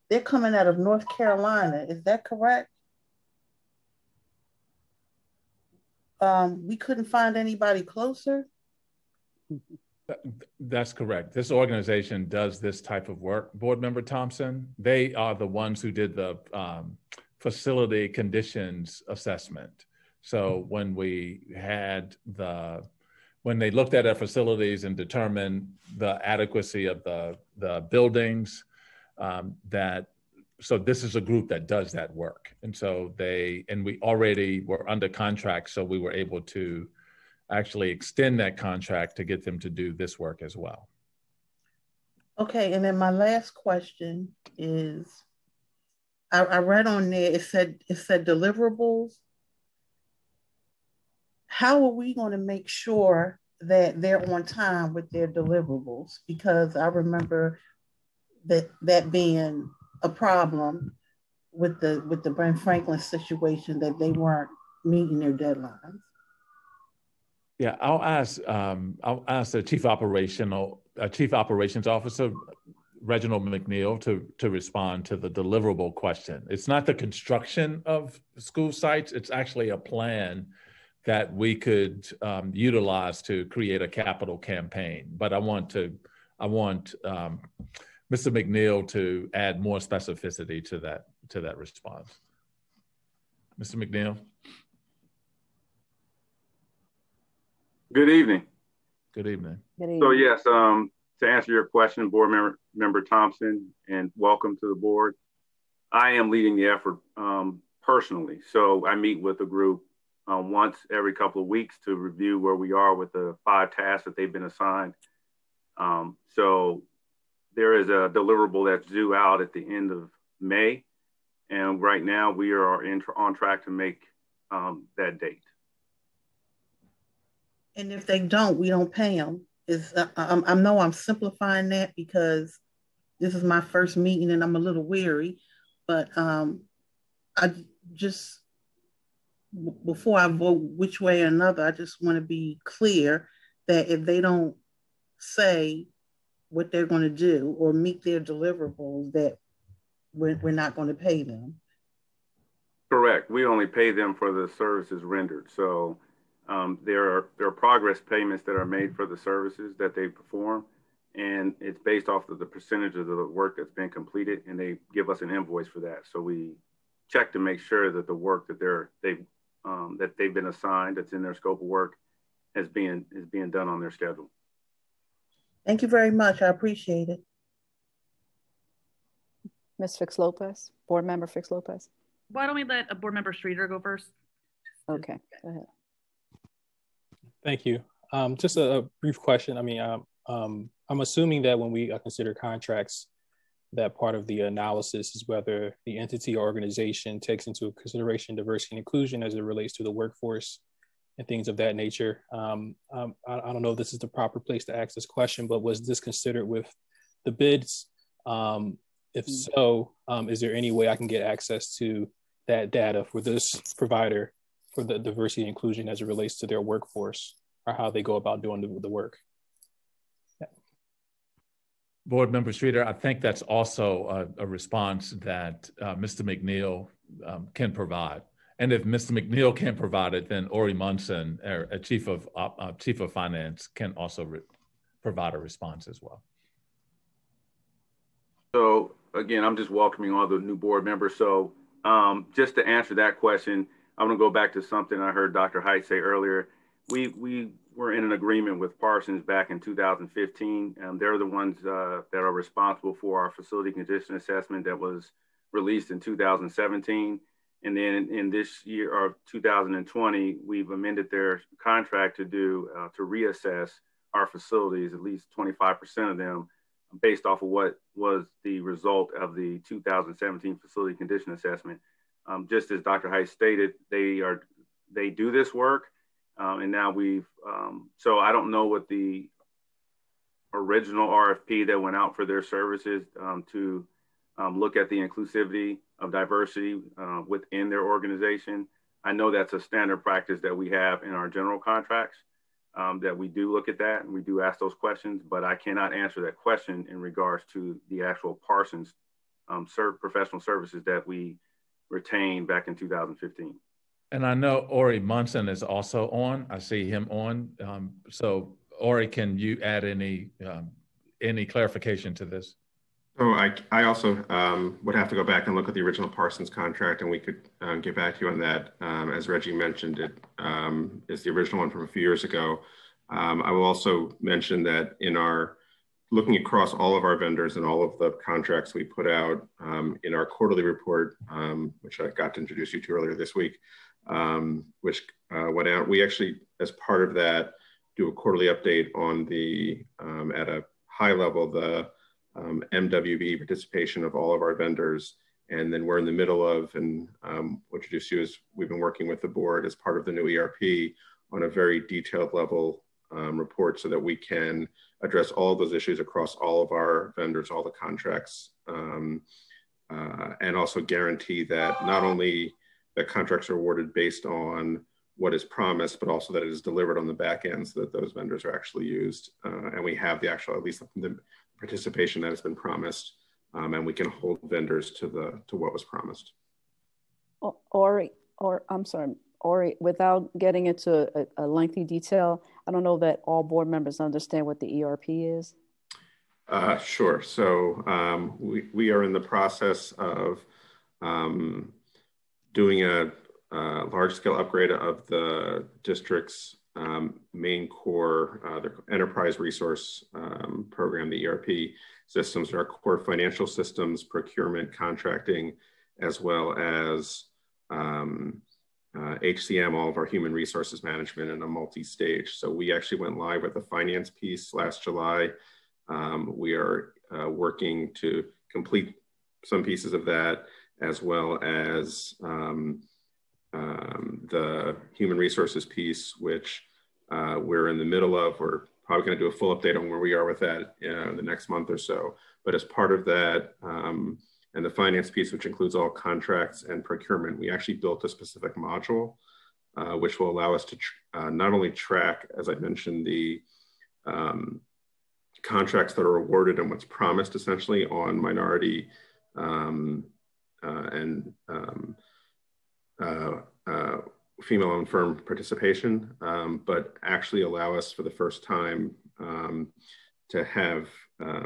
they're coming out of North Carolina, is that correct? We couldn't find anybody closer? That's correct. This organization does this type of work. Board Member Thompson, they are the ones who did the facility conditions assessment. So when they looked at our facilities and determined the adequacy of the buildings, so this is a group that does that work. And so we already were under contract, so we were able to actually extend that contract to get them to do this work as well. Okay, and then my last question is, I read on there, it said deliverables. How are we going to make sure that they're on time with their deliverables? Because I remember that being a problem with the Ben Franklin situation, that they weren't meeting their deadlines. Yeah, I'll ask the Chief Operations Officer, Reginald McNeil, to respond to the deliverable question. It's not the construction of school sites; it's actually a plan that we could utilize to create a capital campaign. But I want Mr. McNeil to add more specificity to that response. Mr. McNeil. Good evening. Good evening. Good evening. So yes, to answer your question, Board Member Thompson, and welcome to the board. I am leading the effort personally. So I meet with a group once every couple of weeks to review where we are with the 5 tasks that they've been assigned. So there is a deliverable that's due out at the end of May. And right now we are on track to make that date. And if they don't, we don't pay them. I know I'm simplifying that because this is my first meeting and I'm a little weary, but I just, before I vote which way or another, I just want to be clear that if they don't say what they're going to do or meet their deliverables, that we're not going to pay them. Correct. We only pay them for the services rendered. So there are progress payments that are made for the services that they perform, and it's based off of the percentage of the work that's been completed, and they give us an invoice for that. So we check to make sure that the work that they've been assigned, that's in their scope of work, is being done on their schedule. Thank you very much. I appreciate it. Ms. Fix Lopez, Board Member Fix Lopez. Why don't we let Board Member Streeter go first? Okay, go ahead. Thank you. Just a brief question. I mean, I'm assuming that when we consider contracts, that part of the analysis is whether the entity or organization takes into consideration diversity and inclusion as it relates to the workforce and things of that nature. I don't know if this is the proper place to ask this question, but was this considered with the bids? If so, is there any way I can get access to that data for this provider for the diversity and inclusion as it relates to their workforce or how they go about doing the work. Yeah. Board Member Streeter, I think that's also a response that Mr. McNeil can provide. And if Mr. McNeil can't provide it, then Ori Munson, Chief of Finance, can also provide a response as well. So again, I'm just welcoming all the new board members. So just to answer that question, I'm gonna go back to something I heard Dr. Height say earlier. We were in an agreement with Parsons back in 2015. They're the ones that are responsible for our facility condition assessment that was released in 2017. And then in this year of 2020, we've amended their contract to reassess our facilities, at least 25% of them, based off of what was the result of the 2017 facility condition assessment. Just as Dr. Height stated, they do this work, and now so I don't know what the original RFP that went out for their services to look at the inclusivity of diversity within their organization. I know that's a standard practice that we have in our general contracts, that we do look at that and we do ask those questions, but I cannot answer that question in regards to the actual Parsons professional services that we retained back in 2015. And I know Ori Munson is also on. I see him on. So Ori, can you add any clarification to this? So I also would have to go back and look at the original Parsons contract, and we could get back to you on that. As Reggie mentioned, it is the original one from a few years ago. I will also mention that in our looking across all of our vendors and all of the contracts we put out in our quarterly report, which I got to introduce you to earlier this week, which went out, we actually, as part of that, do a quarterly update on the, at a high level, the MWB participation of all of our vendors. And then we're in the middle of, and what introduce you is we've been working with the board as part of the new ERP on a very detailed level report so that we can address all of those issues across all of our vendors, all the contracts, and also guarantee that not only that contracts are awarded based on what is promised, but also that it is delivered on the back end so that those vendors are actually used. And we have the actual, at least the participation that has been promised, and we can hold vendors to what was promised. Ori, without getting into a lengthy detail, I don't know that all board members understand what the ERP is. Sure. So we are in the process of doing a large-scale upgrade of the district's main core, the enterprise resource program, the ERP systems, our core financial systems, procurement, contracting, as well as HCM, all of our human resources management, in a multi-stage. So we actually went live with the finance piece last July. We are working to complete some pieces of that, as well as the human resources piece, which we're in the middle of. We're probably going to do a full update on where we are with that in the next month or so. But as part of that, and the finance piece, which includes all contracts and procurement, we actually built a specific module, which will allow us to not only track, as I mentioned, the contracts that are awarded and what's promised essentially on minority and female-owned firm participation, but actually allow us for the first time to have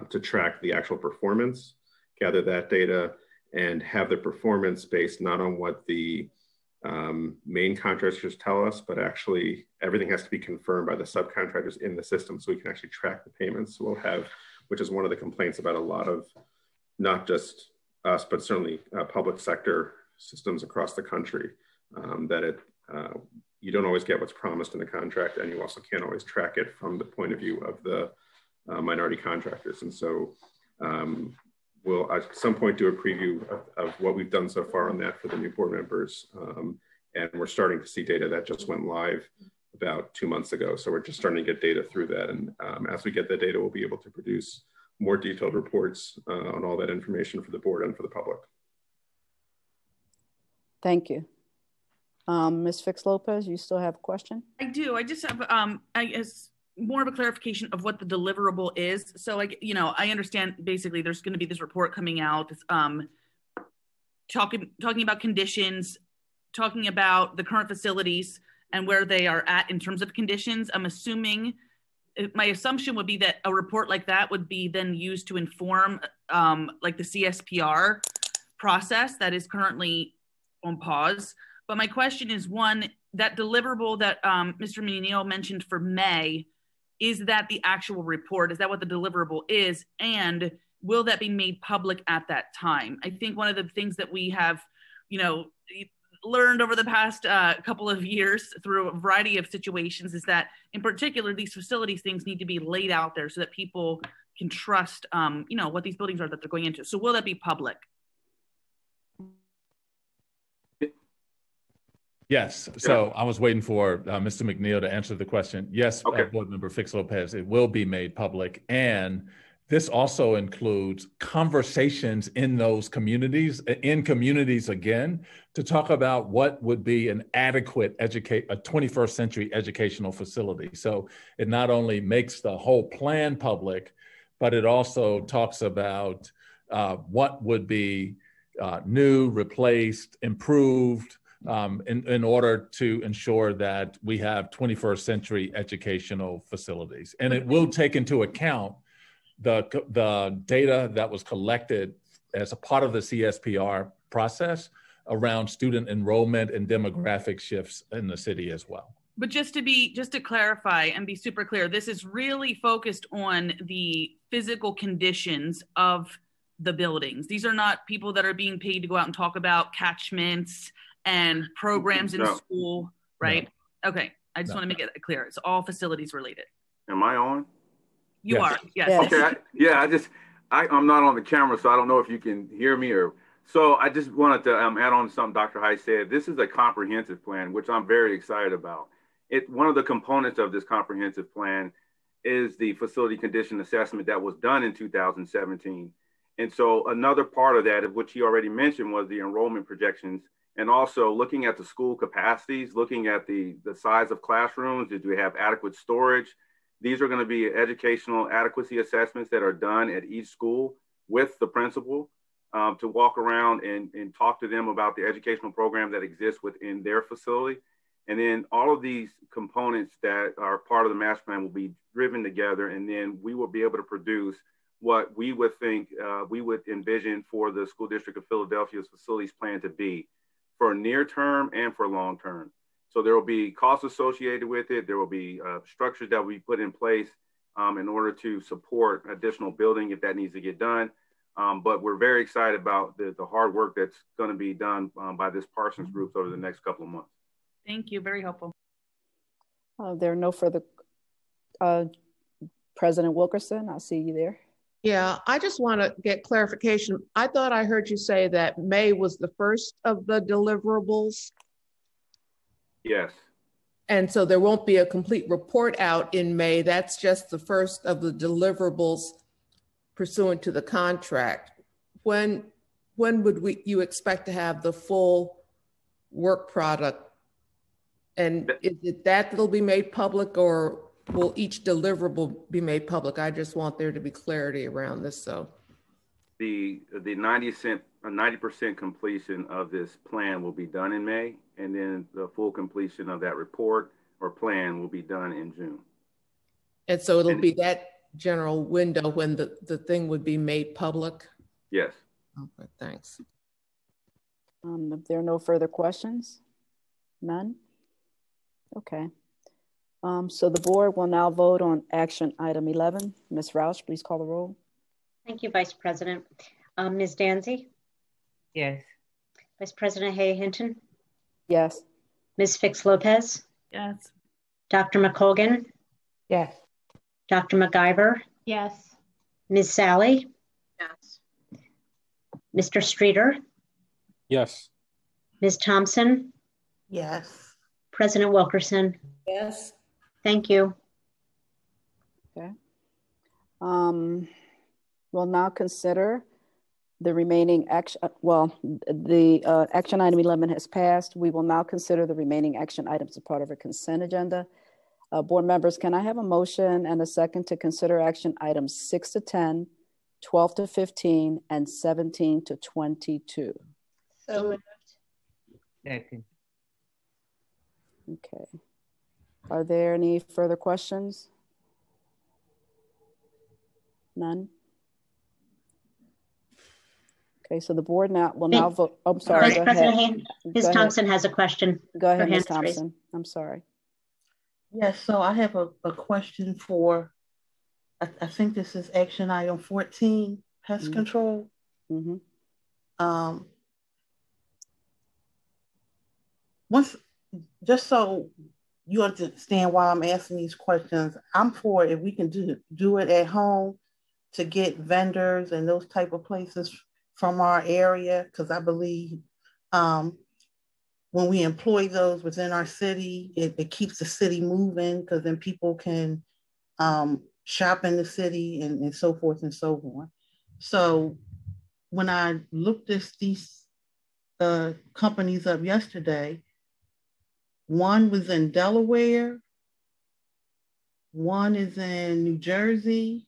to track the actual performance, gather that data, and have the performance based not on what the main contractors tell us, but actually everything has to be confirmed by the subcontractors in the system so we can actually track the payments. So we'll have, which is one of the complaints about a lot of, not just us, but certainly public sector systems across the country, that you don't always get what's promised in the contract, and you also can't always track it from the point of view of the minority contractors. And so we'll at some point do a preview of what we've done so far on that for the new board members. And we're starting to see data that just went live about 2 months ago. So we're just starting to get data through that. And as we get the data, we'll be able to produce more detailed reports on all that information for the board and for the public. Thank you. Ms. Fix Lopez, you still have a question? I do. I just have, I guess, more of a clarification of what the deliverable is. So, like, you know, I understand basically there's going to be this report coming out, talking about conditions, talking about the current facilities and where they are at in terms of conditions. I'm assuming, my assumption would be that a report like that would be then used to inform like the CSPR process that is currently on pause. But my question is, one, that deliverable that Mr. McNeil mentioned for May, is that the actual report? Is that what the deliverable is? And will that be made public at that time? I think one of the things that we have, you know, learned over the past couple of years through a variety of situations is that, in particular, these facilities things need to be laid out there so that people can trust, you know, what these buildings are that they're going into. So will that be public? Yes. So I was waiting for Mr. McNeil to answer the question. Yes, okay. Board Member Fix Lopez, it will be made public. And this also includes conversations in those communities, again, to talk about what would be an adequate a 21st century educational facility. So it not only makes the whole plan public, but it also talks about what would be new, replaced, improved, in order to ensure that we have 21st century educational facilities. And it will take into account the data that was collected as a part of the CSPR process around student enrollment and demographic shifts in the city as well. But just to clarify and be super clear, this is really focused on the physical conditions of the buildings. These are not people that are being paid to go out and talk about catchments and programs in school, right? No. Okay, I just want to make it clear. It's all facilities related. Am I on? You are, yes. Okay, I'm not on the camera, so I don't know if you can hear me or. So I just wanted to add on to something Dr. Heiss said. This is a comprehensive plan, which I'm very excited about. One of the components of this comprehensive plan is the facility condition assessment that was done in 2017. And so another part of that, of which he already mentioned, was the enrollment projections, and also looking at the school capacities, looking at the size of classrooms. Did we have adequate storage? These are going to be educational adequacy assessments that are done at each school with the principal to walk around and talk to them about the educational program that exists within their facility. And then all of these components that are part of the master plan will be driven together, and then we will be able to produce what we would think we would envision for the School District of Philadelphia's facilities plan to be for near term and for long term. So there will be costs associated with it. There will be structures that we put in place in order to support additional building if that needs to get done. But we're very excited about the hard work that's going to be done by this Parsons group over the next couple of months. Thank you, very helpful. There are no further, President Wilkerson, I see you there. Yeah, I just want to get clarification. I thought I heard you say that May was the first of the deliverables. Yes. And so there won't be a complete report out in May. That's just the first of the deliverables pursuant to the contract. When would you expect to have the full work product? And is it that'll be made public, or will each deliverable be made public? I just want there to be clarity around this. So the 90% completion of this plan will be done in May, and then the full completion of that report or plan will be done in June. And so it'll be that general window when the thing would be made public? Yes. Okay, thanks. If there are no further questions, none? Okay. So the board will now vote on action item 11. Ms. Rausch, please call the roll. Thank you, Vice President. Ms. Danzy? Yes. Vice President Hay-Hinton? Yes. Ms. Fix Lopez? Yes. Dr. McColgan? Yes. Dr. McIver? Yes. Ms. Sally? Yes. Mr. Streeter? Yes. Ms. Thompson? Yes. President Wilkerson? Yes. Thank you. Okay. We'll now consider The remaining action, the action item 11 has passed. We will now consider the remaining action items as part of a consent agenda. Board members, can I have a motion and a second to consider action items 6 to 10, 12 to 15, and 17 to 22? So moved. Second. Okay. Are there any further questions? None? Okay, so the board will now vote. I'm sorry. Vice President, Ms. Thompson has a question. Go ahead, Ms. Thompson. I'm sorry. Yes, so I have a question for, I think this is action item 14, pest control. Just so you understand why I'm asking these questions, I'm for if we can do it at home to get vendors and those type of places from our area, because I believe when we employ those within our city, it keeps the city moving, because then people can shop in the city and so forth and so on. So when I looked these companies up yesterday, one was in Delaware, one is in New Jersey,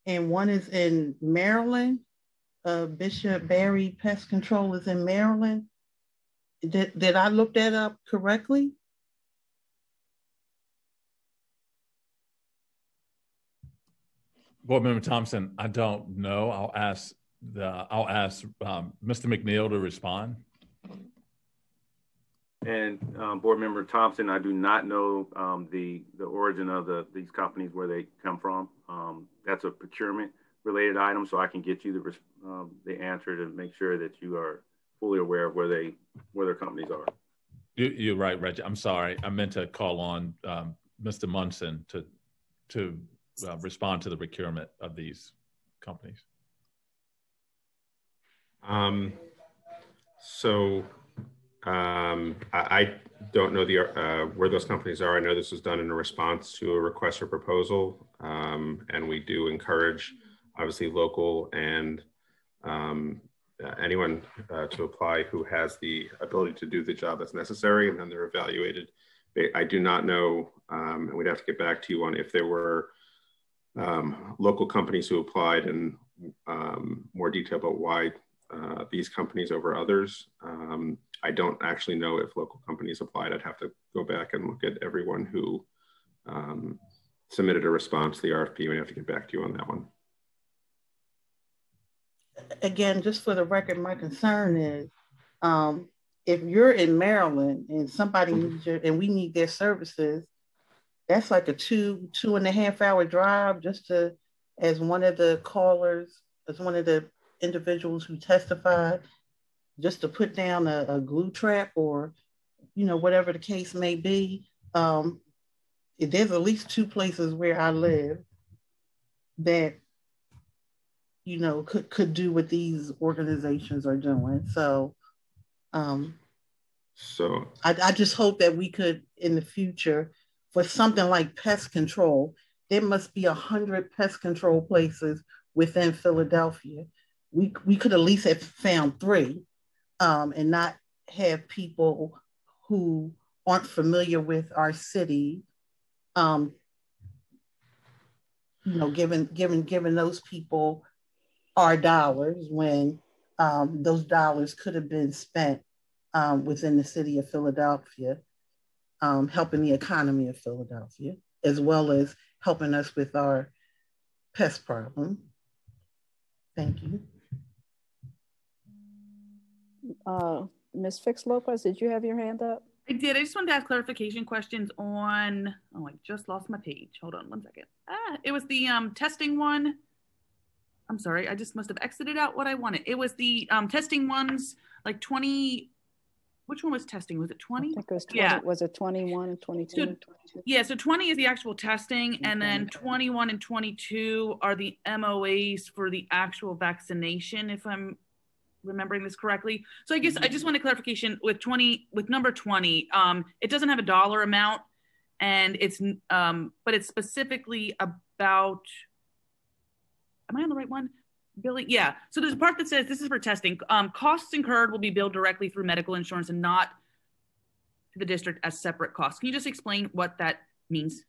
and one is in Maryland. Bishop Barry Pest Control is in Maryland. Did I look that up correctly? Board Member Thompson, I don't know. I'll ask Mr. McNeil to respond. And Board Member Thompson, I do not know the origin of these companies, where they come from. That's a procurement related item, so I can get you the answer to make sure that you are fully aware of where their companies are. You're right, Reggie. I'm sorry. I meant to call on Mr. Munson to respond to the procurement of these companies. I don't know where those companies are. I know this was done in a response to a request for proposal, and we do encourage, obviously, local and anyone to apply who has the ability to do the job that's necessary, and then they're evaluated. I do not know, and we'd have to get back to you on if there were local companies who applied and more detail about why these companies over others. I don't actually know if local companies applied. I'd have to go back and look at everyone who submitted a response to the RFP. We have to get back to you on that one. Again, just for the record, my concern is if you're in Maryland and somebody needs and we need their services, that's like a 2.5 hour drive just to, as one of the callers, as one of the individuals who testified, just to put down a glue trap or, whatever the case may be. There's at least 2 places where I live that, could do what these organizations are doing. So I just hope that we could, in the future, for something like pest control, there must be 100 pest control places within Philadelphia. We could at least have found 3 and not have people who aren't familiar with our city, giving those people our dollars when those dollars could have been spent within the city of Philadelphia, helping the economy of Philadelphia, as well as helping us with our pest problem. Thank you. Ms. Fix Lopez, did you have your hand up? I did. I just wanted to ask clarification questions on, I just lost my page. Hold on one second. It was the testing one. I'm sorry, I just must have exited out what I wanted. It was the testing ones, like 20, which one was testing? Was it 20? I think it was 20. Yeah. Was it 21 and 22 and 22? Yeah, so 20 is the actual testing, and then 21 and 22 are the MOAs for the actual vaccination, if I'm remembering this correctly. So I guess I just want a clarification with number 20. It doesn't have a dollar amount, and it's but it's specifically about, am I on the right one? Billing, yeah. So there's a part that says this is for testing. Costs incurred will be billed directly through medical insurance and not to the district as separate costs. Can you just explain what that means?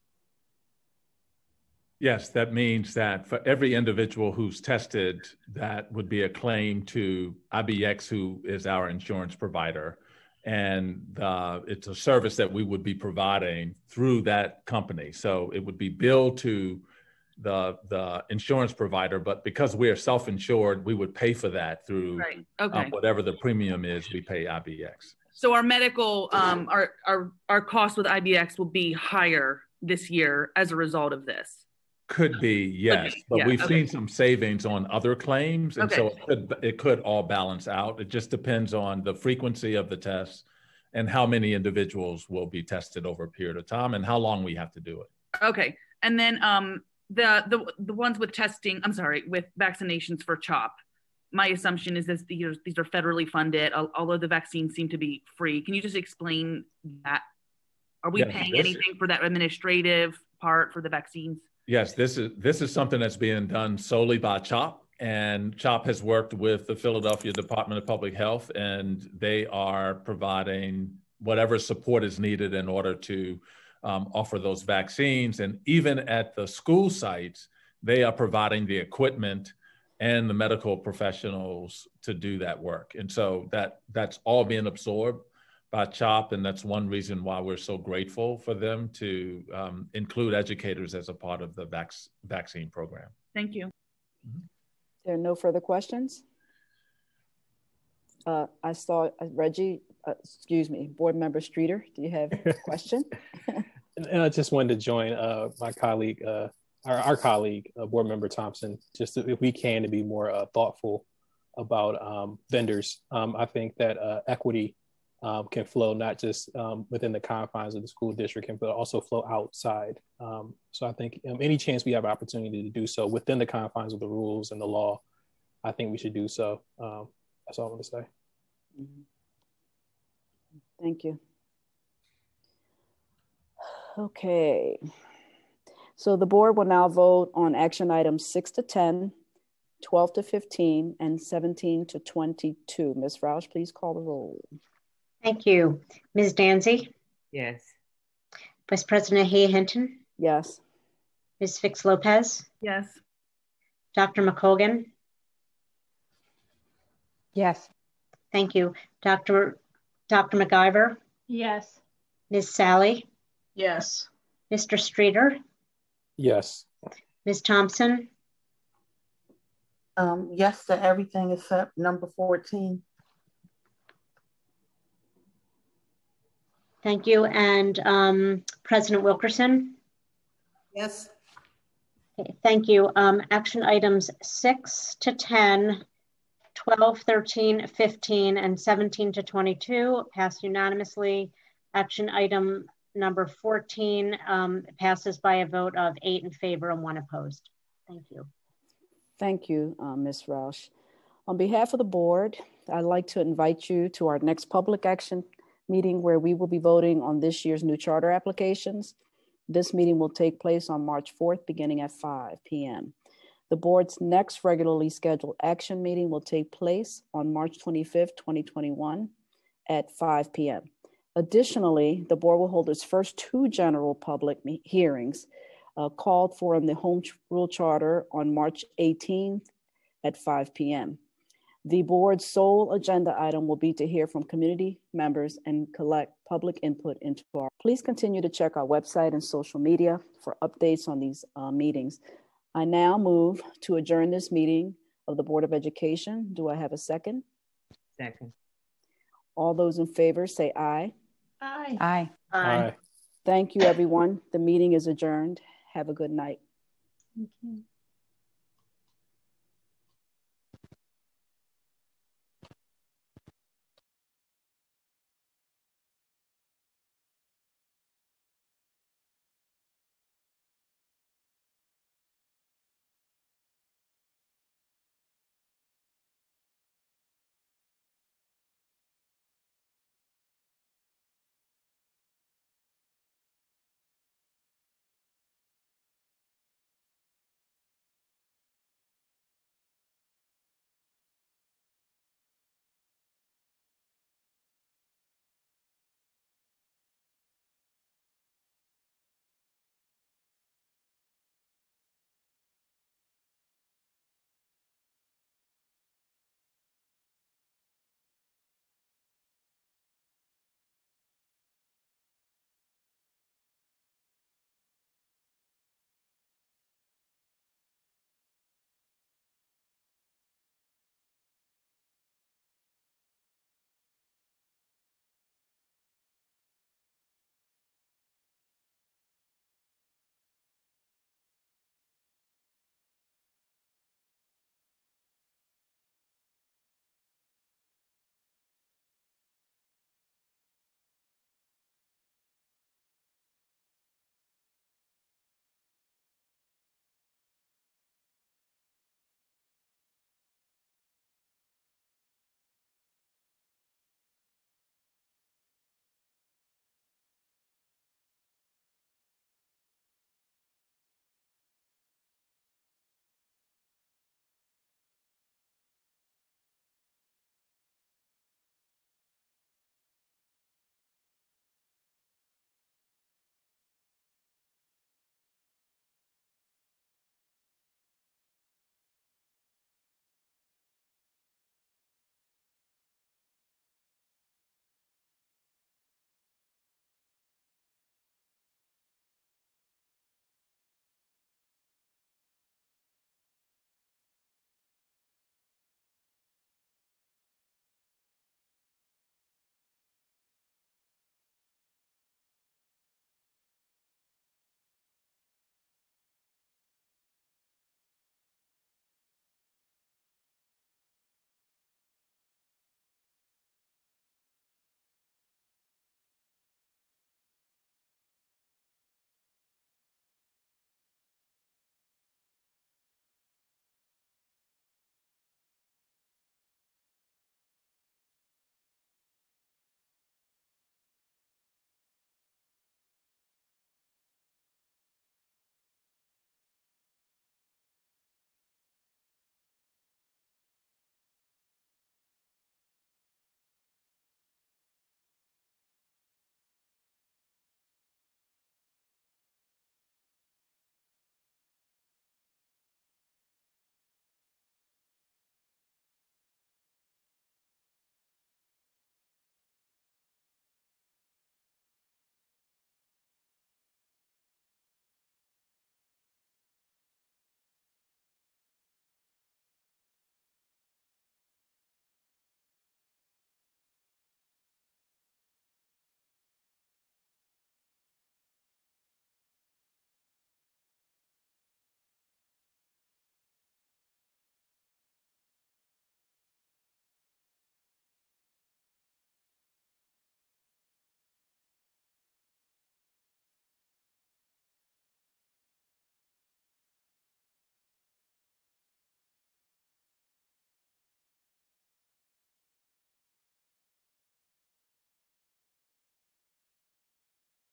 Yes, that means that for every individual who's tested, that would be a claim to IBX, who is our insurance provider. And it's a service that we would be providing through that company. So it would be billed to the insurance provider, but because we are self-insured, we would pay for that through whatever the premium is, we pay IBX. So our medical, our costs with IBX will be higher this year as a result of this. Could be, yes, but we've seen some savings on other claims, and so it could all balance out. It just depends on the frequency of the tests and how many individuals will be tested over a period of time and how long we have to do it. Okay, and then the ones with testing, with vaccinations for CHOP, my assumption is that these are federally funded, although the vaccines seem to be free. Can you just explain that? Are we paying anything for that administrative part for the vaccines? Yes, this is something that's being done solely by CHOP, and CHOP has worked with the Philadelphia Department of Public Health, and they are providing whatever support is needed in order to offer those vaccines. And even at the school sites, they are providing the equipment and the medical professionals to do that work. And so that's all being absorbed by CHOP, and that's one reason why we're so grateful for them to include educators as a part of the vaccine program. Thank you. There are no further questions. I saw Reggie, Board Member Streeter, do you have a question? And I just wanted to join my colleague, our colleague, Board Member Thompson, just if we can, to be more thoughtful about vendors. I think that equity can flow not just within the confines of the school district, but also flow outside. So I think any chance we have opportunity to do so within the confines of the rules and the law, I think we should do so. That's all I want to say. Thank you. Okay. So the board will now vote on action items 6 to 10, 12 to 15, and 17 to 22. Ms. Roush, please call the roll. Thank you. Ms. Danzy? Yes. Vice President Hinton? Yes. Ms. Fix Lopez? Yes. Dr. McColgan? Yes. Thank you. Dr. McIver? Yes. Ms. Sally? Yes. Mr. Streeter? Yes. Ms. Thompson? Yes to everything except number 14. Thank you. And President Wilkerson? Yes. Okay, thank you. Action items 6 to 10, 12, 13, 15, and 17 to 22 passed unanimously. Action item number 14 passes by a vote of 8 in favor and 1 opposed. Thank you. Thank you, Ms. Roush. On behalf of the board, I'd like to invite you to our next public action meeting where we will be voting on this year's new charter applications. This meeting will take place on March 4th, beginning at 5 p.m. The board's next regularly scheduled action meeting will take place on March 25th, 2021 at 5 p.m. Additionally, the board will hold its first 2 general public hearings called for in the Home Rule Charter on March 18th at 5 p.m. The board's sole agenda item will be to hear from community members and collect public input into our. Please continue to check our website and social media for updates on these meetings. I now move to adjourn this meeting of the Board of Education. Do I have a second? Second. All those in favor say aye. Aye. Aye. Aye. Thank you, everyone. The meeting is adjourned. Have a good night. Thank you.